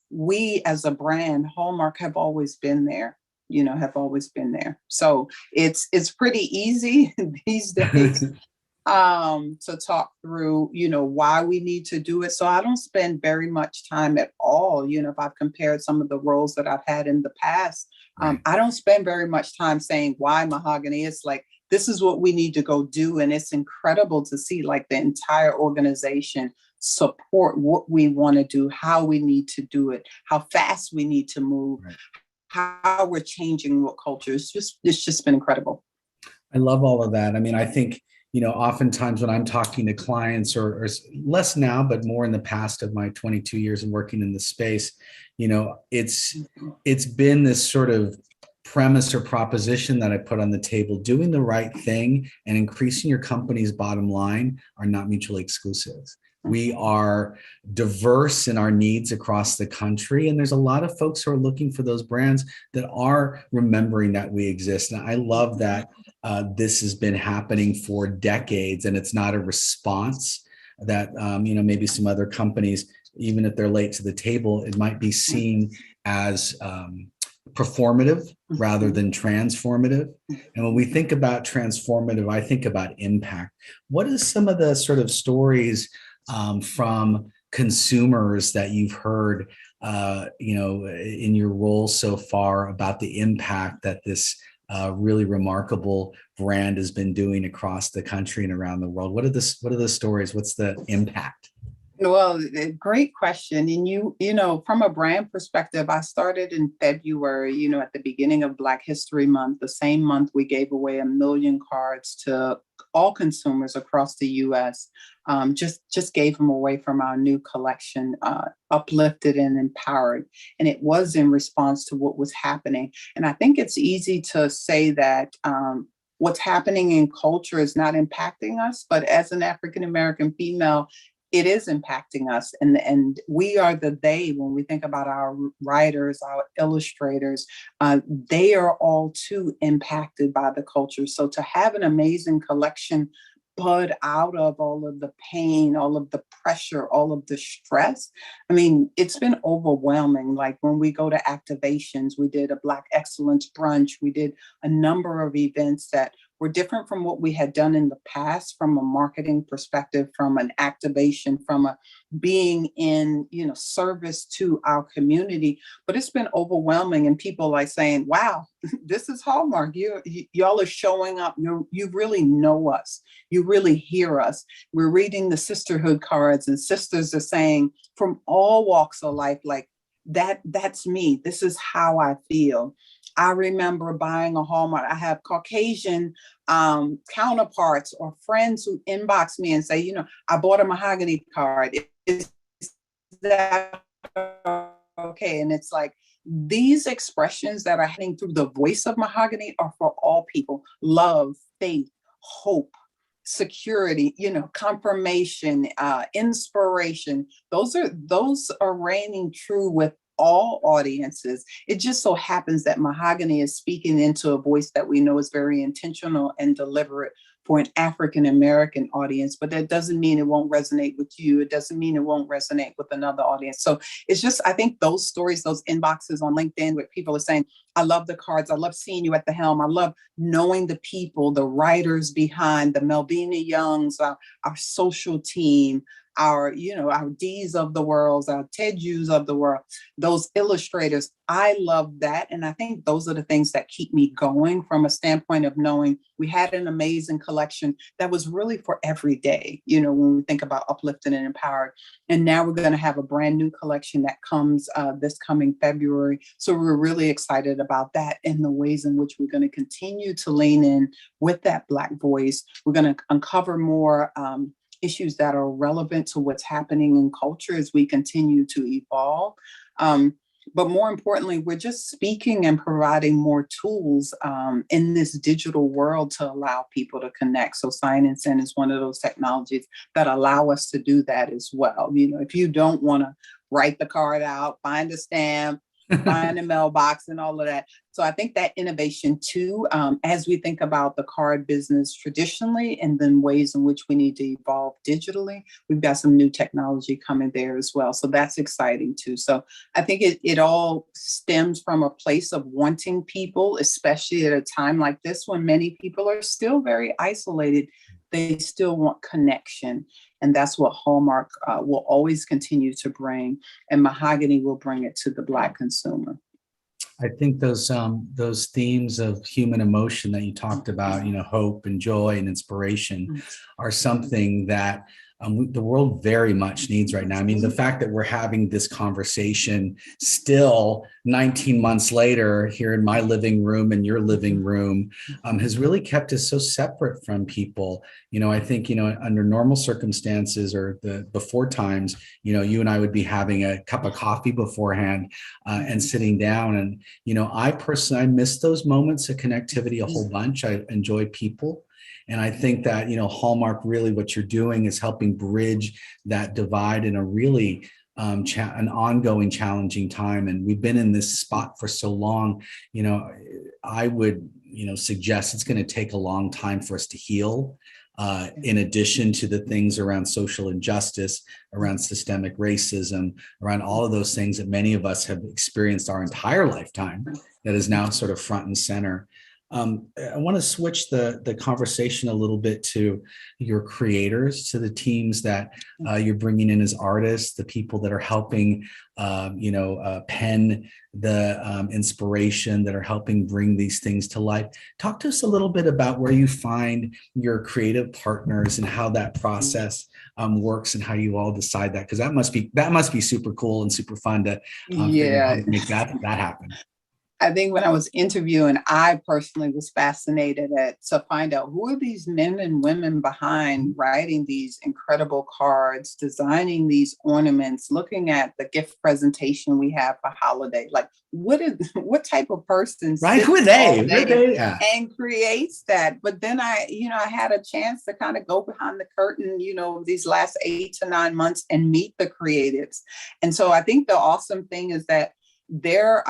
we as a brand, Hallmark, have always been there. Have always been there. So it's pretty easy these days to talk through, why we need to do it. So I don't spend very much time at all. If I've compared some of the roles that I've had in the past, I don't spend very much time saying why mahogany. It's like, this is what we need to go do. And it's incredible to see like the entire organization support what we want to do, how we need to do it, how fast we need to move, how we're changing what culture. It's just been incredible. I love all of that. I mean, I think, oftentimes when I'm talking to clients or less now, but more in the past of my 22 years of working in the space, it's been this sort of premise or proposition that I put on the table. Doing the right thing and increasing your company's bottom line are not mutually exclusive. We are diverse in our needs across the country, and there's a lot of folks who are looking for those brands that are remembering that we exist. And I love that this has been happening for decades, and it's not a response that maybe some other companies, even if they're late to the table, it might be seen as performative rather than transformative. And when we think about transformative, I think about impact. What is some of the sort of stories from consumers that you've heard, in your role so far about the impact that this really remarkable brand has been doing across the country and around the world? What are the stories? What's the impact? Well, great question. And from a brand perspective, I started in February, at the beginning of Black History Month. The same month we gave away 1 million cards to all consumers across the US. Just gave them away from our new collection, Uplifted and Empowered. And it was in response to what was happening. And I think it's easy to say that what's happening in culture is not impacting us, but as an African-American female, it is impacting us. And we are the they when we think about our writers, our illustrators, they are all too impacted by the culture. So to have an amazing collection bud out of all of the pain, all of the pressure, all of the stress, I mean, it's been overwhelming. Like when we go to activations, we did a Black Excellence Brunch, we did a number of events that were different from what we had done in the past, from a marketing perspective, from an activation, from a being in, service to our community. But it's been overwhelming, and people like saying, wow, this is Hallmark. Y'all are showing up. You really know us. You really hear us. We're reading the sisterhood cards, and sisters are saying from all walks of life, like, that's me. This is how I feel. I remember buying a Hallmark. I have Caucasian counterparts or friends who inbox me and say, I bought a mahogany card. Is that okay? And it's like, these expressions that are happening through the voice of mahogany are for all people. Love, faith, hope, security, confirmation, inspiration. Those are reigning true with all audiences. It just so happens that mahogany is speaking into a voice that we know is very intentional and deliberate for an African American audience, but that doesn't mean it won't resonate with you. It doesn't mean it won't resonate with another audience. So it's just, I think those stories, those inboxes on LinkedIn where people are saying, I love the cards. I love seeing you at the helm. I love knowing the people, the writers behind the Melvina Youngs, our social team, our D's of the world, our Ted Hughes of the world, those illustrators. I love that. And I think those are the things that keep me going from a standpoint of knowing we had an amazing collection that was really for every day, when we think about uplifting and empowered. And now we're going to have a brand new collection that comes this coming February. So we're really excited about that and the ways in which we're going to continue to lean in with that Black voice. We're going to uncover more issues that are relevant to what's happening in culture as we continue to evolve. But more importantly, we're just speaking and providing more tools in this digital world to allow people to connect. So Sign and Send is one of those technologies that allow us to do that as well. If you don't want to write the card out, find a stamp, find a mailbox and all of that. So I think that innovation too, as we think about the card business traditionally and then ways in which we need to evolve digitally, we've got some new technology coming there as well. So that's exciting too. So I think it all stems from a place of wanting people, especially at a time like this when many people are still very isolated. They still want connection. And that's what Hallmark will always continue to bring. And mahogany will bring it to the Black consumer. I think those themes of human emotion that you talked about, hope and joy and inspiration, are something that the world very much needs right now. I mean, the fact that we're having this conversation still 19 months later here in my living room and your living room has really kept us so separate from people. I think, under normal circumstances or the before times, you and I would be having a cup of coffee beforehand and sitting down. And, I personally, I miss those moments of connectivity a whole bunch. I enjoy people. And I think that, Hallmark, really what you're doing is helping bridge that divide in a really an ongoing challenging time. And we've been in this spot for so long. I would, suggest it's going to take a long time for us to heal. In addition to the things around social injustice, around systemic racism, around all of those things that many of us have experienced our entire lifetime, that is now sort of front and center. I want to switch the conversation a little bit to your creators, to the teams that you're bringing in as artists, the people that are helping, pen the inspiration, that are helping bring these things to life. Talk to us a little bit about where you find your creative partners and how that process works and how you all decide that, because that must be super cool and super fun to figure out how to make that happen. I think when I was interviewing, I personally was fascinated to find out who are these men and women behind writing these incredible cards, designing these ornaments, looking at the gift presentation we have for holiday. Like, what type of person who are they? Yeah. And creates that? But then I had a chance to kind of go behind the curtain, these last 8 to 9 months and meet the creatives. And so I think the awesome thing is that they're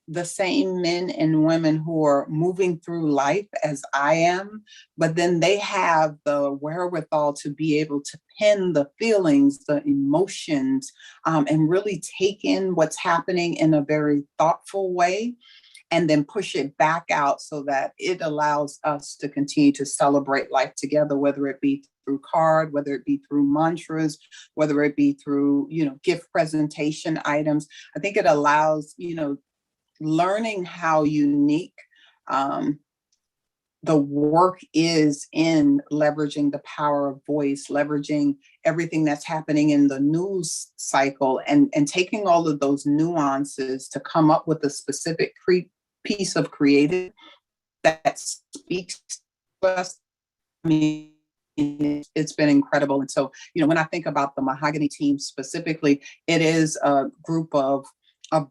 the same men and women who are moving through life as I am, but then they have the wherewithal to be able to pen the feelings, the emotions, and really take in what's happening in a very thoughtful way. and then push it back out so that it allows us to continue to celebrate life together, whether it be through card, whether it be through mantras, whether it be through, gift presentation items. I think it allows, learning how unique the work is in leveraging the power of voice, leveraging everything that's happening in the news cycle, and taking all of those nuances to come up with a specific piece of creative that speaks to us. I mean, it's been incredible. And so, when I think about the Mahogany team specifically, it is a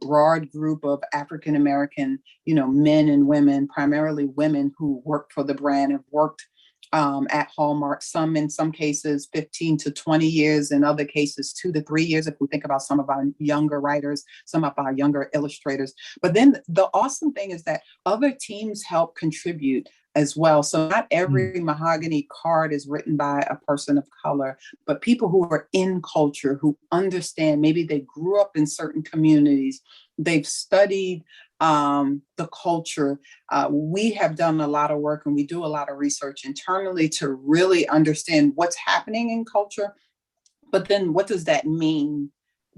broad group of African-American, men and women, primarily women who work for the brand, have worked at Hallmark, in some cases 15 to 20 years, in other cases 2 to 3 years, if we think about some of our younger writers, some of our younger illustrators. But then the awesome thing is that other teams help contribute as well. So not every Mahogany card is written by a person of color, but people who are in culture, who understand, maybe they grew up in certain communities, they've studied the culture. We have done a lot of work, and we do a lot of research internally to really understand what's happening in culture, but then what does that mean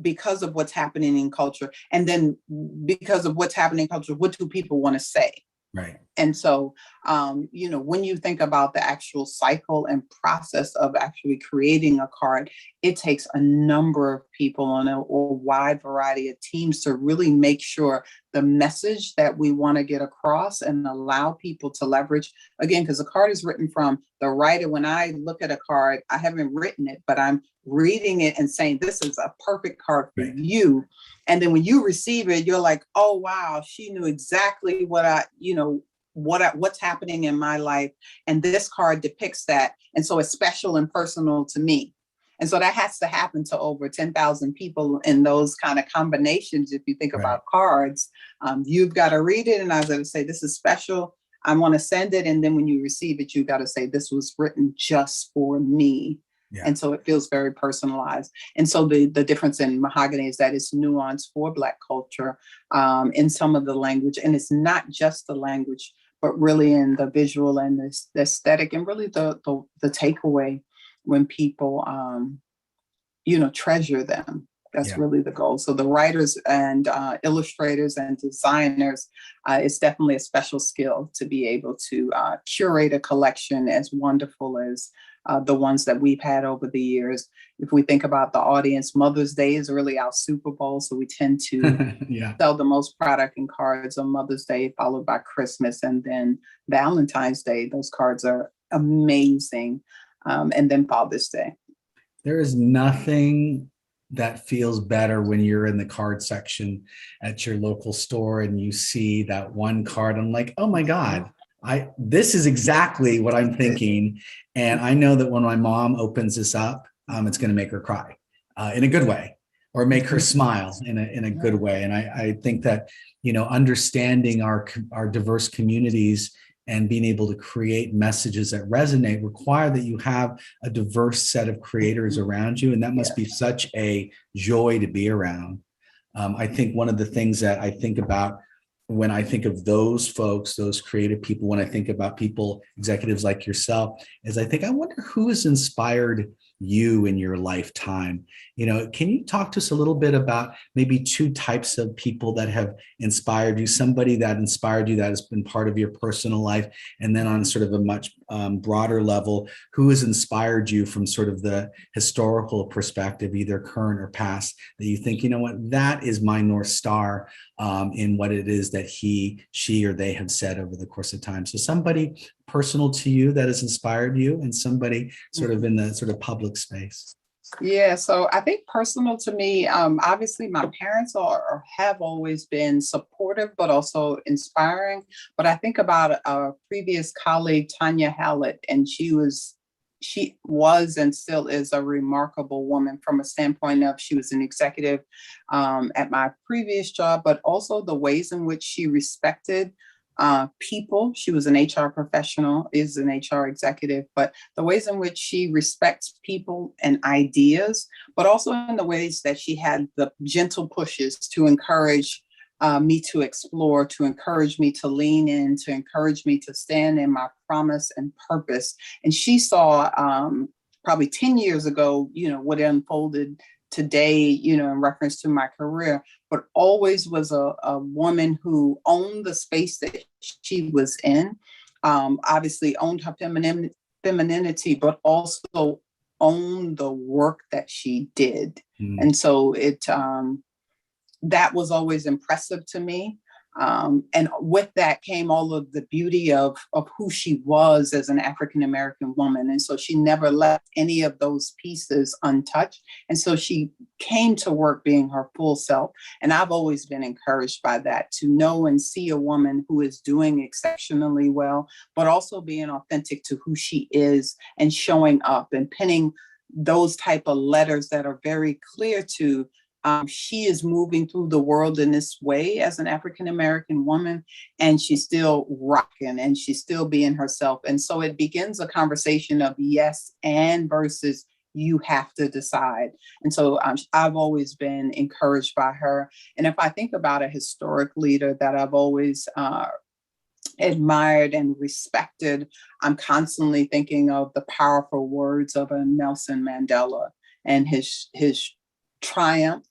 because of what's happening in culture? And then because of what's happening in culture, what do people want to say? Right. And so, when you think about the actual cycle and process of actually creating a card, it takes a number of people on a wide variety of teams to really make sure the message that we want to get across and allow people to leverage, again, because the card is written from the writer. When I look at a card, I haven't written it, but I'm reading it and saying, this is a perfect card for you. And then when you receive it, you're like, oh, wow, she knew exactly what's happening in my life. And this card depicts that. And so it's special and personal to me. And so that has to happen to over 10,000 people in those kind of combinations. If you think about cards, you've got to read it. And I was going to say, this is special. I want to send it. And then when you receive it, you got to say, this was written just for me. Yeah. And so it feels very personalized. And so the difference in Mahogany is that it's nuanced for Black culture in some of the language. And it's not just the language, but really in the visual and the aesthetic, and really the takeaway when people, treasure them. That's really the goal. So the writers and illustrators and designers, it's definitely a special skill to be able to curate a collection as wonderful as the ones that we've had over the years. If we think about the audience, Mother's Day is really our Super Bowl. So we tend to sell the most product and cards on Mother's Day, followed by Christmas, and then Valentine's Day. Those cards are amazing. And then Father's Day. There is nothing that feels better when you're in the card section at your local store and you see that one card. I'm like, oh my God, this is exactly what I'm thinking. And I know that when my mom opens this up, it's going to make her cry in a good way, or make her smile in a good way. And I think that, understanding our diverse communities and being able to create messages that resonate require that you have a diverse set of creators around you. And that must be such a joy to be around. I think one of the things that I think about when I think of those folks, those creative people, when I think about people, executives like yourself, is I wonder who has inspired you in your lifetime. Can you talk to us a little bit about maybe 2 types of people that have inspired you, somebody that inspired you that has been part of your personal life, and then on sort of a much broader level, who has inspired you from sort of the historical perspective, either current or past, that you think, that is my North Star in what it is that he, she, or they have said over the course of time. So somebody personal to you that has inspired you, and somebody sort of in the sort of public space. Yeah, so I think personal to me, obviously my parents have always been supportive, but also inspiring. But I think about a previous colleague, Tanya Hallett, and she was and still is a remarkable woman from a standpoint of, she was an executive at my previous job, but also the ways in which she respected people. She was an HR professional, is an HR executive, but the ways in which she respects people and ideas, but also in the ways that she had the gentle pushes to encourage me to explore, to encourage me to lean in, to encourage me to stand in my promise and purpose. And she saw probably 10 years ago, what unfolded today, in reference to my career, but always was a woman who owned the space that she was in, obviously owned her femininity, but also owned the work that she did. And so that was always impressive to me. And with that came all of the beauty of who she was as an African-American woman. And so she never left any of those pieces untouched. And so she came to work being her full self. And I've always been encouraged by that, to know and see a woman who is doing exceptionally well, but also being authentic to who she is and showing up and penning those type of letters that are very clear to she is moving through the world in this way as an African-American woman, and she's still rocking and she's still being herself. And so it begins a conversation of yes and versus you have to decide. And so I've always been encouraged by her. And if I think about a historic leader that I've always admired and respected, I'm constantly thinking of the powerful words of a Nelson Mandela and his triumph,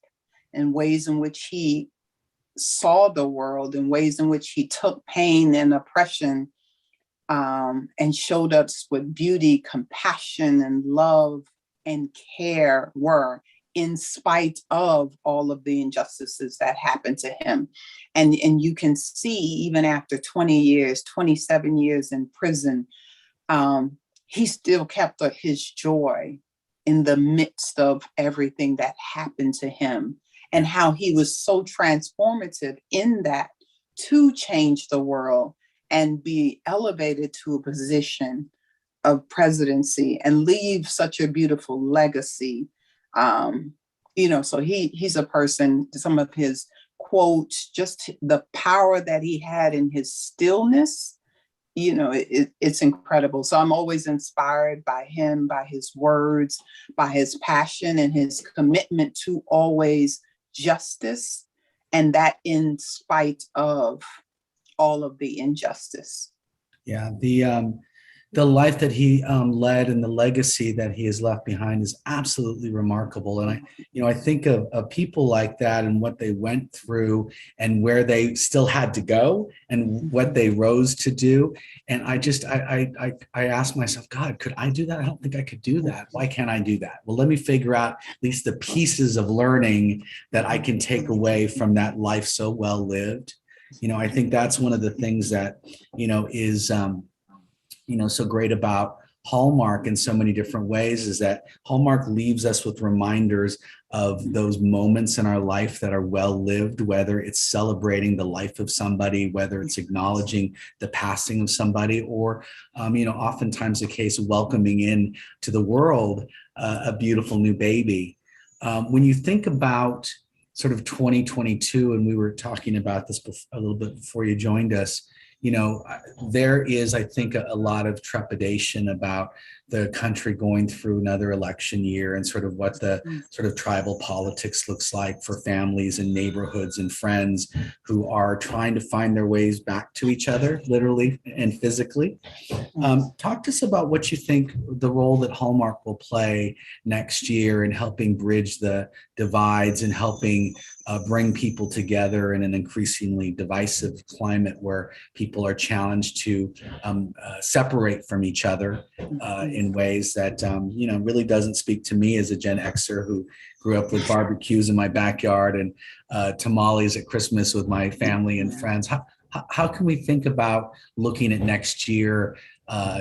and ways in which he saw the world, and ways in which he took pain and oppression and showed us what beauty, compassion, and love and care were, in spite of all of the injustices that happened to him. And you can see, even after 20 years, 27 years in prison, he still kept his joy in the midst of everything that happened to him, and how he was so transformative in that to change the world and be elevated to a position of presidency and leave such a beautiful legacy. So he's a person, some of his quotes, just the power that he had in his stillness, it's incredible. So I'm always inspired by him, by his words, by his passion and his commitment to always justice, and that in spite of all of the injustice. Yeah, the life that he led and the legacy that he has left behind is absolutely remarkable. And I think of people like that and what they went through and where they still had to go and what they rose to do. And I ask myself, God, could I do that? I don't think I could do that. Why can't I do that? Well, let me figure out at least the pieces of learning that I can take away from that life so well lived. I think that's one of the things that, is so great about Hallmark in so many different ways, is that Hallmark leaves us with reminders of those moments in our life that are well lived, whether it's celebrating the life of somebody, whether it's acknowledging the passing of somebody, or, oftentimes the case of welcoming in to the world a beautiful new baby. When you think about sort of 2022, and we were talking about this a little bit before you joined us, there is, I think, a lot of trepidation about the country going through another election year and sort of what the sort of tribal politics looks like for families and neighborhoods and friends who are trying to find their ways back to each other, literally and physically. Talk to us about what you think the role that Hallmark will play next year in helping bridge the divides and helping bring people together in an increasingly divisive climate where people are challenged to separate from each other in ways that, really doesn't speak to me as a Gen Xer who grew up with barbecues in my backyard and tamales at Christmas with my family and friends. How can we think about looking at next year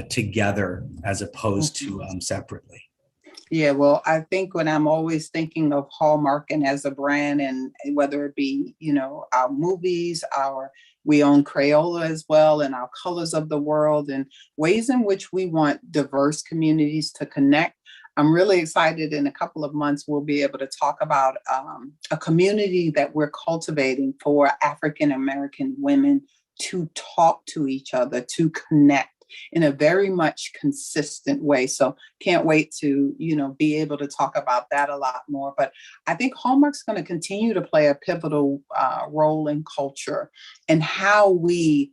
together as opposed to separately? Yeah, well, I think when I'm always thinking of Hallmark and as a brand, and whether it be, our movies, we own Crayola as well, and our Colors of the World, and ways in which we want diverse communities to connect. I'm really excited. In a couple of months, we'll be able to talk about a community that we're cultivating for African-American women to talk to each other, to connect, in a very much consistent way. So can't wait to, be able to talk about that a lot more. But I think Hallmark's going to continue to play a pivotal role in culture and how we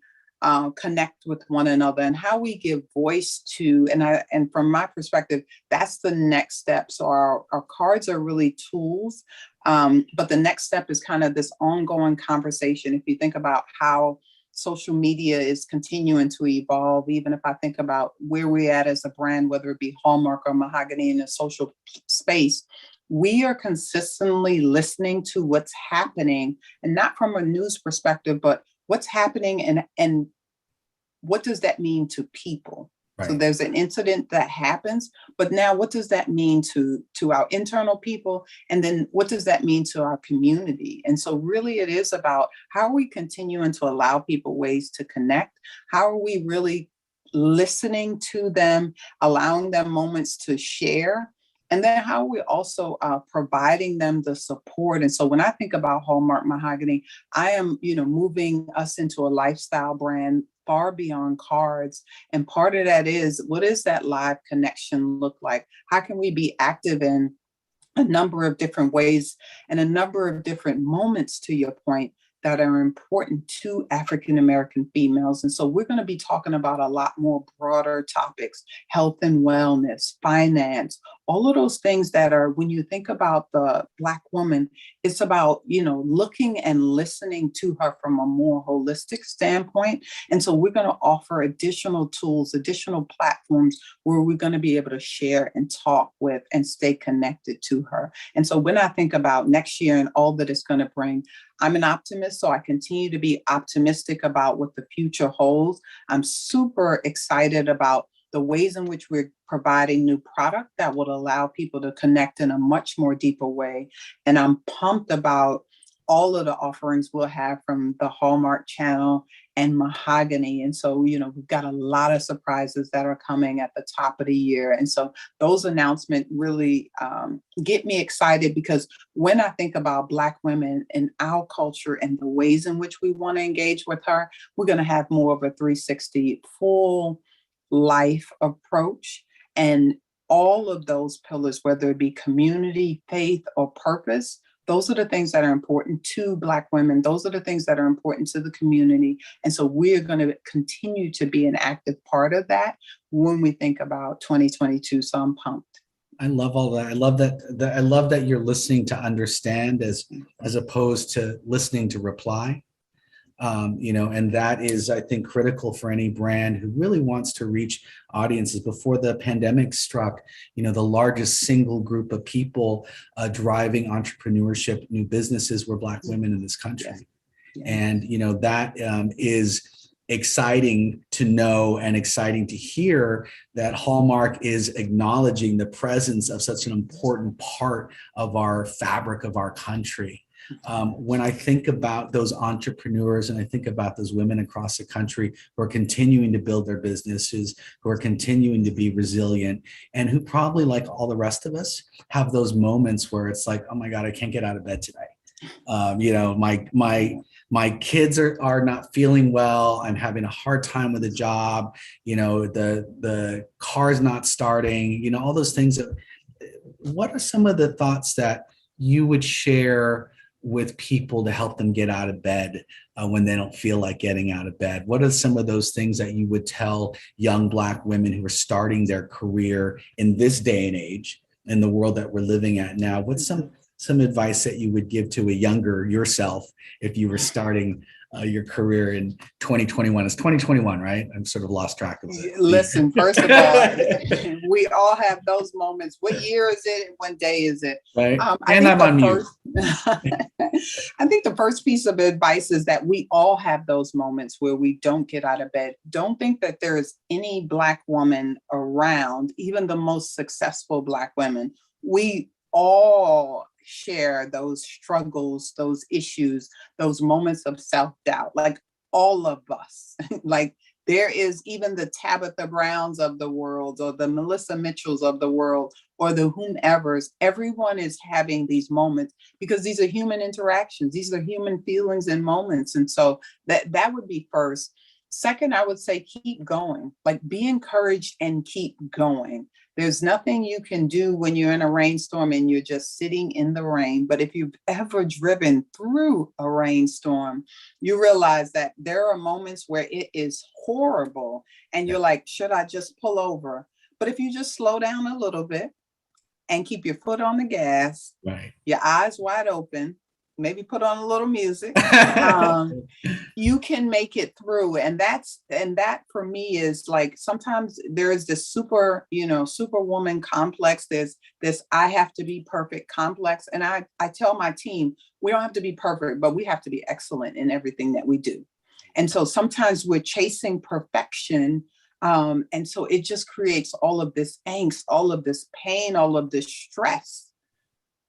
connect with one another and how we give voice to, and from my perspective, that's the next step. So our cards are really tools, but the next step is kind of this ongoing conversation. If you think about how social media is continuing to evolve, even if I think about where we're at as a brand, whether it be Hallmark or Mahogany in a social space, we are consistently listening to what's happening, and not from a news perspective, but what's happening and what does that mean to people? Right. So there's an incident that happens, but now what does that mean to our internal people? And then what does that mean to our community? And so really it is about how are we continuing to allow people ways to connect? How are we really listening to them, allowing them moments to share? And then how are we also providing them the support? And so when I think about Hallmark Mahogany, I am, moving us into a lifestyle brand far beyond cards. And part of that is, what does that live connection look like? How can we be active in a number of different ways and a number of different moments, to your point, that are important to African-American females? And so we're going to be talking about a lot more broader topics, health and wellness, finance, all of those things that are, when you think about the Black woman, it's about, looking and listening to her from a more holistic standpoint. And so we're going to offer additional tools, additional platforms where we're going to be able to share and talk with and stay connected to her. And so when I think about next year and all that it's going to bring, I'm an optimist, so I continue to be optimistic about what the future holds. I'm super excited about the ways in which we're providing new product that will allow people to connect in a much more deeper way. And I'm pumped about all of the offerings we'll have from the Hallmark Channel and Mahogany. And so, we've got a lot of surprises that are coming at the top of the year. And so those announcements really get me excited, because when I think about Black women and our culture and the ways in which we want to engage with her, we're going to have more of a 360 full life approach. And all of those pillars, whether it be community, faith, or purpose, those are the things that are important to Black women. Those are the things that are important to the community. And so we're going to continue to be an active part of that when we think about 2022. So I'm pumped. I love all that. I love that. I love that you're listening to understand as opposed to listening to reply. And that is, I think, critical for any brand who really wants to reach audiences. Before the pandemic struck, the largest single group of people driving entrepreneurship, new businesses, were Black women in this country. Yeah. And, that is exciting to know and exciting to hear that Hallmark is acknowledging the presence of such an important part of our fabric of our country. When I think about those entrepreneurs and I think about those women across the country who are continuing to build their businesses, who are continuing to be resilient, and who probably, like all the rest of us, have those moments where it's like, oh my God, I can't get out of bed today. My kids are not feeling well. I'm having a hard time with a job. The car's not starting. All those things. What are some of the thoughts that you would share with people to help them get out of bed when they don't feel like getting out of bed? What are some of those things that you would tell young Black women who are starting their career in this day and age, in the world that we're living at now? What's some advice that you would give to a younger yourself if you were starting your career in 2021? It's 2021, right? I'm sort of lost track of it. Listen, first of all, we all have those moments. What year is it? What day is it? Right. And I'm on mute. I think the first piece of advice is that we all have those moments where we don't get out of bed. Don't think that there is any Black woman around, even the most successful Black women. We all share those struggles, those issues, those moments of self-doubt, like all of us. Like there is even the Tabitha Browns of the world, or the Melissa Mitchells of the world, or the whomevers. Everyone is having these moments because these are human interactions. These are human feelings and moments. And so that would be first. Second, I would say keep going, like be encouraged and keep going. There's nothing you can do when you're in a rainstorm and you're just sitting in the rain. But if you've ever driven through a rainstorm, you realize that there are moments where it is horrible and you're like, should I just pull over? But if you just slow down a little bit and keep your foot on the gas, Right. your eyes wide open, maybe put on a little music, you can make it through. And that for me is like, sometimes there is this superwoman complex. There's this I have to be perfect complex. And I tell my team, we don't have to be perfect, but we have to be excellent in everything that we do. And so sometimes we're chasing perfection. And so it just creates all of this angst, all of this pain, all of this stress.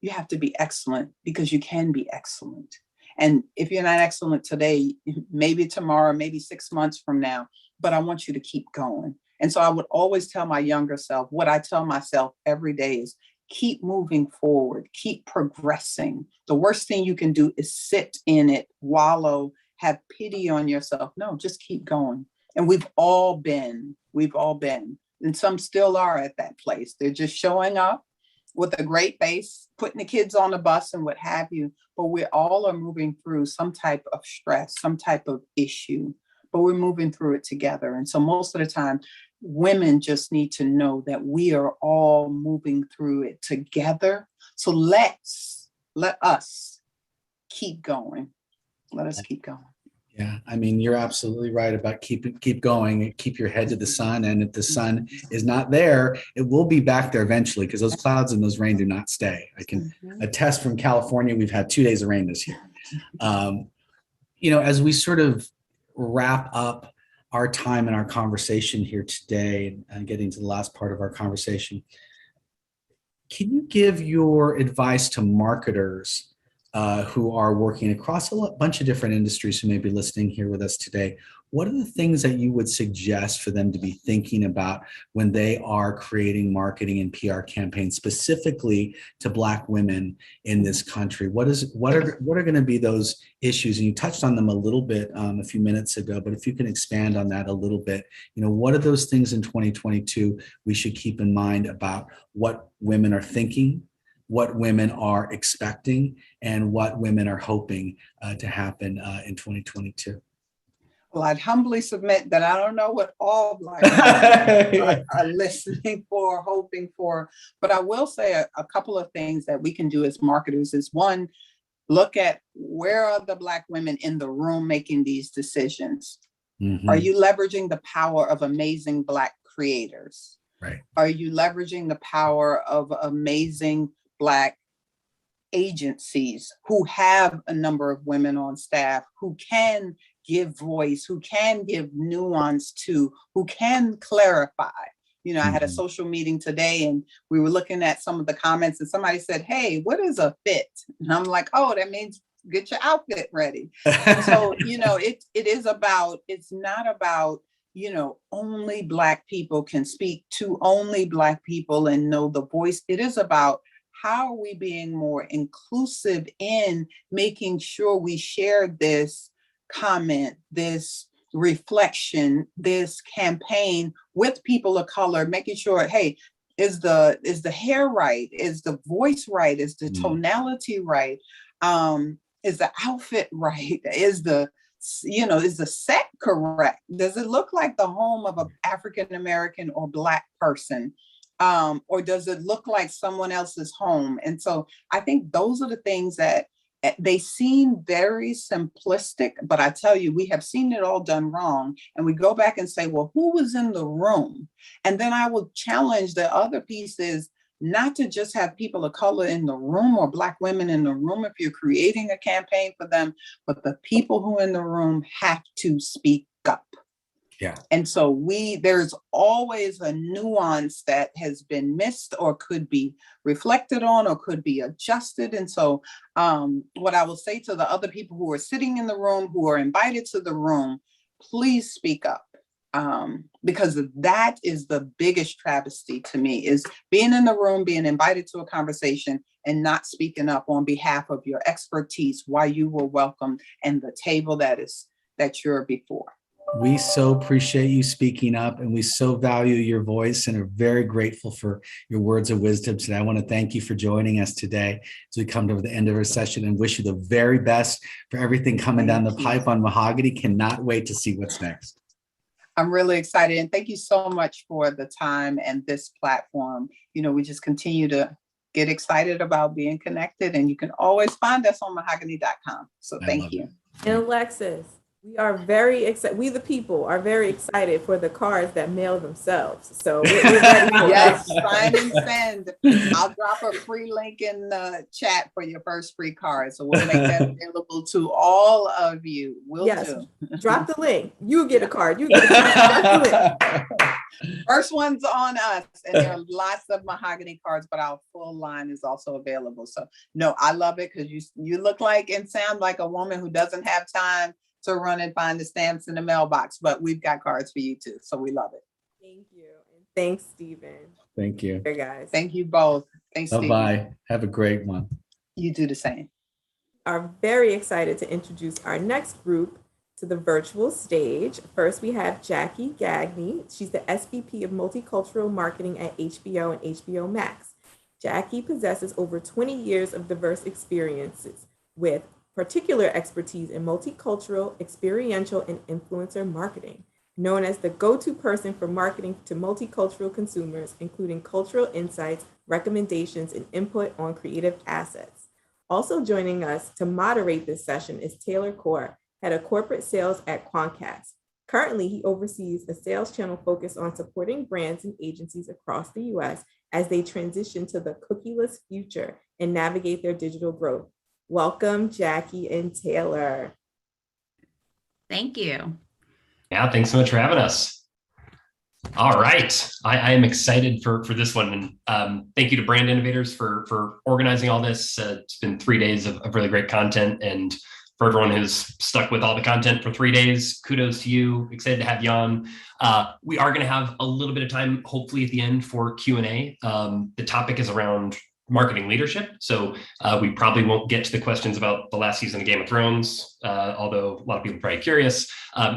You have to be excellent because you can be excellent. And if you're not excellent today, maybe tomorrow, maybe 6 months from now, but I want you to keep going. And so I would always tell my younger self, what I tell myself every day is keep moving forward, keep progressing. The worst thing you can do is sit in it, wallow, have pity on yourself. No, just keep going. And we've all been, and some still are at that place. They're just showing up with a great base, putting the kids on the bus and what have you, but we all are moving through some type of stress, some type of issue, but we're moving through it together. And so most of the time, women just need to know that we are all moving through it together. So let us keep going. Let us keep going. Yeah, I mean, you're absolutely right about keep going and keep your head to the sun. And if the sun is not there, it will be back there eventually because those clouds and those rain do not stay. I can attest from California, we've had 2 days of rain this year. As we sort of wrap up our time and our conversation here today and getting to the last part of our conversation, can you give your advice to marketers who are working across a bunch of different industries who may be listening here with us today? What are the things that you would suggest for them to be thinking about when they are creating marketing and PR campaigns specifically to Black women in this country? What are going to be those issues? And you touched on them a little bit a few minutes ago, but if you can expand on that a little bit, what are those things in 2022 we should keep in mind about what women are thinking, what women are expecting, and what women are hoping to happen in 2022? Well, I'd humbly submit that I don't know what all Black women are listening for, hoping for, but I will say a couple of things that we can do as marketers is, one, look at where are the Black women in the room making these decisions? Mm-hmm. Are you leveraging the power of amazing Black creators? Right. Are you leveraging the power of amazing Black agencies who have a number of women on staff, who can give voice, who can give nuance to, who can clarify? I had a social meeting today and we were looking at some of the comments and somebody said, hey, what is a fit? And I'm like, oh, that means get your outfit ready. So, it's not about, only Black people can speak to only Black people and know the voice. It is about how are we being more inclusive in making sure we share this comment, this reflection, this campaign with people of color, making sure, hey, is the hair right? Is the voice right? Is the tonality right? Is the outfit right? Is the set correct? Does it look like the home of an African-American or Black person? Or does it look like someone else's home? And so I think those are the things that they seem very simplistic, but I tell you, we have seen it all done wrong. And we go back and say, well, who was in the room? And then I will challenge the other piece is not to just have people of color in the room or Black women in the room if you're creating a campaign for them, but the people who are in the room have to speak up. Yeah. And so there's always a nuance that has been missed or could be reflected on or could be adjusted. And so what I will say to the other people who are sitting in the room, who are invited to the room, please speak up. Because that is the biggest travesty to me, is being in the room, being invited to a conversation and not speaking up on behalf of your expertise, why you were welcome, and the table that you're before. We so appreciate you speaking up, and we so value your voice and are very grateful for your words of wisdom today. I want to thank you for joining us today as we come to the end of our session and wish you the very best for everything coming down the pipe on Mahogany. Cannot wait to see what's next. I'm really excited, and thank you so much for the time and this platform. You know, we just continue to get excited about being connected, and you can always find us on mahogany.com. So thank you. And Alexis, we are very excited. We, the people, are very excited for the cards that mail themselves. So we're ready for Yes, that. sign and send. I'll drop a free link in the chat for your first free card. So we'll make that available to all of you. Will Yes, do. drop the link. You get a card. You get a card. Drop the link. First one's on us, and there are lots of Mahogany cards, but our full line is also available. So no, I love it because you look like and sound like a woman who doesn't have time to run and find the stamps in the mailbox, but we've got cards for you too. So we love it. Thank you. And thanks, Stephen. Thank you. Here, guys. Thank you both. Thanks, Stephen. Bye-bye. Have a great one. You do the same. Are very excited to introduce our next group to the virtual stage. First, we have Jackie Gagne. She's the SVP of Multicultural Marketing at HBO and HBO Max. Jackie possesses over 20 years of diverse experiences with particular expertise in multicultural, experiential, and influencer marketing. Known as the go-to person for marketing to multicultural consumers, including cultural insights, recommendations, and input on creative assets. Also joining us to moderate this session is Taylor Core, Head of Corporate Sales at Quantcast. Currently, he oversees a sales channel focused on supporting brands and agencies across the US as they transition to the cookieless future and navigate their digital growth. Welcome, Jackie and Taylor. Thank you. Yeah, thanks so much for having us. All right, I am excited for this one, and thank you to Brand Innovators for organizing all this. It's been 3 days of really great content, and for everyone who's stuck with all the content for 3 days, kudos to you. Excited to have you on. We are going to have a little bit of time, hopefully at the end, for Q&A. The topic is around marketing leadership. So we probably won't get to the questions about the last season of Game of Thrones, although a lot of people are probably curious.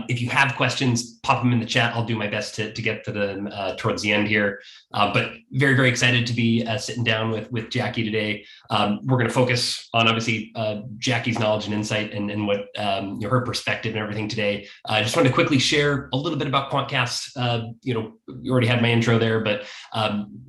If you have questions, pop them in the chat. I'll do my best to get to them towards the end here. But very, very excited to be sitting down with Jackie today. We're going to focus on obviously Jackie's knowledge and insight and what her perspective and everything today. I just wanted to quickly share a little bit about Quantcast. You already had my intro there, but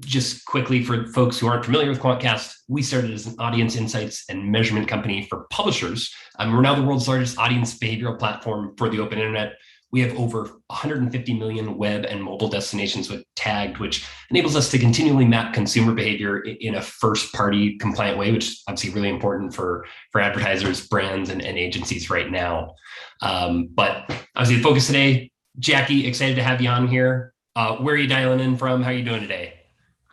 just quickly for folks who aren't familiar with Quantcast, we started as an audience insights and measurement company for publishers. We're now the world's largest audience behavioral platform for the open internet. We have over 150 million web and mobile destinations with tagged, which enables us to continually map consumer behavior in a first-party compliant way, which is obviously really important for advertisers, brands, and agencies right now. But obviously the focus today, Jackie, excited to have you on here. Where are you dialing in from? How are you doing today?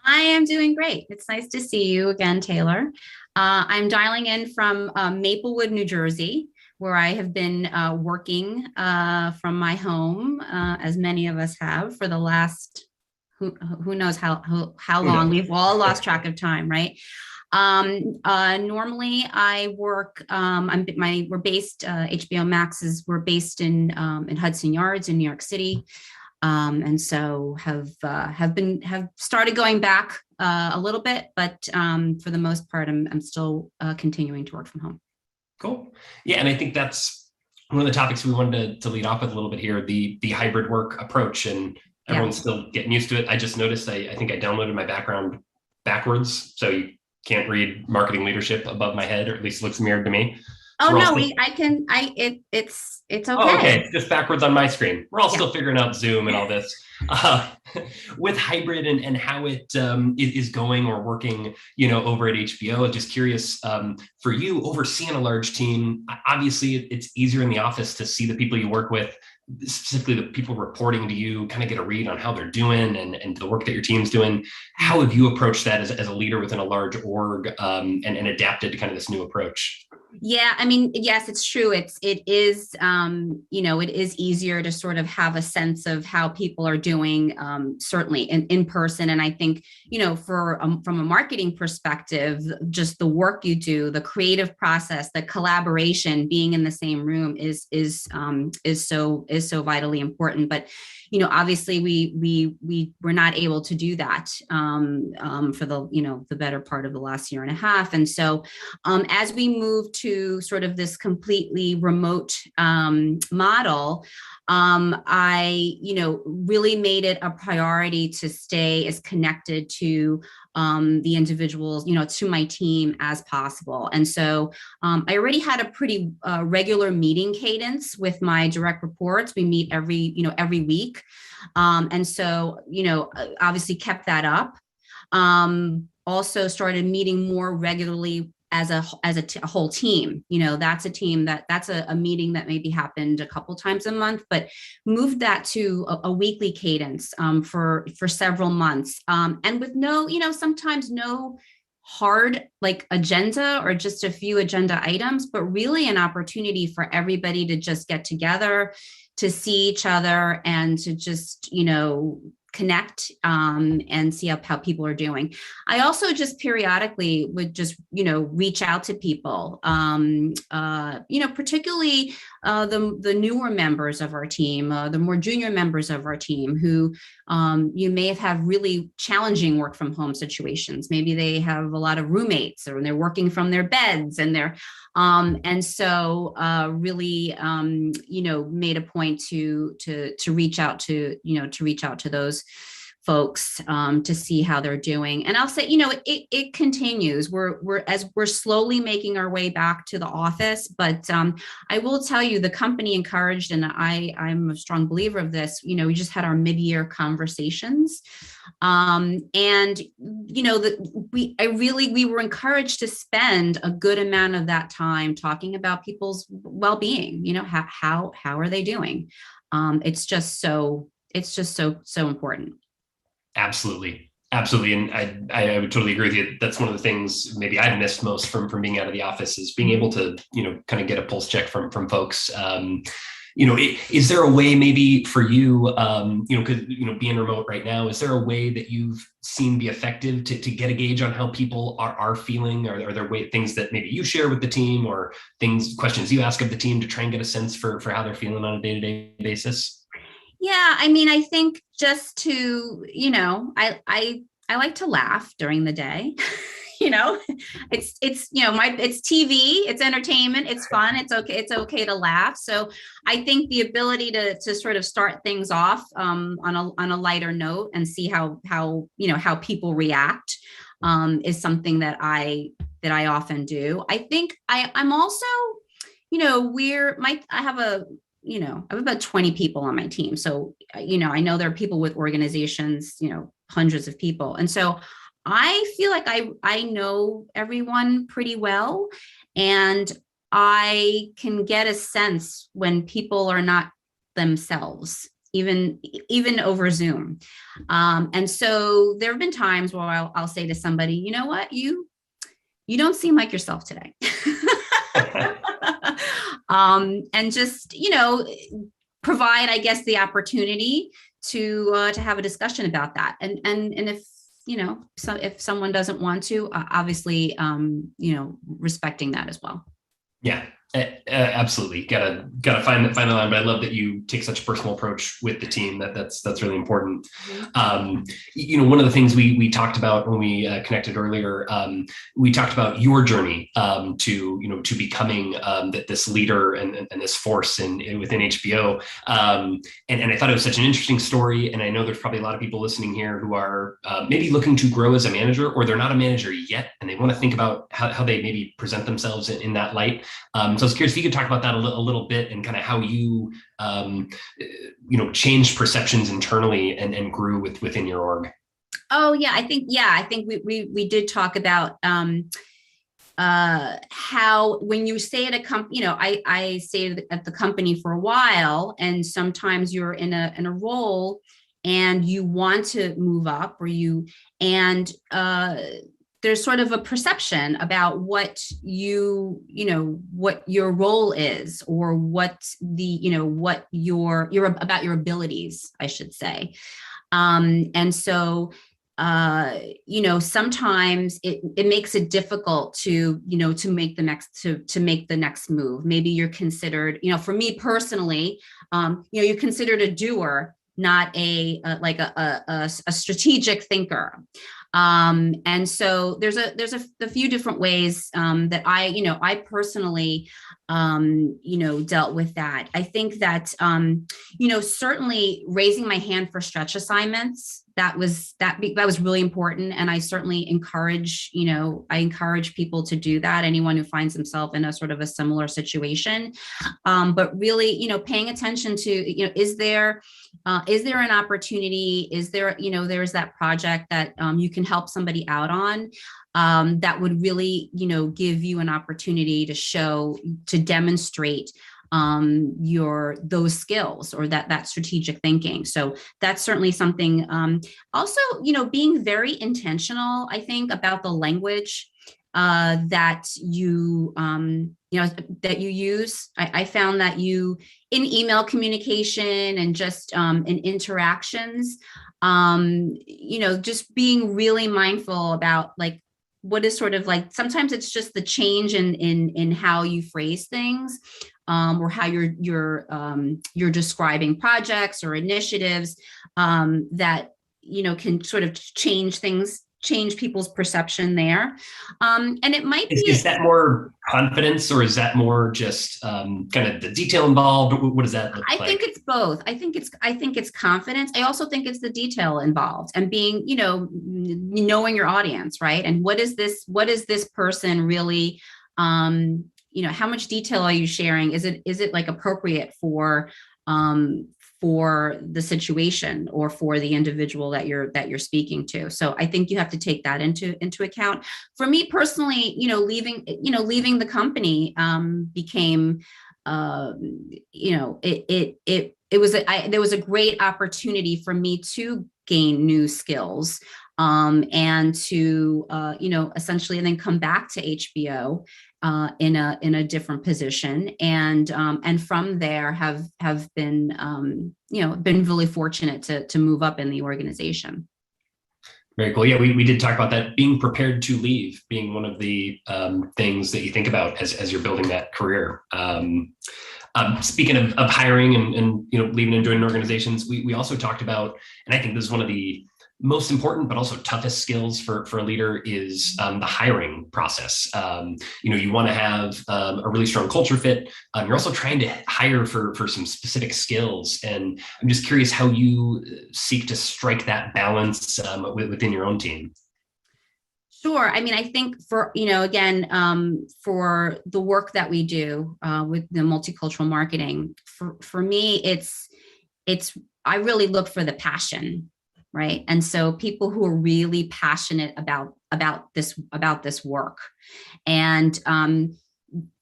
I am doing great. It's nice to see you again, Taylor. I'm dialing in from Maplewood, New Jersey, where I have been working from my home, as many of us have, for the last, who knows how long. We've all lost track of time, right? Normally I work, we're based, HBO Max we're based in Hudson Yards in New York City. And so have started going back a little bit, but for the most part, I'm still continuing to work from home. Cool. Yeah, and I think that's one of the topics we wanted to lead off with a little bit here, the hybrid work approach, and everyone's still getting used to it. I just noticed I think I downloaded my background backwards, so you can't read marketing leadership above my head, or at least it looks mirrored to me. Oh So no, it's okay. Oh, okay, it's just backwards on my screen. We're all still figuring out Zoom and all this. With hybrid and how it is going or working, over at HBO, I'm just curious, for you overseeing a large team, obviously it's easier in the office to see the people you work with, specifically the people reporting to you, kind of get a read on how they're doing and the work that your team's doing. How have you approached that as a leader within a large org and adapted to kind of this new approach? Yeah, I mean, yes, it's true. It is, it is easier to sort of have a sense of how people are doing, certainly in person. And I think, from a marketing perspective, just the work you do, the creative process, the collaboration, being in the same room is so vitally important. But obviously we were not able to do that for the better part of the last year and a half. And so as we move to sort of this completely remote model, I really made it a priority to stay as connected to the individuals, to my team as possible. And so I already had a pretty regular meeting cadence with my direct reports. We meet every week. And so, obviously kept that up. Also started meeting more regularly as a whole team. That's a team that's a meeting that maybe happened a couple times a month, but moved that to a weekly cadence for several months. And with sometimes no hard agenda or just a few agenda items, but really an opportunity for everybody to just get together, to see each other, and to just, connect and see how people are doing. I also just periodically would just, reach out to people, particularly the newer members of our team, the more junior members of our team who you may have really challenging work from home situations. Maybe they have a lot of roommates or they're working from their beds and they're really, made a point to reach out to those folks to see how they're doing. And I'll say, it continues. We're slowly making our way back to the office, but I will tell you, the company encouraged, and I'm a strong believer of this. We just had our mid-year conversations, and we were encouraged to spend a good amount of that time talking about people's well-being. How are they doing? It's just so important. Absolutely. And I would totally agree with you. That's one of the things maybe I've missed most from being out of the office, is being able to, kind of get a pulse check from folks. Is there a way maybe for you, because, being remote right now, is there a way that you've seen be effective to get a gauge on how people are feeling? Or are there things that maybe you share with the team, or questions you ask of the team to try and get a sense for how they're feeling on a day-to-day basis? Yeah, I mean, I think just to, I like to laugh during the day. It's TV, it's entertainment, it's fun, it's okay to laugh. So I think the ability to sort of start things off on a lighter note and see how people react is something that I often do. I think I'm also, I have about 20 people on my team. So, I know there are people with organizations, hundreds of people. And so I feel like I know everyone pretty well, and I can get a sense when people are not themselves, even over Zoom. And so there have been times where I'll say to somebody, you know what, you don't seem like yourself today. And just, provide, I guess, the opportunity to have a discussion about that. And if someone doesn't want to, obviously, respecting that as well. Yeah, absolutely. Gotta find the line. But I love that you take such a personal approach with the team. That's really important. One of the things we talked about when we connected earlier, we talked about your journey to becoming this leader and this force within HBO. And I thought it was such an interesting story. And I know there's probably a lot of people listening here who are maybe looking to grow as a manager, or they're not a manager yet, and they want to think about how they maybe present themselves in that light. So I was curious if you could talk about that a little bit, and kind of how you, changed perceptions internally and grew within your org. Oh yeah, I think we did talk about how when you stay at a company, I stayed at the company for a while, and sometimes you're in a role and you want to move up, there's sort of a perception about what what your role is, or what what your about your abilities, I should say. And so, sometimes it makes it difficult to make the next move. Maybe you're considered, for me personally, you're considered a doer, not a strategic thinker. And so there's a few different ways that I personally dealt with that. I think that certainly raising my hand for stretch assignments, that was really important, and I certainly encourage people to do that, anyone who finds himself in a sort of a similar situation. But really, paying attention to, is there an opportunity? Is there, there's that project that you can help somebody out on, that would really, give you an opportunity to demonstrate those skills, or that strategic thinking. So that's certainly something. Also, being very intentional, I think, about the language that you use. I found that in email communication and just in interactions, just being really mindful about what is sort of sometimes it's just the change in how you phrase things, or how you're describing projects or initiatives, that can sort of change people's perception there. And it might be. Is that more confidence, or is that more just kind of the detail involved? What does that look like? I think it's both. I think it's confidence. I also think it's the detail involved, and being, knowing your audience, right? And what is this person really, how much detail are you sharing? Is it appropriate for the situation or for the individual that you're speaking to? So I think you have to take that into account. For me personally, leaving the company became, there was a great opportunity for me to gain new skills, and to essentially, and then come back to HBO in a different position, and from there have been been really fortunate to move up in the organization. Very cool. Yeah, we did talk about that, being prepared to leave being one of the things that you think about as you're building that career. Speaking of hiring and leaving and joining organizations, we also talked about, and I think this is one of the most important but also toughest skills for a leader, is the hiring process. You want to have a really strong culture fit. You're also trying to hire for some specific skills, and I'm just curious how you seek to strike that balance within your own team. Sure. I mean, I think for the work that we do with the multicultural marketing, for me, it's I really look for the passion. Right. And so people who are really passionate about this work. And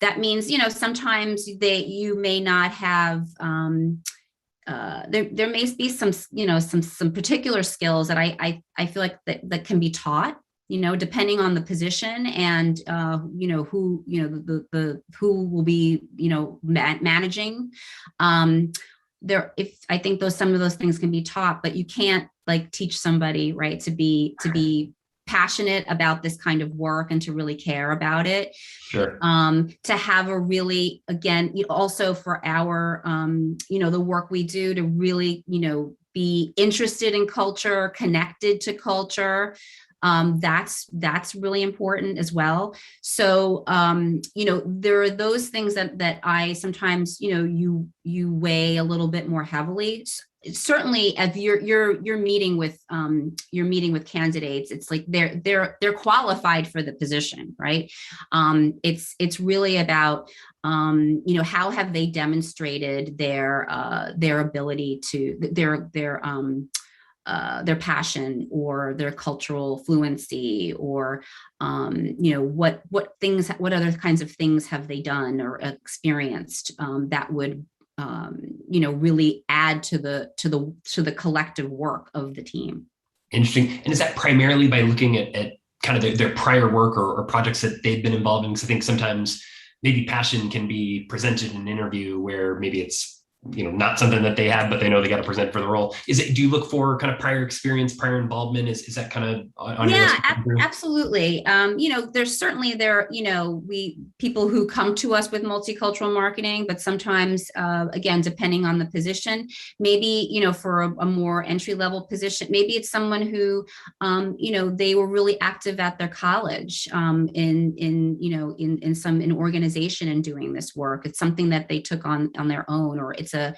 that means, sometimes you may not have, there may be some particular skills that I feel like that can be taught, depending on the position and, who will be, managing. I think some of those things can be taught, but you can't teach somebody, right, to be passionate about this kind of work and to really care about it. Sure. To have a really, again, also for our, the work we do, to really, be interested in culture, connected to culture. That's really important as well. So, there are those things that I sometimes, you weigh a little bit more heavily. Certainly, if you're meeting with candidates, it's like they're qualified for the position, right? It's really about how have they demonstrated their ability to their passion or their cultural fluency, or what other kinds of things have they done or experienced that would really add to the collective work of the team. Interesting. And is that primarily by looking at kind of their prior work or projects that they've been involved in. Because I think sometimes maybe passion can be presented in an interview where maybe it's, not something that they have, but they know they got to present for the role. Do you look for kind of prior experience, prior involvement? Is that kind of on your list? Absolutely. There's certainly people who come to us with multicultural marketing, but sometimes, again, depending on the position, maybe, for a more entry level position, maybe it's someone who, they were really active at their college, in organization and doing this work. It's something that they took on their own, or it's a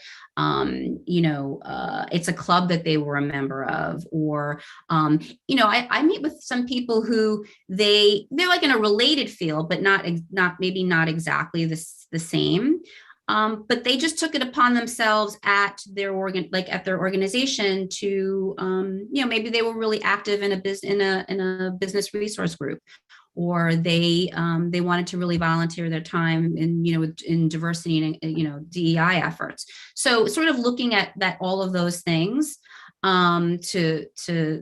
club that they were a member of, or I meet with some people who they're like in a related field, but not exactly the same. But they just took it upon themselves at their organization to maybe they were really active in a business resource group, or they wanted to really volunteer their time in diversity and DEI efforts. So sort of looking at all of those things, to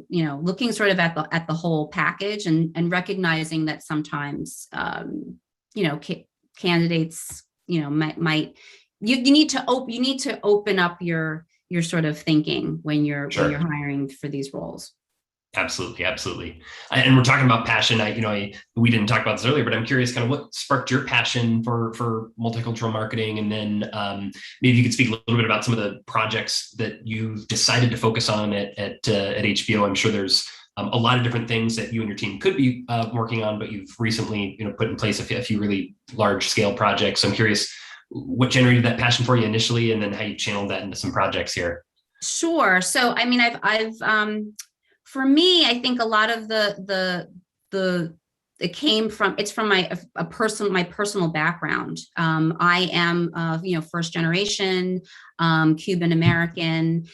looking sort of at the whole package, and recognizing that sometimes candidates might you need to open up your sort of thinking when you're hiring for these roles. Absolutely. And we're talking about passion. We didn't talk about this earlier, but I'm curious kind of what sparked your passion for multicultural marketing. And then maybe you could speak a little bit about some of the projects that you've decided to focus on at HBO. I'm sure there's a lot of different things that you and your team could be working on, but you've recently put in place a few really large scale projects. So I'm curious what generated that passion for you initially, and then how you channeled that into some projects here. Sure. So, I mean, I've for me, I think a lot of it's from my personal background. I am, first generation Cuban American.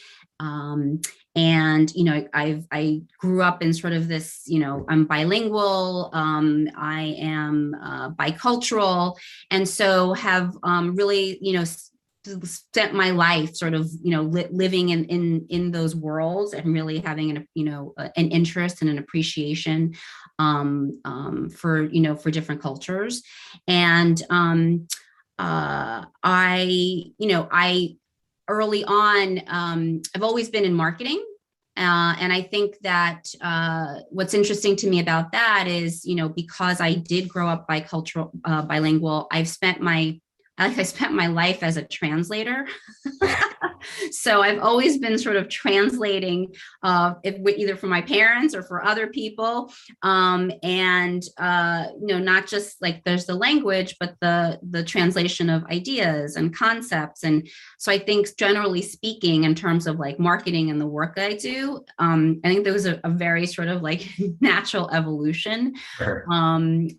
And, I grew up in sort of this, I'm bilingual, I am bicultural, and so have really, spent my life sort of, living in those worlds, and really having an interest and an appreciation for different cultures. And I early on, I've always been in marketing. And I think that what's interesting to me about that is, because I did grow up bilingual, I spent my life as a translator. So I've always been sort of translating either for my parents or for other people. And not just like there's the language, but the translation of ideas and concepts. And so I think generally speaking, in terms of like marketing and the work I do, I think there was a very sort of like natural evolution to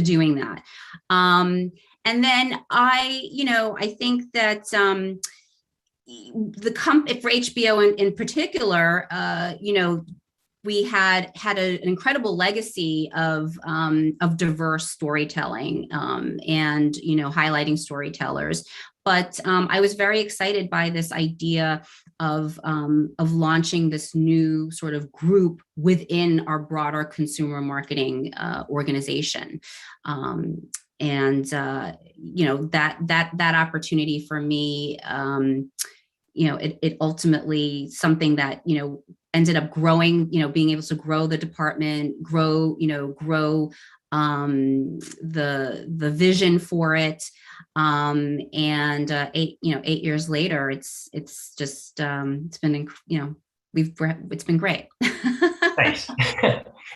doing that. And then I think that for HBO in particular, we had an incredible legacy of diverse storytelling, and highlighting storytellers. But I was very excited by this idea of launching this new sort of group within our broader consumer marketing organization. And that opportunity for me, it ultimately something that ended up growing, being able to grow the department, grow the vision for it, and 8 years later, it's been it's been great. Thanks.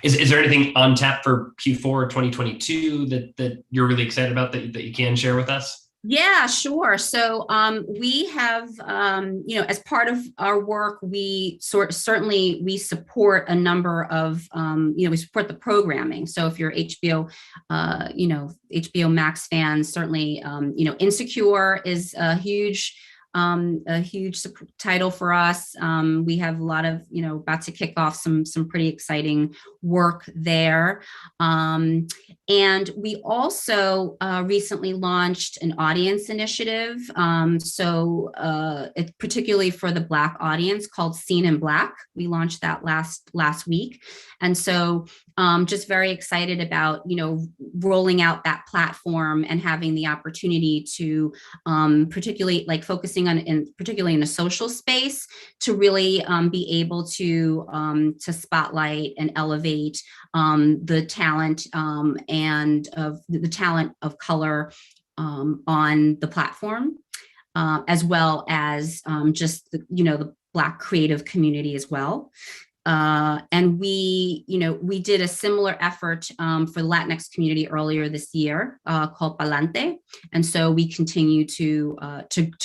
Is there anything on tap for Q4 2022 that you're really excited about that you can share with us? Yeah, sure. So we have, as part of our work, we certainly support a number of, we support the programming. So if you're HBO, HBO Max fans, certainly, Insecure is a huge title for us. We have a lot of, about to kick off some pretty exciting work there. And we also recently launched an audience initiative. It's particularly for the Black audience called Seen in Black. We launched that last week. And so just very excited about, rolling out that platform and having the opportunity to particularly like focusing on, particularly in a social space, to really be able to spotlight and elevate the talent and of the talent of color on the platform, as well as just the Black creative community as well. And we did a similar effort for the Latinx community earlier this year called Palante, and so we continue to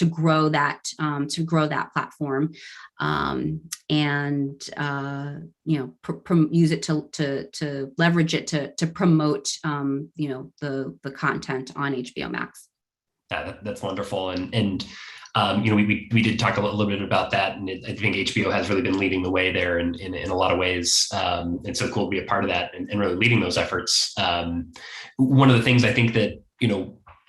grow that platform, and use it to leverage it to promote the content on HBO Max. Yeah, that's wonderful, and we did talk a little bit about that, and I think HBO has really been leading the way there in a lot of ways, and so cool to be a part of that and really leading those efforts. One of the things I think that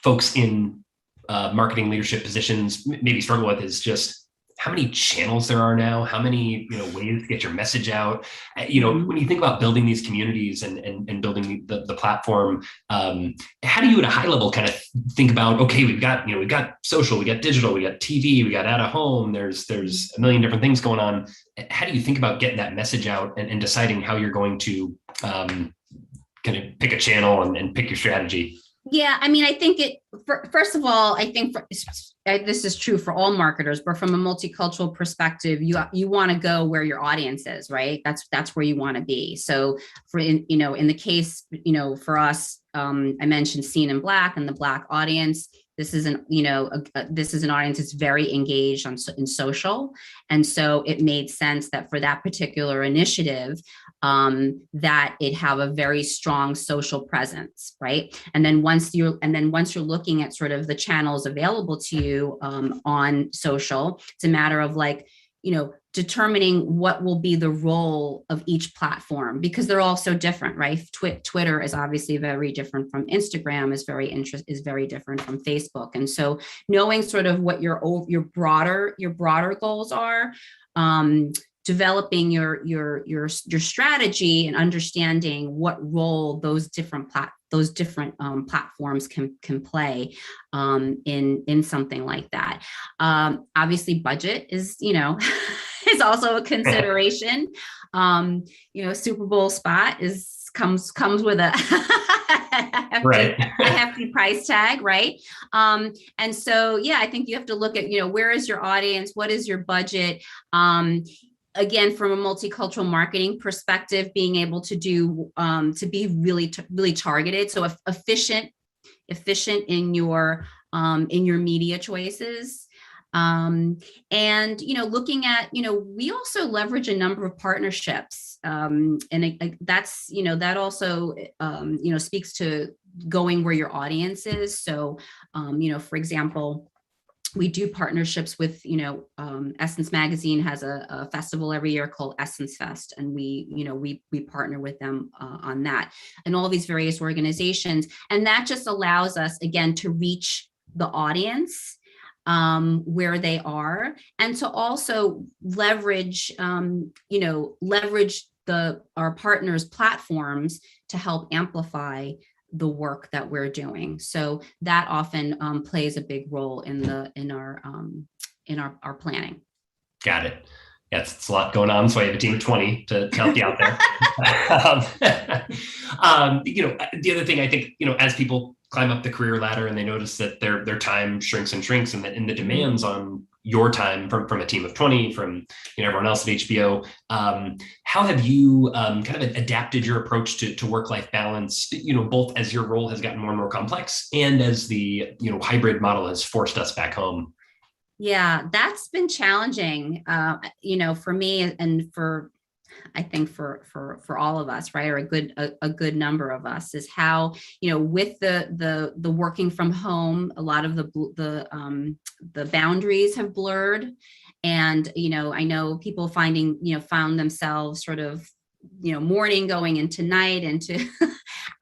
folks in marketing leadership positions maybe struggle with is just how many channels there are now, how many ways to get your message out. When you think about building these communities and building the platform, how do you at a high level kind of think about, okay, we've got social, we got digital, we got TV, we got out of home, there's a million different ththings going on. How do you think about getting that message out and deciding how you're going to kind of pick a channel and pick your strategy? Yeah, I mean, I think first of all, I think this is true for all marketers, but from a multicultural perspective, you want to go where your audience is, right? That's where you want to be. So in the case, for us, I mentioned Seen in Black and the Black audience. This is an audience that's very engaged in social. And so it made sense that for that particular initiative, that it have a very strong social presence, right? And then once you're looking at sort of the channels available to you on social, it's a matter of determining what will be the role of each platform, because they're all so different, right? Twitter is obviously very different from Instagram, is very different from Facebook. And so knowing sort of what your broader goals are, developing your strategy and understanding what role those different platforms can play in something like that. Obviously, budget is is also a consideration. Super Bowl spot comes with a hefty price tag, right? And so, yeah, I think you have to look at, where is your audience? What is your budget? Again, from a multicultural marketing perspective, being able to be really targeted, so efficient in your media choices. And looking at, we also leverage a number of partnerships, and that's that also speaks to going where your audience is. So for example, we do partnerships with, Essence Magazine has a festival every year called Essence Fest, and we partner with them on that, and all these various organizations, and that just allows us again to reach the audience where they are, and to also leverage our partners' platforms to help amplify the work that we're doing. So that often plays a big role in our planning. Got it. Yeah, it's a lot going on. So I have a team of 20 to help you out there. The other thing I think, as people climb up the career ladder and they notice that their time shrinks and shrinks, and the demands on your time from a team of 20, from everyone else at HBO, how have you kind of adapted your approach to work-life balance, both as your role has gotten more and more complex and as the hybrid model has forced us back home? Yeah, that's been challenging, for me, and I think for all of us, right, or a good number of us, is how, with the working from home, a lot of the boundaries have blurred. And, I know people found themselves sort of morning going into night, and to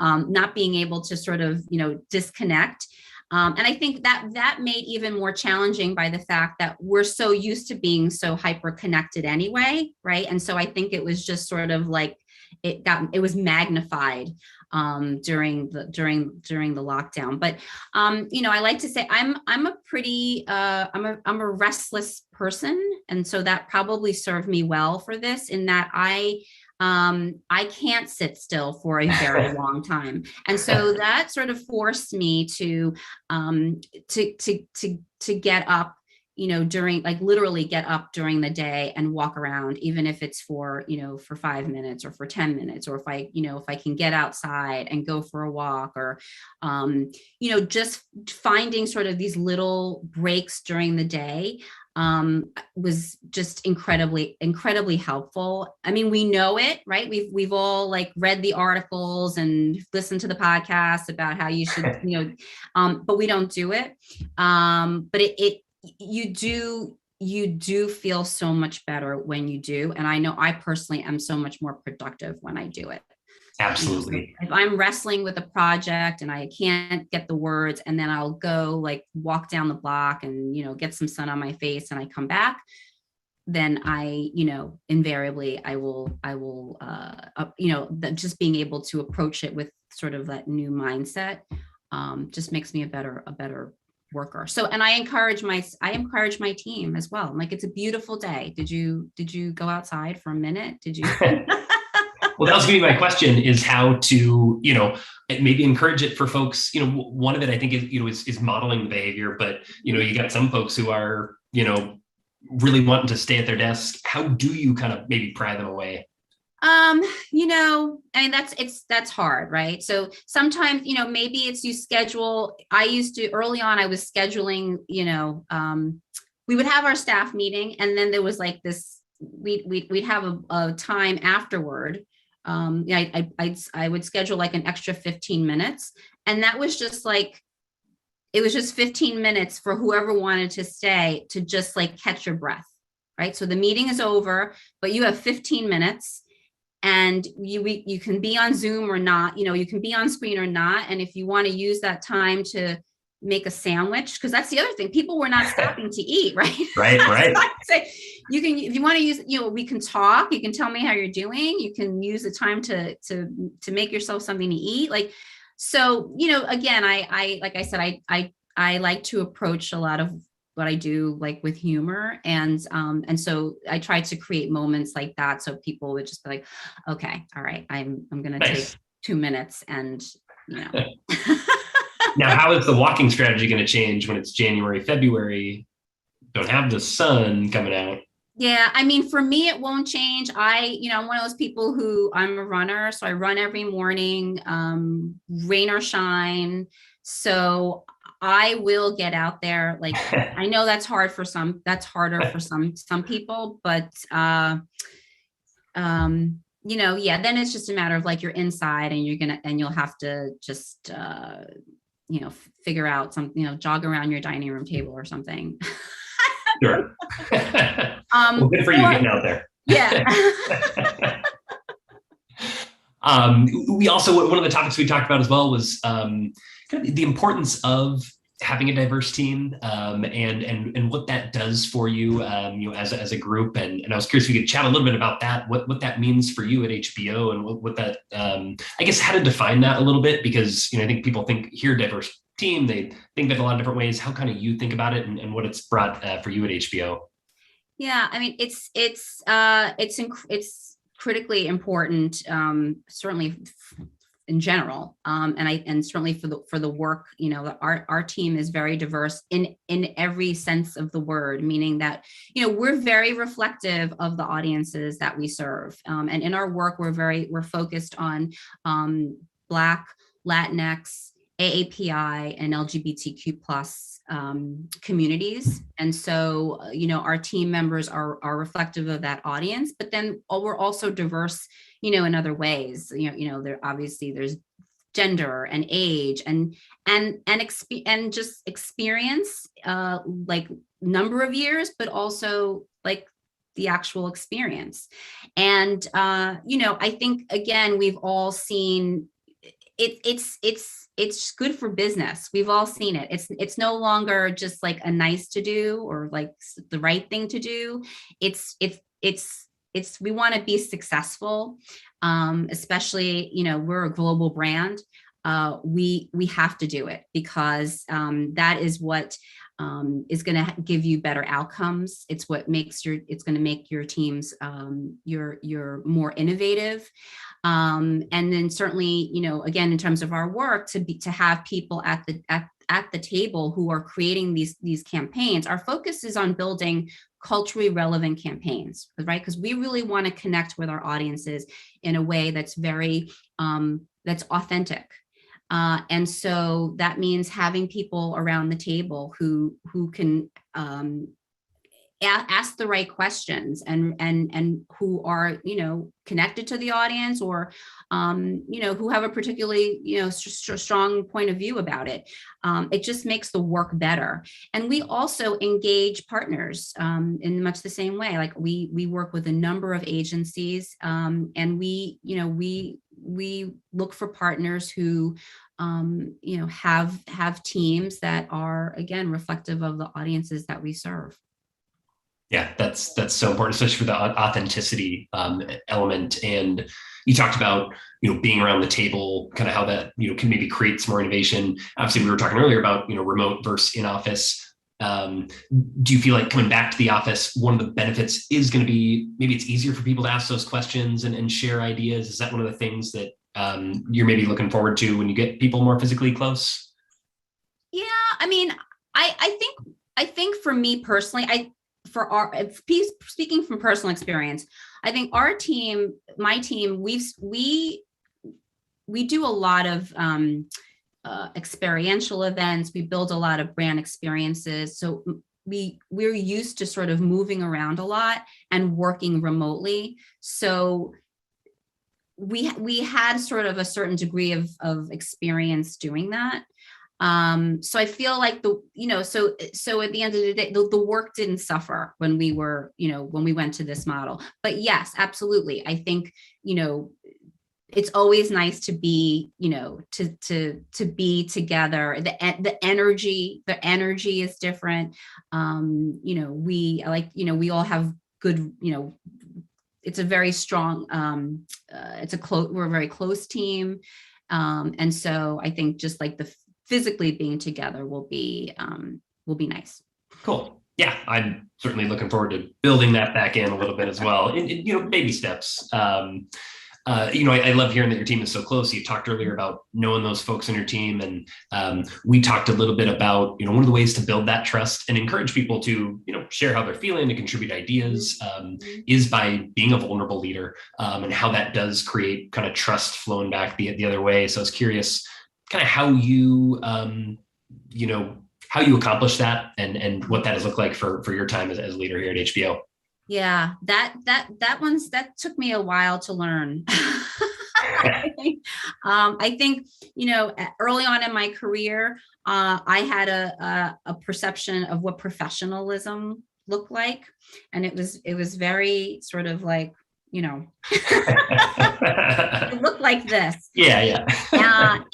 not being able to sort of, disconnect. And I think that made even more challenging by the fact that we're so used to being so hyper connected anyway, right? And so I think it was just sort of like it was magnified during the lockdown. But I like to say I'm a restless person, and so that probably served me well for this, in that I can't sit still for a very long time. And so that sort of forced me to get up, during, like, literally get up during the day and walk around, even if it's for 5 minutes or for 10 minutes, or if I can get outside and go for a walk, or, just finding sort of these little breaks during the day was just incredibly helpful. I mean, we know it, right? We've all like read the articles and listened to the podcast about how you should, but we don't do it. But you do feel so much better when you do. And I know I personally am so much more productive when I do it. Absolutely. If I'm wrestling with a project and I can't get the words, and then I'll go like walk down the block and, get some sun on my face, and I come back, then I, invariably I will, just being able to approach it with sort of that new mindset, just makes me a better worker. So, and I encourage my team as well. I'm like, it's a beautiful day. Did you go outside for a minute? Did you? Well, that was going to be my question, is how to, maybe encourage it for folks. One of it, I think, is modeling the behavior, but, you got some folks who are, really wanting to stay at their desk. How do you kind of maybe pry them away? I mean, that's hard, right? So sometimes, maybe it's you schedule. Early on, I was scheduling, we would have our staff meeting, and then there was like this, we'd have a time afterward. I would schedule like an extra 15 minutes. And that was just like, it was just 15 minutes for whoever wanted to stay to just like catch your breath, right? So the meeting is over, but you have 15 minutes. And you can be on Zoom or not, you can be on screen or not. And if you want to use that time to make a sandwich, because that's the other thing, people were not stopping to eat, right? Right. So you can, if you want to use, we can talk, you can tell me how you're doing, you can use the time to make yourself something to eat. Like, so, again, I like I said, I like to approach a lot of what I do like with humor. And so I tried to create moments like that. So people would just be like, okay, all right, I'm going to take 2 minutes and, Now, how is the walking strategy going to change when it's January, February? Don't have the sun coming out. Yeah, I mean, for me, it won't change. I'm one of those people who, I'm a runner, so I run every morning, rain or shine. So I will get out there. Like, I know that's harder for some people, but then it's just a matter of like, you're inside and you'll have to just figure out something, jog around your dining room table or something. Sure. Well, good for you getting out there. Yeah. We also, one of the topics we talked about as well was kind of the importance of having a diverse team, and what that does for you, as a group. And I was curious if you could chat a little bit about that, what that means for you at HBO, and what that, I guess, how to define that a little bit, because, I think people hear diverse team, they think of it a lot of different ways. How kind of you think about it, and what it's brought for you at HBO? Yeah, I mean, it's critically important, certainly in general, and certainly for the work. Our team is very diverse in every sense of the word, meaning that we're very reflective of the audiences that we serve, and in our work we're focused on Black, Latinx, AAPI, and LGBTQ plus communities. And so, our team members are reflective of that audience, but then we're also diverse, in other ways. There obviously there's gender and age and just experience, like number of years, but also like the actual experience. And you know, I think again, we've all seen it. It's good for business. We've all seen it. It's no longer just like a nice to do or like the right thing to do. It's we want to be successful, especially, you know, we're a global brand. We have to do it because that is what is going to give you better outcomes. It's what makes it's going to make your teams you're more innovative. And then certainly, you know, again, in terms of our work, to have people at the table who are creating these campaigns, our focus is on building culturally relevant campaigns, right? Because we really want to connect with our audiences in a way that's very that's authentic. And so that means having people around the table who can ask the right questions and who are, you know, connected to the audience or, you know, who have a particularly, you know, strong point of view about it. It just makes the work better. And we also engage partners in much the same way. Like we work with a number of agencies and we look for partners who you know, have teams that are, again, reflective of the audiences that we serve. Yeah, that's so important, especially for the authenticity element. And you talked about, you know, being around the table, kind of how that, you know, can maybe create some more innovation. Obviously, we were talking earlier about, you know, remote versus in office. Do you feel like coming back to the office, one of the benefits is going to be maybe it's easier for people to ask those questions and share ideas? Is that one of the things that you're maybe looking forward to when you get people more physically close? Yeah, I mean, I think for me personally, speaking from personal experience, I think our team, my team, we do a lot of experiential events. We build a lot of brand experiences. So we're used to sort of moving around a lot and working remotely. So we had sort of a certain degree of experience doing that. So I feel like so at the end of the day, the work didn't suffer when we were, you know, when we went to this model. But yes, absolutely. I think, you know, it's always nice to be, you know, to be together. The energy is different. You know, we all have good, you know, it's a very strong, we're a very close team. And so I think just like the physically being together will be nice. Cool. Yeah, I'm certainly looking forward to building that back in a little bit as well. And you know, baby steps. You know, I love hearing that your team is so close. You talked earlier about knowing those folks on your team. And we talked a little bit about, you know, one of the ways to build that trust and encourage people to, you know, share how they're feeling, to contribute ideas is by being a vulnerable leader and how that does create kind of trust flowing back the other way. So I was curious kind of how you, you know, how you accomplish that and what that has looked like for your time as a leader here at HBO. Yeah, that took me a while to learn. I think, you know, early on in my career, I had a perception of what professionalism looked like. And it was very sort of like, you know, it looked like this. Yeah.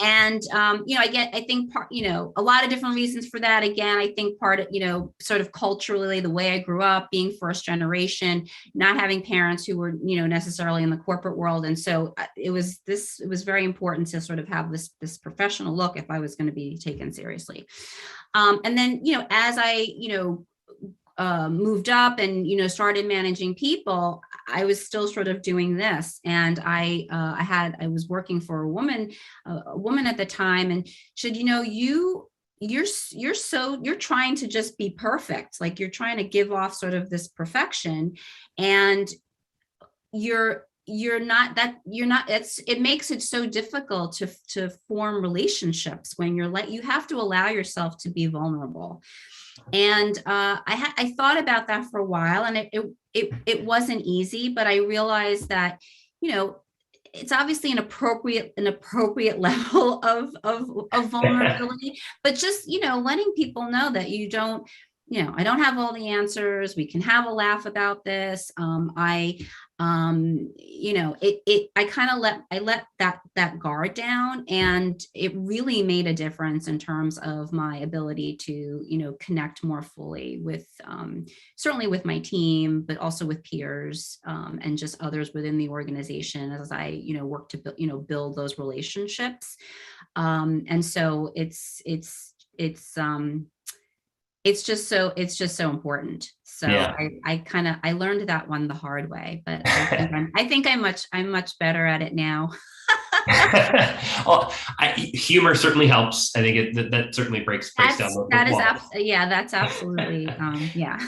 And you know, I think you know, a lot of different reasons for that. Again, I think part of, you know, sort of culturally, the way I grew up, being first generation, not having parents who were, you know, necessarily in the corporate world. And so it was very important to sort of have this professional look if I was going to be taken seriously. And then, you know, as I, you know, moved up and, you know, started managing people, I was still sort of doing this. And I was working for a woman at the time, and she said, you know, you're trying to just be perfect. Like you're trying to give off sort of this perfection, and it makes it so difficult to form relationships when you have to allow yourself to be vulnerable. And I thought about that for a while, and it wasn't easy, but I realized that, you know, it's obviously an appropriate level of vulnerability, but just, you know, letting people know that you don't, I don't have all the answers. We can have a laugh about this. I kind of let that guard down, and it really made a difference in terms of my ability to, connect more fully with, certainly with my team, but also with peers, and just others within the organization as I, work to build those relationships. And so it's just so important. So Yeah. I learned that one the hard way, but I think I'm much better at it now. Well, humor certainly helps. I think that certainly breaks down the walls. That's absolutely, yeah.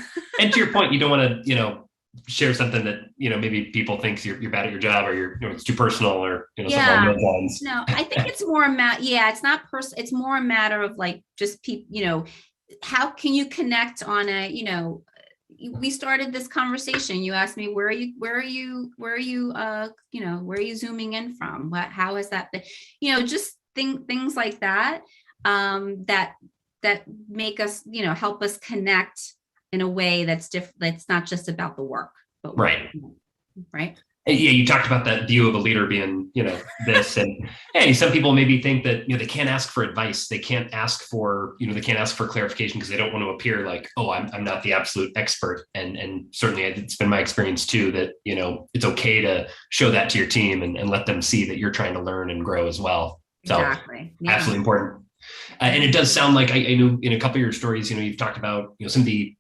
And to your point, you don't want to, share something that, maybe people think you're bad at your job, or it's too personal, or, something along those lines. No, I think it's more it's not personal. It's more a matter of like, just people, how can you connect on a, we started this conversation. You asked me, where are you zooming in from? How has that been? Just things like that, that make us, help us connect in a way that's different. That's not just about the work, but right. Right. Yeah, you talked about that view of a leader being, this, and hey, some people maybe think that, they can't ask for advice. They can't ask for, clarification because they don't want to appear like, oh, I'm not the absolute expert. And certainly it's been my experience too, that, it's okay to show that to your team and let them see that you're trying to learn and grow as well. So exactly. Yeah. Absolutely important. And it does sound like, I know in a couple of your stories, you've talked about, some of the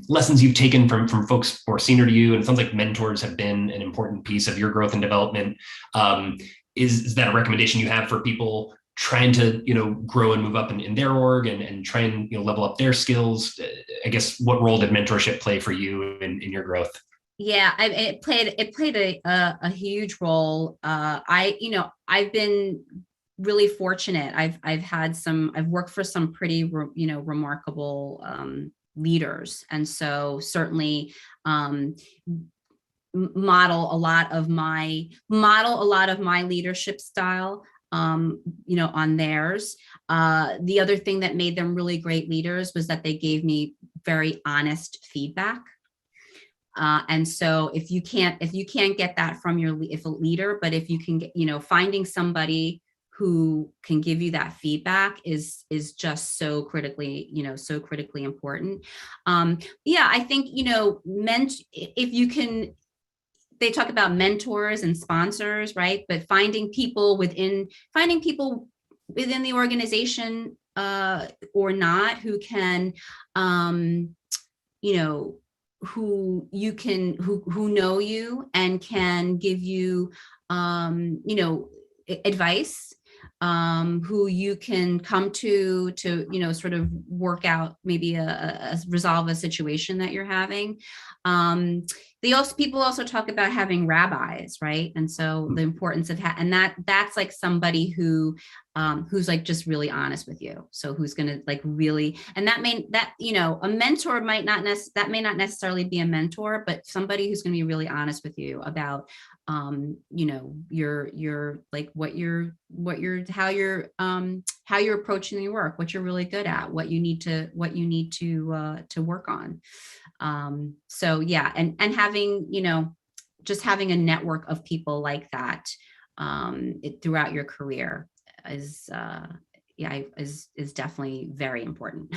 lessons you've taken from folks more senior to you, and it sounds like mentors have been an important piece of your growth and development. Is that a recommendation you have for people trying to grow and move up in their org and try and level up their skills? I guess, what role did mentorship play for you in your growth? Yeah, it played a huge role. I've been really fortunate. I've worked for some pretty remarkable leaders, and so certainly model a lot of my leadership style on theirs. The other thing that made them really great leaders was that they gave me very honest feedback. And so if you can't get that from a leader, but if you can get, finding somebody who can give you that feedback is just so critically important. I think, if you can, they talk about mentors and sponsors, right? But finding people within the organization, or not, who can, who know you and can give you, advice, who you can come to sort of work out maybe resolve a situation that you're having. People also talk about having rabbis, right? And so the importance of and that's like somebody who's like just really honest with you. So who's going to like really, and a mentor may not necessarily be a mentor, but somebody who's going to be really honest with you about your like how you're approaching your work, what you're really good at, what you need to work on. So yeah, and having, just having a network of people like that throughout your career is definitely very important.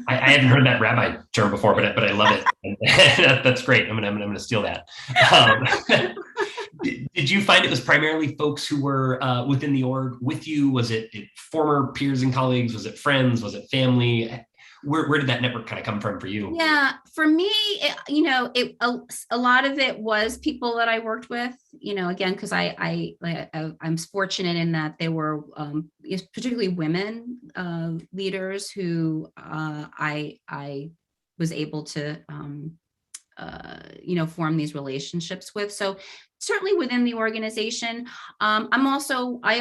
I haven't heard that rabbi term before, but I love it. That's great. I'm gonna steal that. Did you find it was primarily folks who were within the org with you? Was it former peers and colleagues? Was it friends? Was it family? Where did that network kind of come from for you? Yeah, for me, a lot of it was people that I worked with, again, because I'm fortunate in that they were particularly women leaders who I was able to form these relationships with. So certainly within the organization, I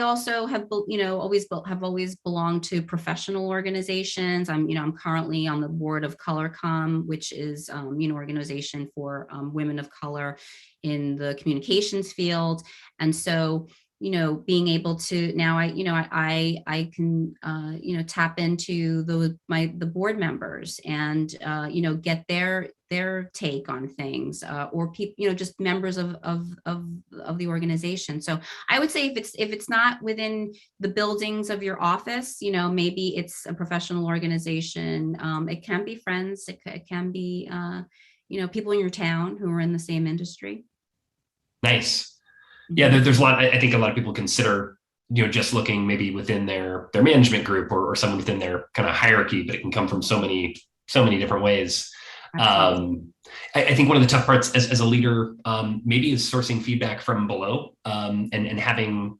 also have always belonged to professional organizations. I'm currently on the board of ColorCom, which is an organization for women of color in the communications field. And so being able to now I can tap into the board members and get their take on things, or people, just members of the organization. So I would say if it's not within the buildings of your office, maybe it's a professional organization. It can be friends. It can be people in your town who are in the same industry. Nice. Yeah, there's a lot. I think a lot of people consider, just looking maybe within their management group or someone within their kind of hierarchy, but it can come from so many different ways. I think one of the tough parts as a leader maybe is sourcing feedback from below, and having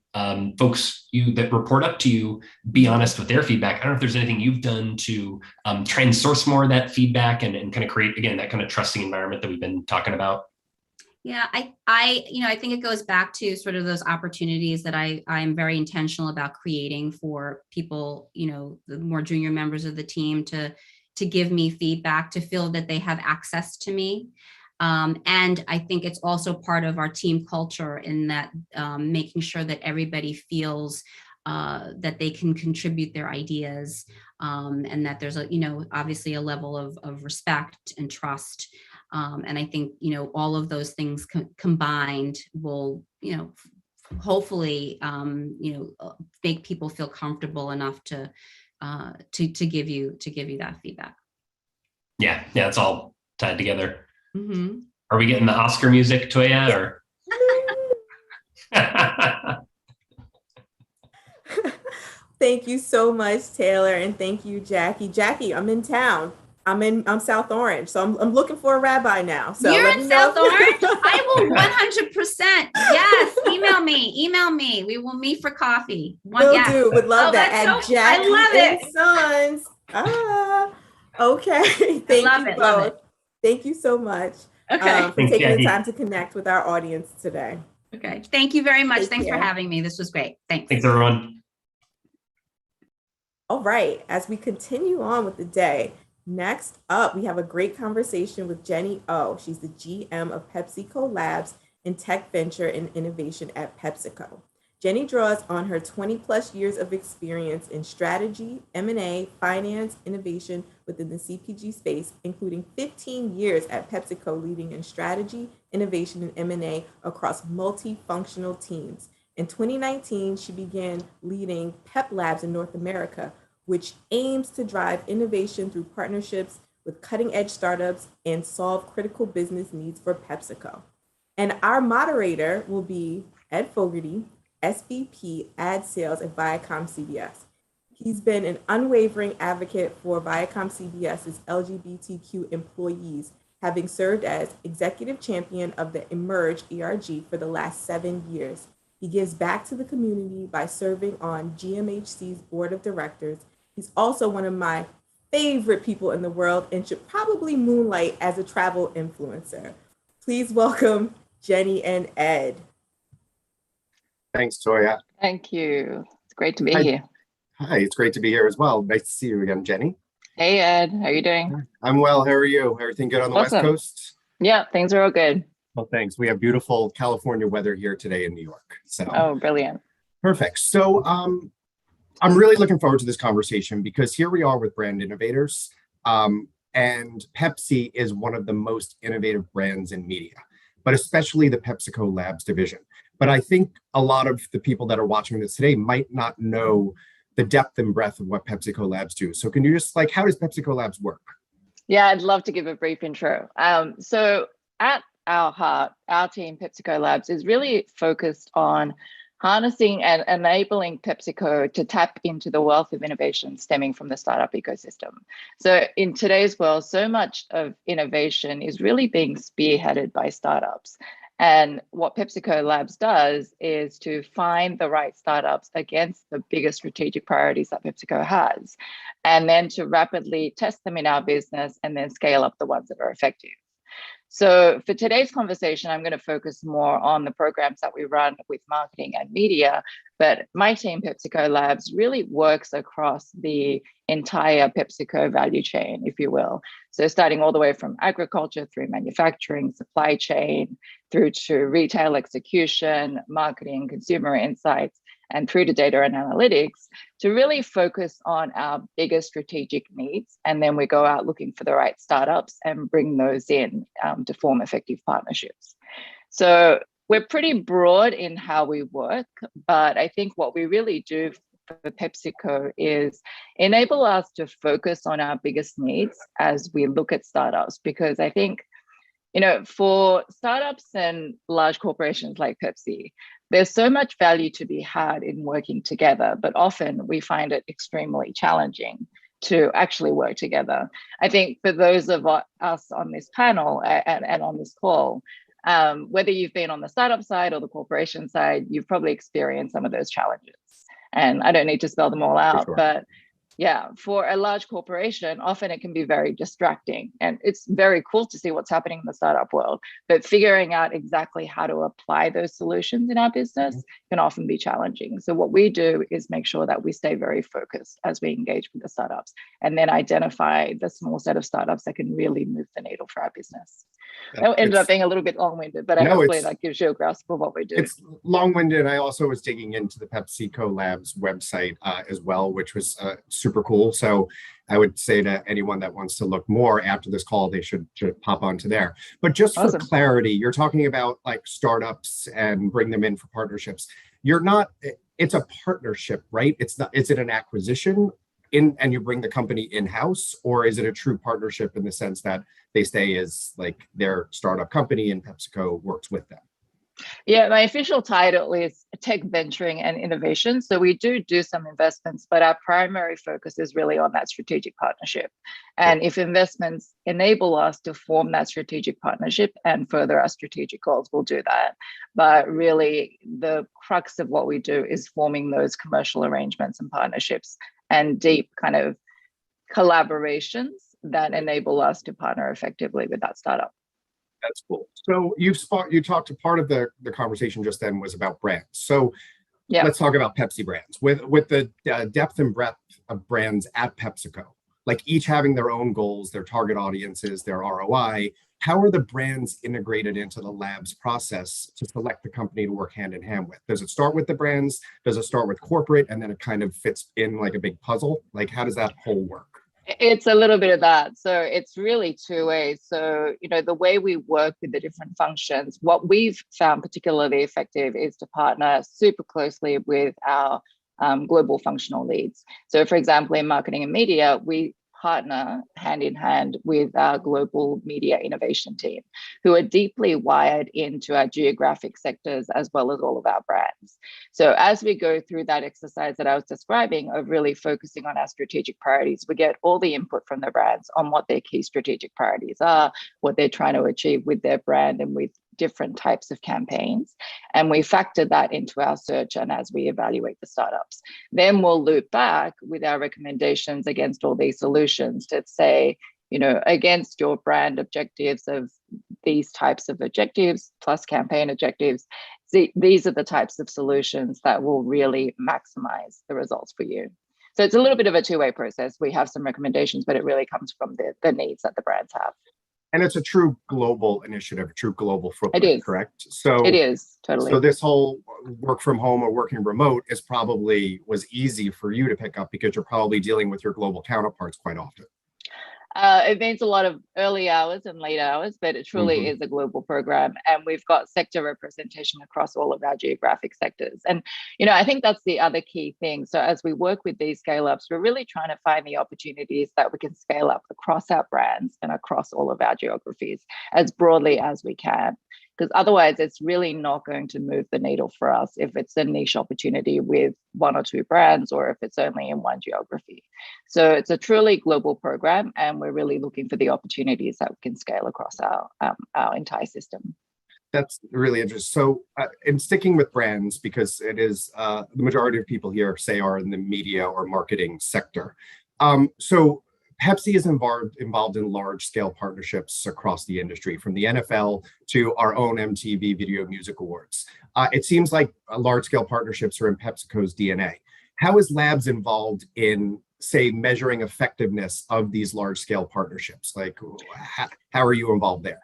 folks that report up to you be honest with their feedback. I don't know if there's anything you've done to try and source more of that feedback and kind of create, again, that kind of trusting environment that we've been talking about. Yeah, I think it goes back to sort of those opportunities that I'm very intentional about creating for people, the more junior members of the team to give me feedback, to feel that they have access to me. And I think it's also part of our team culture in that making sure that everybody feels that they can contribute their ideas, and that there's obviously a level of respect and trust. And I think, all of those things combined will, hopefully, make people feel comfortable enough to give you that feedback. Yeah, it's all tied together. Mm-hmm. Are we getting the Oscar music, Toya, or? Thank you so much, Taylor, and thank you, Jackie. Jackie, I'm in town. I'm South Orange, so I'm looking for a rabbi now. So you're in South Orange? I will 100%. Yes, email me. We will meet for coffee. Would love that. At So, I love it. Sons. Okay. Love it. Thank you so much Okay. for Thanks, taking Jackie. the time to connect with our audience today. Okay. Thank you very much. Take Thanks care. for having me. This was great. Thanks. Thanks, everyone. All right, as we continue on with the day, next up, we have a great conversation with Jenny O. She's the GM of PepsiCo Labs and Tech Venture and Innovation at PepsiCo. Jenny draws on her 20 plus years of experience in strategy, M&A, finance, innovation within the CPG space, including 15 years at PepsiCo leading in strategy, innovation, and M&A across multifunctional teams. In 2019, she began leading Pep Labs in North America, which aims to drive innovation through partnerships with cutting-edge startups and solve critical business needs for PepsiCo. And our moderator will be Ed Fogarty, SVP Ad Sales at Viacom CBS. He's been an unwavering advocate for Viacom CBS's LGBTQ employees, having served as executive champion of the Emerge ERG for the last 7 years. He gives back to the community by serving on GMHC's board of directors. He's also one of my favorite people in the world and should probably moonlight as a travel influencer. Please welcome Jenny and Ed. Thanks, Toya. Thank you. It's great to be Hi. here. Hi, it's great to be here as well. Nice to see you again, Jenny. Hey, Ed. How are you doing? I'm well. How are you? Everything good on the West Awesome. Coast? Yeah, things are all good. Well, thanks. We have beautiful California weather here today in New York. So Oh, brilliant. perfect. So I'm really looking forward to this conversation because here we are with brand innovators. And Pepsi is one of the most innovative brands in media, but especially the PepsiCo Labs division. But I think a lot of the people that are watching this today might not know the depth and breadth of what PepsiCo Labs do. So can you just how does PepsiCo Labs work? Yeah, I'd love to give a brief intro. So at our heart, our team, PepsiCo Labs, is really focused on harnessing and enabling PepsiCo to tap into the wealth of innovation stemming from the startup ecosystem. So in today's world, so much of innovation is really being spearheaded by startups. And what PepsiCo Labs does is to find the right startups against the biggest strategic priorities that PepsiCo has, and then to rapidly test them in our business and then scale up the ones that are effective. So for today's conversation, I'm going to focus more on the programs that we run with marketing and media, but my team, PepsiCo Labs, really works across the entire PepsiCo value chain, if you will. So starting all the way from agriculture through manufacturing, supply chain, through to retail execution, marketing, consumer insights, and through to data and analytics, to really focus on our biggest strategic needs. And then we go out looking for the right startups and bring those in to form effective partnerships. So we're pretty broad in how we work, but I think what we really do for PepsiCo is enable us to focus on our biggest needs as we look at startups, because I think, you know, for startups and large corporations like Pepsi, there's so much value to be had in working together, but often we find it extremely challenging to actually work together. I think for those of us on this panel and on this call, whether you've been on the startup side or the corporation side, you've probably experienced some of those challenges. And I don't need to spell them all out, but yeah, for a large corporation, often it can be very distracting, and it's very cool to see what's happening in the startup world, but figuring out exactly how to apply those solutions in our business can often be challenging. So what we do is make sure that we stay very focused as we engage with the startups, and then identify the small set of startups that can really move the needle for our business. That ended up being a little bit long-winded, but hopefully that gives you a grasp of what we do. It's long-winded. I also was digging into the PepsiCo Labs website as well, which was super cool. So I would say to anyone that wants to look more after this call, they should pop onto there. But just for clarity, you're talking about like startups and bring them in for partnerships. You're not, it's a partnership, right? It's not, is it an acquisition and you bring the company in-house, or is it a true partnership in the sense that they stay as like their startup company and PepsiCo works with them? Yeah, my official title is Tech Venturing and Innovation. So we do some investments, but our primary focus is really on that strategic partnership. And if investments enable us to form that strategic partnership and further our strategic goals, we'll do that. But really, the crux of what we do is forming those commercial arrangements and partnerships and deep kind of collaborations that enable us to partner effectively with that startup. That's cool. So you talked to part of the conversation just then was about brands. So let's talk about Pepsi brands. With the depth and breadth of brands at PepsiCo, like each having their own goals, their target audiences, their ROI, how are the brands integrated into the labs process to select the company to work hand in hand with? Does it start with the brands? Does it start with corporate and then it kind of fits in like a big puzzle? Like how does that whole work? It's a little bit of that. So it's really two ways. So, you know, the way we work with the different functions, what we've found particularly effective is to partner super closely with our global functional leads. So for example, in marketing and media, we partner hand in hand with our global media innovation team, who are deeply wired into our geographic sectors as well as all of our brands. So as we go through that exercise that I was describing of really focusing on our strategic priorities, we get all the input from the brands on what their key strategic priorities are, what they're trying to achieve with their brand and with different types of campaigns. And we factor that into our search and as we evaluate the startups. Then we'll loop back with our recommendations against all these solutions to say, you know, against your brand objectives of these types of objectives plus campaign objectives, these are the types of solutions that will really maximize the results for you. So it's a little bit of a two-way process. We have some recommendations, but it really comes from the needs that the brands have. And it's a true global initiative, a true global footprint, it is. Correct? So it is, totally. So this whole work from home or working remote was easy for you to pick up because you're probably dealing with your global counterparts quite often. It means a lot of early hours and late hours, but it truly is a global program. And we've got sector representation across all of our geographic sectors. And, you know, I think that's the other key thing. So as we work with these scale-ups, we're really trying to find the opportunities that we can scale up across our brands and across all of our geographies as broadly as we can. Because otherwise it's really not going to move the needle for us if it's a niche opportunity with one or two brands or if it's only in one geography. So it's a truly global program and we're really looking for the opportunities that we can scale across our entire system. That's really interesting. So in sticking with brands, because it is the majority of people here say are in the media or marketing sector. So Pepsi is involved in large scale partnerships across the industry, from the NFL to our own MTV Video Music Awards. It seems like large scale partnerships are in PepsiCo's DNA. How is Labs involved in, say, measuring effectiveness of these large scale partnerships? Like, how are you involved there?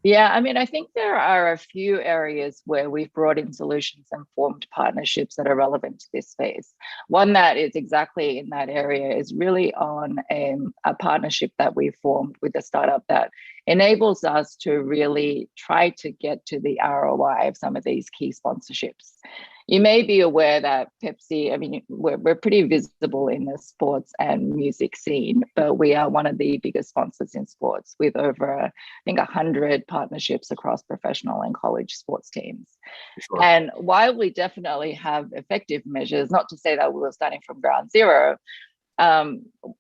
Yeah, I mean, I think there are a few areas where we've brought in solutions and formed partnerships that are relevant to this space. One that is exactly in that area is really on a partnership that we formed with a startup that enables us to really try to get to the ROI of some of these key sponsorships. You may be aware that Pepsi, I mean, we're pretty visible in the sports and music scene, but we are one of the biggest sponsors in sports with over, I think, 100 partnerships across professional and college sports teams. Sure. And while we definitely have effective measures, not to say that we were starting from ground zero,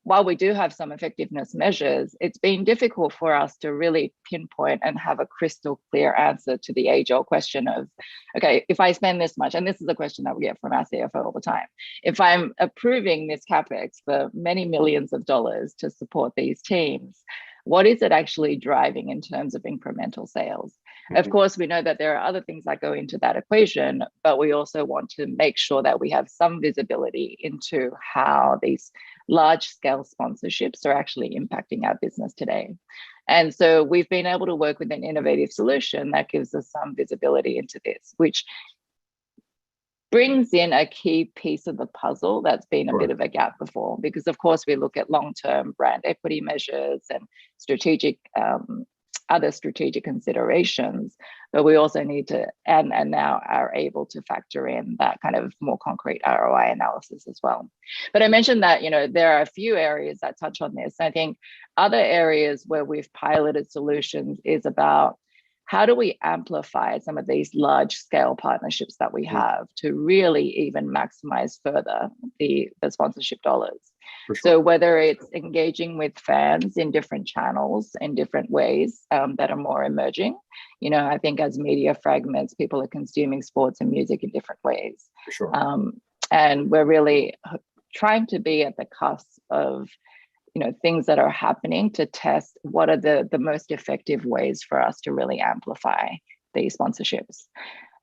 while we do have some effectiveness measures, it's been difficult for us to really pinpoint and have a crystal clear answer to the age-old question of, okay, if I spend this much, and this is a question that we get from our CFO all the time, if I'm approving this CapEx for many millions of dollars to support these teams, what is it actually driving in terms of incremental sales? Of course, we know that there are other things that go into that equation, but we also want to make sure that we have some visibility into how these large-scale sponsorships are actually impacting our business today. And so we've been able to work with an innovative solution that gives us some visibility into this, which brings in a key piece of the puzzle that's been a bit of a gap before, because of course we look at long-term brand equity measures and strategic other strategic considerations, but we also need to, and now are able to factor in that kind of more concrete ROI analysis as well. But I mentioned that, you know, there are a few areas that touch on this. I think other areas where we've piloted solutions is about how do we amplify some of these large scale partnerships that we have to really even maximize further the sponsorship dollars. Sure. So whether it's engaging with fans in different channels in different ways that are more emerging, you know, I think as media fragments, people are consuming sports and music in different ways. Sure. And we're really trying to be at the cusp of, you know, things that are happening to test what are the most effective ways for us to really amplify these sponsorships.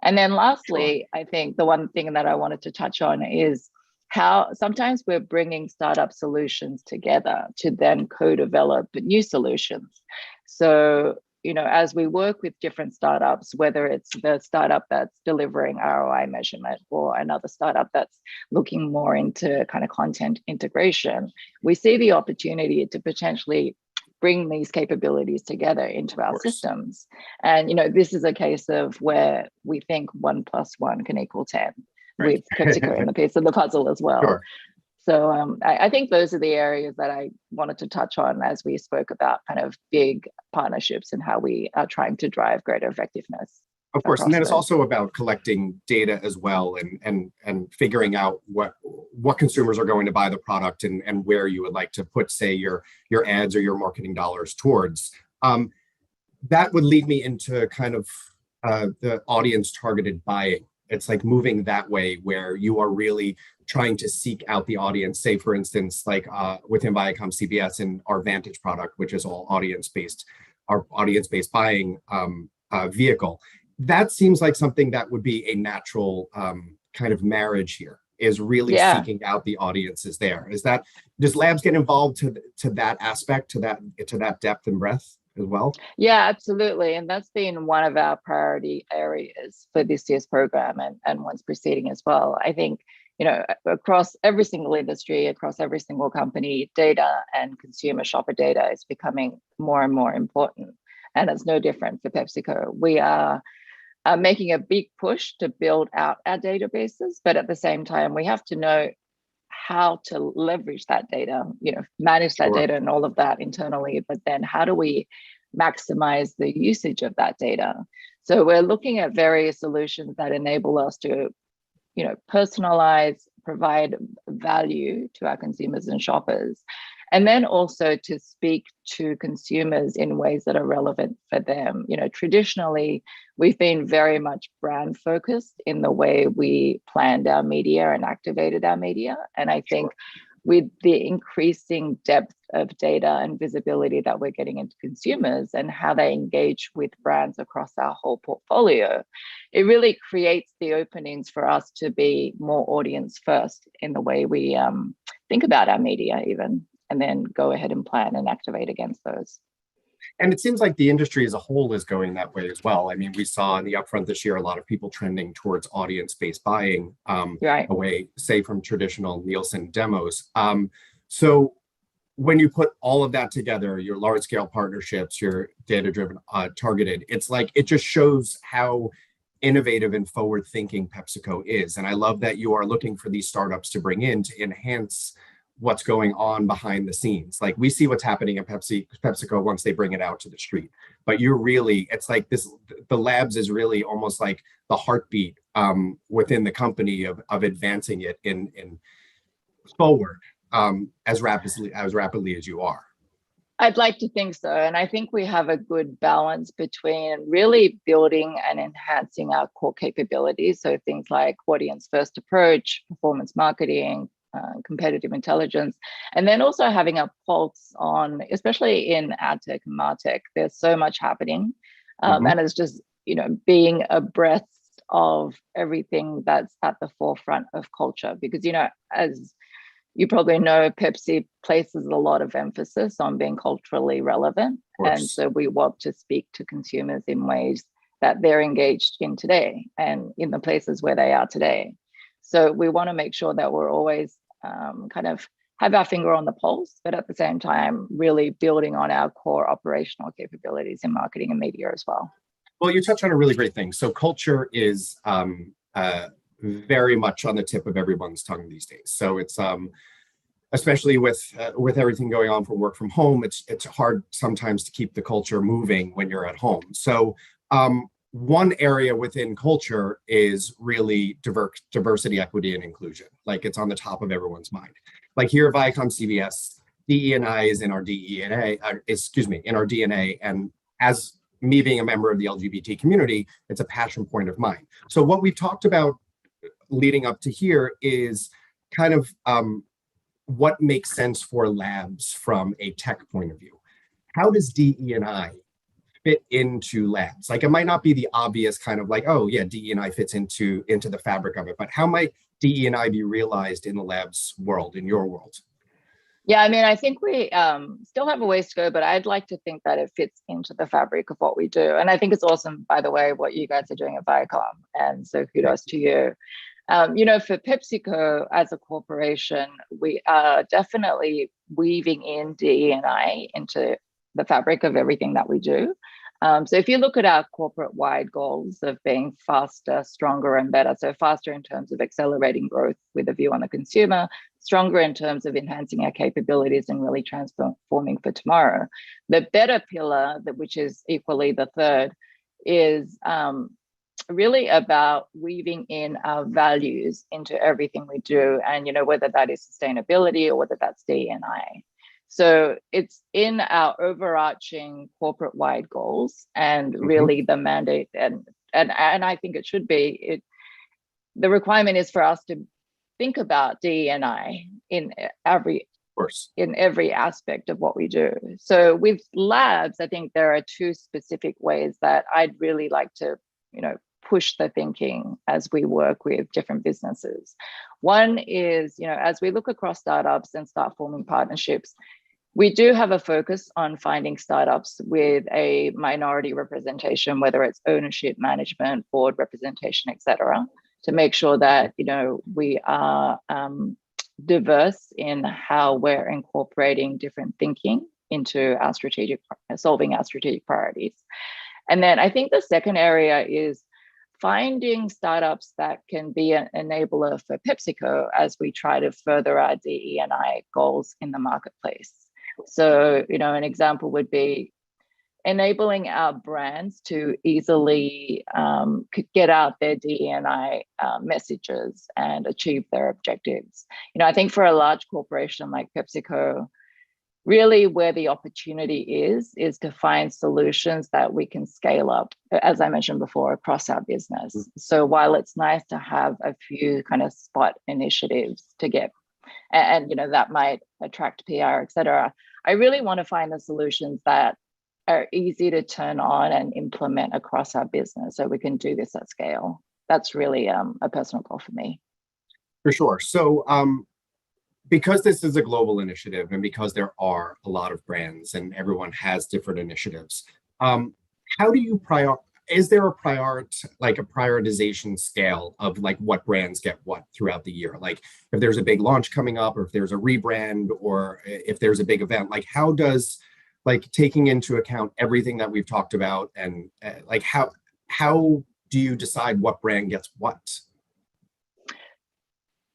And then lastly, I think the one thing that I wanted to touch on is how sometimes we're bringing startup solutions together to then co-develop new solutions. So, you know, as we work with different startups, whether it's the startup that's delivering ROI measurement or another startup that's looking more into kind of content integration, we see the opportunity to potentially bring these capabilities together into our systems. And, you know, this is a case of where we think 1 + 1 can equal 10 with PepsiCo in the piece of the puzzle as well. Sure. So I think those are the areas that I wanted to touch on as we spoke about kind of big partnerships and how we are trying to drive greater effectiveness. Of course, and then it's also about collecting data as well and figuring out what consumers are going to buy the product and where you would like to put, say, your ads or your marketing dollars towards. That would lead me into kind of the audience targeted buying. It's like moving that way where you are really trying to seek out the audience, say, for instance, like within Viacom CBS and our Vantage product, which is all audience-based, our audience-based buying vehicle. That seems like something that would be a natural kind of marriage here, is really seeking out the audiences there. Does Labs get involved to that aspect, to that depth and breadth as well? Yeah, absolutely. And that's been one of our priority areas for this year's program and ones preceding as well. I think, you know, across every single industry, across every single company, data and consumer shopper data is becoming more and more important. And it's no different for PepsiCo. We are making a big push to build out our databases, but at the same time, we have to know how to leverage that data, you know, manage that data and all of that internally, but then how do we maximize the usage of that data? So we're looking at various solutions that enable us to, you know, personalize, provide value to our consumers and shoppers, and then also to speak to consumers in ways that are relevant for them. You know, traditionally, we've been very much brand focused in the way we planned our media and activated our media. And I think with the increasing depth of data and visibility that we're getting into consumers and how they engage with brands across our whole portfolio, it really creates the openings for us to be more audience first in the way we think about our media even, and then go ahead and plan and activate against those. And it seems like the industry as a whole is going that way as well. I mean, we saw in the upfront this year a lot of people trending towards audience-based buying, away, say, from traditional Nielsen demos. So when you put all of that together, your large-scale partnerships, your data-driven, targeted, it's like it just shows how innovative and forward-thinking PepsiCo is. And I love that you are looking for these startups to bring in to enhance what's going on behind the scenes. Like we see what's happening at PepsiCo once they bring it out to the street. But you're really, it's like this, the labs is really almost like the heartbeat within the company of advancing it in forward as rapidly as you are. I'd like to think so. And I think we have a good balance between really building and enhancing our core capabilities. So things like audience first approach, performance marketing, competitive intelligence, and then also having a pulse on, especially in ad tech and martech, there's so much happening. And it's just, being abreast of everything that's at the forefront of culture. Because, as you probably know, Pepsi places a lot of emphasis on being culturally relevant. And so we want to speak to consumers in ways that they're engaged in today and in the places where they are today. So we want to make sure that we're always kind of have our finger on the pulse, but at the same time, really building on our core operational capabilities in marketing and media as well. Well, you touched on a really great thing. So culture is very much on the tip of everyone's tongue these days. So it's especially with everything going on for work from home, it's hard sometimes to keep the culture moving when you're at home. So one area within culture is really diversity, equity, and inclusion. Like it's on the top of everyone's mind. Like here at Viacom CBS, DE&I is in our DNA, in our DNA. And as me being a member of the LGBT community, it's a passion point of mine. So what we've talked about leading up to here is kind of what makes sense for labs from a tech point of view. How does DE&I fit into labs? Like it might not be the obvious kind of like, oh yeah, DE&I fits into the fabric of it, but how might DE&I be realized in the labs world, in your world? Yeah, I mean, I think we still have a ways to go, but I'd like to think that it fits into the fabric of what we do. And I think it's awesome, by the way, what you guys are doing at Viacom. And so kudos to you. For PepsiCo as a corporation, we are definitely weaving in DE&I into the fabric of everything that we do. So if you look at our corporate-wide goals of being faster, stronger, and better, so faster in terms of accelerating growth with a view on the consumer, stronger in terms of enhancing our capabilities and really transforming for tomorrow. The better pillar, which is equally the third, is really about weaving in our values into everything we do. And, whether that is sustainability or whether that's DE&I. So it's in our overarching corporate-wide goals and really the mandate, and I think it should be. The requirement is for us to think about DE&I in every aspect of what we do. So with labs, I think there are two specific ways that I'd really like to, push the thinking as we work with different businesses. One is, as we look across startups and start forming partnerships, we do have a focus on finding startups with a minority representation, whether it's ownership, management, board representation, et cetera, to make sure that, we are diverse in how we're incorporating different thinking into our solving our strategic priorities. And then I think the second area is finding startups that can be an enabler for PepsiCo as we try to further our DE&I goals in the marketplace. So, an example would be enabling our brands to easily get out their DE&I messages and achieve their objectives. I think for a large corporation like PepsiCo, really where the opportunity is to find solutions that we can scale up, as I mentioned before, across our business. So while it's nice to have a few kind of spot initiatives to get and that might attract PR, et cetera. I really want to find the solutions that are easy to turn on and implement across our business so we can do this at scale. That's really a personal goal for me. For sure. So because this is a global initiative and because there are a lot of brands and everyone has different initiatives, how do you is there a prioritization scale of like what brands get what throughout the year? Like if there's a big launch coming up, or if there's a rebrand, or if there's a big event, like how does, like, taking into account everything that we've talked about, and like how do you decide what brand gets what?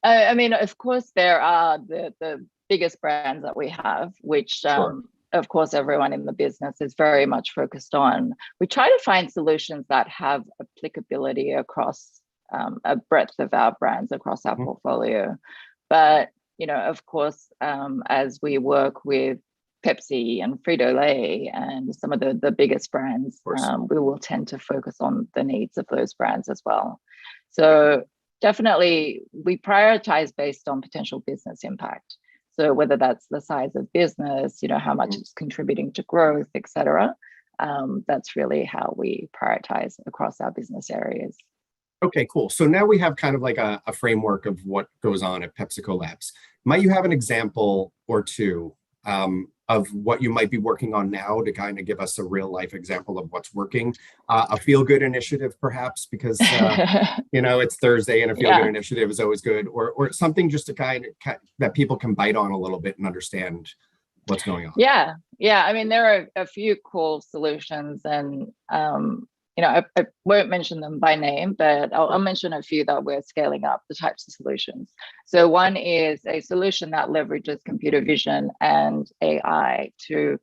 I mean, of course, there are the biggest brands that we have, which Sure. Of course, everyone in the business is very much focused on. We try to find solutions that have applicability across a breadth of our brands across our portfolio. But, of course, as we work with Pepsi and Frito-Lay and some of the biggest brands, we will tend to focus on the needs of those brands as well. So definitely we prioritize based on potential business impact. So whether that's the size of business, how much it's contributing to growth, et cetera, that's really how we prioritize across our business areas. Okay, cool. So now we have kind of like a framework of what goes on at PepsiCo Labs. Might you have an example or two of what you might be working on now to kind of give us a real life example of what's working? A feel good initiative, perhaps, because it's Thursday and a feel good initiative is always good, or something just to kind of that people can bite on a little bit and understand what's going on. Yeah. I mean, there are a few cool solutions, and I won't mention them by name, but I'll mention a few that we're scaling up, the types of solutions. So one is a solution that leverages computer vision and AI to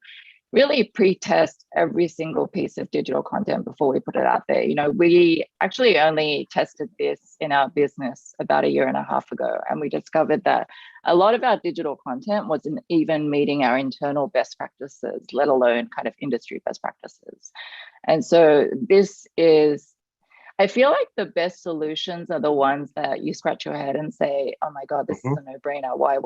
really pre-test every single piece of digital content before we put it out there. We actually only tested this in our business about 1.5 years ago, and we discovered that a lot of our digital content wasn't even meeting our internal best practices, let alone kind of industry best practices. And so I feel like the best solutions are the ones that you scratch your head and say, oh my God, this is a no-brainer. Why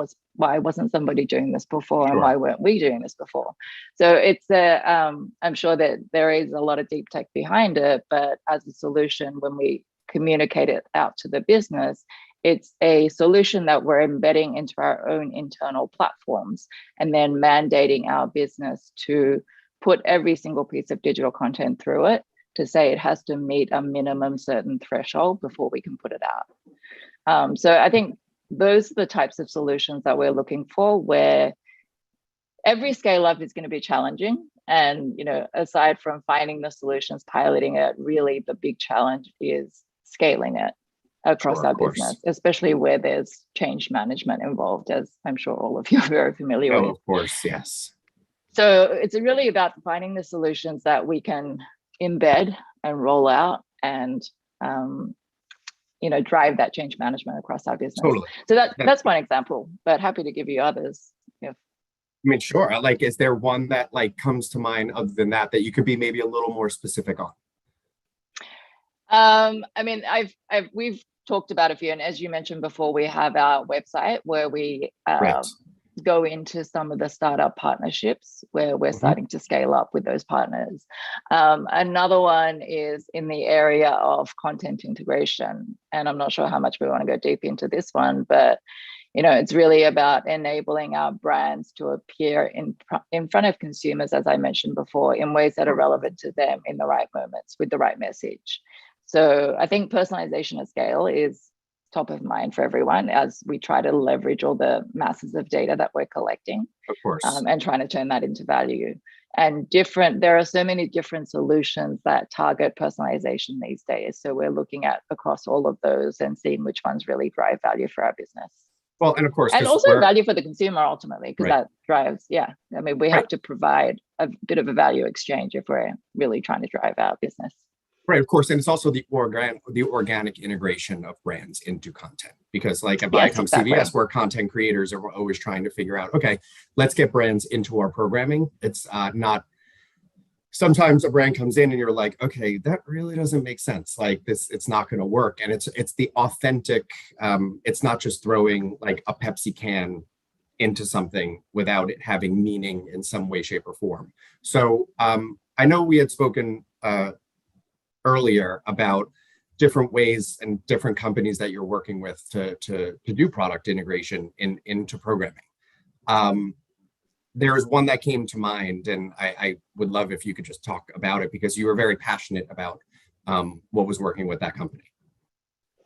wasn't somebody doing this before? And why weren't we doing this before? So it's I'm sure that there is a lot of deep tech behind it, but as a solution, when we communicate it out to the business, it's a solution that we're embedding into our own internal platforms and then mandating our business to put every single piece of digital content through it, to say it has to meet a minimum certain threshold before we can put it out. So I think those are the types of solutions that we're looking for, where every scale up is going to be challenging. And, aside from finding the solutions, piloting it, really the big challenge is scaling it across our business, especially where there's change management involved, as I'm sure all of you are very familiar with. Of course, yes. So it's really about finding the solutions that we can embed and roll out and drive that change management across our business. Totally. So that's one example, but happy to give you others. I mean, sure. Like, is there one that comes to mind other than that you could be maybe a little more specific on? I mean, we've talked about a few, and as you mentioned before, we have our website where we go into some of the startup partnerships where we're starting to scale up with those partners. Another one is in the area of content integration, and I'm not sure how much we want to go deep into this one, but it's really about enabling our brands to appear in front of consumers, as I mentioned before, in ways that are relevant to them in the right moments with the right message. So I think personalization at scale is top of mind for everyone as we try to leverage all the masses of data that we're collecting, of course, and trying to turn that into value. And there are so many different solutions that target personalization these days. So we're looking at across all of those and seeing which ones really drive value for our business. Well, and of course, and also value for the consumer ultimately, because that drives, I mean, we have to provide a bit of a value exchange if we're really trying to drive our business. Right, of course, and it's also the organic integration of brands into content, because like at Viacom CBS, we're content creators and we're always trying to figure out, okay, let's get brands into our programming. It's not sometimes a brand comes in and you're like, okay, that really doesn't make sense. Like this, it's not going to work. And it's the authentic, it's not just throwing like a Pepsi can into something without it having meaning in some way, shape, or form. So I know we had spoken earlier about different ways and different companies that you're working with to do product integration into programming. There's one that came to mind, and I would love if you could just talk about it, because you were very passionate about what was working with that company,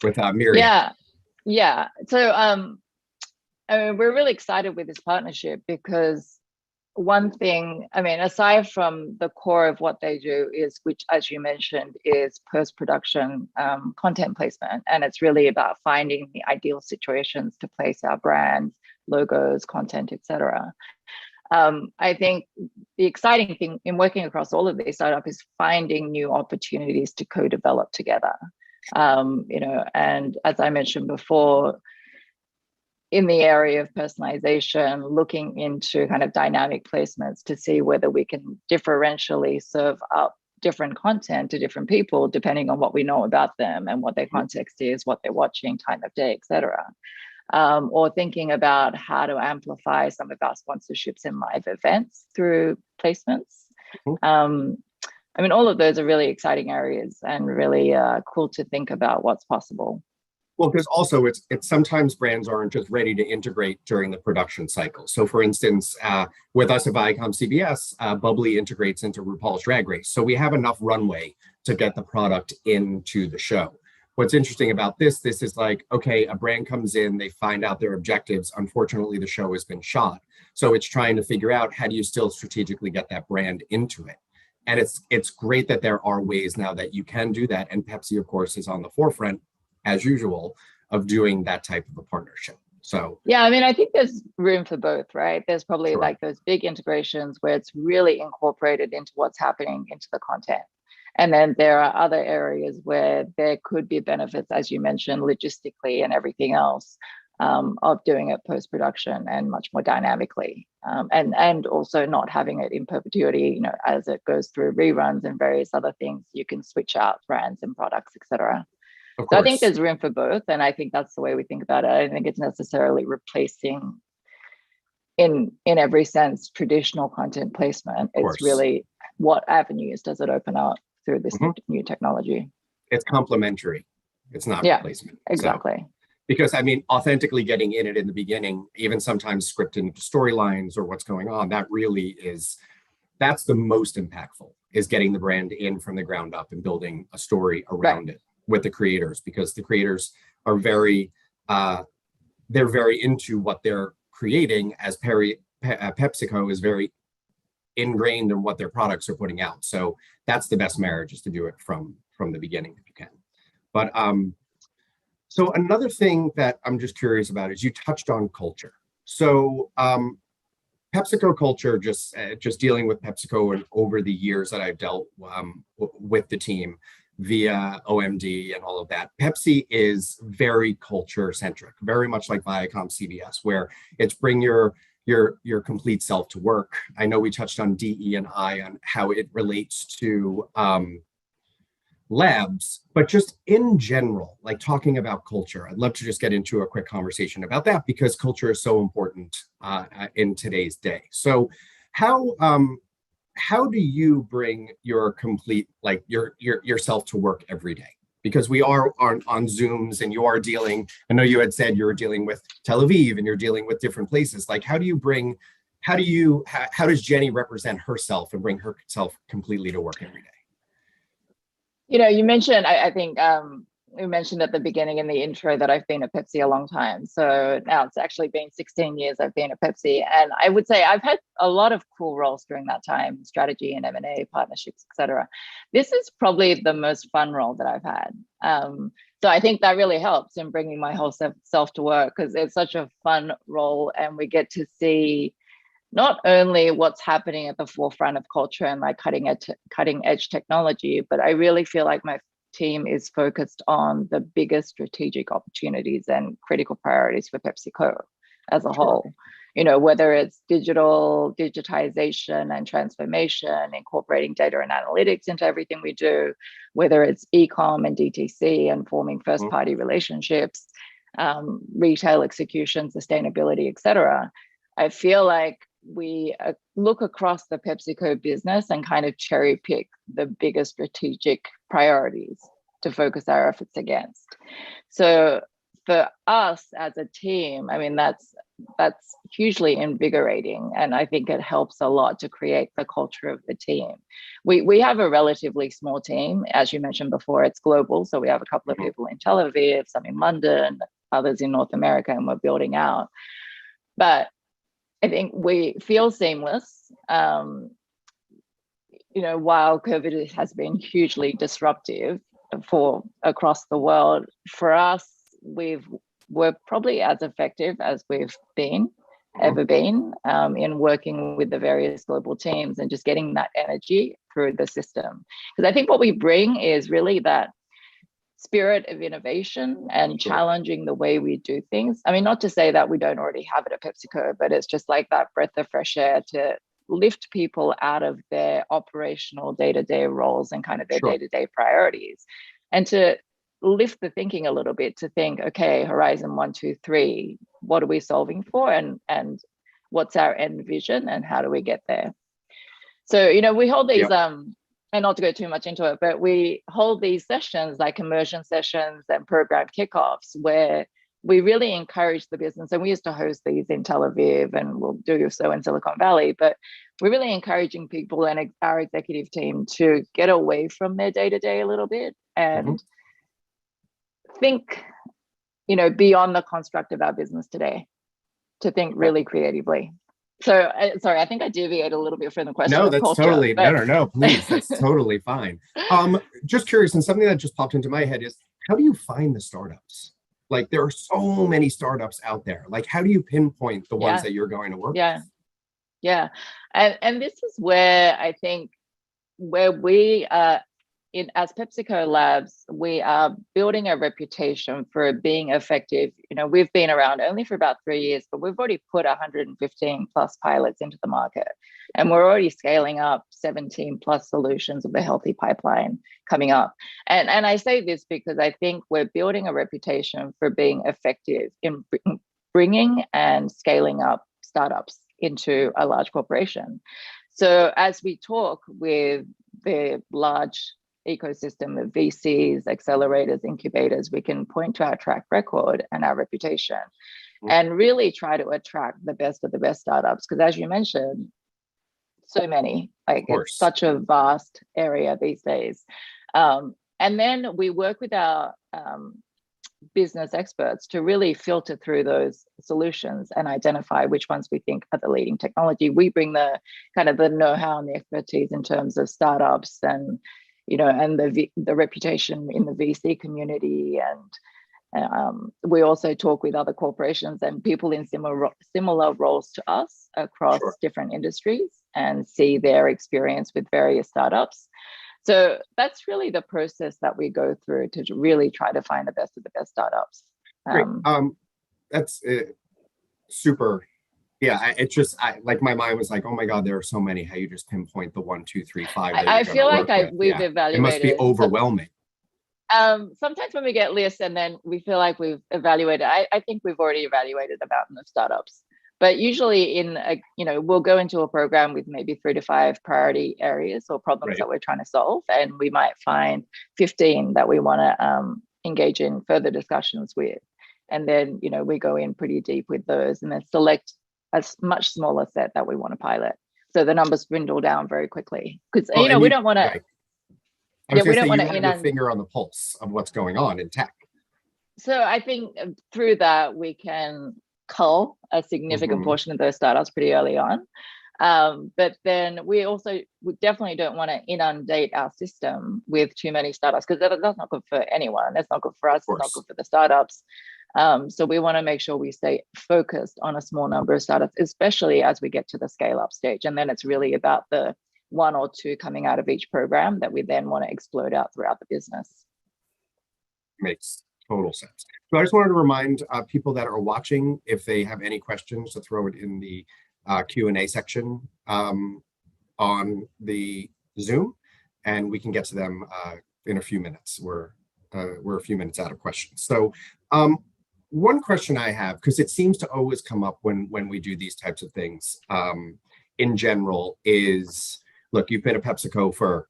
with Miriam. Yeah. So I mean, we're really excited with this partnership because one thing, I mean, aside from the core of what they do is, which as you mentioned, is post-production content placement. And it's really about finding the ideal situations to place our brands, logos, content, etc. I think the exciting thing in working across all of these startups is finding new opportunities to co-develop together. And as I mentioned before, in the area of personalization, looking into kind of dynamic placements to see whether we can differentially serve up different content to different people, depending on what we know about them and what their context is, what they're watching, time of day, etc. Or thinking about how to amplify some of our sponsorships in live events through placements. I mean, all of those are really exciting areas and really cool to think about what's possible. Well, because also it's sometimes brands aren't just ready to integrate during the production cycle. So for instance, with us at Viacom CBS, Bubbly integrates into RuPaul's Drag Race. So we have enough runway to get the product into the show. What's interesting about this is like, okay, a brand comes in, they find out their objectives. Unfortunately, the show has been shot. So it's trying to figure out, how do you still strategically get that brand into it? And it's great that there are ways now that you can do that. And Pepsi, of course, is on the forefront, as usual, of doing that type of a partnership. So yeah, I mean, I think there's room for both, right? There's probably like those big integrations where it's really incorporated into what's happening into the content. And then there are other areas where there could be benefits, as you mentioned, logistically and everything else, of doing it post-production and much more dynamically. And also not having it in perpetuity, as it goes through reruns and various other things, you can switch out brands and products, etc. So I think there's room for both. And I think that's the way we think about it. I don't think it's necessarily replacing in every sense traditional content placement. It's really what avenues does it open up through this new technology. It's complementary. It's not replacement. Exactly. So, because I mean, authentically getting in it in the beginning, even sometimes scripted into storylines or what's going on, that's the most impactful, is getting the brand in from the ground up and building a story around it with the creators, because the creators are they're very into what they're creating, as PepsiCo is very ingrained in what their products are putting out. So that's the best marriage, is to do it from the beginning if you can. But so another thing that I'm just curious about is you touched on culture. So PepsiCo culture, just dealing with PepsiCo and over the years that I've dealt with the team via OMD and all of that, Pepsi is very culture centric, very much like Viacom CBS, where it's bring your complete self to work. I know we touched on DE&I on how it relates to labs, but just in general, like talking about culture, I'd love to just get into a quick conversation about that, because culture is so important in today's day. So how do you bring your complete, like yourself to work every day? Because we are on Zooms, and you are dealing, I know you had said you were dealing with Tel Aviv and you're dealing with different places. Like, how does Jenny represent herself and bring herself completely to work every day? You mentioned, I think you mentioned at the beginning in the intro that I've been at Pepsi a long time. So now it's actually been 16 years I've been at Pepsi. And I would say I've had a lot of cool roles during that time, strategy and M&A, partnerships, etc. This is probably the most fun role that I've had. So I think that really helps in bringing my whole self to work, because it's such a fun role, and we get to see not only what's happening at the forefront of culture and like cutting edge technology, but I really feel like my team is focused on the biggest strategic opportunities and critical priorities for PepsiCo. as a whole. You know, whether it's digitization and transformation, incorporating data and analytics into everything we do, whether it's e-com and DTC and forming first-party relationships, retail execution, sustainability, etc. I feel like we look across the PepsiCo business and kind of cherry pick the biggest strategic priorities to focus our efforts against. So for us as a team, I mean, that's hugely invigorating. And I think it helps a lot to create the culture of the team. We have a relatively small team. As you mentioned before, it's global. So we have a couple of people in Tel Aviv, some in London, others in North America, and we're building out. But I think we feel seamless. You know, while COVID has been hugely disruptive for across the world, for us, we're probably as effective as we've ever been in working with the various global teams and just getting that energy through the system. Because I think what we bring is really that spirit of innovation and challenging the way we do things. I mean, not to say that we don't already have it at PepsiCo, but it's just like that breath of fresh air to lift people out of their operational day-to-day roles and kind of their day-to-day priorities, and to lift the thinking a little bit to think, okay, Horizon 1, 2, 3, what are we solving for, and what's our end vision, and how do we get there? So, you know, we hold these and not to go too much into it, but we hold these sessions like immersion sessions and program kickoffs where we really encourage the business. And we used to host these in Tel Aviv, and we'll do so in Silicon Valley, but we're really encouraging people and our executive team to get away from their day-to-day a little bit and think, you know, beyond the construct of our business today, to think really creatively. So, sorry, I think I deviated a little bit from the question. No, that's totally, no, please, that's totally fine. Just curious, and something that just popped into my head is, how do you find the startups? Like, there are so many startups out there. Like, how do you pinpoint the ones that you're going to work with? Yeah. And this is where I think where we as PepsiCo Labs, we are building a reputation for being effective. You know, we've been around only for about 3 years, but we've already put 115 plus pilots into the market. And we're already scaling up 17 plus solutions of a healthy pipeline coming up. And I say this because I think we're building a reputation for being effective in bringing and scaling up startups into a large corporation. So as we talk with the large ecosystem of VCs, accelerators, incubators, we can point to our track record and our reputation and really try to attract the best of the best startups. Because as you mentioned, so many, like it's such a vast area these days. And then we work with our business experts to really filter through those solutions and identify which ones we think are the leading technology. We bring the kind of the know-how and the expertise in terms of startups and, you know, and the reputation in the VC community. And we also talk with other corporations and people in similar roles to us across different industries and see their experience with various startups. So that's really the process that we go through to really try to find the best of the best startups. Great. That's super. Yeah, it's just like my mind was like, oh my God, there are so many. How you just pinpoint the 1, 2, 3, 5. I feel like we've evaluated. It must be overwhelming. Sometimes when we get lists and then we feel like we've evaluated, I think we've already evaluated a mountain of startups. But usually we'll go into a program with maybe 3 to 5 priority areas or problems that we're trying to solve. And we might find 15 that we want to engage in further discussions with. And then, you know, we go in pretty deep with those and then select a much smaller set that we want to pilot. So the numbers dwindle down very quickly. Because, we don't want to. We don't want to have your finger on the pulse of what's going on in tech. So I think through that, we can cull a significant portion of those startups pretty early on. But then we definitely don't want to inundate our system with too many startups because that's not good for anyone. That's not good for us. It's not good for the startups. So we want to make sure we stay focused on a small number of startups, especially as we get to the scale up stage. And then it's really about the 1 or 2 coming out of each program that we then want to explode out throughout the business. Makes Total sense. So I just wanted to remind people that are watching, if they have any questions, to throw it in the Q&A section on the Zoom, and we can get to them in a few minutes. We're a few minutes out of questions. So one question I have, because it seems to always come up when we do these types of things in general, is, look, you've been at PepsiCo for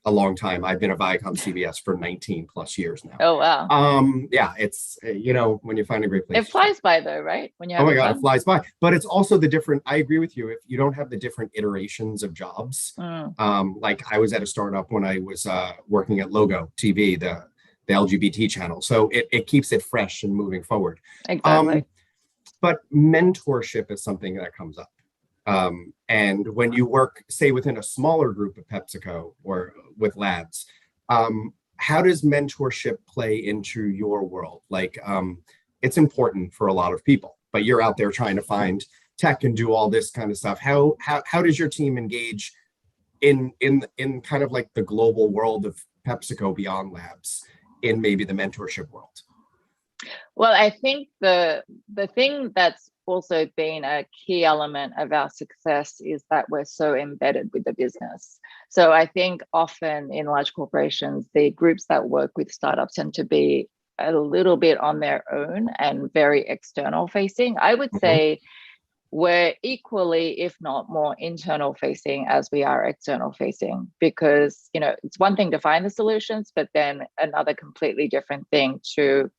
a long time. I've been at Viacom CBS for 19 plus years now. Oh, wow. Yeah, it's, when you find a great place. It flies by though, right? When you Oh have my God, fun. it flies by. But it's also the different, I agree with you, if you don't have the different iterations of jobs. Like I was at a startup when I was working at Logo TV, the LGBT channel. So it keeps it fresh and moving forward. Exactly. But mentorship is something that comes up. And when you work, say, within a smaller group of PepsiCo or with labs, how does mentorship play into your world? Like, it's important for a lot of people, but you're out there trying to find tech and do all this kind of stuff. How does your team engage in kind of like the global world of PepsiCo beyond labs in maybe the mentorship world? Well, I think the thing that's also been a key element of our success is that we're so embedded with the business. So I think often in large corporations, the groups that work with startups tend to be a little bit on their own and very external facing. I would say we're equally, if not more, internal facing as we are external facing, because it's one thing to find the solutions, but then another completely different thing to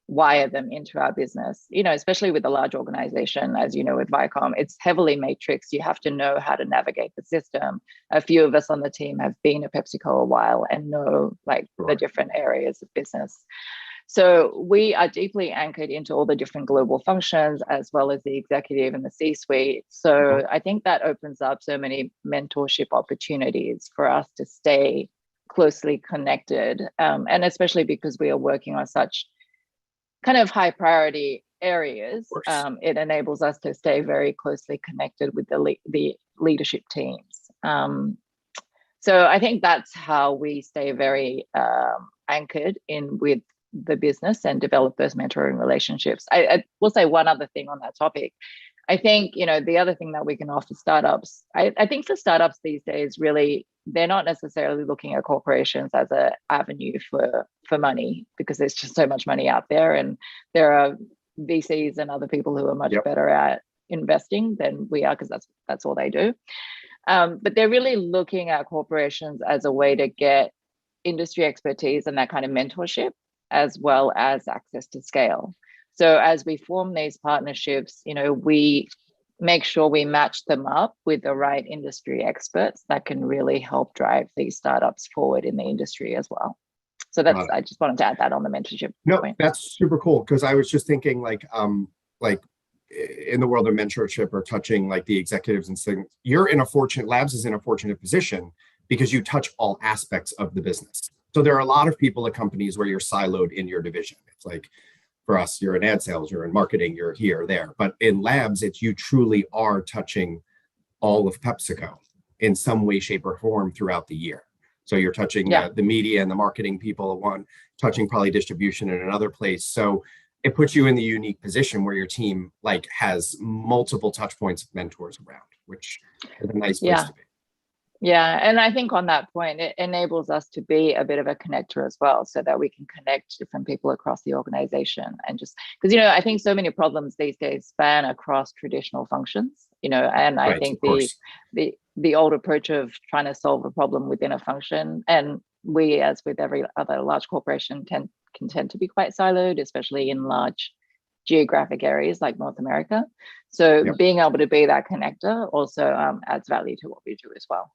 wire them into our business, especially with a large organization, as you know, with Viacom, it's heavily matrix. You have to know how to navigate the system. A few of us on the team have been at PepsiCo a while and know the different areas of business. So we are deeply anchored into all the different global functions, as well as the executive and the C-suite. So I think that opens up so many mentorship opportunities for us to stay closely connected. And especially because we are working on such kind of high priority areas, it enables us to stay very closely connected with the leadership teams. So I think that's how we stay very anchored in with the business and develop those mentoring relationships. I will say one other thing on that topic. I think, the other thing that we can offer startups, I think for startups these days, really, they're not necessarily looking at corporations as an avenue for money, because there's just so much money out there, and there are VCs and other people who are much better at investing than we are, because that's all they do. But they're really looking at corporations as a way to get industry expertise and that kind of mentorship, as well as access to scale. So as we form these partnerships, we make sure we match them up with the right industry experts that can really help drive these startups forward in the industry as well. So I just wanted to add that on the mentorship point. That's super cool, because I was just thinking like in the world of mentorship or touching like the executives and saying, Labs is in a fortunate position because you touch all aspects of the business. So there are a lot of people at companies where you're siloed in your division. It's like, for us, you're in ad sales, you're in marketing, you're here or there. But in Labs, you truly are touching all of PepsiCo in some way, shape, or form throughout the year. So you're touching the media and the marketing people at one, touching probably distribution in another place. So it puts you in the unique position where your team has multiple touch points of mentors around, which is a nice place to be. Yeah, and I think on that point, it enables us to be a bit of a connector as well, so that we can connect different people across the organization. And just because, I think so many problems these days span across traditional functions, and I think the old approach of trying to solve a problem within a function, and we, as with every other large corporation, can tend to be quite siloed, especially in large geographic areas like North America. So being able to be that connector also adds value to what we do as well.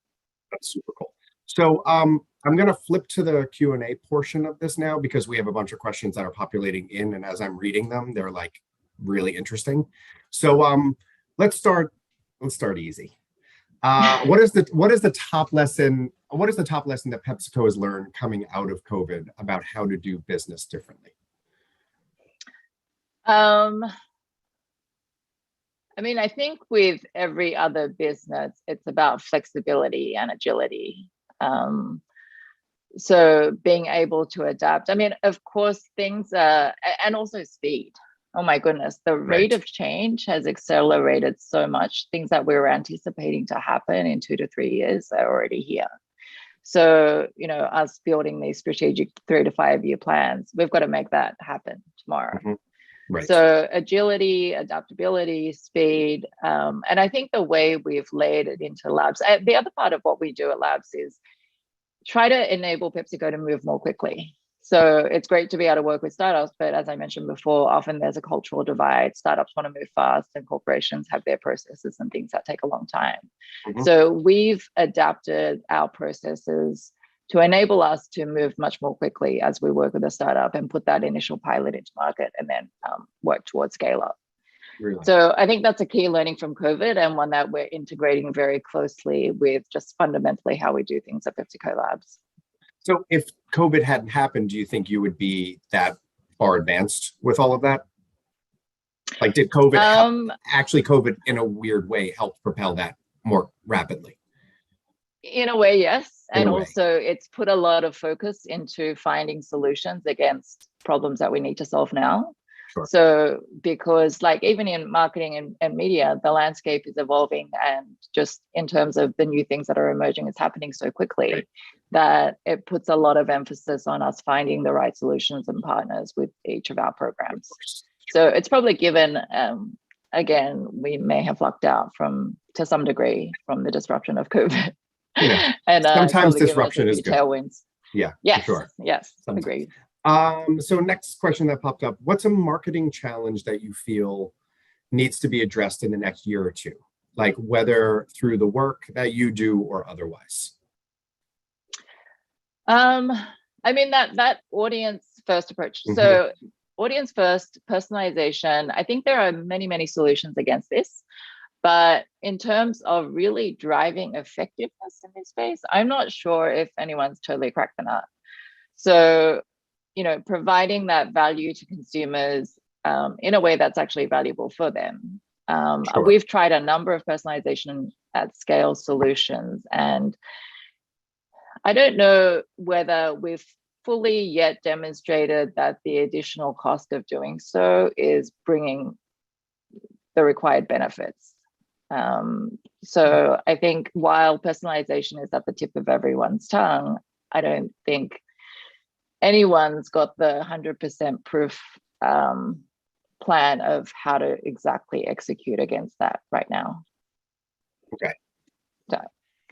That's super cool. So I'm going to flip to the Q&A portion of this now, because we have a bunch of questions that are populating in, and as I'm reading them, they're really interesting. So let's start easy. What is the top lesson that PepsiCo has learned coming out of COVID about how to do business differently? I think with every other business, it's about flexibility and agility. So being able to adapt. I mean, of course, things and also speed. Oh my goodness, the rate of change has accelerated so much. Things that we were anticipating to happen in 2 to 3 years are already here. So, you know, us building these strategic 3 to 5 year plans, we've got to make that happen tomorrow. Right. So agility, adaptability, speed. And I think the way we've laid it into Labs, the other part of what we do at Labs is try to enable PepsiCo to move more quickly. So it's great to be able to work with startups, but as I mentioned before, often there's a cultural divide. Startups want to move fast and corporations have their processes and things that take a long time. So we've adapted our processes to enable us to move much more quickly as we work with a startup and put that initial pilot into market and then work towards scale up. Really? So I think that's a key learning from COVID and one that we're integrating very closely with just fundamentally how we do things at PepsiCo Labs. So if COVID hadn't happened, do you think you would be that far advanced with all of that? Like, did COVID actually COVID in a weird way help propel that more rapidly? In a way, yes. In And a way. also it's put a lot of focus into finding solutions against problems that we need to solve now. Sure. So because like even in marketing and media, the landscape is evolving and just in terms of the new things that are emerging, it's happening so quickly that it puts a lot of emphasis on us finding the right solutions and partners with each of our programs. So it's probably given, again, we may have lucked out to some degree from the disruption of COVID. Yeah. And Sometimes probably given us a disruption is few good. tailwinds. Yeah, Yes, for sure. yes, Sometimes. agreed. So next question that popped up, what's a marketing challenge that you feel needs to be addressed in the next year or two? Like whether through the work that you do or otherwise? I mean, that audience first approach. So audience first, personalization, I think there are many, many solutions against this. But in terms of really driving effectiveness in this space, I'm not sure if anyone's totally cracked the nut. So, you know, providing that value to consumers in a way that's actually valuable for them. Sure. We've tried a number of personalization at scale solutions, and I don't know whether we've fully yet demonstrated that the additional cost of doing so is bringing the required benefits. So I think while personalization is at the tip of everyone's tongue, I don't think anyone's got the 100% proof plan of how to exactly execute against that right now. Okay. So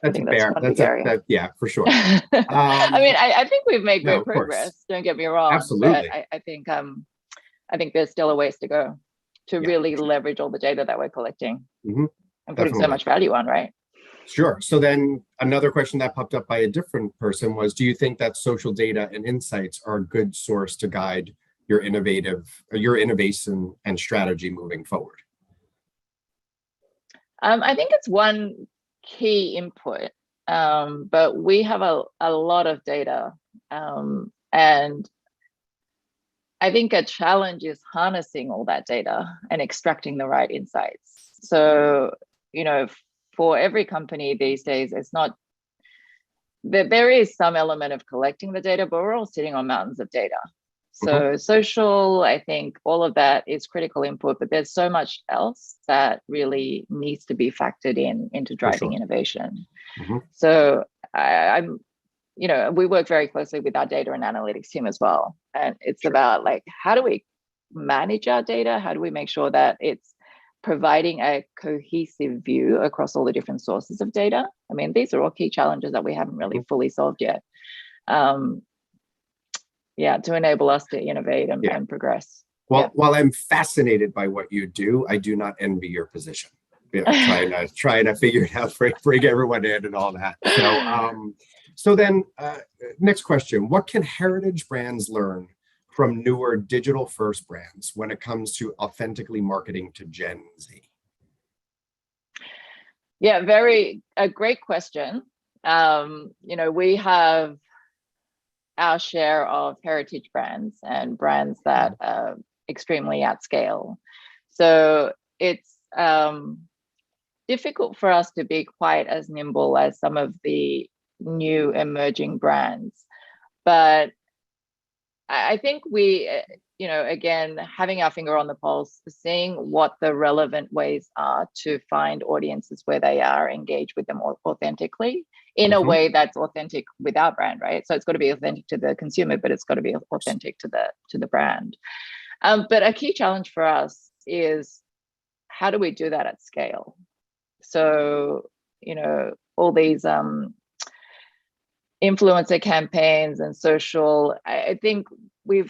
That's think fair. one big That's area. yeah, for sure. I mean, I think we've made No, great of course. progress. Don't get me wrong. Absolutely. But I think there's still a ways to go to really leverage all the data that we're collecting and putting so Definitely. much value on, right? Sure. So then another question that popped up by a different person was, do you think that social data and insights are a good source to guide your innovation and strategy moving forward? I think it's one key input, but we have a lot of data, and I think a challenge is harnessing all that data and extracting the right insights. So, you know, for every company these days, it's not that there is some element of collecting the data, but we're all sitting on mountains of data. So social, I think all of that is critical input, but there's so much else that really needs to be factored into driving innovation. So I'm, you know, we work very closely with our data and analytics team as well. And it's about like, how do we manage our data? How do we make sure that it's providing a cohesive view across all the different sources of data? I mean, these are all key challenges that we haven't really fully solved yet. To enable us to innovate and progress. Well, while I'm fascinated by what you do, I do not envy your position. You know, trying to figure it out, bring everyone in and all that. So then next question, what can heritage brands learn from newer digital first brands when it comes to authentically marketing to Gen Z? Yeah, a great question. You know, we have our share of heritage brands and brands that are extremely at scale. So it's difficult for us to be quite as nimble as some of the new emerging brands. But I think we, again, having our finger on the pulse, seeing what the relevant ways are to find audiences where they are, engage with them authentically in a way that's authentic with our brand, right? So it's got to be authentic to the consumer, but it's got to be authentic to the brand. But a key challenge for us is, how do we do that at scale? So, all these influencer campaigns and social, I think we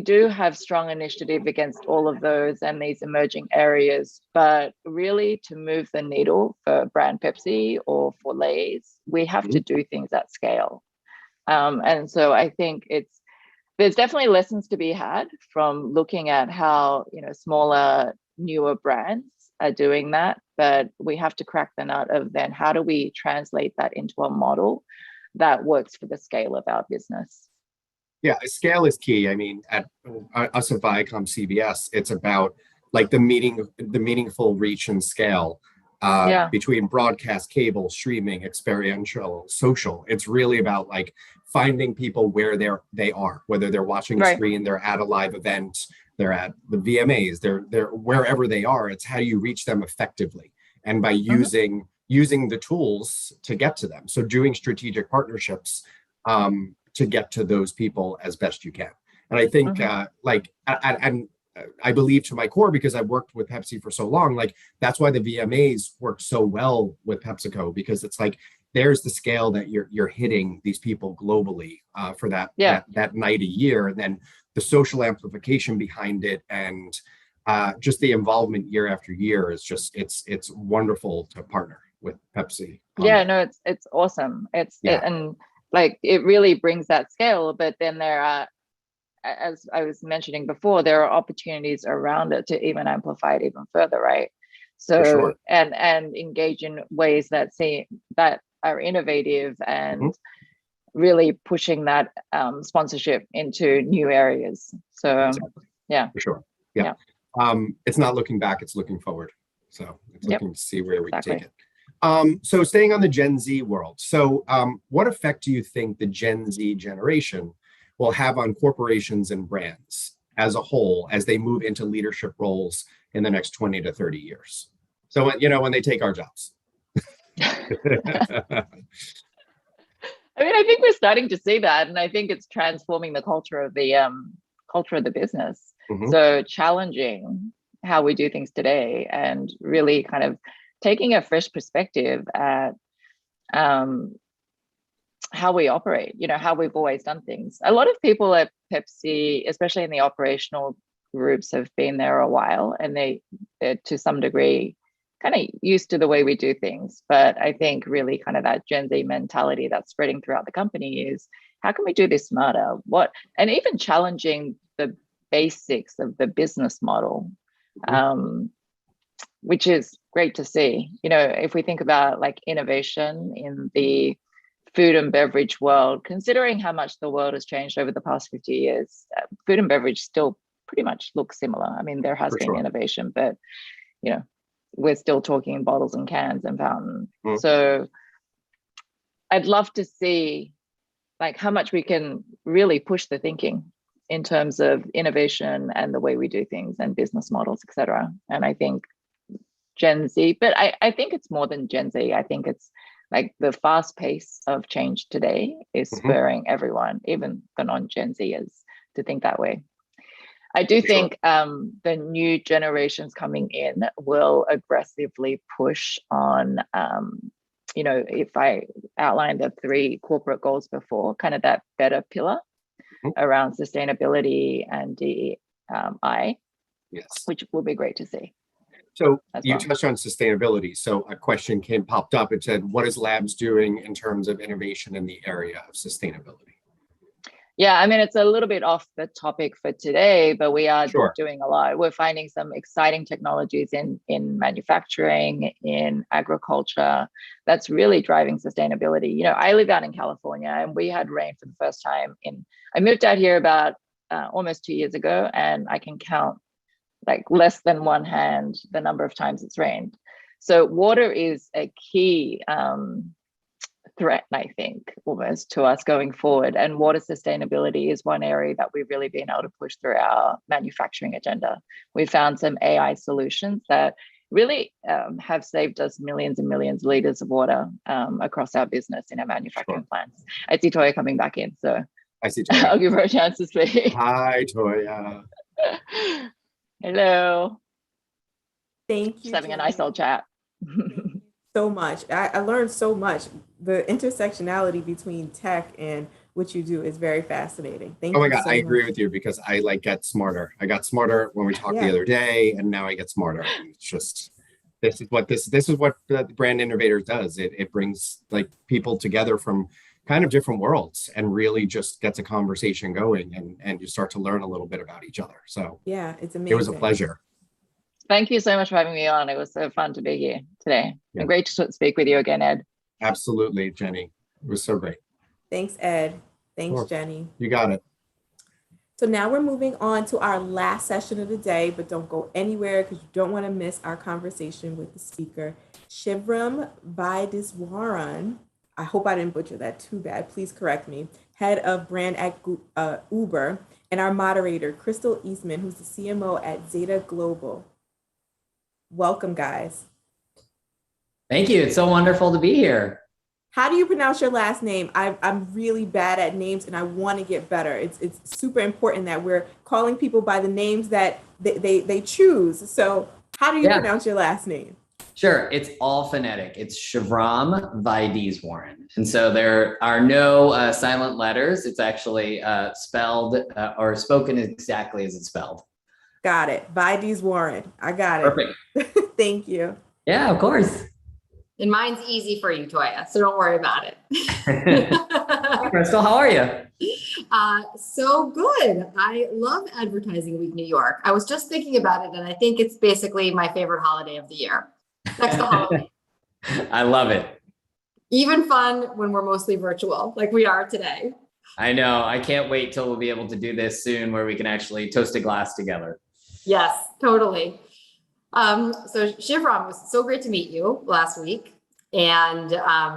do have strong initiative against all of those and these emerging areas, but really to move the needle for brand Pepsi or for Lay's, we have to do things at scale. And so I think there's definitely lessons to be had from looking at how, smaller, newer brands are doing that, but we have to crack the nut of then how do we translate that into a model that works for the scale of our business. Yeah, scale is key. I mean, at us at Viacom CBS, it's about like the meaningful reach and scale between broadcast, cable, streaming, experiential, social. It's really about like finding people where they are, whether they're watching a screen, they're at a live event, they're at the VMAs, they're wherever they are. It's how you reach them effectively, and by using the tools to get to them. So doing strategic partnerships to get to those people as best you can. And I think I believe to my core, because I've worked with Pepsi for so long, like that's why the VMAs work so well with PepsiCo, because it's like there's the scale that you're hitting these people globally for that night a year, and then the social amplification behind it, and just the involvement year after year is just it's wonderful to partner with Pepsi. It's awesome. And like it really brings that scale, but then there are, as I was mentioning before, there are opportunities around it to even amplify it even further, right? So and engage in ways that are innovative and really pushing that sponsorship into new areas. So for sure. It's not looking back, it's looking forward. So it's looking to see where we can take it. So staying on the Gen Z world. So what effect do you think the Gen Z generation will have on corporations and brands as a whole as they move into leadership roles in the next 20 to 30 years? So, when they take our jobs. I mean, I think we're starting to see that, and I think it's transforming the culture of the business. So challenging how we do things today, and really kind of taking a fresh perspective at how we operate, how we've always done things. A lot of people at Pepsi, especially in the operational groups, have been there a while, and they're to some degree kind of used to the way we do things. But I think really kind of that Gen Z mentality that's spreading throughout the company is, how can we do this smarter? And even challenging the basics of the business model, which is great to see. If we think about like innovation in the food and beverage world, considering how much the world has changed over the past 50 years, food and beverage still pretty much looks similar. I mean, there has been innovation, but we're still talking bottles and cans and fountain. So I'd love to see like how much we can really push the thinking in terms of innovation and the way we do things and business models, etc. And I think Gen Z, but I think it's more than Gen Z. I think it's like the fast pace of change today is spurring everyone, even the non-Gen Zers, to think that way. I do think the new generations coming in will aggressively push on, if I outlined the 3 corporate goals before, kind of that better pillar around sustainability and DEI, which will be great to see. So you touched on sustainability. So a question popped up. It said, what is Labs doing in terms of innovation in the area of sustainability? Yeah, I mean, it's a little bit off the topic for today, but we are doing a lot. We're finding some exciting technologies in manufacturing, in agriculture, that's really driving sustainability. I live out in California, and we had rain for the first time I moved out here about almost 2 years ago, and I can count like less than one hand the number of times it's rained. So water is a key threat, I think, almost to us going forward. And water sustainability is one area that we've really been able to push through our manufacturing agenda. We found some AI solutions that really have saved us millions and millions of liters of water across our business in our manufacturing plants. I see Toya coming back in, so I see Toya. I'll give her a chance to speak. Hi, Toya. Hello. Thank you. Just having a Toya. nice old chat. So much. I learned so much. The intersectionality between tech and what you do is very fascinating. Thank you. Oh my God, so I agree much. with you because I like get smarter. I got smarter when we talked the Yeah. other day, and now I get smarter. And it's just this is what the Brand Innovators does. It brings like people together from kind of different worlds and really just gets a conversation going, and you start to learn a little bit about each other. So Yeah, it's amazing. it was a pleasure. Thank you so much for having me on. It was so fun to be here today. Yeah. And great to speak with you again, Ed. Absolutely, Jenny. It was so great. Thanks, Ed. Thanks, Sure. Jenny. You got it. So now we're moving on to our last session of the day, but don't go anywhere because you don't want to miss our conversation with the speaker, Shivram Vaidiswaran. I hope I didn't butcher that too bad. Please correct me. Head of brand at Uber, and our moderator, Crystal Eastman, who's the CMO at Zeta Global. Welcome, guys. Thank you. It's so wonderful to be here. How do you pronounce your last name? I'm really bad at names and I want to get better. It's super important that we're calling people by the names that they choose. So how do you pronounce your last name? Sure. It's all phonetic. It's Shivram Vaidiswaran. And so there are no silent letters. It's actually spelled or spoken exactly as it's spelled. Got it. Vaidiswaran. I got it. Perfect. Thank you. Yeah, of course. And mine's easy for you, Toya, so don't worry about it. Crystal, how are you? So good. I love Advertising Week New York. I was just thinking about it, and I think it's basically my favorite holiday of the year. Next to Halloween. I love it. Even fun when we're mostly virtual, like we are today. I know. I can't wait till we'll be able to do this soon where we can actually toast a glass together. Yes, totally. So Shivram, it was so great to meet you last week. And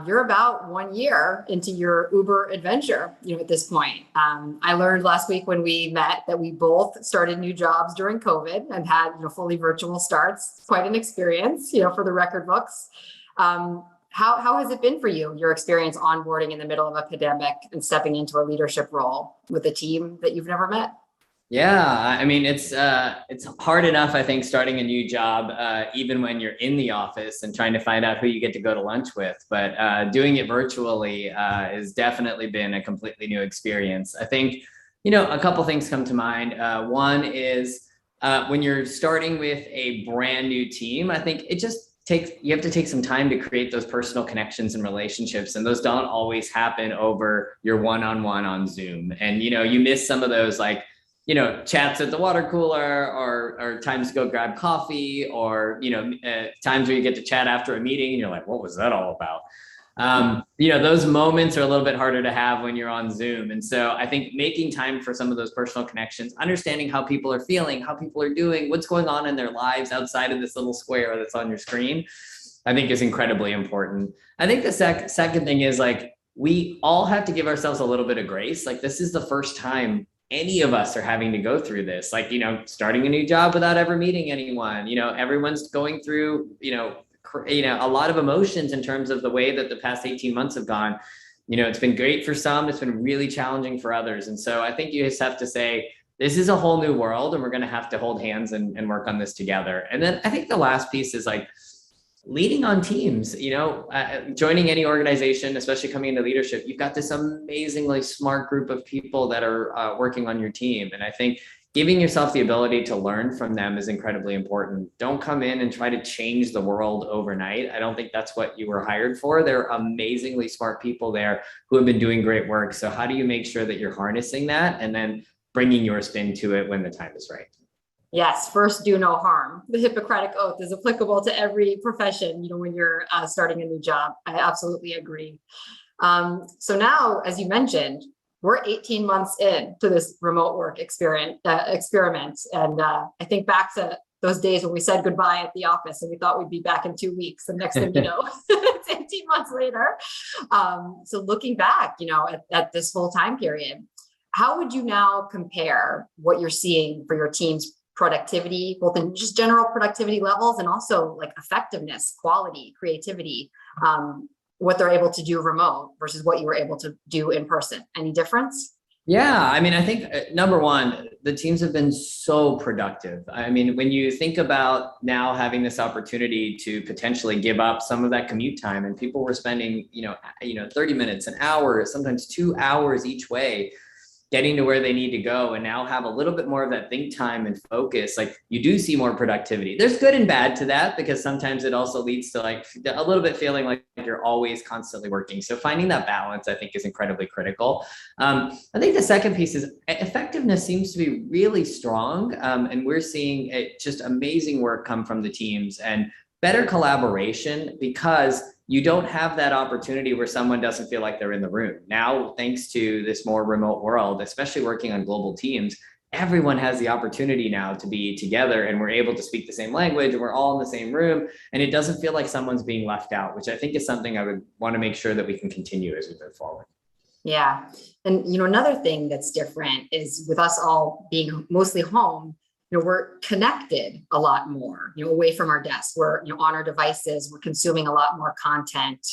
you're about 1 year into your Uber adventure, at this point. I learned last week when we met that we both started new jobs during COVID and had fully virtual starts. Quite an experience, for the record books. How has it been for you, your experience onboarding in the middle of a pandemic and stepping into a leadership role with a team that you've never met? Yeah, I mean, it's hard enough, I think, starting a new job, even when you're in the office and trying to find out who you get to go to lunch with. But doing it virtually has definitely been a completely new experience. I think, a couple things come to mind. One is when you're starting with a brand new team, I think you have to take some time to create those personal connections and relationships. And those don't always happen over your one-on-one on Zoom. And, you miss some of those, like, chats at the water cooler or times to go grab coffee or, times where you get to chat after a meeting and you're like, what was that all about? Those moments are a little bit harder to have when you're on Zoom. And so I think making time for some of those personal connections, understanding how people are feeling, how people are doing, what's going on in their lives outside of this little square that's on your screen, I think is incredibly important. I think the second thing is like, we all have to give ourselves a little bit of grace. Like this is the first time any of us are having to go through this, like, starting a new job without ever meeting anyone, everyone's going through, a lot of emotions in terms of the way that the past 18 months have gone. It's been great for some, it's been really challenging for others. And so I think you just have to say, this is a whole new world and we're going to have to hold hands and work on this together. And then I think the last piece is like, leading on teams, joining any organization, especially coming into leadership, you've got this amazingly smart group of people that are working on your team. And I think giving yourself the ability to learn from them is incredibly important. Don't come in and try to change the world overnight. I don't think that's what you were hired for. There are amazingly smart people there who have been doing great work. So how do you make sure that you're harnessing that and then bringing your spin to it when the time is right? Yes, first do no harm. The Hippocratic Oath is applicable to every profession, when you're starting a new job. I absolutely agree. So now, as you mentioned, we're 18 months into this remote work experiment. And I think back to those days when we said goodbye at the office and we thought we'd be back in 2 weeks. And next thing you know, it's 18 months later. So looking back, at this whole time period, how would you now compare what you're seeing for your team's productivity, both in just general productivity levels and also like effectiveness, quality, creativity, what they're able to do remote versus what you were able to do in person? Any difference? Yeah, I mean, I think number one, the teams have been so productive. I mean, when you think about now having this opportunity to potentially give up some of that commute time, and people were spending, 30 minutes, an hour, sometimes 2 hours each way, getting to where they need to go, and now have a little bit more of that think time and focus, like you do see more productivity. There's good and bad to that, because sometimes it also leads to like a little bit feeling like you're always constantly working. So finding that balance, I think, is incredibly critical. I think the second piece is effectiveness seems to be really strong. And we're seeing just amazing work come from the teams and better collaboration, because you don't have that opportunity where someone doesn't feel like they're in the room. Now, thanks to this more remote world, especially working on global teams, everyone has the opportunity now to be together, and we're able to speak the same language, and we're all in the same room, and it doesn't feel like someone's being left out, which I think is something I would want to make sure that we can continue as we move forward. Yeah. And, another thing that's different is with us all being mostly home, we're connected a lot more, away from our desks. We're, on our devices, we're consuming a lot more content.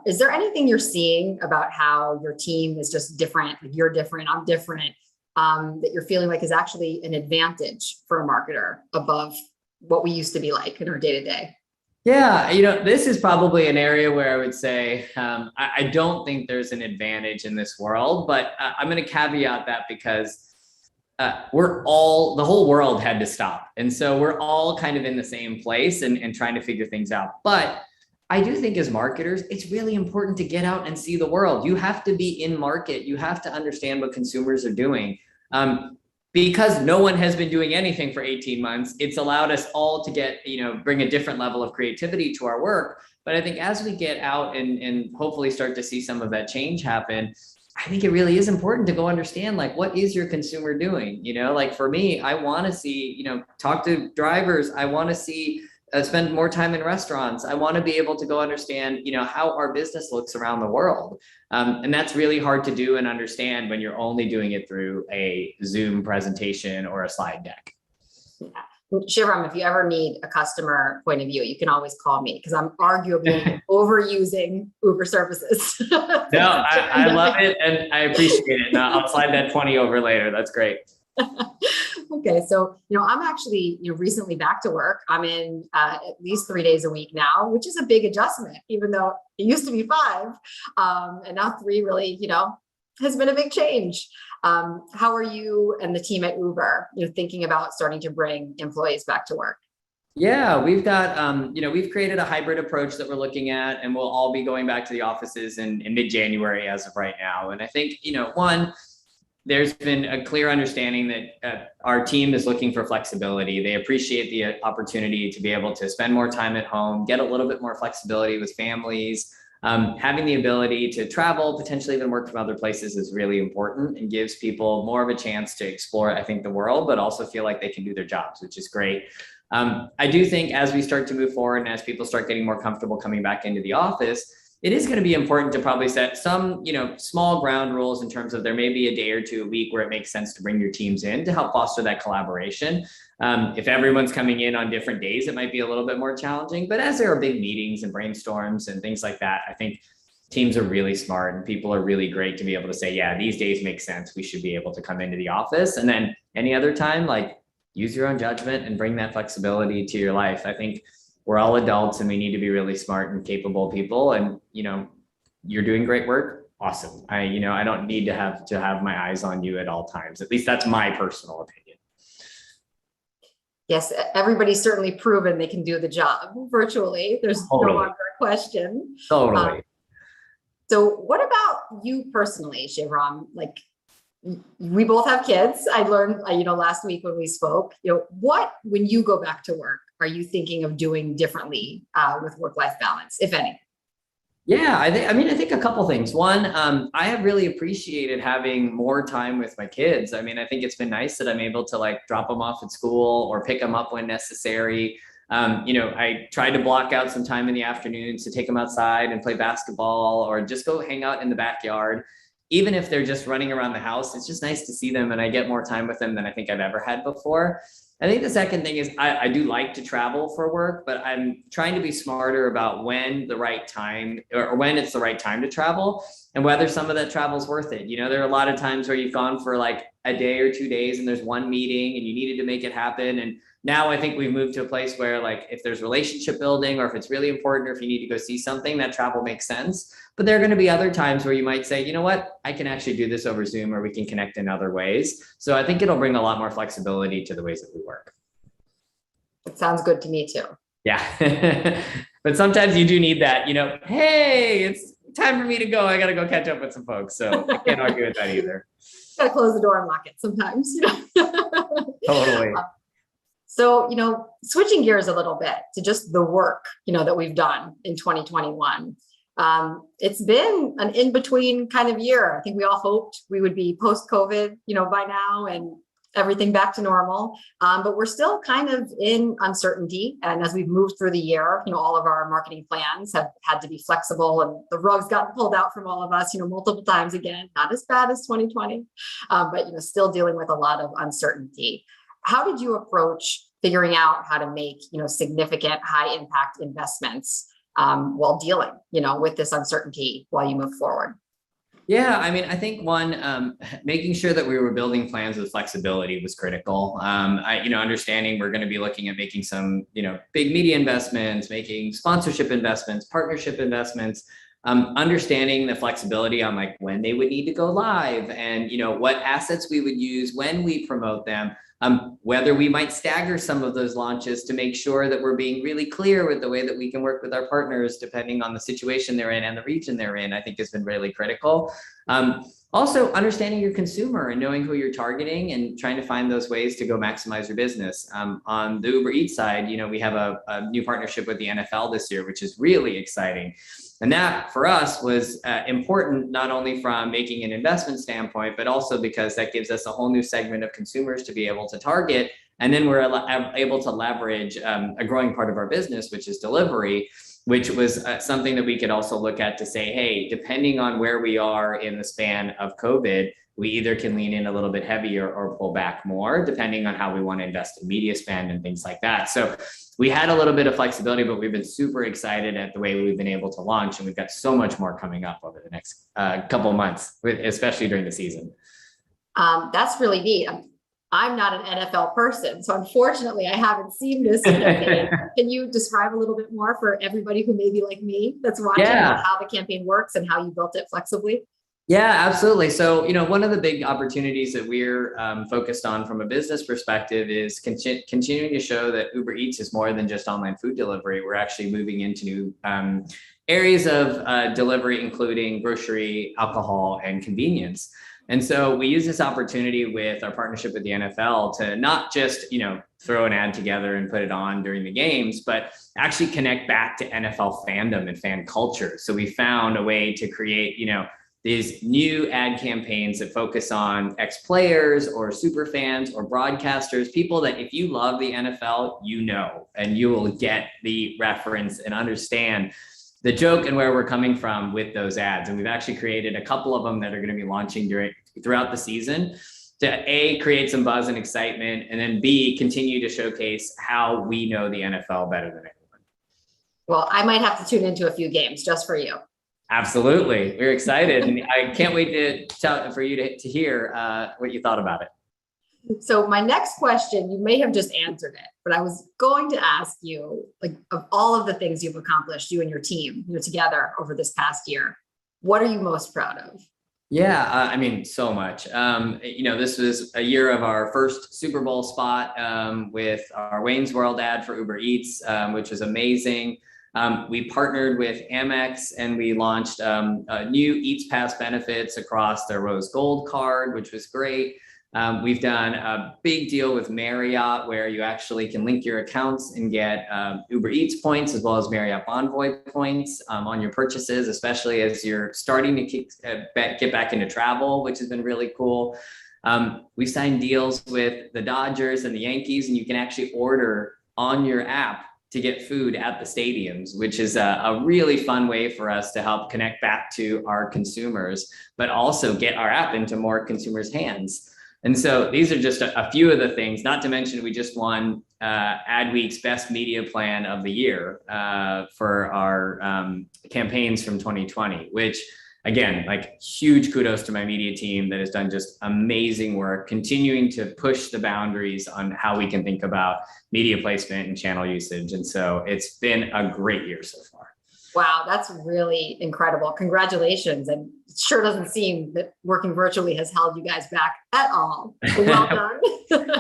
Is there anything you're seeing about how your team is just different, like you're different, I'm different, that you're feeling like is actually an advantage for a marketer above what we used to be like in our day-to-day? Yeah, this is probably an area where I would say, I don't think there's an advantage in this world, but I'm going to caveat that because the whole world had to stop. And so we're all kind of in the same place and trying to figure things out. But I do think as marketers, it's really important to get out and see the world. You have to be in market. You have to understand what consumers are doing. Because no one has been doing anything for 18 months, it's allowed us all to get, bring a different level of creativity to our work. But I think as we get out and hopefully start to see some of that change happen, I think it really is important to go understand, like, what is your consumer doing? Like for me, I want to see, talk to drivers. I want to see, spend more time in restaurants. I want to be able to go understand, how our business looks around the world. And that's really hard to do and understand when you're only doing it through a Zoom presentation or a slide deck. Yeah. Shivram, if you ever need a customer point of view, you can always call me, because I'm arguably overusing Uber services. No, I love it and I appreciate it. And I'll slide that 20 over later. That's great. Okay, so I'm actually recently back to work. I'm in at least 3 days a week now, which is a big adjustment, even though it used to be 5, and now 3 really, has been a big change. How are you and the team at Uber, thinking about starting to bring employees back to work? Yeah, we've got, we've created a hybrid approach that we're looking at, and we'll all be going back to the offices in mid-January as of right now. And I think, there's been a clear understanding that our team is looking for flexibility. They appreciate the opportunity to be able to spend more time at home, get a little bit more flexibility with families. Having the ability to travel, potentially even work from other places is really important and gives people more of a chance to explore, I think, the world, but also feel like they can do their jobs, which is great. I do think as we start to move forward and as people start getting more comfortable coming back into the office, it is going to be important to probably set some, small ground rules in terms of there may be a day or 2 a week where it makes sense to bring your teams in to help foster that collaboration. If everyone's coming in on different days, it might be a little bit more challenging, but as there are big meetings and brainstorms and things like that, I think teams are really smart and people are really great to be able to say, yeah, these days make sense. We should be able to come into the office. And then any other time, like, use your own judgment and bring that flexibility to your life. I think we're all adults and we need to be really smart and capable people. And, you're doing great work. Awesome. I don't need to have my eyes on you at all times. At least that's my personal opinion. Yes, everybody's certainly proven they can do the job virtually. There's Totally. no longer a question. Totally. So what about you personally, Shivram? Like, we both have kids. I learned, last week when we spoke, when you go back to work, are you thinking of doing differently with work-life balance, if any? Yeah, I think a couple things. One, I have really appreciated having more time with my kids. I mean, I think it's been nice that I'm able to like drop them off at school or pick them up when necessary. I tried to block out some time in the afternoons to take them outside and play basketball or just go hang out in the backyard. Even if they're just running around the house, it's just nice to see them and I get more time with them than I think I've ever had before. I think the second thing is I do like to travel for work, but I'm trying to be smarter about when the right time or when it's the right time to travel and whether some of that travel is worth it. There are a lot of times where you've gone for like a day or 2 days and there's one meeting and you needed to make it happen. And now I think we've moved to a place where like if there's relationship building or if it's really important or if you need to go see something, that travel makes sense. But there are going to be other times where you might say, you know what, I can actually do this over Zoom or we can connect in other ways. So I think it'll bring a lot more flexibility to the ways that we work. It sounds good to me too. Yeah. But sometimes you do need that, hey, it's time for me to go. I got to go catch up with some folks. So I can't argue with that either. Gotta close the door and lock it sometimes. Totally. So, switching gears a little bit to just the work, that we've done in 2021. It's been an in-between kind of year. I think we all hoped we would be post-COVID, by now and everything back to normal. But we're still kind of in uncertainty. And as we've moved through the year, all of our marketing plans have had to be flexible and the rug's gotten pulled out from all of us, multiple times again, not as bad as 2020, but, still dealing with a lot of uncertainty. How did you approach figuring out how to make, significant high impact investments while dealing, with this uncertainty while you move forward? Yeah, I think one, making sure that we were building plans with flexibility was critical. Understanding we're going to be looking at making some, big media investments, making sponsorship investments, partnership investments, understanding the flexibility on like when they would need to go live and, what assets we would use when we promote them. Whether we might stagger some of those launches to make sure that we're being really clear with the way that we can work with our partners, depending on the situation they're in and the region they're in, I think has been really critical. Also, understanding your consumer and knowing who you're targeting and trying to find those ways to go maximize your business. On the Uber Eats side, we have a new partnership with the NFL this year, which is really exciting. And that for us was important, not only from making an investment standpoint, but also because that gives us a whole new segment of consumers to be able to target. And then we're able to leverage a growing part of our business, which is delivery, which was something that we could also look at to say, hey, depending on where we are in the span of COVID, we either can lean in a little bit heavier or pull back more, depending on how we want to invest in media spend and things like that. So we had a little bit of flexibility, but we've been super excited at the way we've been able to launch. And we've got so much more coming up over the next couple of months, especially during the season. That's really neat. I'm not an NFL person, so unfortunately I haven't seen this campaign. Can you describe a little bit more for everybody who may be like me that's watching how the campaign works and how you built it flexibly? Yeah, absolutely. So, one of the big opportunities that we're focused on from a business perspective is continuing to show that Uber Eats is more than just online food delivery. We're actually moving into new areas of delivery, including grocery, alcohol, and convenience. And so we use this opportunity with our partnership with the NFL to not just, throw an ad together and put it on during the games, but actually connect back to NFL fandom and fan culture. So we found a way to create, these new ad campaigns that focus on ex-players or super fans or broadcasters, people that if you love the NFL, and you will get the reference and understand the joke and where we're coming from with those ads. And we've actually created a couple of them that are going to be launching throughout the season to A, create some buzz and excitement, and then B, continue to showcase how we know the NFL better than anyone. Well, I might have to tune into a few games just for you. Absolutely. We're excited. And I can't wait for you to hear what you thought about it. So my next question, you may have just answered it, but I was going to ask you, like, of all of the things you've accomplished, you and your team, together over this past year, what are you most proud of? Yeah, so much. This was a year of our first Super Bowl spot with our Wayne's World ad for Uber Eats, which was amazing. We partnered with Amex and we launched new Eats Pass benefits across their Rose Gold card, which was great. We've done a big deal with Marriott where you actually can link your accounts and get Uber Eats points as well as Marriott Bonvoy points on your purchases, especially as you're starting to get back into travel, which has been really cool. We've signed deals with the Dodgers and the Yankees, and you can actually order on your app to get food at the stadiums, which is a really fun way for us to help connect back to our consumers, but also get our app into more consumers' hands. And so these are just a few of the things, not to mention we just won Adweek's Best Media Plan of the Year for our campaigns from 2020, which again, like huge kudos to my media team that has done just amazing work, continuing to push the boundaries on how we can think about media placement and channel usage. And so it's been a great year so far. Wow, that's really incredible. Congratulations. And it sure doesn't seem that working virtually has held you guys back at all. Well done.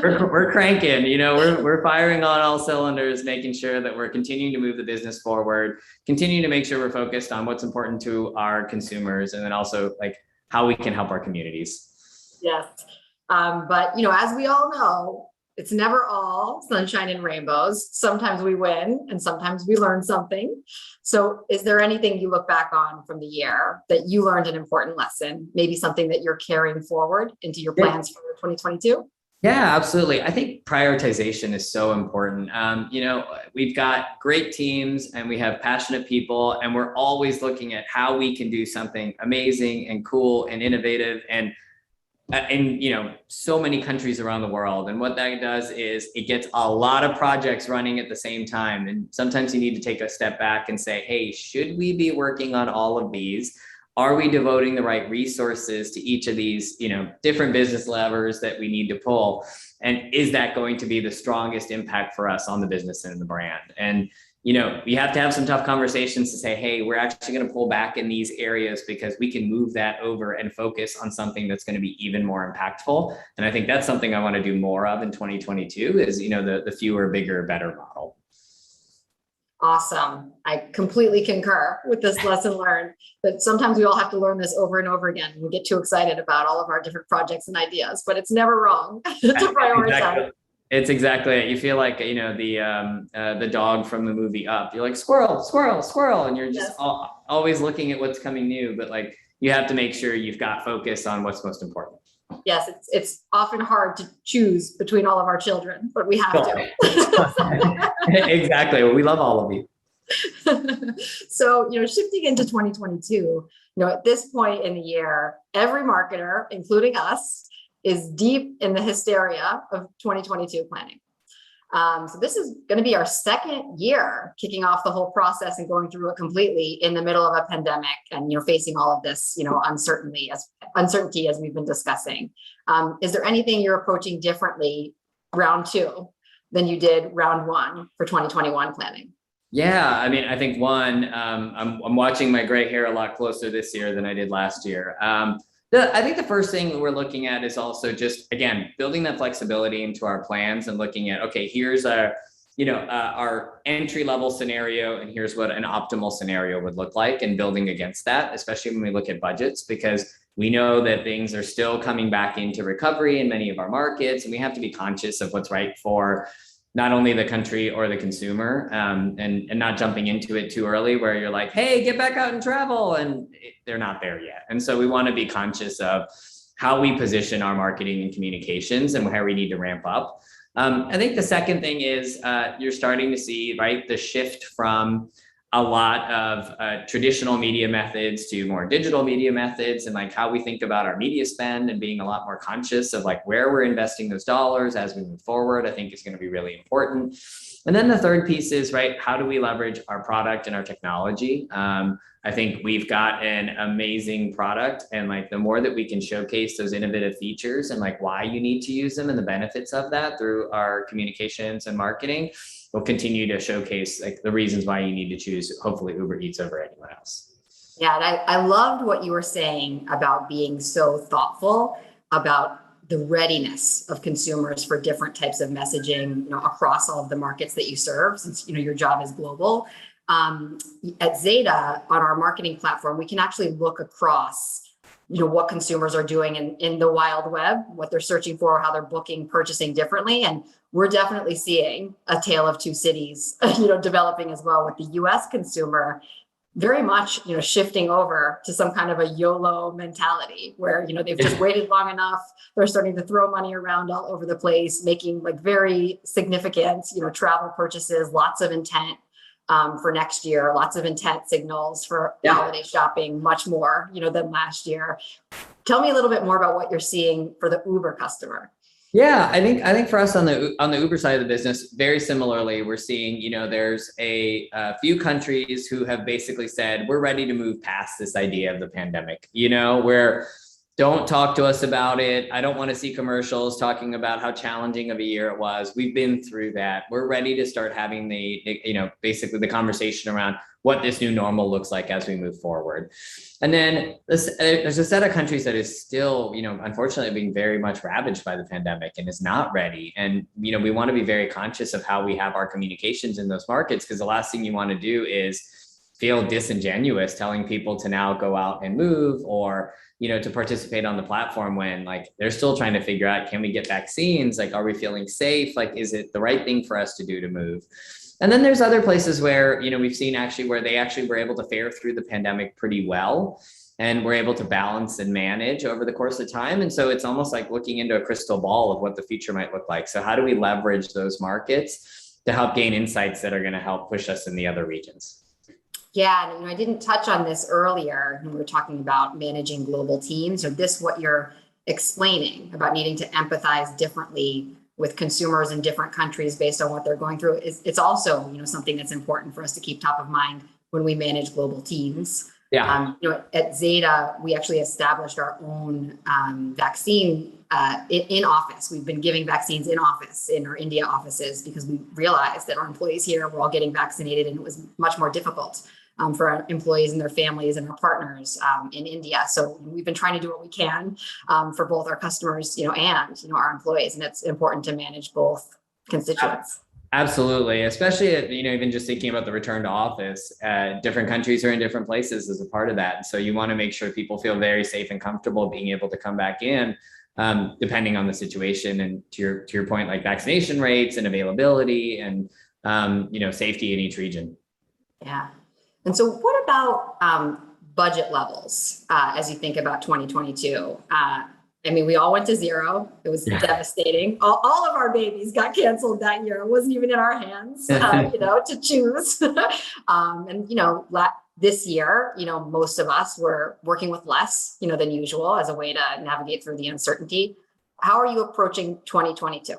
we're cranking, you know, we're firing on all cylinders, making sure that we're continuing to move the business forward, continuing to make sure we're focused on what's important to our consumers, and then also like how we can help our communities. Yes. But, you know, as we all know, it's never all sunshine and rainbows. Sometimes we win and sometimes we learn something. So is there anything you look back on from the year that you learned an important lesson, maybe something that you're carrying forward into your plans for 2022? Yeah, absolutely. I think prioritization is so important. You know, we've got great teams and we have passionate people, and we're always looking at how we can do something amazing and cool and innovative and in, you know, so many countries around the world. And what that does is it gets a lot of projects running at the same time. And sometimes you need to take a step back and say, hey, should we be working on all of these? Are we devoting the right resources to each of these, you know, different business levers that we need to pull? And is that going to be the strongest impact for us on the business and the brand? And you know, we have to have some tough conversations to say, hey, we're actually going to pull back in these areas because we can move that over and focus on something that's going to be even more impactful. And I think that's something I want to do more of in 2022 is, you know, the fewer, bigger, better model. Awesome. I completely concur with this lesson learned, but sometimes we all have to learn this over and over again. We get too excited about all of our different projects and ideas, but it's never wrong to prioritize. Exactly. It's exactly it. You feel like, you know, the dog from the movie Up. You're like, squirrel, squirrel, squirrel. And you're just always looking at what's coming new, but like, you have to make sure you've got focus on what's most important. Yes, it's often hard to choose between all of our children, but we have to. Exactly. Well, we love all of you. So, you know, shifting into 2022, you know, at this point in the year, every marketer, including us, is deep in the hysteria of 2022 planning. So this is going to be our second year kicking off the whole process and going through it completely in the middle of a pandemic and, you know, facing all of this, you know, uncertainty as we've been discussing. Is there anything you're approaching differently round two than you did round one for 2021 planning? Yeah, I mean, I think one, I'm watching my gray hair a lot closer this year than I did last year. I think the first thing we're looking at is also just, again, building that flexibility into our plans and looking at, okay, here's our entry level scenario, and here's what an optimal scenario would look like, and building against that, especially when we look at budgets, because we know that things are still coming back into recovery in many of our markets, and we have to be conscious of what's right for not only the country or the consumer, and not jumping into it too early where you're like, hey, get back out and travel, and they're not there yet. And so we want to be conscious of how we position our marketing and communications and where we need to ramp up. I think the second thing is you're starting to see, right, the shift from a lot of traditional media methods to more digital media methods, and like how we think about our media spend and being a lot more conscious of like where we're investing those dollars as we move forward, I think is going to be really important. And then the third piece is, right, how do we leverage our product and our technology? I think we've got an amazing product, and like the more that we can showcase those innovative features and like why you need to use them and the benefits of that through our communications and marketing, we'll continue to showcase like the reasons why you need to choose hopefully Uber Eats over anyone else. Yeah, and I loved what you were saying about being so thoughtful about the readiness of consumers for different types of messaging, you know, across all of the markets that you serve, since, you know, your job is global. At Zeta, on our marketing platform, we can actually look across what consumers are doing in the wild web, what they're searching for, how they're booking, purchasing differently. And we're definitely seeing a tale of two cities, developing as well, with the US consumer very much, shifting over to some kind of a YOLO mentality where, they've just waited long enough. They're starting to throw money around all over the place, making like very significant, travel purchases, lots of intent for next year, lots of intent signals for holiday shopping, much more, than last year. Tell me a little bit more about what you're seeing for the Uber customer. Yeah, I think for us on the Uber side of the business, very similarly, we're seeing, there's a few countries who have basically said, we're ready to move past this idea of the pandemic, where don't talk to us about it. I don't want to see commercials talking about how challenging of a year it was. We've been through that. We're ready to start having basically the conversation around what this new normal looks like as we move forward. And then there's a set of countries that is still, unfortunately being very much ravaged by the pandemic and is not ready. And, we want to be very conscious of how we have our communications in those markets, because the last thing you want to do is feel disingenuous telling people to now go out and move or, to participate on the platform when they're still trying to figure out, can we get vaccines? Are we feeling safe? Is it the right thing for us to do to move? And then there's other places where, we've seen where they were able to fare through the pandemic pretty well and we're able to balance and manage over the course of time. And so it's almost like looking into a crystal ball of what the future might look like. So how do we leverage those markets to help gain insights that are going to help push us in the other regions? Yeah, and I didn't touch on this earlier when we were talking about managing global teams, or what you're explaining about needing to empathize differently with consumers in different countries based on what they're going through. It's also, something that's important for us to keep top of mind when we manage global teams. Yeah. At Zeta, we actually established our own vaccine in office. We've been giving vaccines in office in our India offices because we realized that our employees here were all getting vaccinated and it was much more difficult for our employees and their families and our partners in India. So we've been trying to do what we can for both our customers, and, our employees. And it's important to manage both constituents. Absolutely. Especially, even just thinking about the return to office, different countries are in different places as a part of that. So you want to make sure people feel very safe and comfortable being able to come back in, depending on the situation. And to your point, like vaccination rates and availability and, safety in each region. Yeah. And so what about budget levels as you think about 2022? We all went to zero. It was devastating. All of our babies got canceled that year. It wasn't even in our hands, to choose. This year, most of us were working with less, than usual as a way to navigate through the uncertainty. How are you approaching 2022?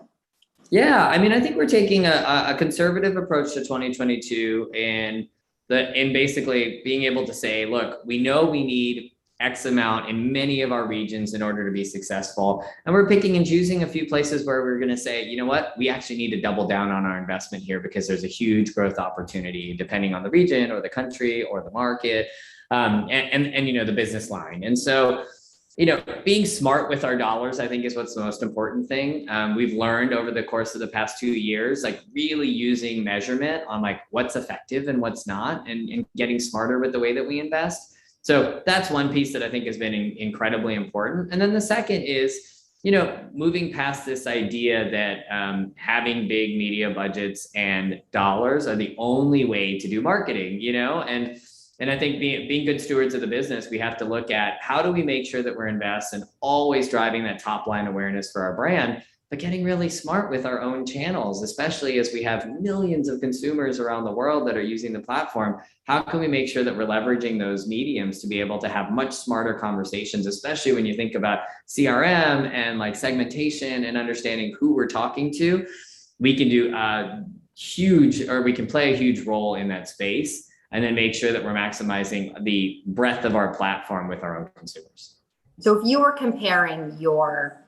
Yeah, I think we're taking a conservative approach to 2022 and basically being able to say, look, we know we need X amount in many of our regions in order to be successful. And we're picking and choosing a few places where we're going to say, you know what, we actually need to double down on our investment here because there's a huge growth opportunity depending on the region or the country or the market and the business line. And so, being smart with our dollars, I think, is what's the most important thing. We've learned over the course of the past 2 years, really using measurement on what's effective and what's not, and getting smarter with the way that we invest. So that's one piece that I think has been incredibly important. And then the second is, moving past this idea that having big media budgets and dollars are the only way to do marketing, And I think being good stewards of the business, we have to look at how do we make sure that we're investing and always driving that top line awareness for our brand, but getting really smart with our own channels, especially as we have millions of consumers around the world that are using the platform. How can we make sure that we're leveraging those mediums to be able to have much smarter conversations, especially when you think about CRM and segmentation and understanding who we're talking to? We can do we can play a huge role in that space, and then make sure that we're maximizing the breadth of our platform with our own consumers. So if you were comparing your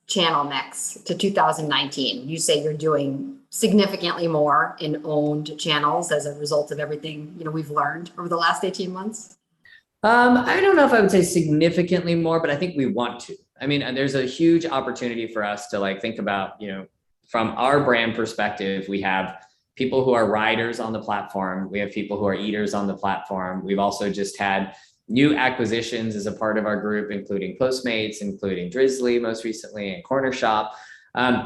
channel mix to 2019, you say you're doing significantly more in owned channels as a result of everything we've learned over the last 18 months? I don't know if I would say significantly more, but I think we want to. There's a huge opportunity for us to think about, from our brand perspective, we have people who are riders on the platform. We have people who are eaters on the platform. We've also just had, new acquisitions as a part of our group, including Postmates, including Drizzly most recently, and Corner Shop.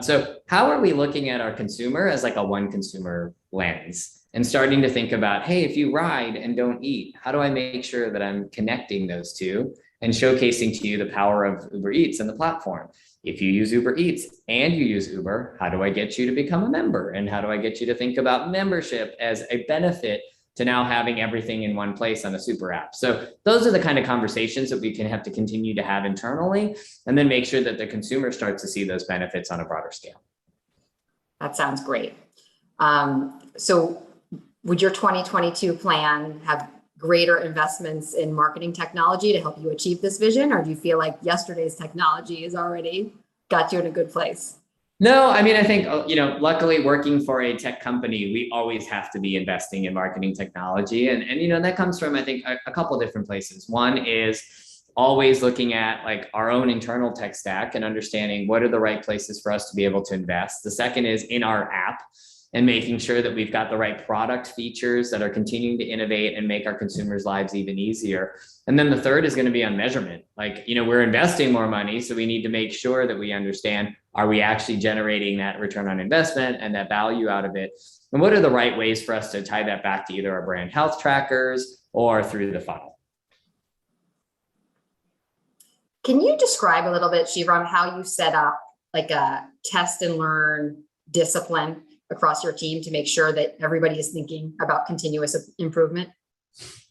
So how are we looking at our consumer as like a one consumer lens and starting to think about, hey, if you ride and don't eat, how do I make sure that I'm connecting those two and showcasing to you the power of Uber Eats and the platform? If you use Uber Eats and you use Uber, how do I get you to become a member? And how do I get you to think about membership as a benefit to now having everything in one place on a super app? So those are the kind of conversations that we can have to continue to have internally, and then make sure that the consumer starts to see those benefits on a broader scale. That sounds great. So would your 2022 plan have greater investments in marketing technology to help you achieve this vision? Or do you feel like yesterday's technology has already got you in a good place? No, I mean, I think, luckily working for a tech company, we always have to be investing in marketing technology. And that comes from, I think, a couple different places. One is always looking at like our own internal tech stack and understanding what are the right places for us to be able to invest. The second is in our app and making sure that we've got the right product features that are continuing to innovate and make our consumers' lives even easier. And then the third is going to be on measurement. Like, we're investing more money, so we need to make sure that we understand, are we actually generating that return on investment and that value out of it? And what are the right ways for us to tie that back to either our brand health trackers or through the funnel? Can you describe a little bit, Shivram, how you set up like a test and learn discipline across your team to make sure that everybody is thinking about continuous improvement?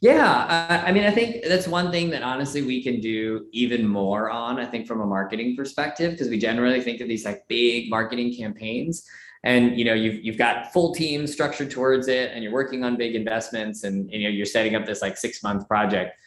Yeah, I mean, I think that's one thing that honestly we can do even more on, I think, from a marketing perspective, because we generally think of these like big marketing campaigns and, you've got full teams structured towards it and you're working on big investments and, you're setting up this like 6-month project.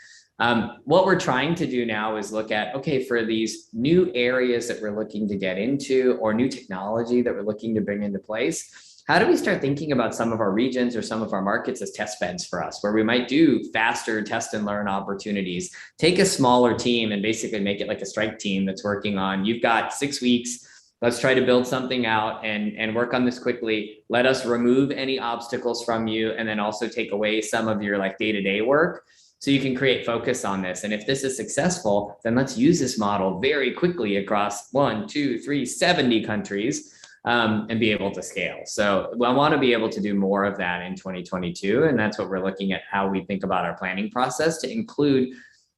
What we're trying to do now is look at, okay, for these new areas that we're looking to get into or new technology that we're looking to bring into place, how do we start thinking about some of our regions or some of our markets as test beds for us, where we might do faster test and learn opportunities, take a smaller team and basically make it like a strike team that's working on, you've got 6 weeks, let's try to build something out and work on this quickly. Let us remove any obstacles from you and then also take away some of your like day-to-day work, so you can create focus on this. And if this is successful, then let's use this model very quickly across 1, 2, 3, 70 countries and be able to scale. So I want to be able to do more of that in 2022. And that's what we're looking at, how we think about our planning process to include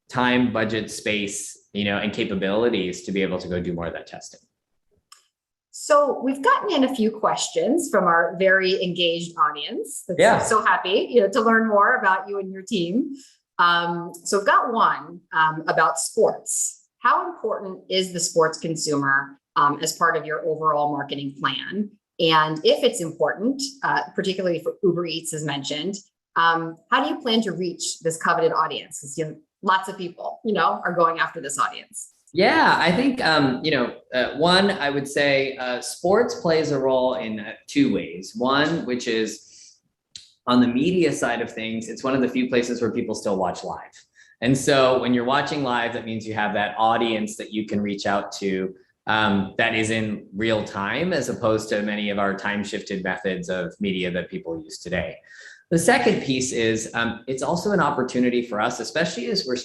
time, budget, space, and capabilities to be able to go do more of that testing. So we've gotten in a few questions from our very engaged audience. Yeah. I'm so happy, to learn more about you and your team. So I've got one about sports. How important is the sports consumer as part of your overall marketing plan? And if it's important, particularly for Uber Eats as mentioned, how do you plan to reach this coveted audience? Because lots of people, are going after this audience. Yeah, I think, one, I would say sports plays a role in 2 ways. One, which is on the media side of things, it's one of the few places where people still watch live. And so when you're watching live, that means you have that audience that you can reach out to that is in real time, as opposed to many of our time shifted methods of media that people use today. The second piece is it's also an opportunity for us, especially as we're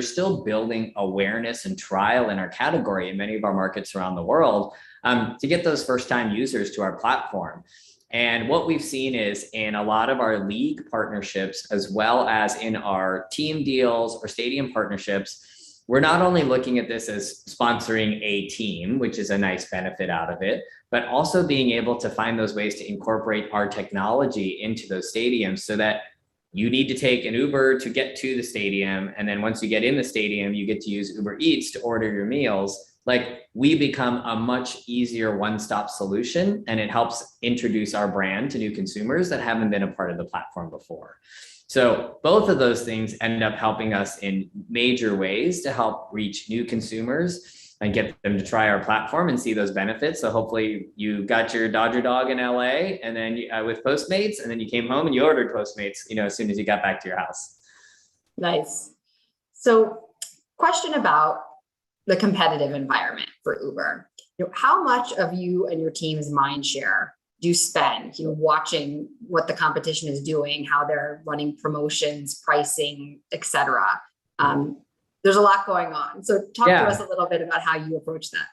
still building awareness and trial in our category in many of our markets around the world, to get those first time users to our platform. And what we've seen is in a lot of our league partnerships, as well as in our team deals or stadium partnerships, we're not only looking at this as sponsoring a team, which is a nice benefit out of it, but also being able to find those ways to incorporate our technology into those stadiums so that you need to take an Uber to get to the stadium. And then once you get in the stadium, you get to use Uber Eats to order your meals. Like, we become a much easier one-stop solution, and it helps introduce our brand to new consumers that haven't been a part of the platform before. So both of those things end up helping us in major ways to help reach new consumers and get them to try our platform and see those benefits. So hopefully you got your Dodger dog in LA and then with Postmates, and then you came home and you ordered Postmates, as soon as you got back to your house. Nice. So question about the competitive environment for Uber. How much of you and your team's mind share do you spend, watching what the competition is doing, how they're running promotions, pricing, et cetera? There's a lot going on. So talk Yeah. to us a little bit about how you approach that.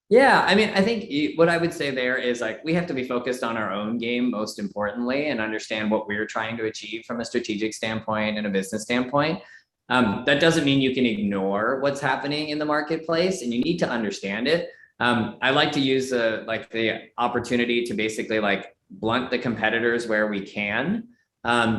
Yeah, I mean, I think what I would say there is like we have to be focused on our own game most importantly and understand what we're trying to achieve from a strategic standpoint and a business standpoint. That doesn't mean you can ignore what's happening in the marketplace, and you need to understand it. I like to use the opportunity to basically like blunt the competitors where we can.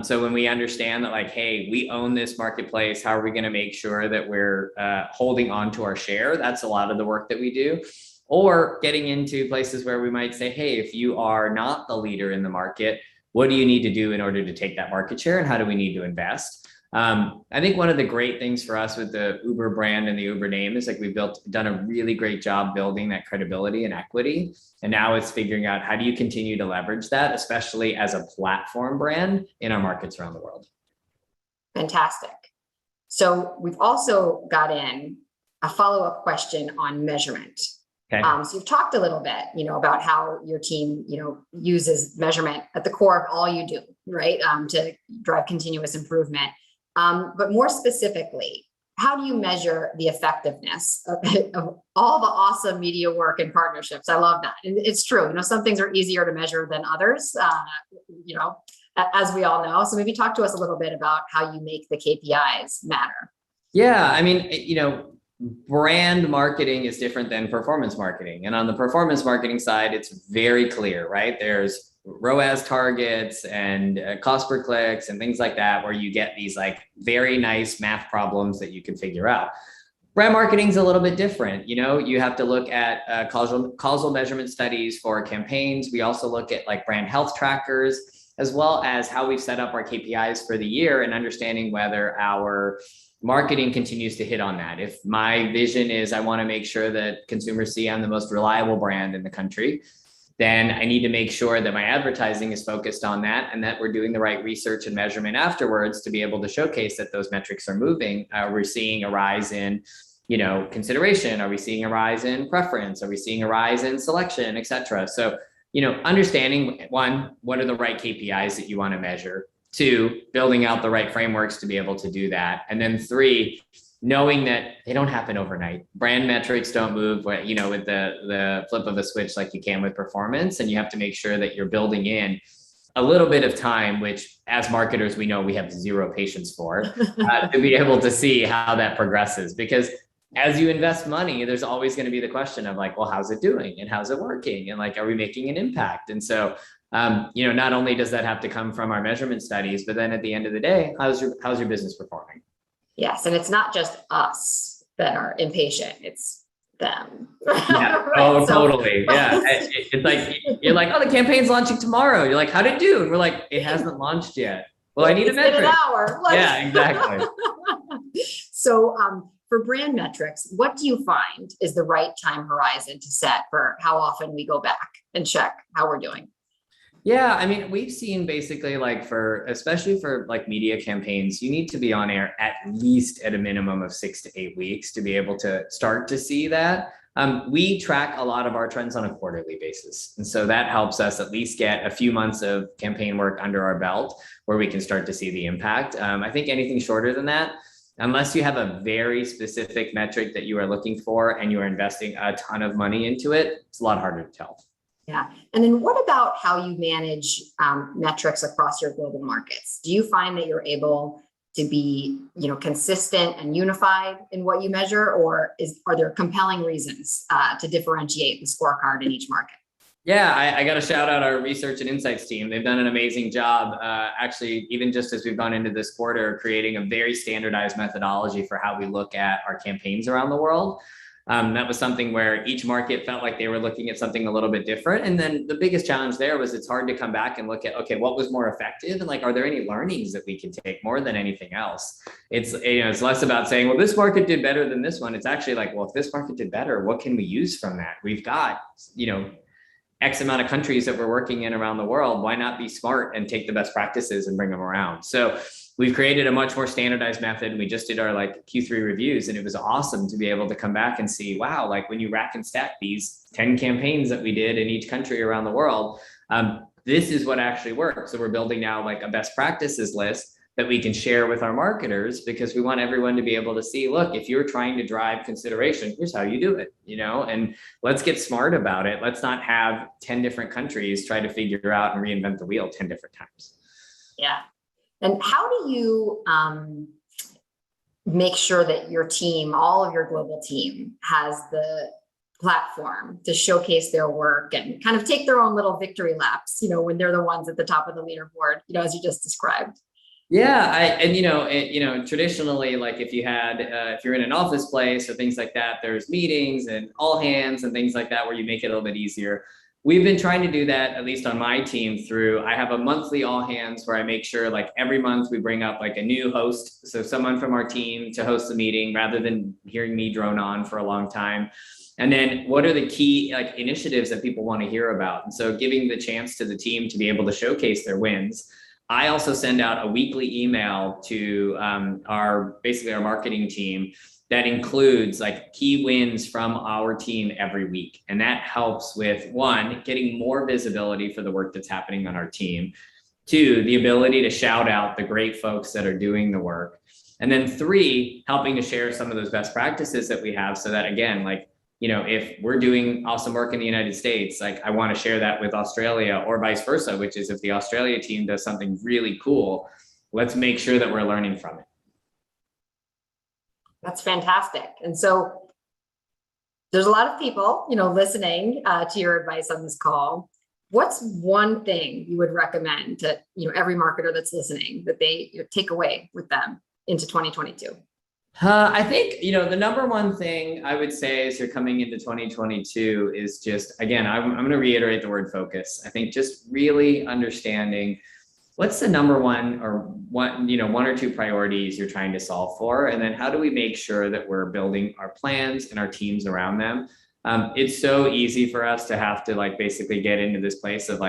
So when we understand that like, hey, we own this marketplace, how are we going to make sure that we're holding on to our share? That's a lot of the work that we do. Or getting into places where we might say, hey, if you are not the leader in the market, what do you need to do in order to take that market share, and how do we need to invest? I think one of the great things for us with the Uber brand and the Uber name is like we've done a really great job building that credibility and equity. And now it's figuring out how do you continue to leverage that, especially as a platform brand in our markets around the world. Fantastic. So we've also got in a follow-up question on measurement. Okay. So you've talked a little bit, about how your team, uses measurement at the core of all you do, right? To drive continuous improvement. But more specifically, how do you measure the effectiveness of all the awesome media work and partnerships? I love that. And it's true, some things are easier to measure than others, as we all know. So maybe talk to us a little bit about how you make the KPIs matter. Yeah, I mean, brand marketing is different than performance marketing. And on the performance marketing side, it's very clear, right? There's ROAS targets and cost per clicks and things like that, where you get these like very nice math problems that you can figure out. Brand marketing is a little bit different. You have to look at causal measurement studies for campaigns. We also look at like brand health trackers, as well as how we've set up our KPIs for the year and understanding whether our marketing continues to hit on that. If my vision is I want to make sure that consumers see I'm the most reliable brand in the country, then I need to make sure that my advertising is focused on that and that we're doing the right research and measurement afterwards to be able to showcase that those metrics are moving. We're seeing a rise in, consideration. Are we seeing a rise in preference? Are we seeing a rise in selection, et cetera? So, understanding one, what are the right KPIs that you want to measure? Two, building out the right frameworks to be able to do that. And then three, knowing that they don't happen overnight. Brand metrics don't move, with the flip of a switch like you can with performance. And you have to make sure that you're building in a little bit of time, which as marketers, we know we have zero patience for, to be able to see how that progresses. Because as you invest money, there's always going to be the question of like, well, how's it doing? And how's it working? And like, are we making an impact? And so not only does that have to come from our measurement studies, but then at the end of the day, how's your business performing? Yes, and it's not just us that are impatient; it's them. Yeah. Right? Oh, totally. Yeah. It's like you're like, oh, the campaign's launching tomorrow. You're like, how'd it do? And we're like, it hasn't launched yet. Well, I need a metric. An hour. Yeah, exactly. So, for brand metrics, what do you find is the right time horizon to set for how often we go back and check how we're doing? Yeah, I mean, we've seen basically like especially for like media campaigns, you need to be on air at least at a minimum of 6 to 8 weeks to be able to start to see that. We track a lot of our trends on a quarterly basis. And so that helps us at least get a few months of campaign work under our belt where we can start to see the impact. I think anything shorter than that, unless you have a very specific metric that you are looking for and you are investing a ton of money into it, it's a lot harder to tell. Yeah. And then what about how you manage metrics across your global markets? Do you find that you're able to be, consistent and unified in what you measure, or are there compelling reasons to differentiate the scorecard in each market? Yeah, I got to shout out our research and insights team. They've done an amazing job, actually, even just as we've gone into this quarter, creating a very standardized methodology for how we look at our campaigns around the world. That was something where each market felt like they were looking at something a little bit different. And then the biggest challenge there was it's hard to come back and look at, okay, what was more effective? And like, are there any learnings that we can take more than anything else? It's less about saying, well, this market did better than this one. It's actually like, well, if this market did better, what can we use from that? We've got, X amount of countries that we're working in around the world. Why not be smart and take the best practices and bring them around? So we've created a much more standardized method. We just did our Q3 reviews, and it was awesome to be able to come back and see, wow, when you rack and stack these 10 campaigns that we did in each country around the world, this is what actually works. So we're building now a best practices list that we can share with our marketers, because we want everyone to be able to see, look, if you're trying to drive consideration, here's how you do it, and let's get smart about it. Let's not have 10 different countries try to figure out and reinvent the wheel 10 different times. Yeah. And how do you make sure that your team, all of your global team, has the platform to showcase their work and kind of take their own little victory laps, when they're the ones at the top of the leaderboard, as you just described? Yeah, traditionally, like if you're in an office place or things like that, there's meetings and all hands and things like that where you make it a little bit easier. We've been trying to do that, at least on my team, I have a monthly all hands where I make sure like every month we bring up like a new host. So someone from our team to host the meeting rather than hearing me drone on for a long time. And then what are the key initiatives that people want to hear about? And so giving the chance to the team to be able to showcase their wins. I also send out a weekly email to our marketing team that includes like key wins from our team every week. And that helps with, one, getting more visibility for the work that's happening on our team. Two, the ability to shout out the great folks that are doing the work. And then three, helping to share some of those best practices that we have so that, again, if we're doing awesome work in the United States, I want to share that with Australia, or vice versa, which is if the Australia team does something really cool, let's make sure that we're learning from it. That's fantastic. And so there's a lot of people, listening to your advice on this call. What's one thing you would recommend to, every marketer that's listening that they take away with them into 2022? I think, the number one thing I would say as you're coming into 2022 is just, again, I'm going to reiterate the word focus. I think just really understanding what's the number one or two priorities you're trying to solve for, and then how do we make sure that we're building our plans and our teams around them. It's so easy for us to have to basically get into this place of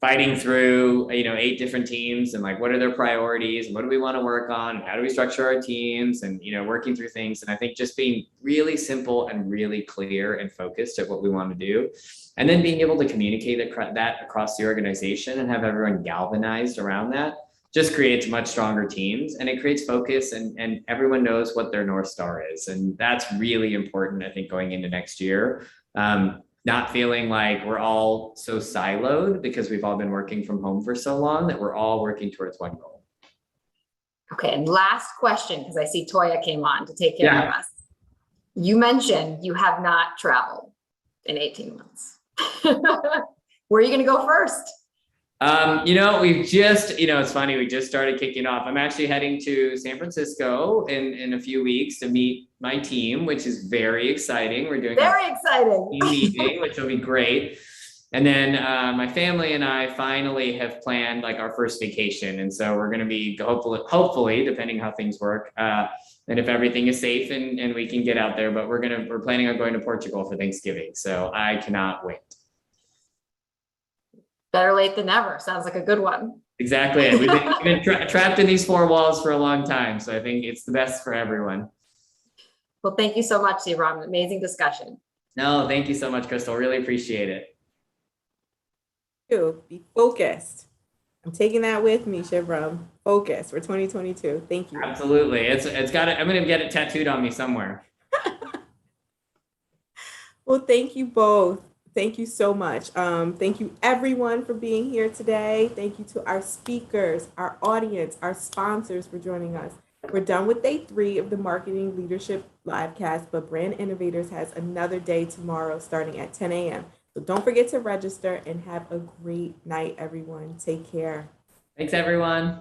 fighting through 8 different teams and what are their priorities and what do we want to work on and how do we structure our teams and working through things. And I think just being really simple and really clear and focused at what we want to do, and then being able to communicate that across the organization and have everyone galvanized around that just creates much stronger teams, and it creates focus, and everyone knows what their North Star is. And that's really important, I think, going into next year. Not feeling like we're all so siloed because we've all been working from home for so long, that we're all working towards one goal. Okay, and last question, because I see Toya came on to take care of us. You mentioned you have not traveled in 18 months. Where are you going to go first? We've just, it's funny, we just started kicking off. I'm actually heading to San Francisco in a few weeks to meet my team, which is very exciting. We're doing very exciting team meeting, which will be great. And then my family and I finally have planned our first vacation. And so we're going to be hopefully, depending how things work, and if everything is safe and we can get out there, but we're planning on going to Portugal for Thanksgiving. So I cannot wait. Better late than never. Sounds like a good one. Exactly. We've been trapped in these 4 walls for a long time. So I think it's the best for everyone. Well, thank you so much, Shivram. Amazing discussion. No, thank you so much, Crystal. Really appreciate it. Be focused. I'm taking that with me, Shivram. Focus for 2022. Thank you. Absolutely. I'm going to get it tattooed on me somewhere. Well, thank you both. Thank you so much. Thank you everyone for being here today. Thank you to our speakers, our audience, our sponsors for joining us. We're done with day 3 of the Marketing Leadership Livecast, but Brand Innovators has another day tomorrow starting at 10 a.m. So don't forget to register and have a great night, everyone. Take care. Thanks, everyone.